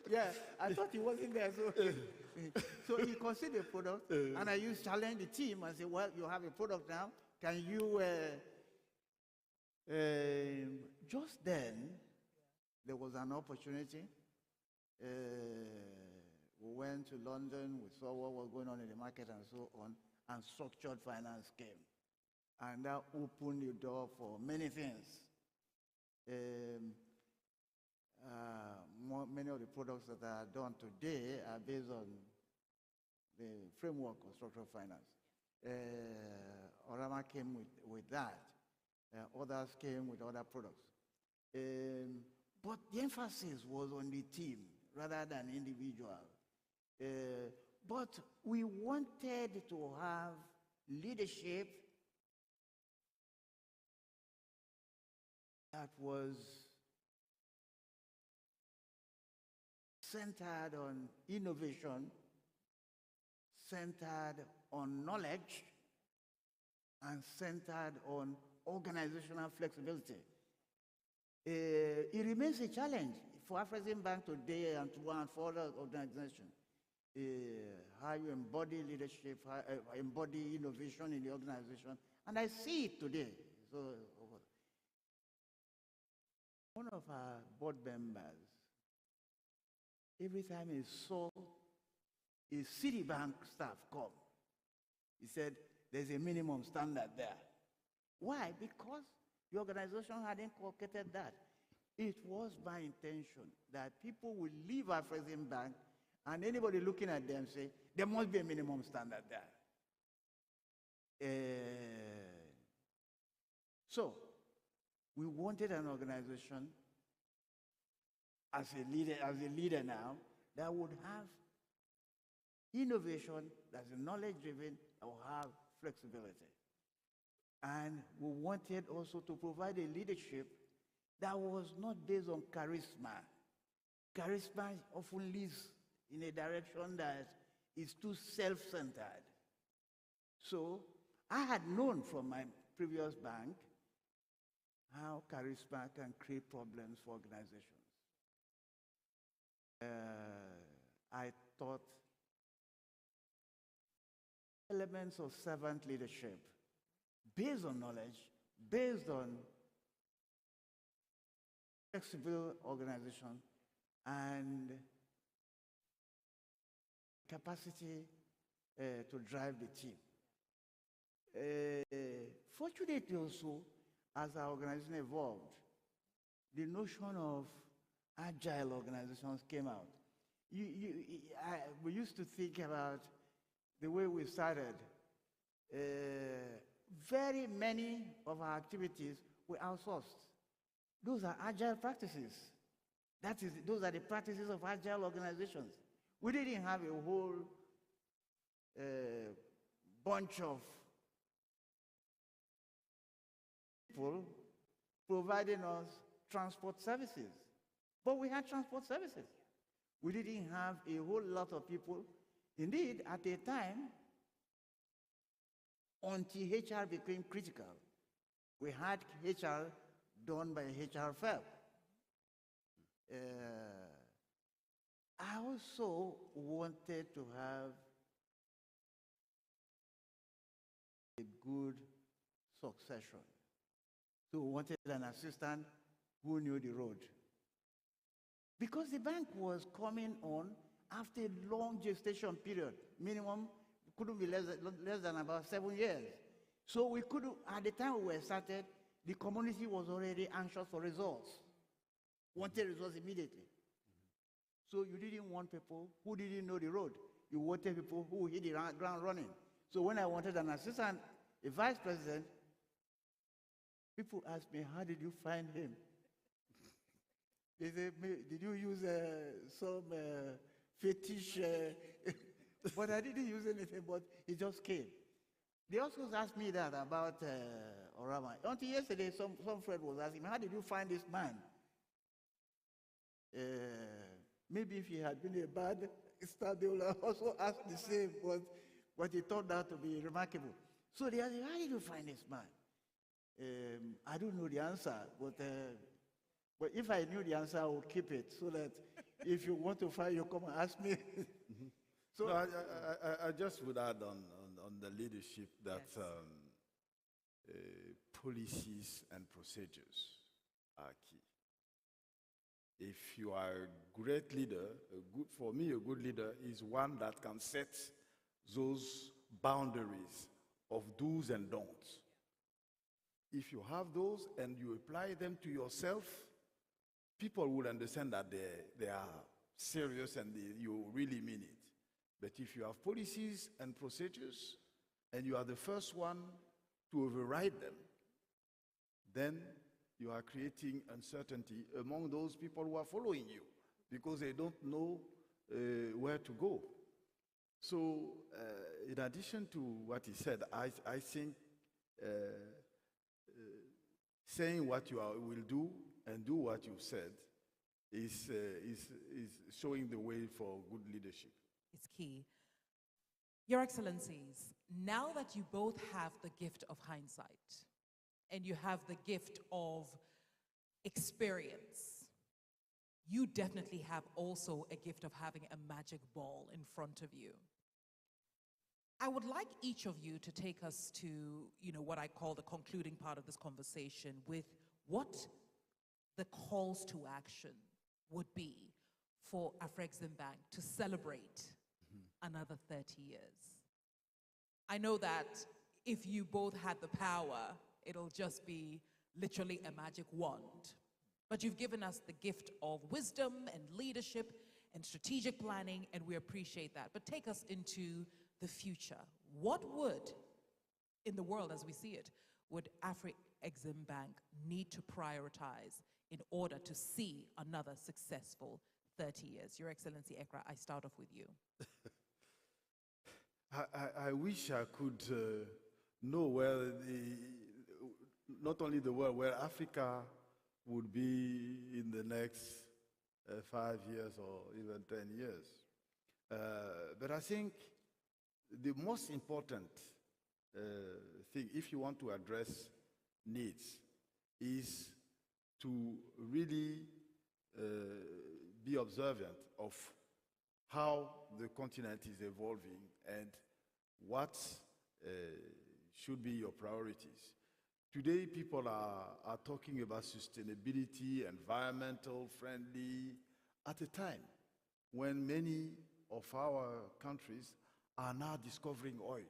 Yeah, I thought he wasn't there. So he conceived a product, and I used to challenge the team and say, well, you have a product now. Can you, just then, there was an opportunity. We went to London, we saw what was going on in the market and so on, and structured finance came. And that opened the door for many things. Many of the products that are done today are based on the framework of structural finance. Orama came with that. Others came with other products. But the emphasis was on the team rather than individual. But we wanted to have leadership that was centered on innovation, centered on knowledge, and centered on organizational flexibility. It remains a challenge for Afreximbank today and for other organizations. How you embody leadership, how embody innovation in the organization. And I see it today. So, one of our board members, every time he saw a Citibank staff come, He said, there's a minimum standard there. Why? Because the organization had inculcated that. It was my intention that people will leave Afreximbank and anybody looking at them say, there must be a minimum standard there. So, we wanted an organization as a leader now, that would have innovation, that's knowledge-driven, that will have flexibility. And we wanted also to provide a leadership that was not based on charisma. Charisma often leads in a direction that is too self-centered. So I had known from my previous bank how charisma can create problems for organizations. I thought elements of servant leadership based on knowledge, based on flexible organization and capacity to drive the team. Fortunately also, as our organization evolved, the notion of agile organizations came out. We used to think about the way we started. Very many of our activities were outsourced. Those are agile practices. Those are the practices of agile organizations. We didn't have a whole bunch of people providing us transport services. But we had transport services. We didn't have a whole lot of people. Indeed, at a time, until HR became critical, we had HR done by HR firm. I also wanted to have a good succession. So we wanted an assistant who knew the road. Because the bank was coming on after a long gestation period, minimum couldn't be less than about 7 years. So we could, at the time we were started, the community was already anxious for results, wanted results immediately. So you didn't want people who didn't know the road. You wanted people who hit the ground running. So when I wanted an assistant, a vice president, people asked me, how did you find him? They said, did you use some fetish? But I didn't use anything, but it just came. They also asked me that about Orama. Until yesterday, some friend was asking me, how did you find this man? Maybe if he had been a bad star, they would also ask the same, but it turned out to be remarkable. So they asked me, how did you find this man? I don't know the answer, but if I knew the answer, I would keep it so that if you want to find, you come and ask me. So no, I just would add on the leadership that policies and procedures are key. If you are a great leader, for me, a good leader is one that can set those boundaries of do's and don'ts. If you have those and you apply them to yourself, people will understand that they are serious and you really mean it. But if you have policies and procedures and you are the first one to override them, then you are creating uncertainty among those people who are following you because they don't know where to go. So in addition to what he said, I think saying what you will do and do what you said is showing the way for good leadership. It's key. Your Excellencies, now that you both have the gift of hindsight and you have the gift of experience, you definitely have also a gift of having a magic ball in front of you. I would like each of you to take us to, what I call the concluding part of this conversation with what the calls to action would be for Afreximbank to celebrate another 30 years. I know that if you both had the power, it'll just be literally a magic wand. But you've given us the gift of wisdom and leadership and strategic planning, and we appreciate that. But take us into the future. What would, in the world as we see it, would Afreximbank need to prioritize in order to see another successful 30 years? Your Excellency Ekra, I start off with you. I wish I could know where not only the world, where Africa would be in the next 5 years or even 10 years. But I think the most important thing, if you want to address needs, is to really be observant of how the continent is evolving and what should be your priorities. Today, people are talking about sustainability, environmental friendly, at a time when many of our countries are now discovering oil.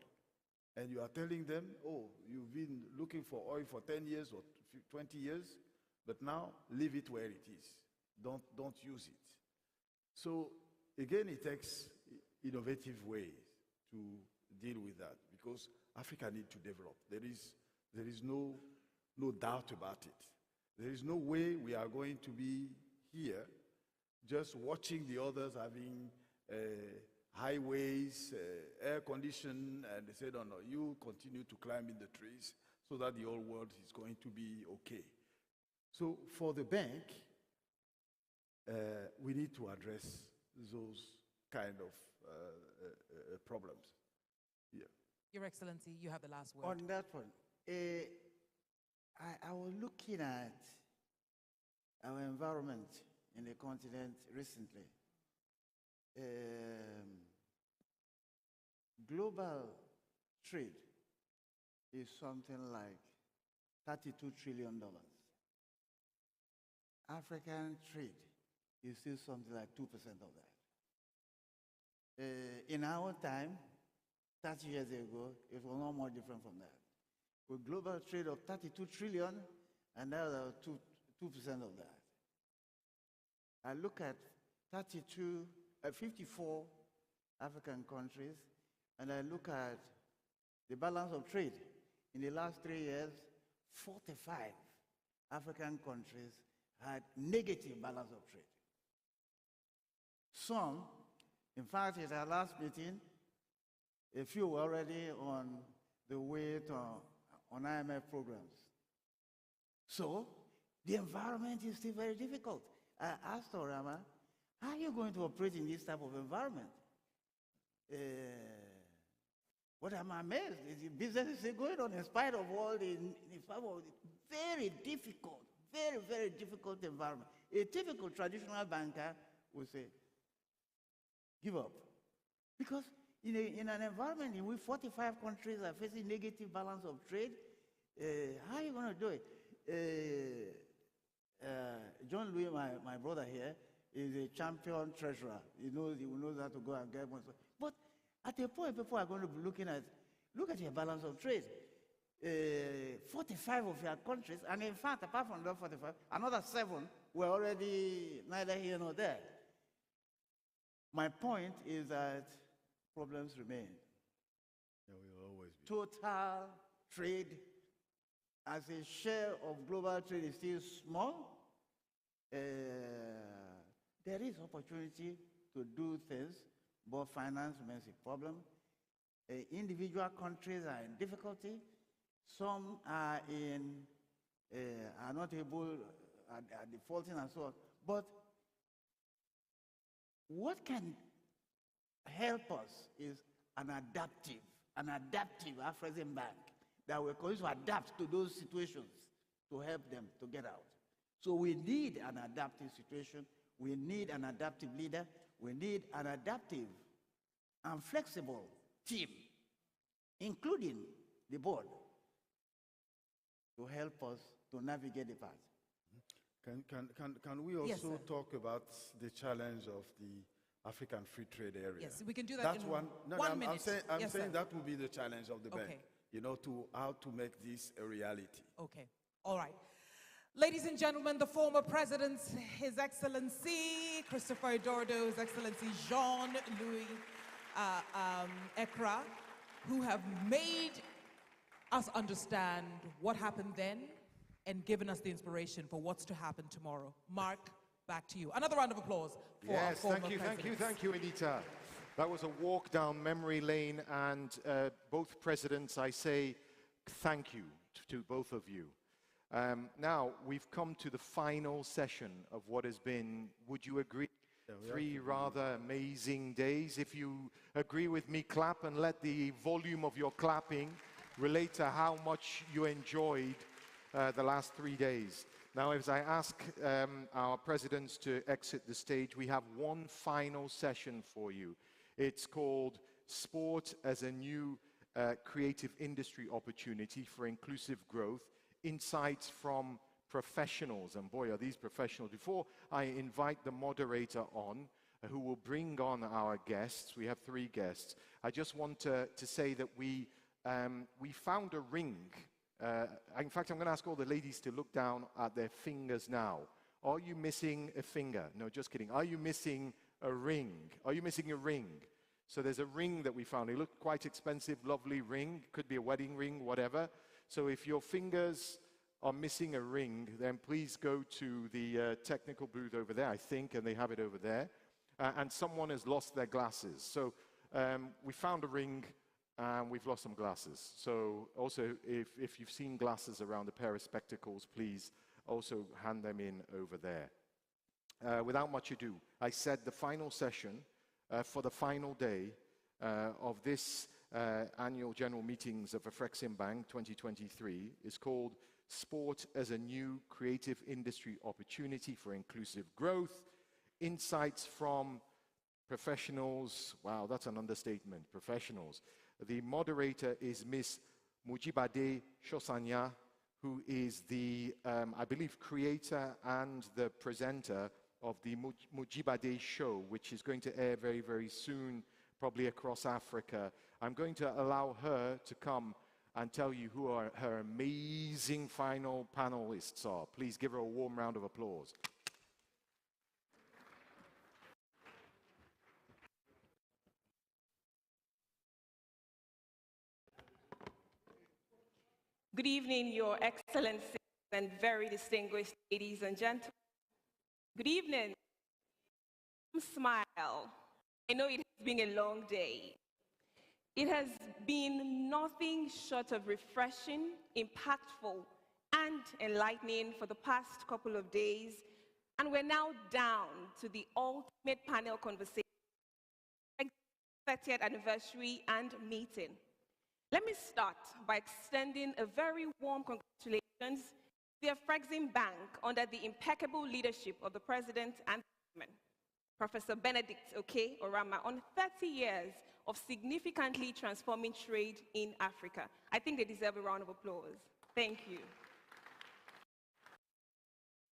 And you are telling them, oh, you've been looking for oil for 10 years or 20 years, but now leave it where it is. Don't use it. So again, it takes innovative ways to deal with that, because Africa needs to develop. There is no doubt about it. There is no way we are going to be here just watching the others having highways, air conditioning, and they said, oh no, you continue to climb in the trees so that the whole world is going to be okay. So for the bank, we need to address those kind of problems. Yeah. Your Excellency, you have the last word. On that one, I was looking at our environment in the continent recently. Global trade is something like $32 trillion. African trade is still something like 2% of that. In our time, 30 years ago, it was no more different from that. With global trade of 32 trillion, and now 2% of that. I look at 54 African countries, and I look at the balance of trade. In the last 3 years, 45 African countries had negative balance of trade. Some, in fact, at our last meeting, a few were already on the way to on IMF programs. So the environment is still very difficult. I asked Orama, how are you going to operate in this type of environment? What I'm amazed is the business is still going on in spite of all the very difficult, very, very difficult environment. A typical traditional banker would say, give up. Because in an environment in which 45 countries are facing negative balance of trade, how are you going to do it? John Louis, my brother here, is a champion treasurer. He knows how to go and get money. But at a point, people are going to be looking at, look at your balance of trade. 45 of your countries, and in fact, apart from those 45, another 7 were already neither here nor there. My point is that problems remain. There will always be. Total trade as a share of global trade is still small. There is opportunity to do things, but finance remains a problem. Individual countries are in difficulty. Some are not able, are defaulting and so on. But what can help us is an adaptive Afreximbank that will continue to adapt to those situations to help them to get out. So we need an adaptive situation. We need an adaptive leader. We need an adaptive and flexible team, including the board, to help us to navigate the path. Can we also talk about the challenge of the African Free Trade Area. Yes, we can do that That's in one. No, one I'm minute. saying, Yes, sir. that will be the challenge of the Okay. bank. You know, to how to make this a reality. Okay, all right. Ladies and gentlemen, the former president, His Excellency Christopher Dordo, His Excellency Jean-Louis Ekra, who have made us understand what happened then and given us the inspiration for what's to happen tomorrow. Mark, back to you. Another round of applause for our former presidents. Thank you, Anita. That was a walk down memory lane, and both presidents, I say thank you to both of you. Now, we've come to the final session of what has been, would you agree, 3 rather amazing days? If you agree with me, clap and let the volume of your clapping relate to how much you enjoyed the last 3 days. Now, as I ask our presidents to exit the stage, we have one final session for you. It's called Sport as a New Creative Industry Opportunity for Inclusive Growth, Insights from Professionals. And boy, are these professionals. Before I invite the moderator on, who will bring on our guests, we have 3 guests, I just want to say that we found a ring. In fact, I'm going to ask all the ladies to look down at their fingers now. Are you missing a finger? No, just kidding. Are you missing a ring? Are you missing a ring? So there's a ring that we found. It looked quite expensive, lovely ring. Could be a wedding ring, whatever. So if your fingers are missing a ring, then please go to the technical booth over there, I think, and they have it over there. And someone has lost their glasses. So we found a ring, and we've lost some glasses. So also, if you've seen glasses around, a pair of spectacles, please also hand them in over there. Without much ado, I said the final session for the final day of this annual general meetings of Afreximbank 2023 is called Sport as a New Creative Industry Opportunity for Inclusive Growth, Insights from Professionals. Wow, that's an understatement, professionals. The moderator is Miss Mujibade Shosanya, who is the, I believe, creator and the presenter of the Mujibade Show, which is going to air very, very soon, probably across Africa. I'm going to allow her to come and tell you who her amazing final panelists are. Please give her a warm round of applause. Good evening, Your Excellency, and very distinguished ladies and gentlemen. Good evening. Smile. I know it has been a long day. It has been nothing short of refreshing, impactful, and enlightening for the past couple of days. And we're now down to the ultimate panel conversation, 30th anniversary and meeting. Let me start by extending a very warm congratulations to the Afreximbank under the impeccable leadership of the President and Chairman, Professor Benedict Orama, on 30 years of significantly transforming trade in Africa. I think they deserve a round of applause. Thank you.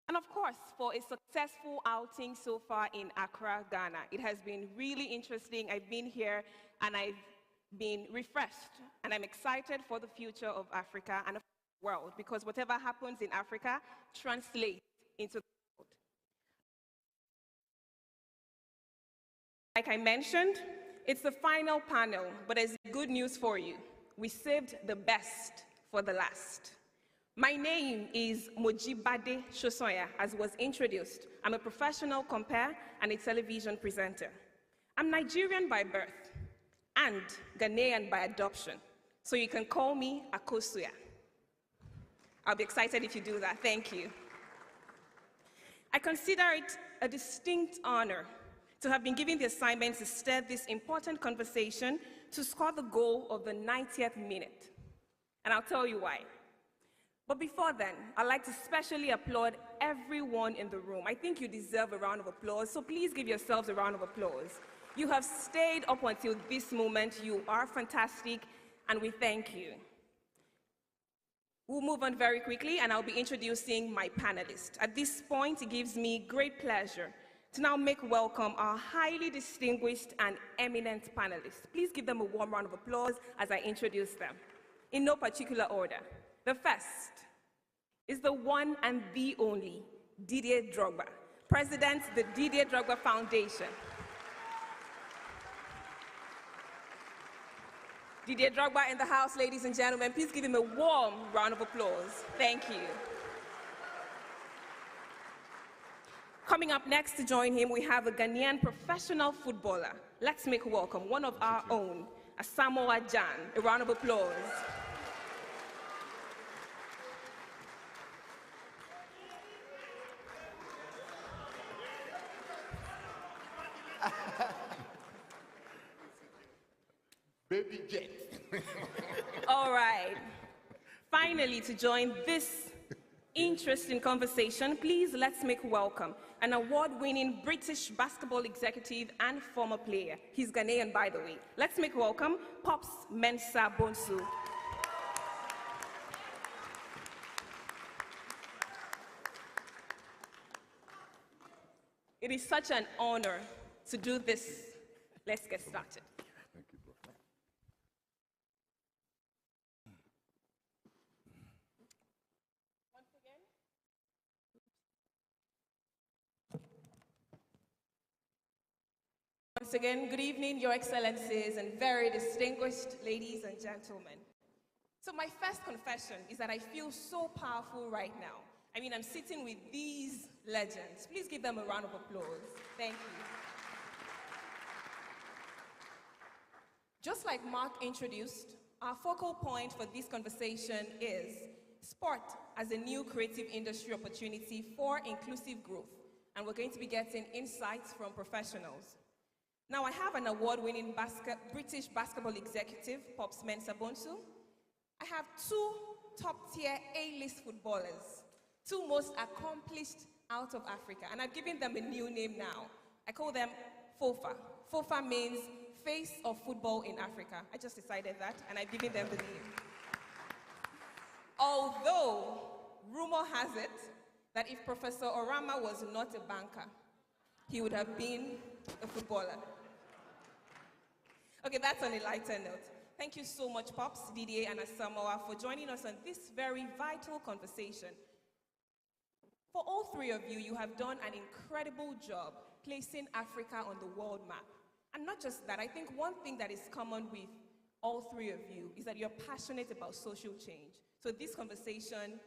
And of course, for a successful outing so far in Accra, Ghana. It has been really interesting. I've been here and I've been refreshed, and I'm excited for the future of Africa and of the world, because whatever happens in Africa translates into the world. Like I mentioned, it's the final panel, but there's good news for you. We saved the best for the last. My name is Mujibade Shosoya, as was introduced. I'm a professional compere and a television presenter. I'm Nigerian by birth and Ghanaian by adoption, so you can call me Akosuya. I'll be excited if you do that. Thank you. I consider it a distinct honor to have been given the assignment to steer this important conversation to score the goal of the 90th minute. And I'll tell you why. But before then, I'd like to specially applaud everyone in the room. I think you deserve a round of applause, so please give yourselves a round of applause. You have stayed up until this moment. You are fantastic, and we thank you. We'll move on very quickly, and I'll be introducing my panelists. At this point, it gives me great pleasure to now make welcome our highly distinguished and eminent panelists. Please give them a warm round of applause as I introduce them, in no particular order. The first is the one and the only Didier Drogba, President, the Didier Drogba Foundation. Didier Drogba in the house, ladies and gentlemen. Please give him a warm round of applause. Thank you. Coming up next to join him, we have a Ghanaian professional footballer. Let's make welcome one of our own, Asamoah Gyan. A round of applause. Baby jet. All right. Finally, to join this interesting conversation, please let's make welcome an award-winning British basketball executive and former player. He's Ghanaian, by the way. Let's make welcome Pops Mensah Bonsu. It is such an honor to do this. Let's get started. Thank you, bro. Once again, good evening, Your Excellencies, and very distinguished ladies and gentlemen. So my first confession is that I feel so powerful right now. I mean, I'm sitting with these legends. Please give them a round of applause. Thank you. Just like Mark introduced, our focal point for this conversation is sport as a new creative industry opportunity for inclusive growth. And we're going to be getting insights from professionals. Now, I have an award-winning British basketball executive, Pops Mensah Bonsu. I have two top-tier A-list footballers, two most accomplished out of Africa, and I've given them a new name now. I call them FOFA. FOFA means Face of Football in Africa. I just decided that, and I've given them the name. Although, rumor has it that if Professor Orama was not a banker, he would have been a footballer. Okay, that's on a lighter note. Thank you so much, Pops, Didier, and Asamoah, for joining us on this very vital conversation. For all three of you, you have done an incredible job placing Africa on the world map. And not just that, I think one thing that is common with all three of you is that you're passionate about social change. So this conversation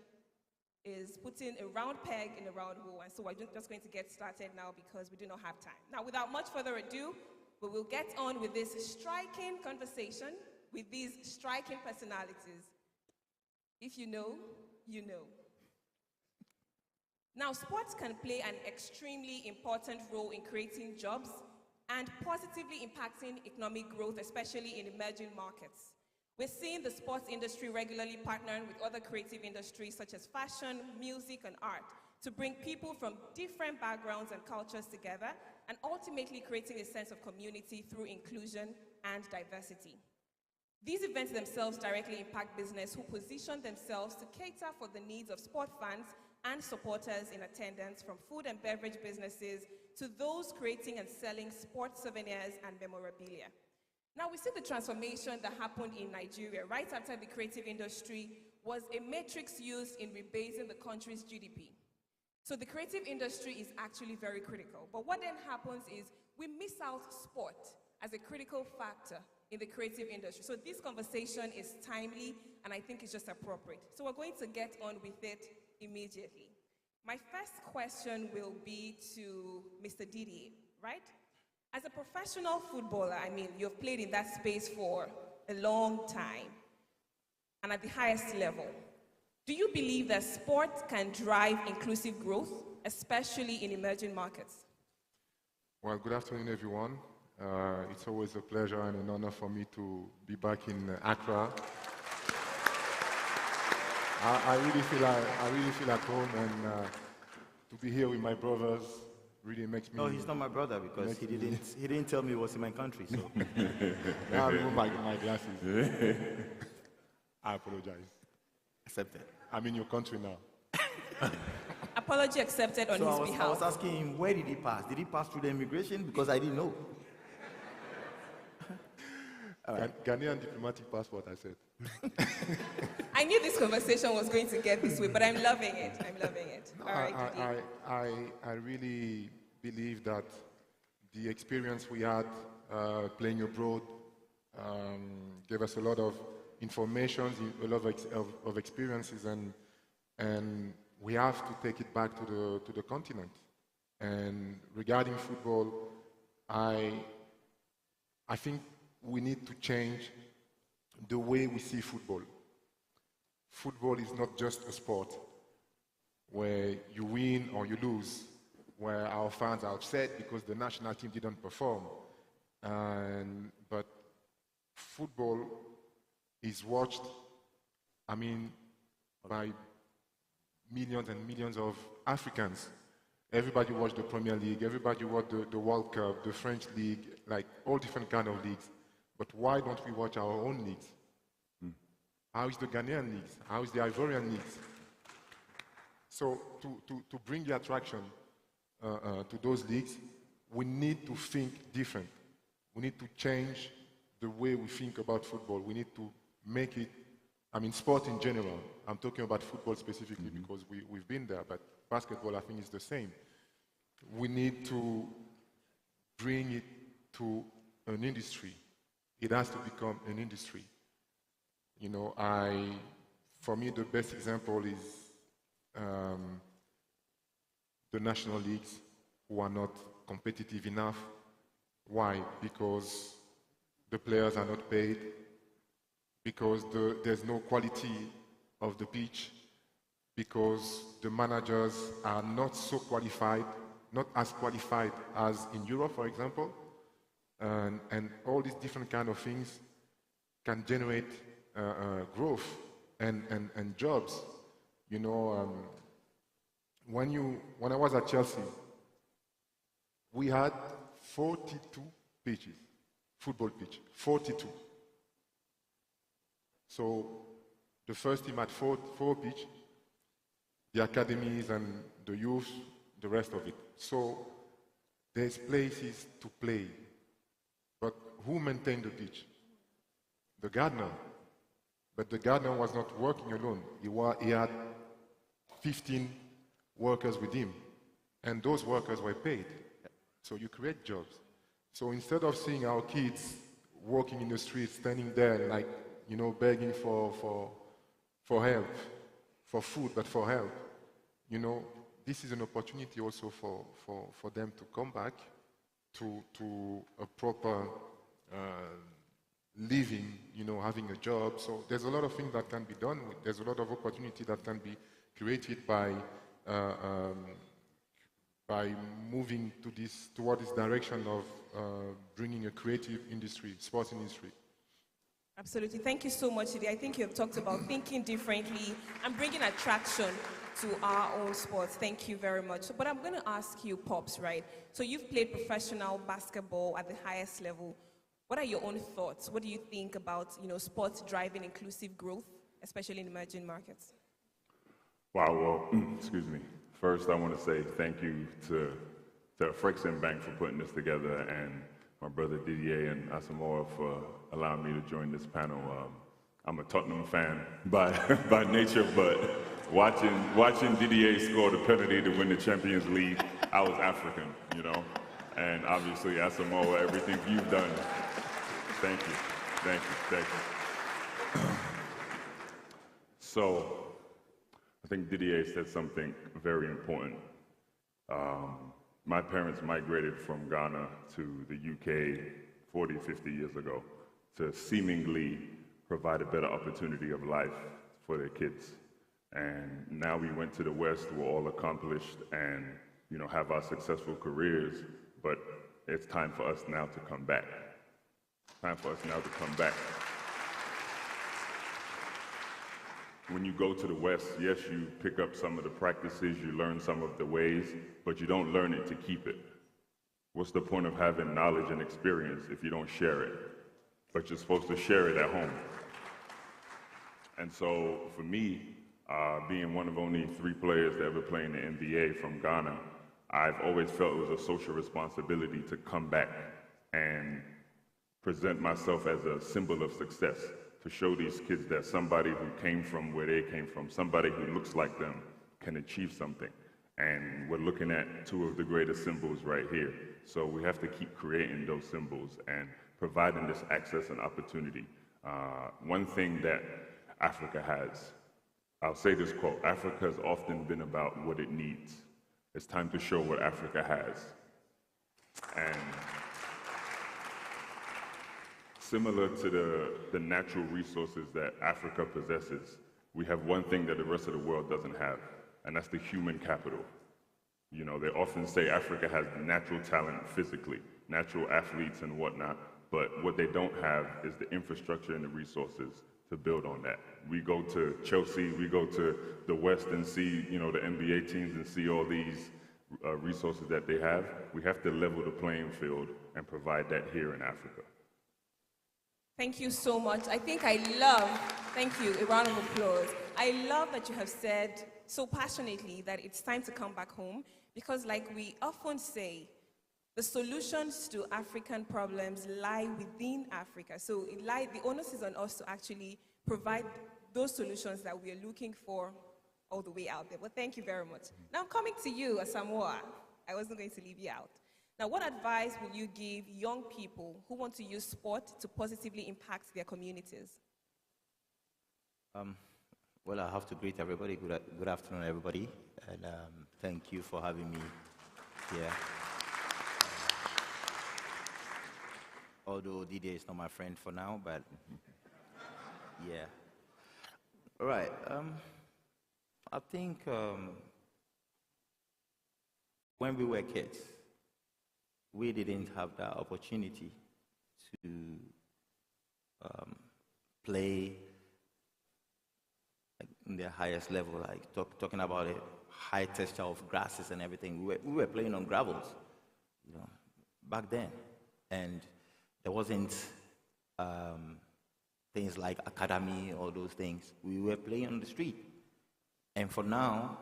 is putting a round peg in a round hole, and so we're just going to get started now because we do not have time. Now, without much further ado, we will get on with this striking conversation with these striking personalities. If you know, you know. Now, sports can play an extremely important role in creating jobs and positively impacting economic growth, especially in emerging markets. We're seeing the sports industry regularly partnering with other creative industries such as fashion, music, and art to bring people from different backgrounds and cultures together and ultimately creating a sense of community through inclusion and diversity. These events themselves directly impact business who position themselves to cater for the needs of sport fans and supporters in attendance, from food and beverage businesses to those creating and selling sports souvenirs and memorabilia. Now, we see the transformation that happened in Nigeria right after the creative industry was a matrix used in rebasing the country's GDP. So the creative industry is actually very critical. But what then happens is we miss out sport as a critical factor in the creative industry. So this conversation is timely, and I think it's just appropriate. So we're going to get on with it immediately. My first question will be to Mr. Didier, right? As a professional footballer, I mean, you've played in that space for a long time and at the highest level. Do you believe that sport can drive inclusive growth, especially in emerging markets? Well, good afternoon, everyone. It's always a pleasure and an honor for me to be back in Accra. I really feel at home, and to be here with my brothers really makes me... No, he's not my brother because he didn't tell me he was in my country, so... Now I remove my glasses. I apologize. Accepted. I'm in your country now. Apology accepted on his behalf. I was asking him, where did he pass? Did he pass through the immigration? Because I didn't know. Ghanaian diplomatic passport, I said. I knew this conversation was going to get this way, but I'm loving it. I'm loving it. No, All right, I really believe that the experience we had playing abroad gave us a lot of information, a lot of experiences, and we have to take it back to the continent. And regarding football, I think we need to change the way we see football. Football is not just a sport where you win or you lose, where our fans are upset because the national team didn't perform. But football is watched, by millions and millions of Africans. Everybody watched the Premier League, everybody watched the World Cup, the French League, like all different kind of leagues. But why don't we watch our own leagues? How is the Ghanaian leagues? How is the Ivorian leagues? So to bring the attraction to those leagues, we need to think different. We need to change the way we think about football. We need to make it, sport in general. I'm talking about football specifically because we've been there, but basketball I think is the same. We need to bring it to an industry. It has to become an industry. For me, the best example is the national leagues who are not competitive enough. Why? Because the players are not paid, because there's no quality of the pitch, because the managers are not so qualified, not as qualified as in Europe, for example, and all these different kind of things can generate growth and jobs. When I was at Chelsea, we had 42 pitches, football pitch, 42. So the first team had four pitch, the academies and the youth, the rest of it. So there's places to play. But who maintained the pitch? The gardener. But the gardener was not working alone. He had 15 workers with him. And those workers were paid. So you create jobs. So instead of seeing our kids walking in the streets, standing there, like, begging for help, for food, but for help, this is an opportunity also for them to come back to a proper living, having a job. So there's a lot of things that can be done. There's a lot of opportunity that can be created by moving toward this direction of bringing a creative industry, sports industry. Absolutely. Thank you so much, Didi. I think you have talked about thinking differently and bringing attraction to our own sports. Thank you very much. But I'm going to ask you, Pops, right? So you've played professional basketball at the highest level. What are your own thoughts? What do you think about, sports driving inclusive growth, especially in emerging markets? Wow, well, excuse me. First, I want to say thank you to Afreximbank for putting this together, and my brother Didier and Asamoah for allowing me to join this panel. I'm a Tottenham fan by nature, but watching Didier score the penalty to win the Champions League, I was African, and obviously Asamoah, everything you've done. Thank you. So, I think Didier said something very important. My parents migrated from Ghana to the UK 40, 50 years ago to seemingly provide a better opportunity of life for their kids. And now we went to the West, we're all accomplished and, have our successful careers, but it's time for us now to come back. When you go to the West, yes, you pick up some of the practices, you learn some of the ways, but you don't learn it to keep it. What's the point of having knowledge and experience if you don't share it? But you're supposed to share it at home. And so for me, Being one of only 3 players to ever play in the NBA from Ghana, I've always felt it was a social responsibility to come back and present myself as a symbol of success, to show these kids that somebody who came from where they came from, somebody who looks like them, can achieve something. And we're looking at 2 of the greatest symbols right here. So we have to keep creating those symbols and providing this access and opportunity. One thing that Africa has, I'll say this quote, Africa has often been about what it needs. It's time to show what Africa has. And similar to the natural resources that Africa possesses, we have one thing that the rest of the world doesn't have, and that's the human capital. You know, they often say Africa has natural talent physically, natural athletes and whatnot, but what they don't have is the infrastructure and the resources to build on that. We go to Chelsea, we go to the West and see, you know, the NBA teams and see all these resources that they have. We have to level the playing field and provide that here in Africa. Thank you so much. I think I love, thank you, a round of applause. I love that you have said so passionately that it's time to come back home, because like we often say, the solutions to African problems lie within Africa. So the onus is on us to actually provide those solutions that we are looking for all the way out there. Well, thank you very much. Now I'm coming to you, Asamoah. I wasn't going to leave you out. Now, what advice will you give young people who want to use sport to positively impact their communities? Well, I have to greet everybody. Good afternoon, everybody. And thank you for having me here. Although Didier is not my friend for now, but yeah. All right. I think when we were kids, we didn't have that opportunity to play in the highest level, like talking about it, high texture of grasses and everything. We were playing on gravels, you know, back then, and there wasn't things like academy or those things. We were playing on the street, and for now,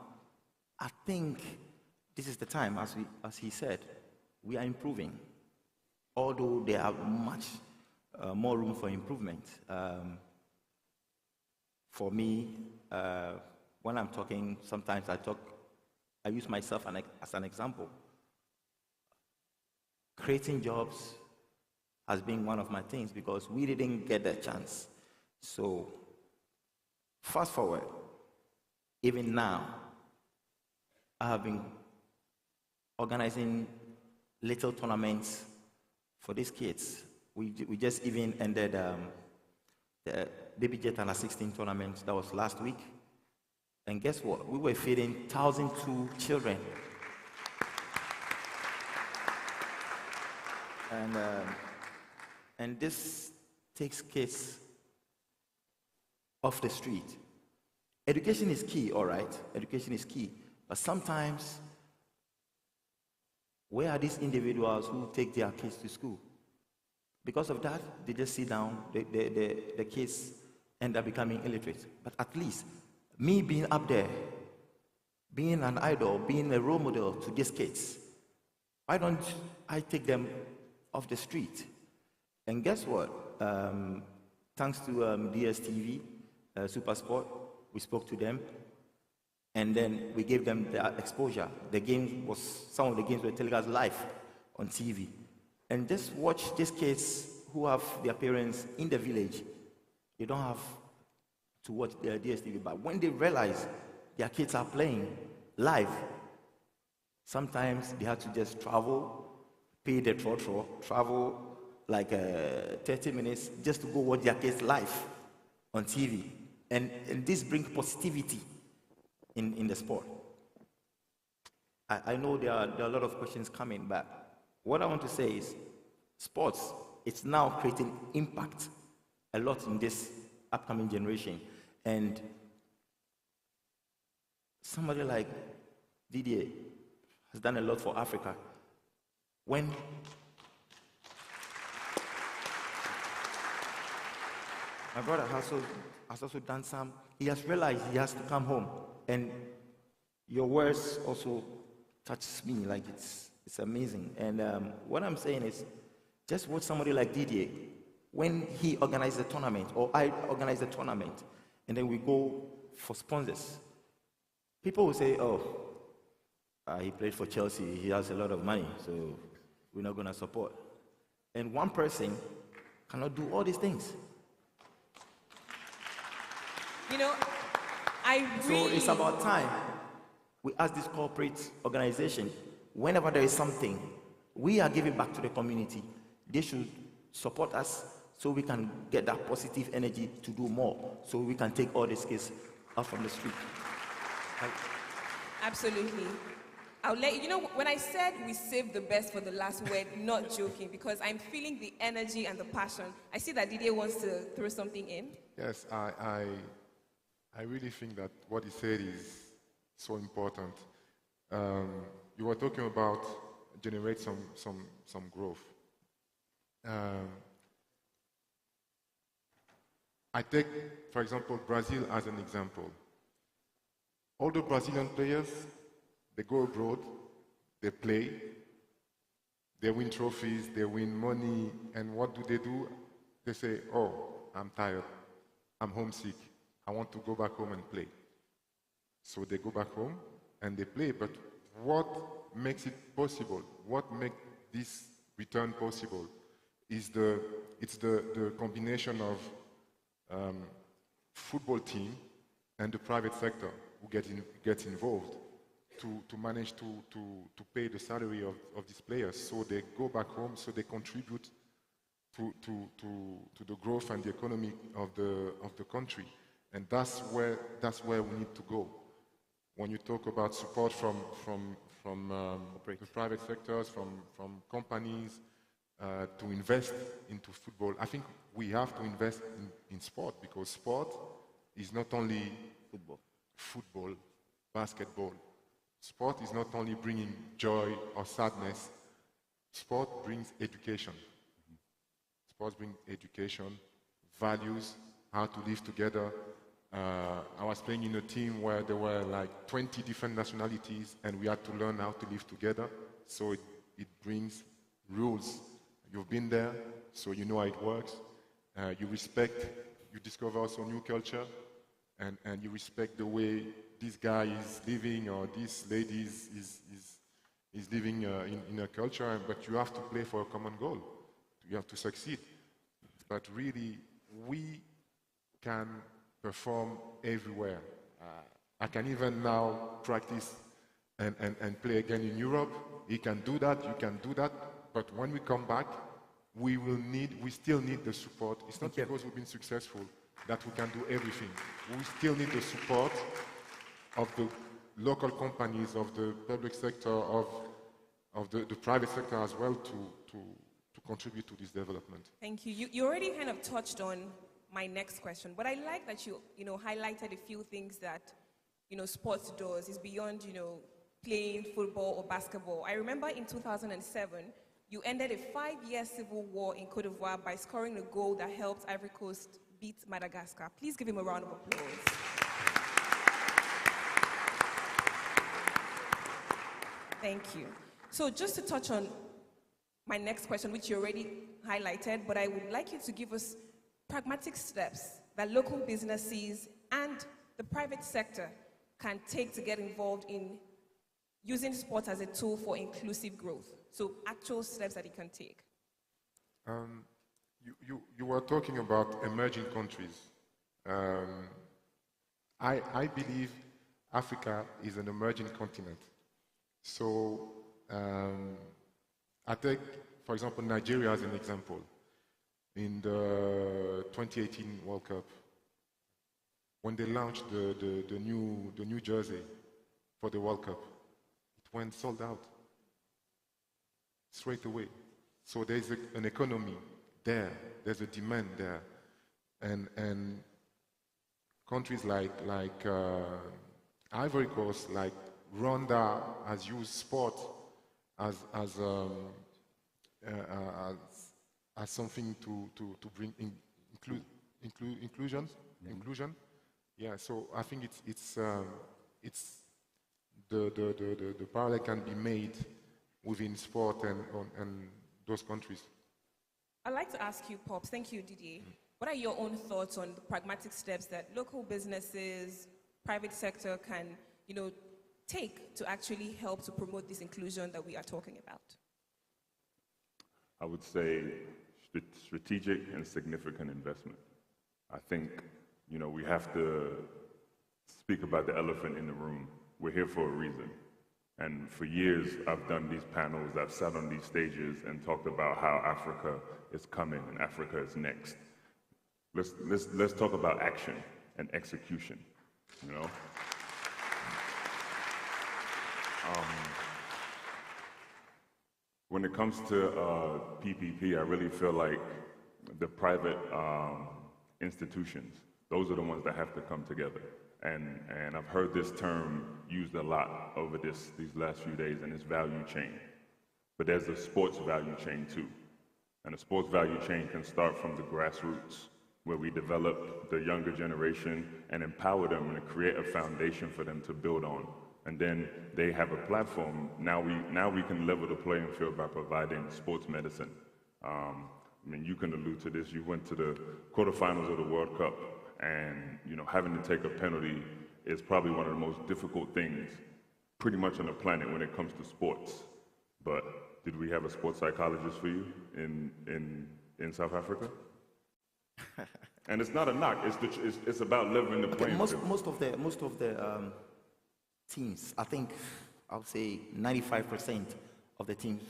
I think this is the time, as he said. We are improving, although there are much more room for improvement. For me, when I'm talking, sometimes I use myself as an example. Creating jobs has been one of my things because we didn't get that chance. So, fast forward, even now, I have been organizing little tournaments for these kids. We just even ended the Baby Jet Under 16 tournament. That was last week. And guess what? We were feeding 1,002 children. And this takes kids off the street. Education is key, all right? Education is key. But sometimes, where are these individuals who take their kids to school? Because of that, they just sit down, the kids end up becoming illiterate. But at least, me being up there, being an idol, being a role model to these kids, why don't I take them off the street? And guess what? Thanks to DSTV, Supersport, we spoke to them, and then we gave them the exposure. Some of the games were telecast live on TV. And just watch these kids who have their parents in the village. They don't have to watch their DSTV, but when they realize their kids are playing live, sometimes they have to just travel, pay the travel like 30 minutes just to go watch their kids live on TV. And this brings positivity in the sport. I know there are a lot of questions coming, but what I want to say is sports, it's now creating impact a lot in this upcoming generation. And somebody like Didier has done a lot for Africa. When My brother has also done some. He has realized he has to come home. And your words also touches me, like it's amazing. And what I'm saying is, just watch somebody like Didier, when he organized the tournament, or I organized the tournament, and then we go for sponsors. People will say, oh, he played for Chelsea, he has a lot of money, so we're not going to support. And one person cannot do all these things. You know, So it's about time we ask this corporate organization, whenever there is something, we are giving back to the community, they should support us so we can get that positive energy to do more, so we can take all these kids out from the street. Absolutely. I'll let you know, when I said we saved the best for the last word, not joking, because I'm feeling the energy and the passion. I see that Didier wants to throw something in. Yes, I really think that what he said is so important. You were talking about generate some growth. I take, for example, Brazil as an example. All the Brazilian players, they go abroad, they play, they win trophies, they win money, and what do? They say, oh, I'm tired, I'm homesick, I want to go back home and play. So they go back home and they play, but what makes it possible? What makes this return possible is the combination of football team and the private sector who gets involved to manage to pay the salary of these players. So they go back home, so they contribute to the growth and the economy of the country. And that's where we need to go. When you talk about support from the private sectors, from companies, to invest into football, I think we have to invest in sport, because sport is not only football, basketball. Sport is not only bringing joy or sadness. Sport brings education. Sport brings education, values, how to live together. I was playing in a team where there were like 20 different nationalities, and we had to learn how to live together. So it brings rules. You've been there, so you know how it works. You respect, you discover also new culture, and you respect the way this guy is living, or this lady is living in a culture, but you have to play for a common goal. You have to succeed. But really, we can perform everywhere. I can even now practice and play again in Europe. He can do that, you can do that, but when we come back, we still need the support. It's not because we've been successful that we can do everything. We still need the support of the local companies, of the public sector, of the private sector as well to contribute to this development. Thank you. You already kind of touched on my next question, but I like that you highlighted a few things that sports does. Is beyond playing football or basketball. I remember in 2007 you ended a 5-year civil war in Cote d'Ivoire by scoring a goal that helped Ivory Coast beat Madagascar. Please give him a round of applause. Thank you. So just to touch on my next question, which you already highlighted, but I would like you to give us pragmatic steps that local businesses and the private sector can take to get involved in using sports as a tool for inclusive growth. So actual steps that it can take. You were talking about emerging countries. I believe Africa is an emerging continent. So I take, for example, Nigeria as an example. In the 2018 World Cup, when they launched the new jersey for the World Cup, it went sold out straight away. So there's an economy there, there's a demand there, and countries like Ivory Coast, like Rwanda, has used sport as something to bring inclusion. Yeah, so I think it's the parallel can be made within sport and those countries. I'd like to ask you, Pops, thank you, Didier. What are your own thoughts on the pragmatic steps that local businesses, private sector can, take to actually help to promote this inclusion that we are talking about? I would say strategic and significant investment. I think, we have to speak about the elephant in the room. We're here for a reason. And for years, I've done these panels, I've sat on these stages and talked about how Africa is coming and Africa is next. Let's talk about action and execution, When it comes to PPP, I really feel like the private institutions, those are the ones that have to come together. And I've heard this term used a lot over these last few days, and it's value chain. But there's a sports value chain too. And the sports value chain can start from the grassroots, where we develop the younger generation and empower them and create a foundation for them to build on. And then they have a platform. Now we can level the playing field by providing sports medicine. You can allude to this. You went to the quarterfinals of the World Cup, and having to take a penalty is probably one of the most difficult things pretty much on the planet when it comes to sports. But did we have a sports psychologist for you in South Africa? And it's not a knock. It's about leveling the playing field. Most of the teams, I think I would say 95% of the teams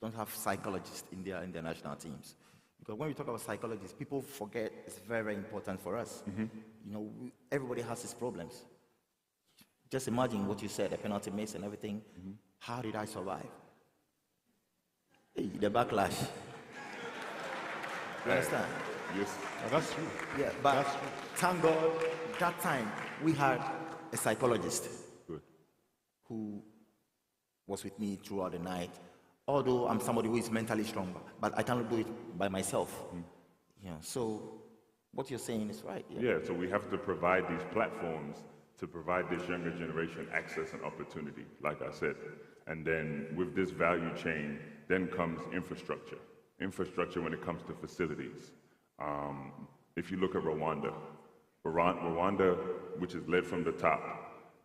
don't have psychologists in their national teams. Because when we talk about psychologists, people forget it's very, very important for us. Everybody has his problems. Just imagine what you said, the penalty miss and everything. How did I survive? Hey, the backlash. You understand? Yes. That's true. Yeah, but thank God, that time we had a psychologist who was with me throughout the night. Although I'm somebody who is mentally strong, but I cannot do it by myself. So what you're saying is right. Yeah, so we have to provide these platforms to provide this younger generation access and opportunity, like I said. And then with this value chain, then comes infrastructure. Infrastructure when it comes to facilities. If you look at Rwanda, which is led from the top,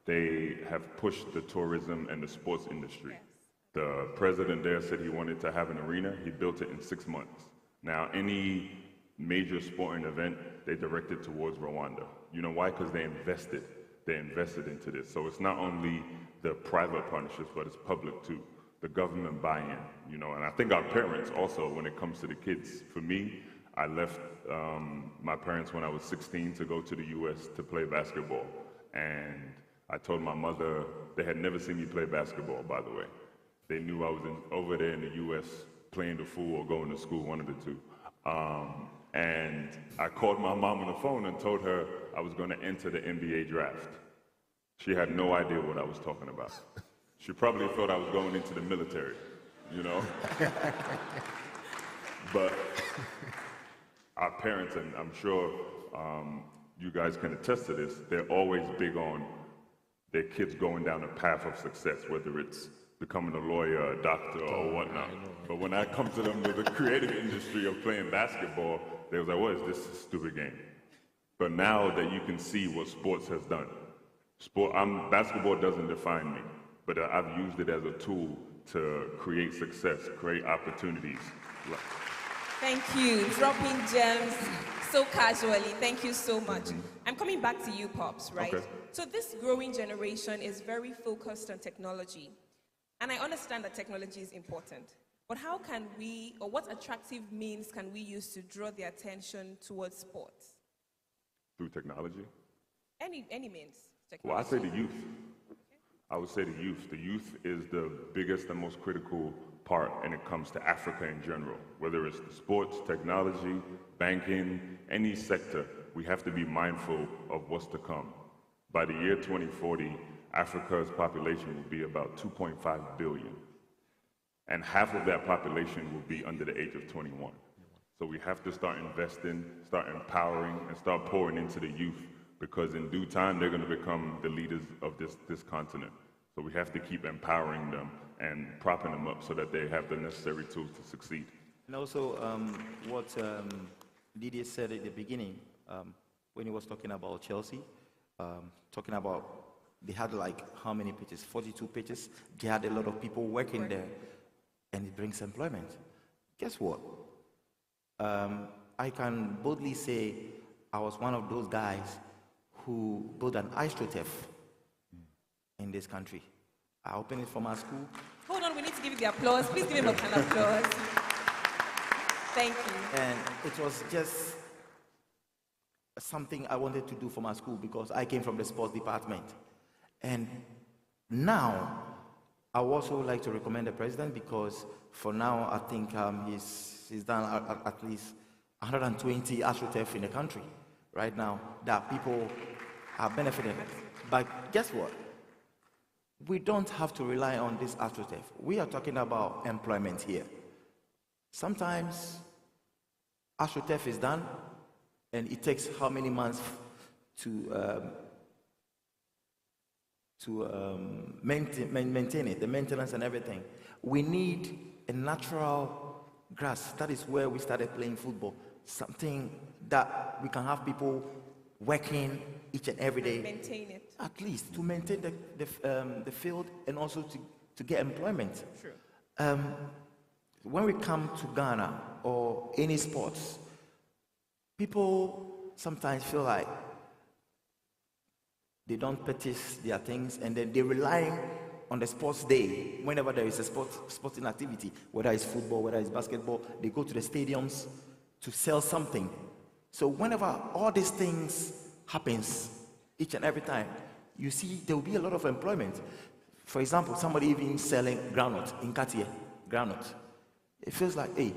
they have pushed the tourism and the sports industry. Yes. The president there said he wanted to have an arena. He built it in 6 months. Now, any major sporting event, they directed towards Rwanda. You know why? Because they invested into this. So it's not only the private partnerships, but it's public too. The government buy-in, and I think our parents also, when it comes to the kids. For me, I left my parents when I was 16 to go to the US to play basketball. And I told my mother, they had never seen me play basketball, by the way. They knew I was over there in the US playing the fool or going to school, one of the two. And I called my mom on the phone and told her I was going to enter the NBA draft. She had no idea what I was talking about. She probably thought I was going into the military, But our parents, and I'm sure you guys can attest to this, they're always big on their kids going down a path of success, whether it's becoming a lawyer, a doctor, or whatnot. But when I come to them with the creative industry of playing basketball, they was like, what is this stupid game? But now that you can see what sports has done, basketball doesn't define me, but I've used it as a tool to create success, create opportunities. Thank you. Dropping gems so casually. Thank you so much. I'm coming back to you, Pops, right? Okay. So this growing generation is very focused on technology. And I understand that technology is important. But how can we, or what attractive means can we use to draw their attention towards sports? Through technology? Any means. Technology. Well, I say the youth. I would say the youth. The youth is the biggest and most critical part when it comes to Africa in general. Whether it's the sports, technology, banking, any sector, we have to be mindful of what's to come. By the year 2040, Africa's population will be about 2.5 billion. And half of that population will be under the age of 21. So we have to start investing, start empowering, and start pouring into the youth, because in due time, they're going to become the leaders of this continent. So we have to keep empowering them and propping them up so that they have the necessary tools to succeed. And also, what Didier said at the beginning, when he was talking about Chelsea, talking about they had like how many pitches? 42 pitches. They had a lot of people working there, and it brings employment. Guess what? I can boldly say I was one of those guys who built an AstroTurf in this country. I opened it for my school. Hold on, we need to give you the applause. Please give him a kind of applause. Thank you. And it was just something I wanted to do for my school because I came from the sports department. And now, I would also like to recommend the president because for now, I think he's done at least 120 AstroTurf in the country right now that people are benefiting. But guess what? We don't have to rely on this AstroTurf. We are talking about employment here. Sometimes AstroTurf is done and it takes how many months to maintain it, the maintenance and everything. We need a natural grass. That is where we started playing football. Something that we can have people working each and every day. Maintain it. At least to maintain the field and also to get employment. Sure. When we come to Ghana or any sports, people sometimes feel like they don't purchase their things and then they rely on the sports day. Whenever there is a sporting activity, whether it's football, whether it's basketball, they go to the stadiums to sell something. So whenever all these things happens each and every time, you see there will be a lot of employment. For example, somebody even selling groundnut in Cartier, groundnut. It feels like, hey,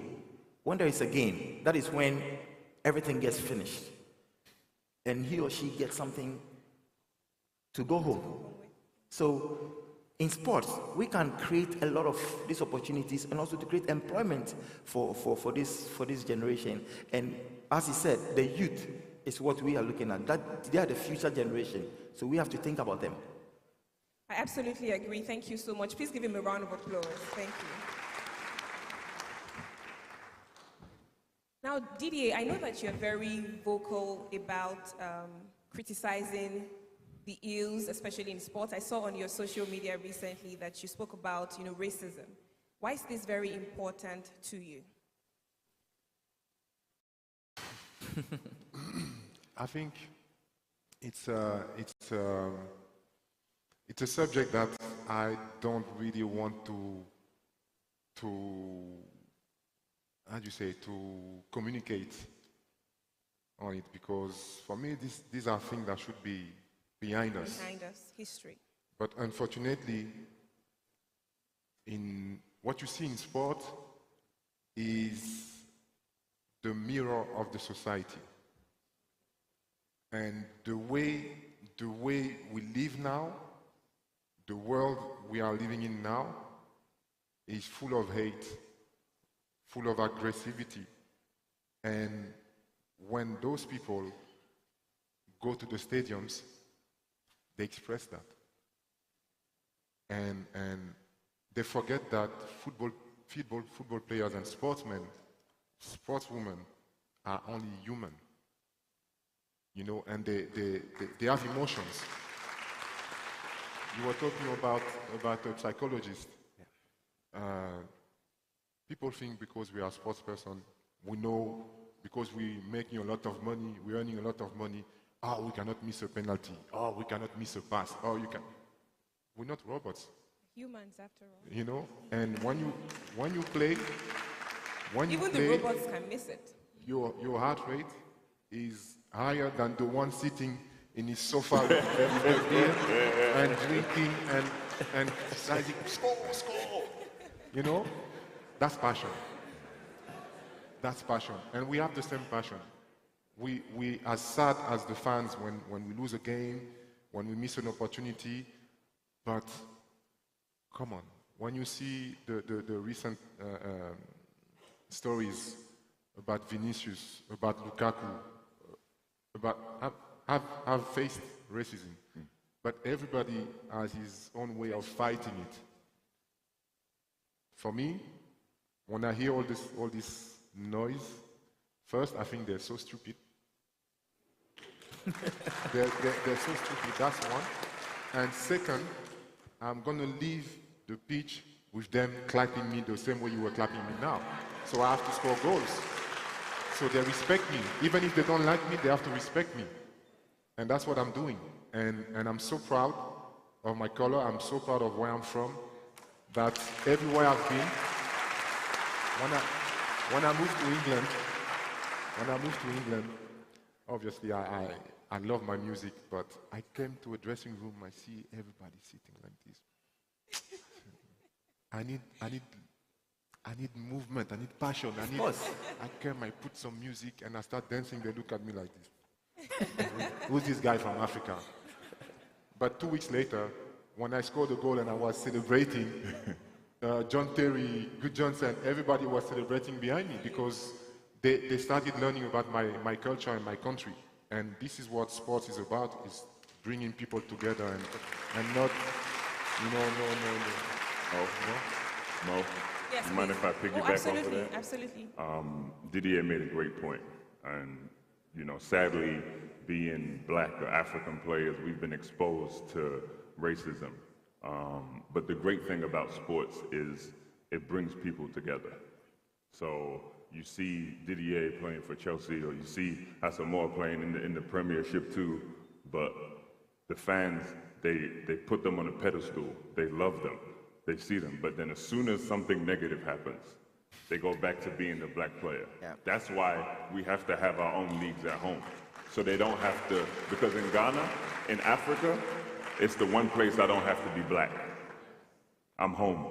when there is a game, that is when everything gets finished. And he or she gets something to go home. So in sports, we can create a lot of these opportunities and also to create employment for this generation. And as he said, the youth is what we are looking at. That they are the future generation. So we have to think about them. I absolutely agree. Thank you so much. Please give him a round of applause. Thank you. Now, Didier, I know that you're very vocal about criticizing the ills, especially in sports. I saw on your social media recently that you spoke about, racism. Why is this very important to you? I think it's a subject that I don't really want to how do you say, to communicate on it, because for me these are things that should be behind us. Behind us, history. But unfortunately, in what you see in sport is the mirror of the society. And the way we live now, the world we are living in now, is full of hate, full of aggressivity. And when those people go to the stadiums, they express that. And they forget that football players and sportsmen, sportswomen are only human. And they have emotions. You were talking about a psychologist. People think because we are sports person, we know, because we're making a lot of money, we're earning a lot of money, we cannot miss a penalty, we cannot miss a pass, we're not robots. Humans, after all. And when you play, even the robots can miss it. Your heart rate is higher than the one sitting in his sofa with a beer and drinking and deciding, score. That's passion. That's passion. And we have the same passion. We as sad as the fans when we lose a game, when we miss an opportunity, but come on, when you see the recent stories about Vinicius, about Lukaku, I've faced racism, but everybody has his own way of fighting it. For me, when I hear all this noise, first I think they're so stupid. they're so stupid, that's one. And second, I'm going to leave the pitch with them clapping me the same way you were clapping me now. So I have to score goals. So they respect me. Even if they don't like me, they have to respect me. And that's what I'm doing. And I'm so proud of my color. I'm so proud of where I'm from. That everywhere I've been, when I moved to England, obviously I love my music, but I came to a dressing room, I see everybody sitting like this. I need movement, I need passion, I came, I put some music and I start dancing, they look at me like this. Who's this guy from Africa? But 2 weeks later, when I scored a goal and I was celebrating, John Terry, Good Johnson, everybody was celebrating behind me because they started learning about my culture and my country. And this is what sports is about, is bringing people together and not, Mo, Yes, you mind please. if I piggyback off of that? Absolutely. Didier made a great point. And, sadly, being black or African players, we've been exposed to racism. But the great thing about sports is it brings people together. So you see Didier playing for Chelsea, or you see Asamoah playing in the Premiership too, but the fans, they put them on a pedestal. They love them. They see them. But then as soon as something negative happens, they go back to being the black player. Yeah. That's why we have to have our own leagues at home. So they don't have to, because in Ghana, in Africa, it's the one place I don't have to be black. I'm home.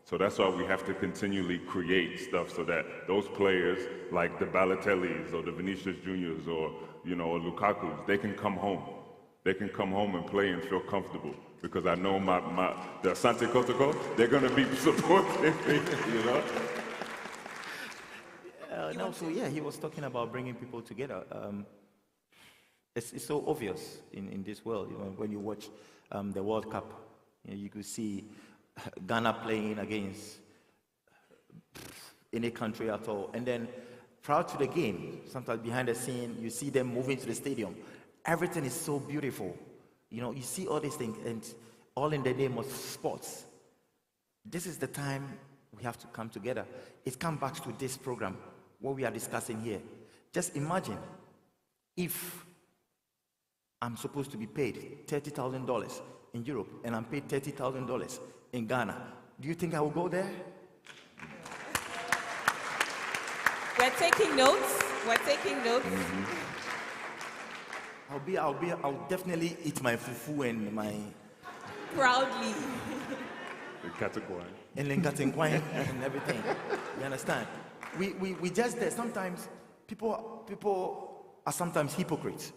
So that's why we have to continually create stuff so that those players like the Balotellis or the Vinicius Juniors or, or Lukaku's, they can come home. They can come home and play and feel comfortable because I know the Asante Kotoko, they're going to be supporting me, He was talking about bringing people together. It's so obvious in this world. When you watch the World Cup, you could see Ghana playing against any country at all. And then prior to the game, sometimes behind the scene, you see them moving to the stadium. Everything is so beautiful. You see all these things, and all in the name of sports. This is the time we have to come together. It comes back to this program, what we are discussing here. Just imagine if I'm supposed to be paid $30,000 in Europe, and I'm paid $30,000 in Ghana. Do you think I will go there? We're taking notes. Mm-hmm. I'll definitely eat my fufu and my... Proudly. The category. And Lenkatenkwine and everything. You understand? We just there. Sometimes people are sometimes hypocrites.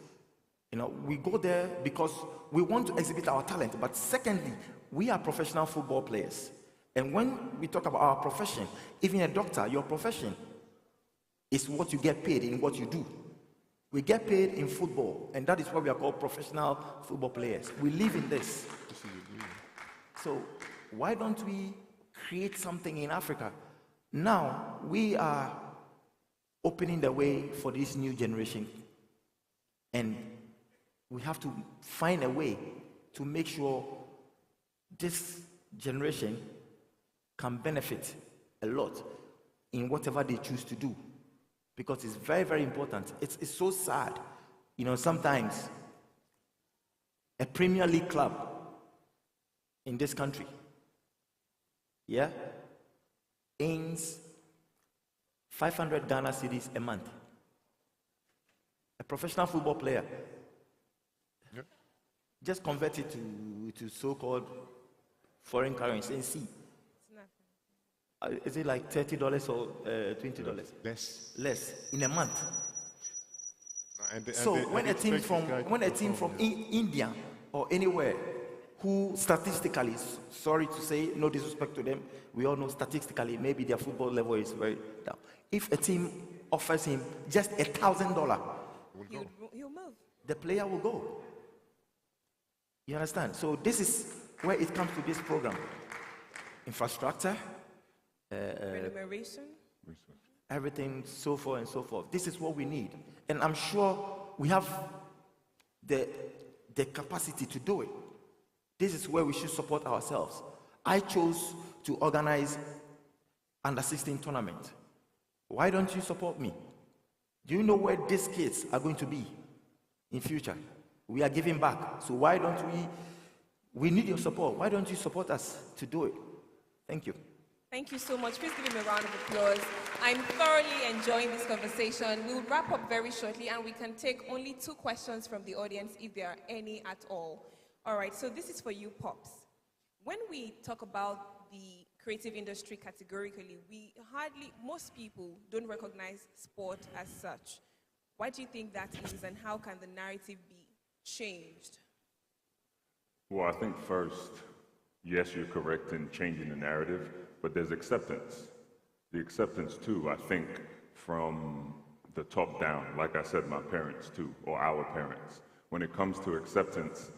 We go there because we want to exhibit our talent. But secondly, we are professional football players. And when we talk about our profession, even a doctor, your profession is what you get paid in what you do. We get paid in football, and that is why we are called professional football players. We live in this. So why don't we create something in Africa? Now we are opening the way for this new generation, and we have to find a way to make sure this generation can benefit a lot in whatever they choose to do, because it's very, very important. It's so sad. Sometimes a Premier League club in this country, earns 500 Ghana cedis a month. A professional football player. Yep. Just convert it to so-called foreign currency and see. Is it like $30 or $20? Less in a month. When a team from India or anywhere, who statistically, sorry to say, no disrespect to them, we all know statistically maybe their football level is very down. If a team offers him just $1,000, He'll move. the player will go. You understand? So this is where it comes to this program. Infrastructure, Remuneration. everything, so forth and so forth. This is what we need. And I'm sure we have the capacity to do it. This is where we should support ourselves. I chose to organize under-16 tournament. Why don't you support me? Do you know where these kids are going to be in future? We are giving back. So why don't we need your support. Why don't you support us to do it? Thank you. Thank you so much. Please give him a round of applause. I'm thoroughly enjoying this conversation. We'll wrap up very shortly, and we can take only 2 questions from the audience if there are any at all. All right, so this is for you, Pops. When we talk about the creative industry categorically, most people don't recognize sport as such. Why do you think that is, and how can the narrative be changed? Well, I think first, yes, you're correct in changing the narrative, but there's acceptance. The acceptance too, I think, from the top down, like I said, my parents too, or our parents. When it comes to acceptance,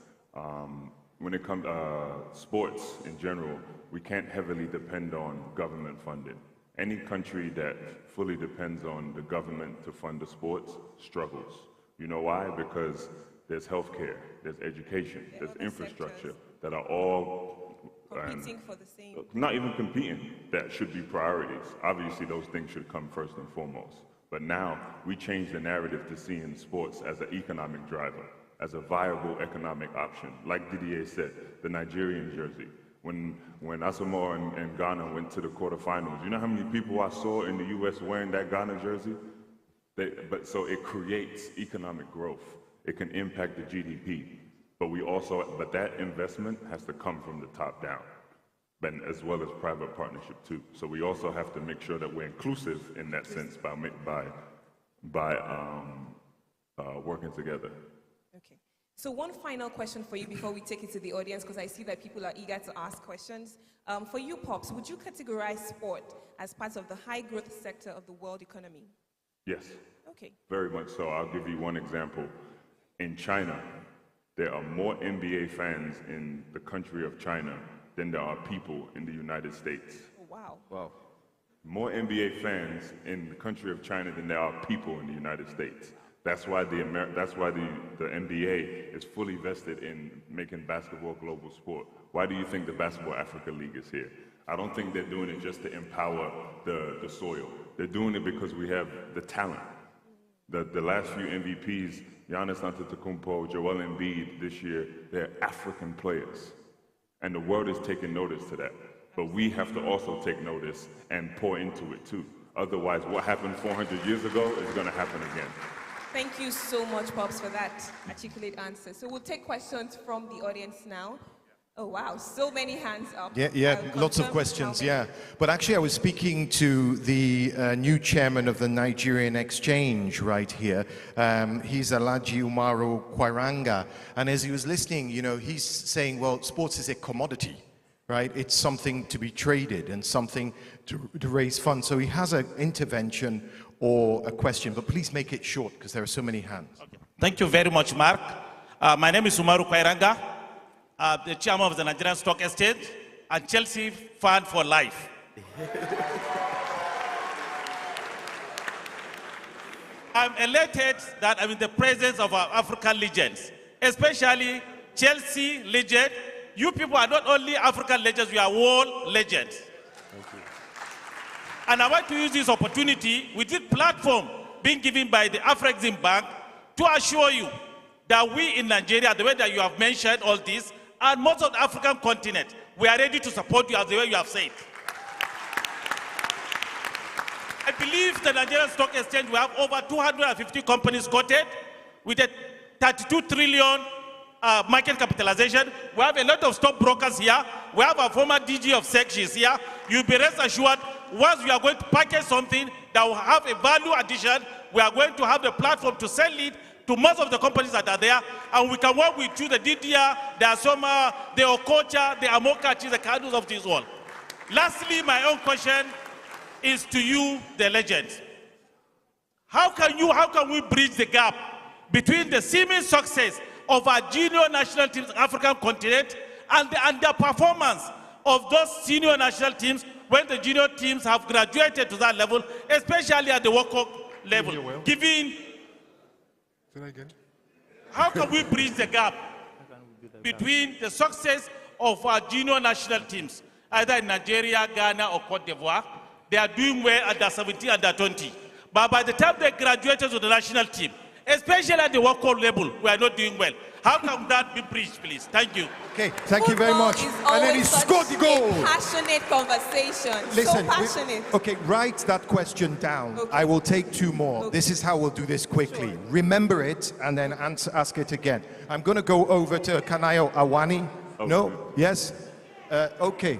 when it comes to sports in general, we can't heavily depend on government funding. Any country that fully depends on the government to fund the sports struggles. You know why? Because there's healthcare, there's education, there's infrastructure that are all competing for the same. Not even competing, that should be priorities. Obviously, those things should come first and foremost. But now, we change the narrative to seeing sports as an economic driver, as a viable economic option. Like Didier said, the Nigerian jersey. When Asamoah and Ghana went to the quarterfinals, you know how many people I saw in the U.S. wearing that Ghana jersey? So it creates economic growth. It can impact the GDP. But that investment has to come from the top down, but as well as private partnership too. So we also have to make sure that we're inclusive in that sense by working together. Okay. So one final question for you before we take it to the audience, because I see that people are eager to ask questions. For you, Pops, would you categorize sport as part of the high-growth sector of the world economy? Yes. Okay. Very much so. I'll give you one example. In China, there are more NBA fans in the country of China than there are people in the United States. Oh, wow. Wow. More NBA fans in the country of China than there are people in the United States. That's why the NBA is fully vested in making basketball global sport. Why do you think the Basketball Africa League is here? I don't think they're doing it just to empower the soil. They're doing it because we have the talent. The last few MVPs, Giannis Antetokounmpo, Joel Embiid this year, they're African players. And the world is taking notice to that. But we have to also take notice and pour into it too. Otherwise, what happened 400 years ago is going to happen again. Thank you so much, Pops, for that articulate answer. So we'll take questions from the audience now. Oh, wow, so many hands up. Yeah, lots of questions, yeah. But actually, I was speaking to the new chairman of the Nigerian Exchange right here. He's Alhaji Umaru Kwairanga. And as he was listening, you know, he's saying, well, sports is a commodity, right? It's something to be traded and something to raise funds. So he has an intervention or a question, but please make it short because there are so many hands. Okay. Thank you very much, Mark. My name is Umaru Kwairanga. The chairman of the Nigerian Stock Exchange and Chelsea fan for life. I'm elated that I'm in the presence of our African legends, especially Chelsea legend. You people are not only African legends, you are world legends. Thank you. And I want to use this opportunity with this platform being given by the Afreximbank to assure you that we in Nigeria, the way that you have mentioned all this, and most of the African continent, we are ready to support you as the way you have said. I believe the Nigerian Stock Exchange will have over 250 companies quoted with a 32 trillion market capitalization. We have a lot of stockbrokers here. We have a former DG of SEC here. You'll be rest assured, once we are going to package something that will have a value addition, we are going to have the platform to sell it to most of the companies that are there, and we can work with you, the Didia, the Asoma, the Okocha, the Amokachi, the Kadus of this world. Lastly, my own question is to you, the legends. How can we bridge the gap between the seeming success of our junior national teams in the African continent and the underperformance of those senior national teams when the junior teams have graduated to that level, especially at the World Cup level? How can we bridge the gap between the success of our junior national teams, either in Nigeria, Ghana, or Cote d'Ivoire? They are doing well under 17, under 20. But by the time they graduated to the national team, especially at the World Cup level, we are not doing well. How can that be bridged, please? Thank you. Okay, thank you very much. And then he scored the goal. Passionate conversation. Listen, so passionate. Okay, write that question down. Okay. I will take two more. Okay. This is how we'll do this quickly. Sure. Remember it and then ask it again. I'm going to go over to Kanayo Awani. Okay. No? Yes? Okay.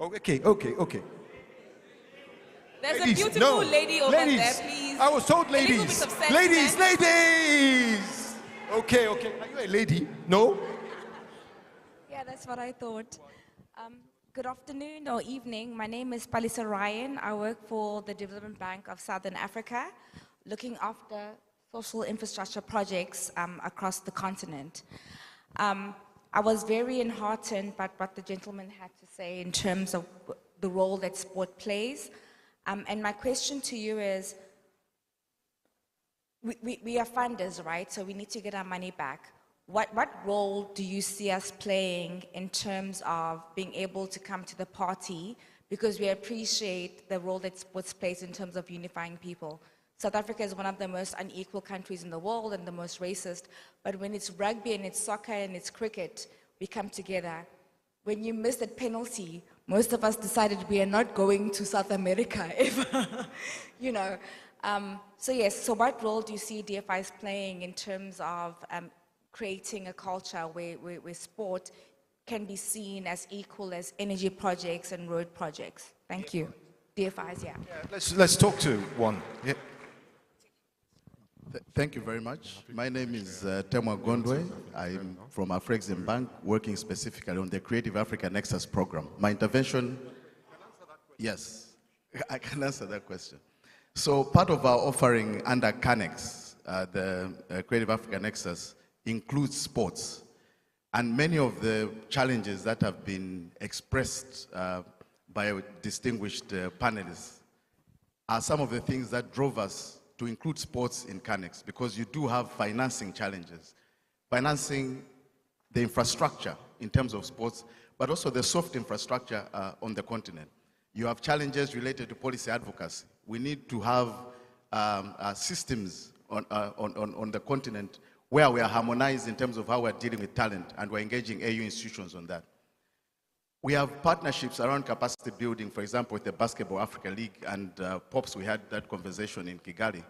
Okay. There's ladies, a beautiful lady over ladies. there, please. I was told ladies. Ladies! Okay. Are you a lady? No? Yeah, that's what I thought. Good afternoon or evening. My name is Palisa Ryan. I work for the Development Bank of Southern Africa, looking after social infrastructure projects across the continent. I was very enheartened by what the gentleman had to say in terms of the role that sport plays. And my question to you is, we are funders, right? So we need to get our money back. What role do you see us playing in terms of being able to come to the party? Because we appreciate the role that sports plays in terms of unifying people. South Africa is one of the most unequal countries in the world and the most racist. But when it's rugby and it's soccer and it's cricket, we come together. When you miss that penalty, most of us decided we are not going to South America ever, you know. So yes, so what role do you see DFI is playing in terms of creating a culture where sport can be seen as equal as energy projects and road projects? Thank you. DFIs, yeah. Let's talk to one. Yeah. Thank you very much. My name is Temwa Gondwe. I'm from Afreximbank, working specifically on the Creative Africa Nexus program. My intervention, yes, I can answer that question. So part of our offering under CANEX, the Creative Africa Nexus, includes sports. And many of the challenges that have been expressed by distinguished panelists are some of the things that drove us to include sports in CANEX, because you do have financing challenges. Financing the infrastructure in terms of sports, but also the soft infrastructure on the continent. You have challenges related to policy advocacy. We need to have systems on the continent where we are harmonized in terms of how we're dealing with talent, and we're engaging AU institutions on that. We have partnerships around capacity building, for example, with the Basketball Africa League and POPs. We had that conversation in Kigali,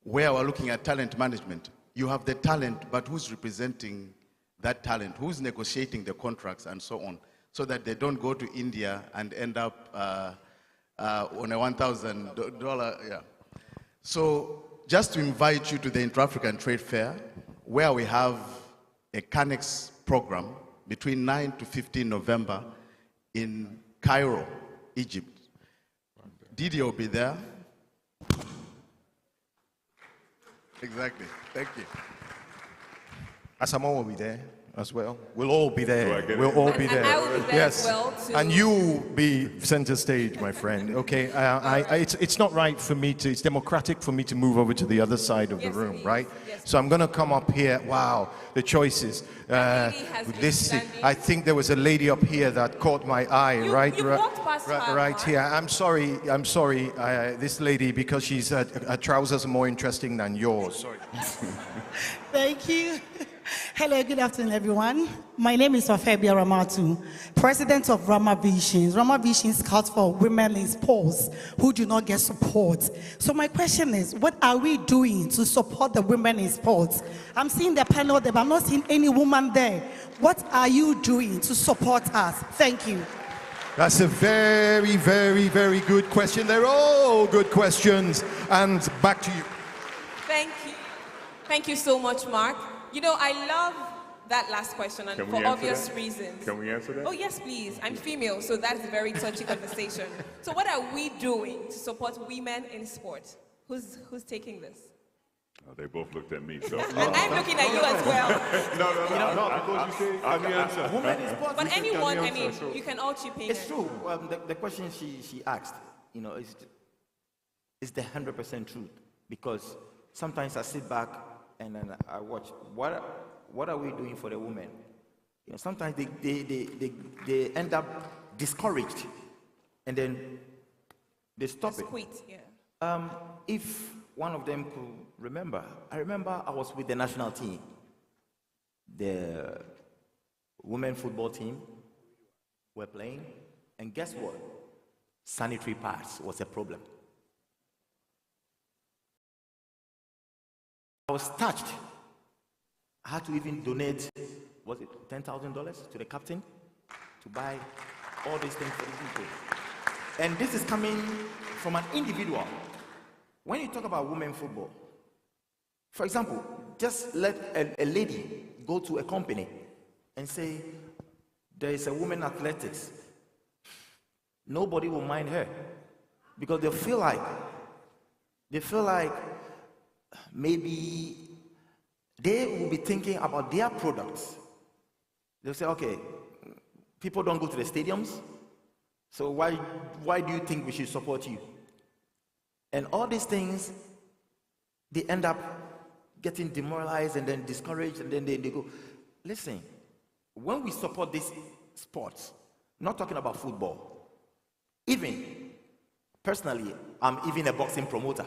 where we're looking at talent management. You have the talent, but who's representing that talent? Who's negotiating the contracts and so on, so that they don't go to India and end up on a $1,000, yeah. So just to invite you to the Intra-African Trade Fair, where we have a CANEX program between 9 to 15 November in Cairo, Egypt. Didier will be there. Exactly. Thank you. Asamoah will be there as well. We'll all be there. We'll all be there. And I will be there yes. as well too. And you will be center stage, my friend. Okay. It's not right for me to. It's democratic for me to move over to the other side of the room, please. Right? Yes, so I'm going to come up here. Wow, the choices. I think there was a lady up here that caught my eye. You walked past her, right here. I'm sorry. This lady, because her trousers are more interesting than yours. Sorry. Thank you. Hello, good afternoon, everyone. My name is Wafebia Ramatu, president of Rama Visions. Rama Visions stands for women in sports who do not get support. So my question is, what are we doing to support the women in sports? I'm seeing the panel there, but I'm not seeing any woman there. What are you doing to support us? Thank you. That's a very, very, very good question. They're all good questions. And back to you. Thank you. Thank you so much, Mark. You know, I love that last question, and for obvious reasons. Can we answer that? Oh, yes, please. I'm female, so that's a very touchy conversation. So what are we doing to support women in sport? Who's taking this? Oh, they both looked at me. So. And I'm looking at you as well. Because you say, let me answer. Women in sports. But anyone, I mean, you can all chip in. It's true. The question she asked, you know, is the 100% truth. Because sometimes I sit back and then I watch, what are we doing for the women? You know, sometimes they end up discouraged and then they stop it. Quit, yeah. If one of them could remember, I remember I was with the national team, the women football team were playing, and guess what? Sanitary pads was a problem. I was touched. I had to even donate, was it $10,000 to the captain to buy all these things for these people. And this is coming from an individual. When you talk about women football, for example, just let a lady go to a company and say, there is a women athletics. Nobody will mind her because they feel like maybe they will be thinking about their products. They'll say, okay, people don't go to the stadiums, so why do you think we should support you? And all these things, they end up getting demoralized and then discouraged, and then they go, listen, when we support these sports, not talking about football, even personally, I'm even a boxing promoter.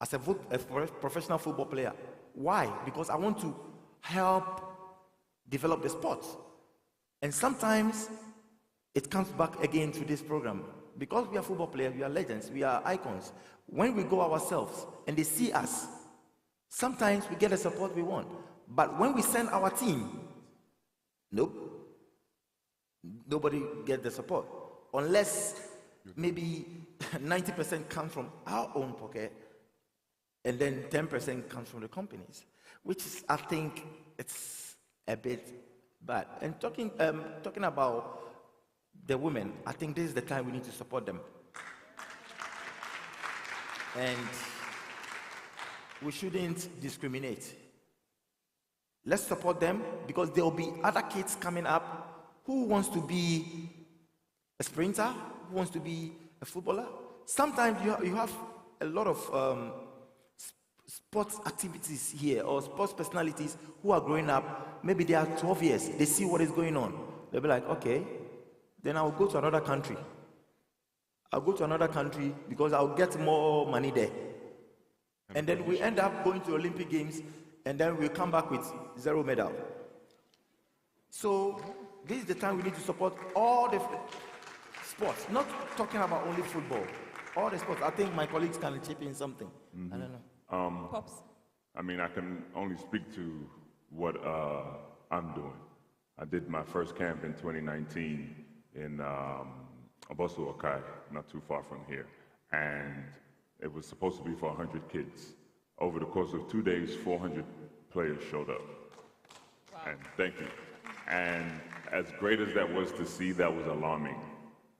As a professional football player. Why? Because I want to help develop the sport. And sometimes it comes back again to this program. Because we are football players, we are legends, we are icons. When we go ourselves and they see us, sometimes we get the support we want. But when we send our team, nope, nobody gets the support. Unless maybe 90% comes from our own pocket, and then 10% comes from the companies, which is, I think it's a bit bad. And talking about the women, I think this is the time we need to support them. And we shouldn't discriminate. Let's support them because there will be other kids coming up who wants to be a sprinter, who wants to be a footballer. Sometimes you have a lot of sports activities here or sports personalities who are growing up. Maybe they are 12 years. They see what is going on. They'll be like, okay, then I'll go to another country. I'll go to another country because I'll get more money there. And then we end up going to Olympic Games and then we come back with 0 medal. So this is the time we need to support all the sports, not talking about only football. All the sports. I think my colleagues can chip in something. I don't know. Pops. I mean, I can only speak to what I'm doing. I did my first camp in 2019 in Oboso Okai, not too far from here. And it was supposed to be for 100 kids. Over the course of 2 days, 400 players showed up. Wow. And thank you. And as great as that was to see, that was alarming.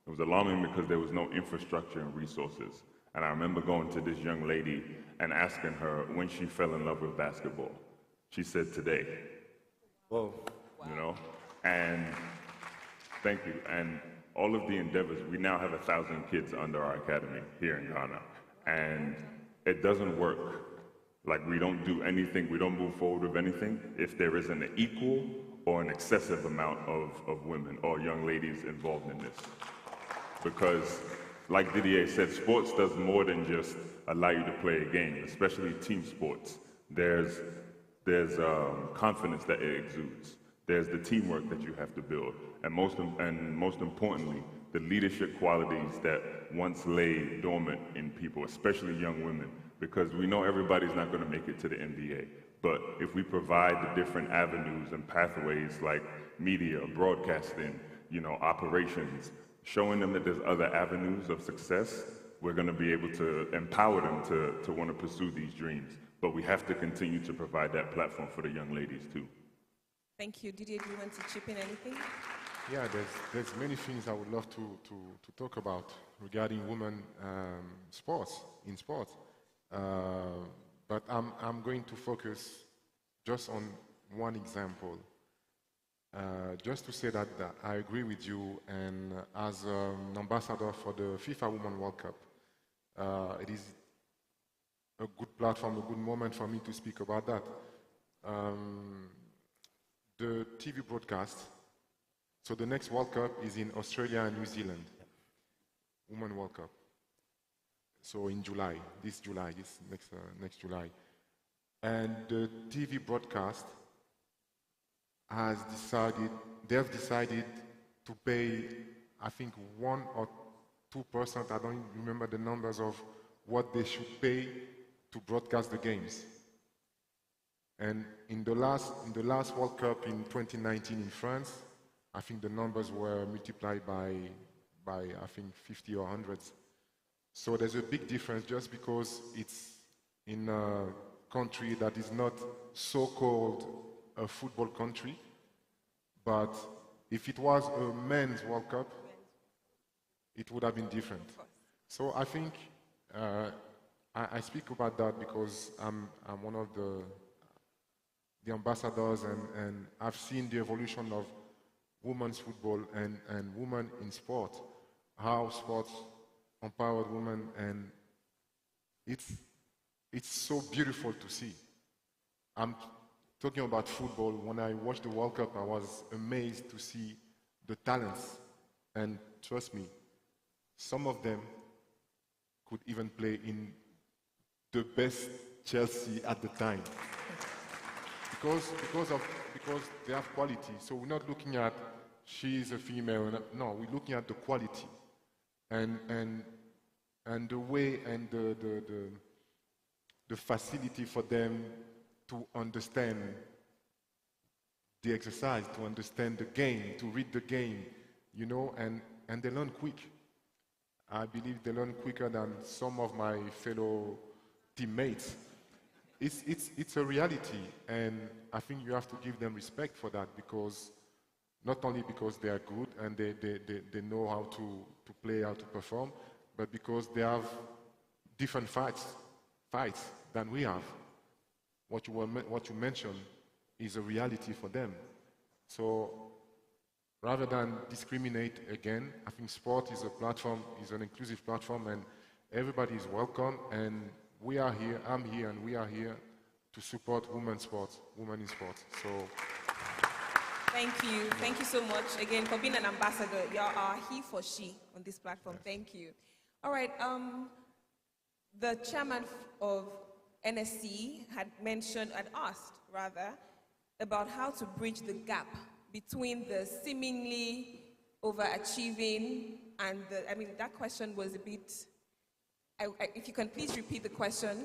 It was alarming because there was no infrastructure and resources. And I remember going to this young lady and asking her when she fell in love with basketball. She said today. Whoa. You know? And thank you. And all of the endeavors, we now have 1,000 kids under our academy here in Ghana. And it doesn't work. Like, we don't do anything, we don't move forward with anything if there isn't an equal or an excessive amount of women or young ladies involved in this. Because, like Didier said, sports does more than just allow you to play a game, especially team sports. There's confidence that it exudes. There's the teamwork that you have to build. And most importantly, the leadership qualities that once lay dormant in people, especially young women, because we know everybody's not going to make it to the NBA. But if we provide the different avenues and pathways like media, broadcasting, operations, showing them that there's other avenues of success, we're going to be able to empower them to want to pursue these dreams. But we have to continue to provide that platform for the young ladies too. Thank you. Didier, do you want to chip in anything? Yeah, there's many things I would love to talk about regarding women in sports. But I'm going to focus just on one example. Just to say that I agree with you, and as an ambassador for the FIFA Women's World Cup, it is a good platform, a good moment for me to speak about that. The TV broadcast, so the next World Cup is in Australia and New Zealand, Women's World Cup. So in July, this next July. And the TV broadcast they have decided to pay, I think 1 or 2%, I don't remember the numbers of what they should pay to broadcast the games. And in the last World Cup in 2019 in France, I think the numbers were multiplied by I think 50 or hundreds. So there's a big difference just because it's in a country that is not so-called a football country, but if it was a men's World Cup, it would have been different. So I think I speak about that because I'm one of the ambassadors, and I've seen the evolution of women's football and women in sport, how sports empowered women, and it's so beautiful to see. I'm talking about football. When I watched the World Cup, I was amazed to see the talents, and trust me, some of them could even play in the best Chelsea at the time. Because they have quality. So we're not looking at she's a female. No, we're looking at the quality, and the way and the facility for them to understand the exercise, to understand the game, to read the game, you know, and they learn quick. I believe they learn quicker than some of my fellow teammates. It's a reality, and I think you have to give them respect for that, because not only because they are good and they know how to play, how to perform, but because they have different fights than we have. What you mentioned is a reality for them. So rather than discriminate again, I think sport is a platform, is an inclusive platform, and everybody is welcome, and we are here, I'm here, and we are here to support women in sports. So Thank you so much again for being an ambassador. You are he for she on this platform. Yes. Thank you. All right, the chairman of NSC had asked about how to bridge the gap between the seemingly overachieving and that question was a bit, if you can please repeat the question.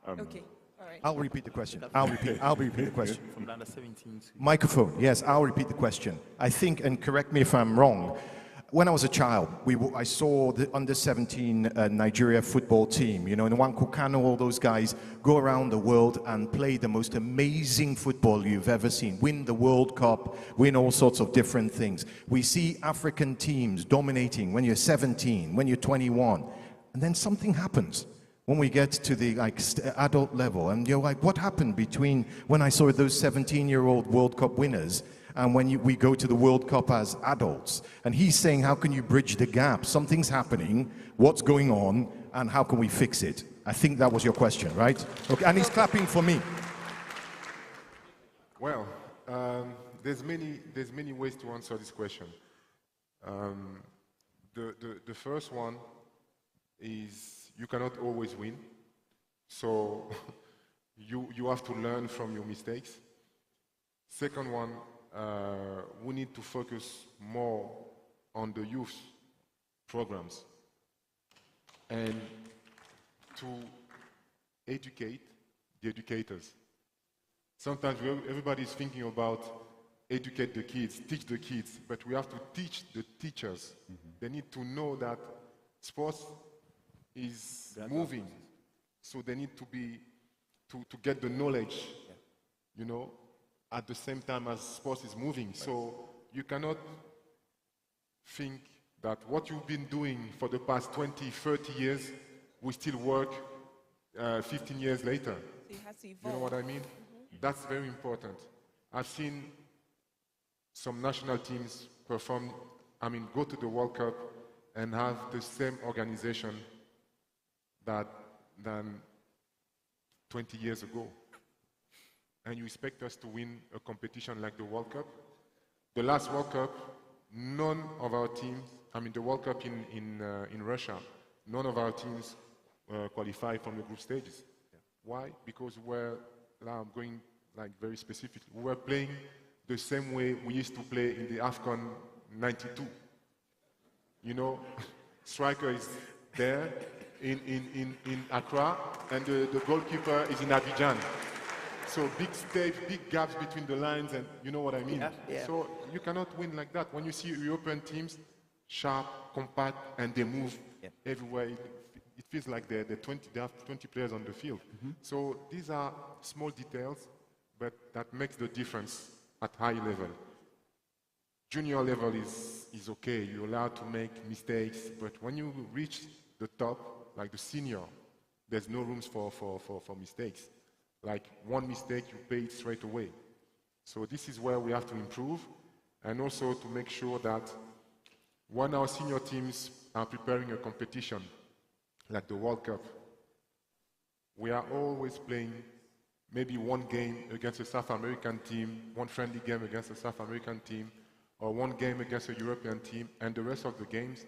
Okay, all right. I'll repeat the question. I'll repeat the question. From under 17 to... Microphone, yes, I'll repeat the question. I think, and correct me if I'm wrong, when I was a child, I saw the under-17 Nigeria football team, you know, in Nwankwo Kanu, all those guys go around the world and play the most amazing football you've ever seen, win the World Cup, win all sorts of different things. We see African teams dominating when you're 17, when you're 21, and then something happens when we get to the adult level, and you're like, what happened between when I saw those 17-year-old World Cup winners and when we go to the World Cup as adults? And he's saying, how can you bridge the gap? Something's happening, what's going on, and how can we fix it? I think that was your question, right? Okay, and he's clapping for me. Well, there's many ways to answer this question. The first one is you cannot always win, so you have to learn from your mistakes. Second one, we need to focus more on the youth programs and to educate the educators. Sometimes everybody is thinking about educate the kids, teach the kids, but we have to teach the teachers. Mm-hmm. They need to know that sports is moving, so they need to get the knowledge, you know, at the same time as sports is moving. Right. So you cannot think that what you've been doing for the past 20, 30 years will still work 15 years later. So it has to You evolve. know what I mean? That's very important. I've seen some national teams go to the World Cup and have the same organization than 20 years ago. And you expect us to win a competition like the World Cup? The last World Cup, none of our teams, the World Cup in Russia, none of our teams qualified from the group stages. Why? Because now I'm going very specific. We were playing the same way we used to play in the AFCON 92. You know, striker is there in Accra, and the goalkeeper is in Abidjan. So big stage, big gaps between the lines, and you know what I mean? Yeah. So you cannot win like that. When you see European teams, sharp, compact, and they move everywhere, it feels like they have 20 players on the field. So these are small details, but that makes the difference at high level. Junior level is okay, you're allowed to make mistakes, but when you reach the top, like the senior, there's no room for mistakes. Like one mistake, you pay it straight away. So this is where we have to improve, and also to make sure that when our senior teams are preparing a competition, like the World Cup, we are always playing maybe one game against a South American team, one friendly game against a South American team, or one game against a European team, and the rest of the games,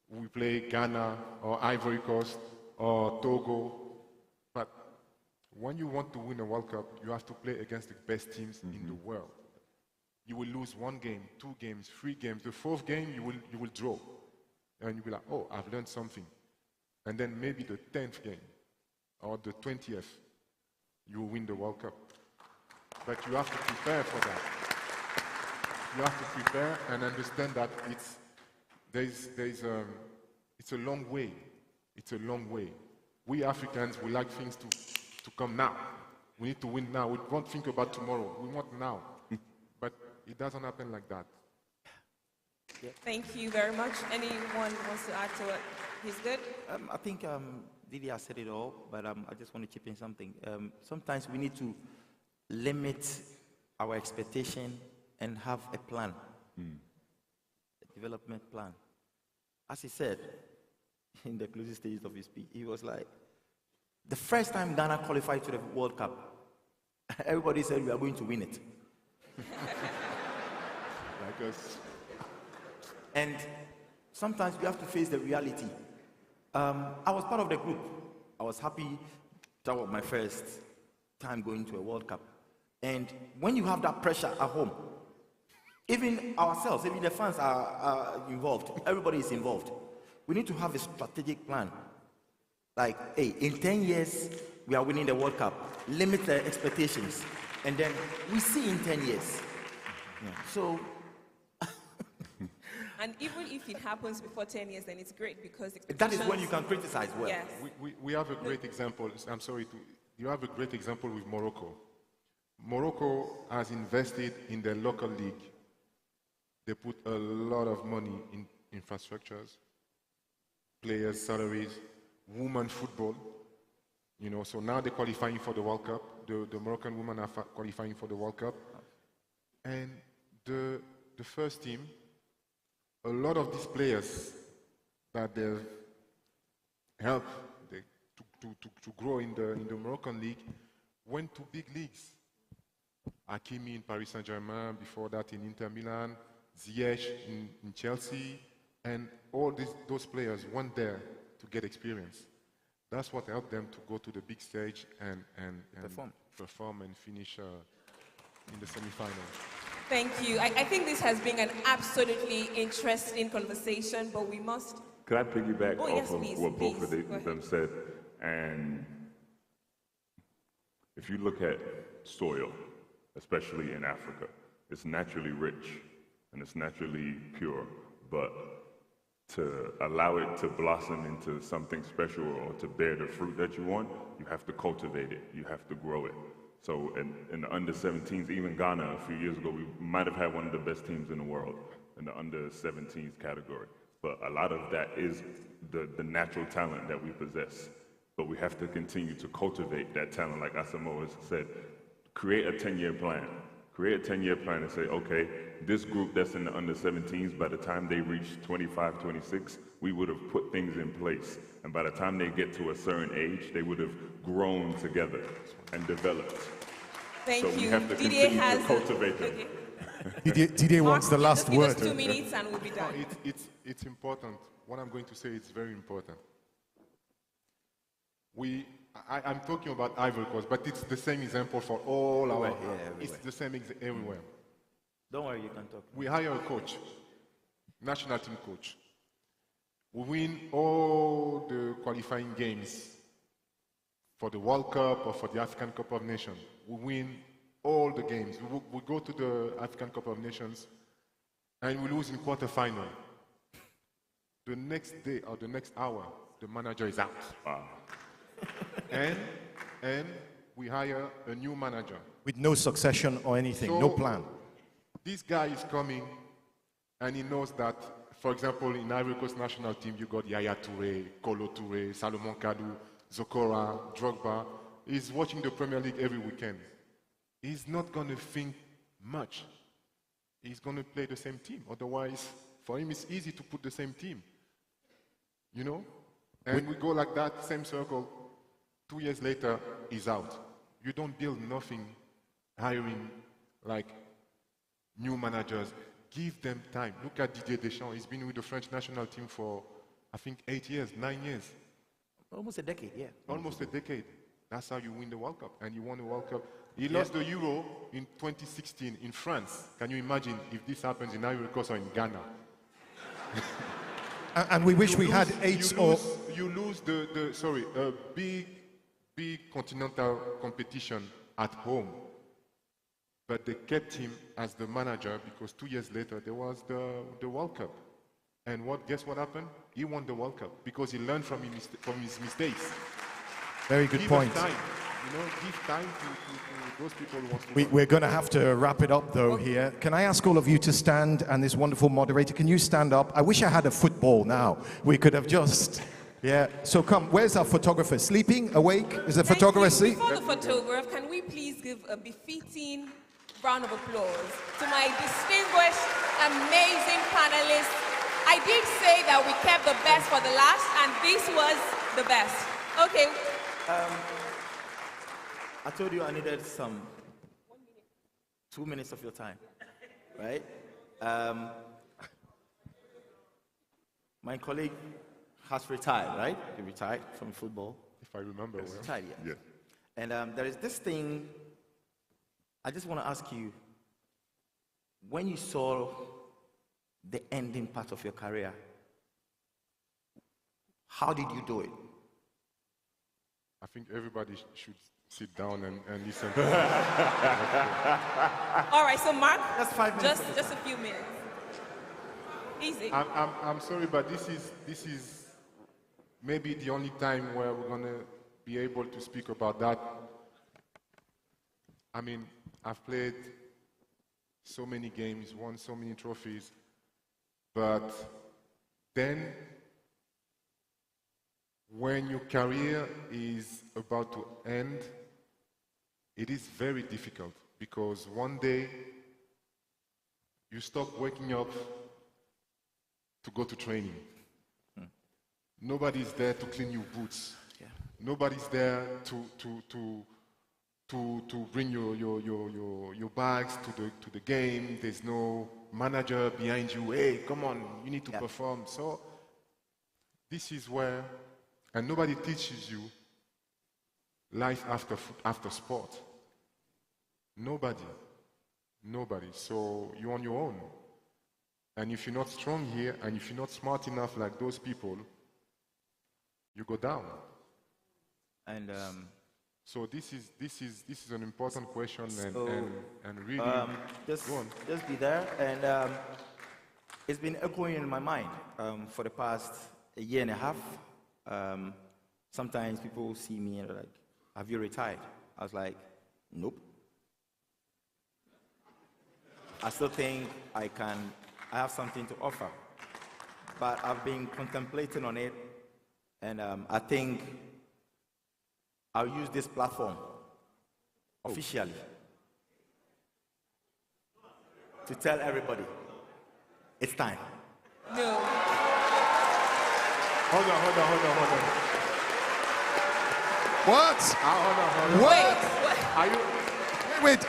we play Ghana, or Ivory Coast, or Togo. But when you want to win a World Cup, you have to play against the best teams in the world. You will lose one game, 2 games, 3 games. The 4th game, you will draw. And you'll be like, oh, I've learned something. And then maybe the 10th game, or the 20th, you will win the World Cup. But you have to prepare for that. You have to prepare and understand that it's a long way. It's a long way. We Africans, we like things to come now. We need to win now. We won't think about tomorrow. We want now. But it doesn't happen like that. Thank you very much. Anyone wants to add to it? He's good? I think Didier said it all, but I just want to chip in something. Sometimes we need to limit our expectation and have a plan, a development plan. As he said in the closing stages of his speech, he was like, the first time Ghana qualified to the World Cup, everybody said we are going to win it. Like us. And sometimes we have to face the reality. I was part of the group. I was happy. That was my first time going to a World Cup. And when you have that pressure at home, even ourselves, even the fans are involved. Everybody is involved. We need to have a strategic plan. Like, hey, in 10 years, we are winning the World Cup. Limit the expectations. And then we see in 10 years. Yeah. So... And even if it happens before 10 years, then it's great because that is when you can criticize well. Yes. We have a great example. I'm sorry, you have a great example with Morocco. Morocco has invested in the local league. They put a lot of money in infrastructures, players' salaries, women football. You know, so now they're qualifying for the World Cup. The Moroccan women are qualifying for the World Cup. And the first team, a lot of these players that they've helped to grow in the Moroccan league went to big leagues. Hakimi in Paris Saint-Germain, before that in Inter Milan, Ziyech in Chelsea, and all those players went there to get experience. That's what helped them to go to the big stage and perform and finish in the semi-final. Thank you. I think this has been an absolutely interesting conversation, but we must... Could I piggyback off of what both of them said? And if you look at soil, especially in Africa, it's naturally rich and it's naturally pure, but to allow it to blossom into something special or to bear the fruit that you want, you have to cultivate it, you have to grow it. So in the under-17s, even Ghana a few years ago, we might have had one of the best teams in the world. in the under-17s category. But a lot of that is the natural talent that we possess. But we have to continue to cultivate that talent, like Asamoah has said. Create a 10-year plan. Create a 10-year plan and say, okay, this group that's in the under-17s, by the time they reach 25, 26, we would have put things in place. And by the time they get to a certain age, they would have grown together and developed. Thank so you. we have to Didier continue has to cultivate them. Didier wants the last Just give word. us 2 minutes and we'll be done. No, it's important. What I'm going to say is very important. I'm talking about Ivory Coast, but it's the same example for all our. It's the same everywhere. Don't worry, you can talk. We hire a coach, national team coach. We win all the qualifying games for the World Cup or for the African Cup of Nations. We win all the games. We go to the African Cup of Nations and we lose in quarterfinal. The next day or the next hour, the manager is out. Wow. and we hire a new manager. With no succession or anything, So, no plan. This guy is coming and he knows that, for example, in Ivory Coast national team, you got Yaya Touré, Kolo Touré, Salomon Kalou, Zokora, Drogba. He's watching the Premier League every weekend. He's not going to think much. He's going to play the same team. Otherwise, for him, it's easy to put the same team. You know? And we go like that, same circle. 2 years later, he's out. You don't build nothing hiring like new managers. Give them time. Look at Didier Deschamps. He's been with the French national team for, I think, 8 years, 9 years. Almost a decade, yeah. Almost a decade. That's how you win the World Cup. And you won the World Cup. He lost the Euro in 2016 in France. Can you imagine if this happens in Ivory Coast or in Ghana? And we wish we had 8 or... You lose a big continental competition at home. But they kept him as the manager because 2 years later there was the World Cup. And guess what happened? He won the World Cup because he learned from his mistakes. Very good point. Give time. Give time to those people who want to We're going to have to wrap it up, though, here. Can I ask all of you to stand, and this wonderful moderator, can you stand up? I wish I had a football now. We could have just... Yeah, so come, where's our photographer? Sleeping? Awake? Is the photographer asleep? Before the photograph, can we please give a befitting round of applause to my distinguished, amazing panelists? I did say that we kept the best for the last, and this was the best. Okay. I told you I needed 2 minutes of your time, right? My colleague has retired, right? He retired from football. If I remember well. Retired, yeah. And there is this thing, I just want to ask you, when you saw the ending part of your career, how did you do it? I think everybody should sit down and listen. All right, so Mark, just 5 minutes. Just a few minutes. Easy. I'm sorry, but this is maybe the only time where we're gonna be able to speak about that. I mean, I've played so many games, won so many trophies, but then when your career is about to end, it is very difficult because one day you stop waking up to go to training. Nobody's there to clean your boots. Yeah. Nobody's there to bring your bags to the game. There's no manager behind you. Hey, come on, you need to perform. So this is where, and nobody teaches you life after sport. Nobody. So you're on your own. And if you're not strong here, and if you're not smart enough like those people, you go down. And so this is an important question, and really just go on. Just be there. And it's been echoing in my mind for the past year and a half. Sometimes people see me and they're like, "Have you retired?" I was like, "Nope." I still think I can I have something to offer. But I've been contemplating on it, and I think I'll use this platform officially to tell everybody it's time. No. Hold on. What? Hold on. What? Are you? Wait.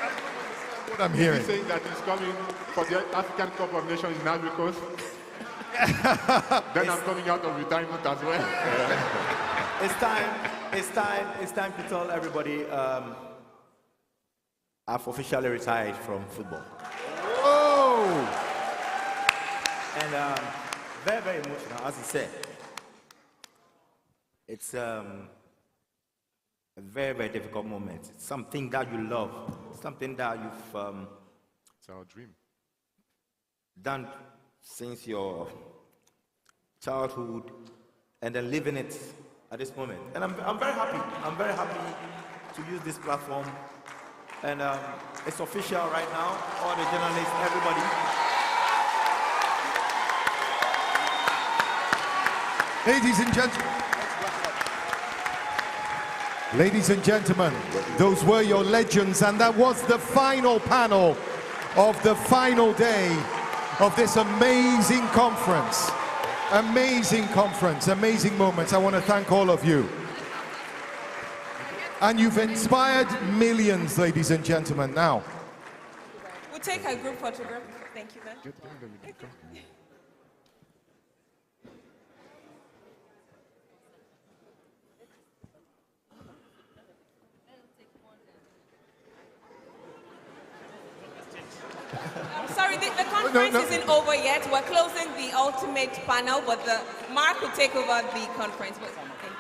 What I'm hearing. Are you saying that he's coming for the African Cup of Nations in Ivory Coast? Then I'm coming out of retirement as well. It's time to tell everybody I've officially retired from football. Oh! And very, very emotional, as he said. It's a very, very difficult moment. It's something that you love, something that you've it's our dream. Done since your childhood, and then living it at this moment. And I'm very happy. I'm very happy to use this platform. And it's official right now. All the journalists, everybody. Ladies and gentlemen, those were your legends, and that was the final panel of the final day of this amazing conference. Amazing conference, amazing moments. I want to thank all of you. And you've inspired millions, ladies and gentlemen. Now, We'll take a group photograph. Thank you, man. I'm sorry, the conference isn't over yet. We're closing the ultimate panel, but Mark will take over the conference. But thank you.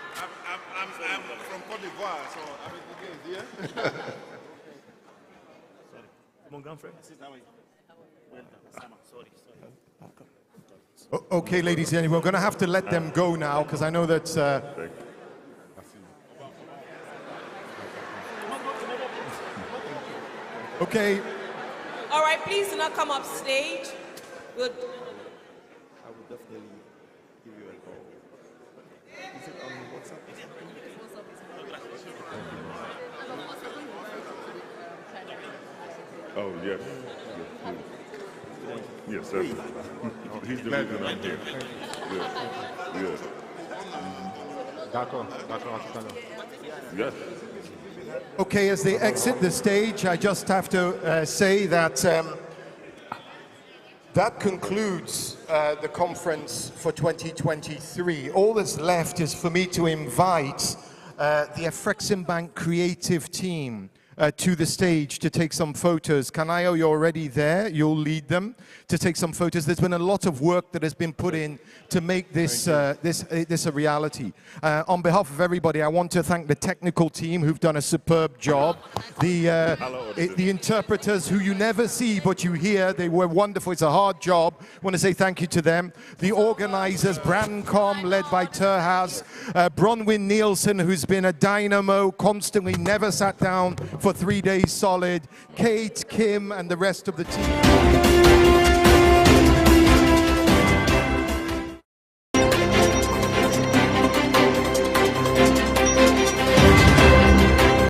I'm from Côte d'Ivoire, so I'm here. Mon grand frère. okay, ladies and gentlemen, we're going to have to let them go now, because I know that... okay. All right, please do not come up stage. I will definitely give you a call. Is it on WhatsApp? Oh, yes. Yes, sir. He's the reason I'm here. Yeah. D'accord. Yes. Okay, as they exit the stage, I just have to say that that concludes the conference for 2023. All that's left is for me to invite the Afreximbank creative team to the stage to take some photos. Kanayo, you're already there. You'll lead them to take some photos. There's been a lot of work that has been put in to make this this a reality. On behalf of everybody, I want to thank the technical team who've done a superb job. The interpreters who you never see but you hear, they were wonderful. It's a hard job. I want to say thank you to them. The organizers, Brandcom, led by Terhaz, Bronwyn Nielsen, who's been a dynamo, constantly never sat down for 3 days solid, Kate, Kim, and the rest of the team.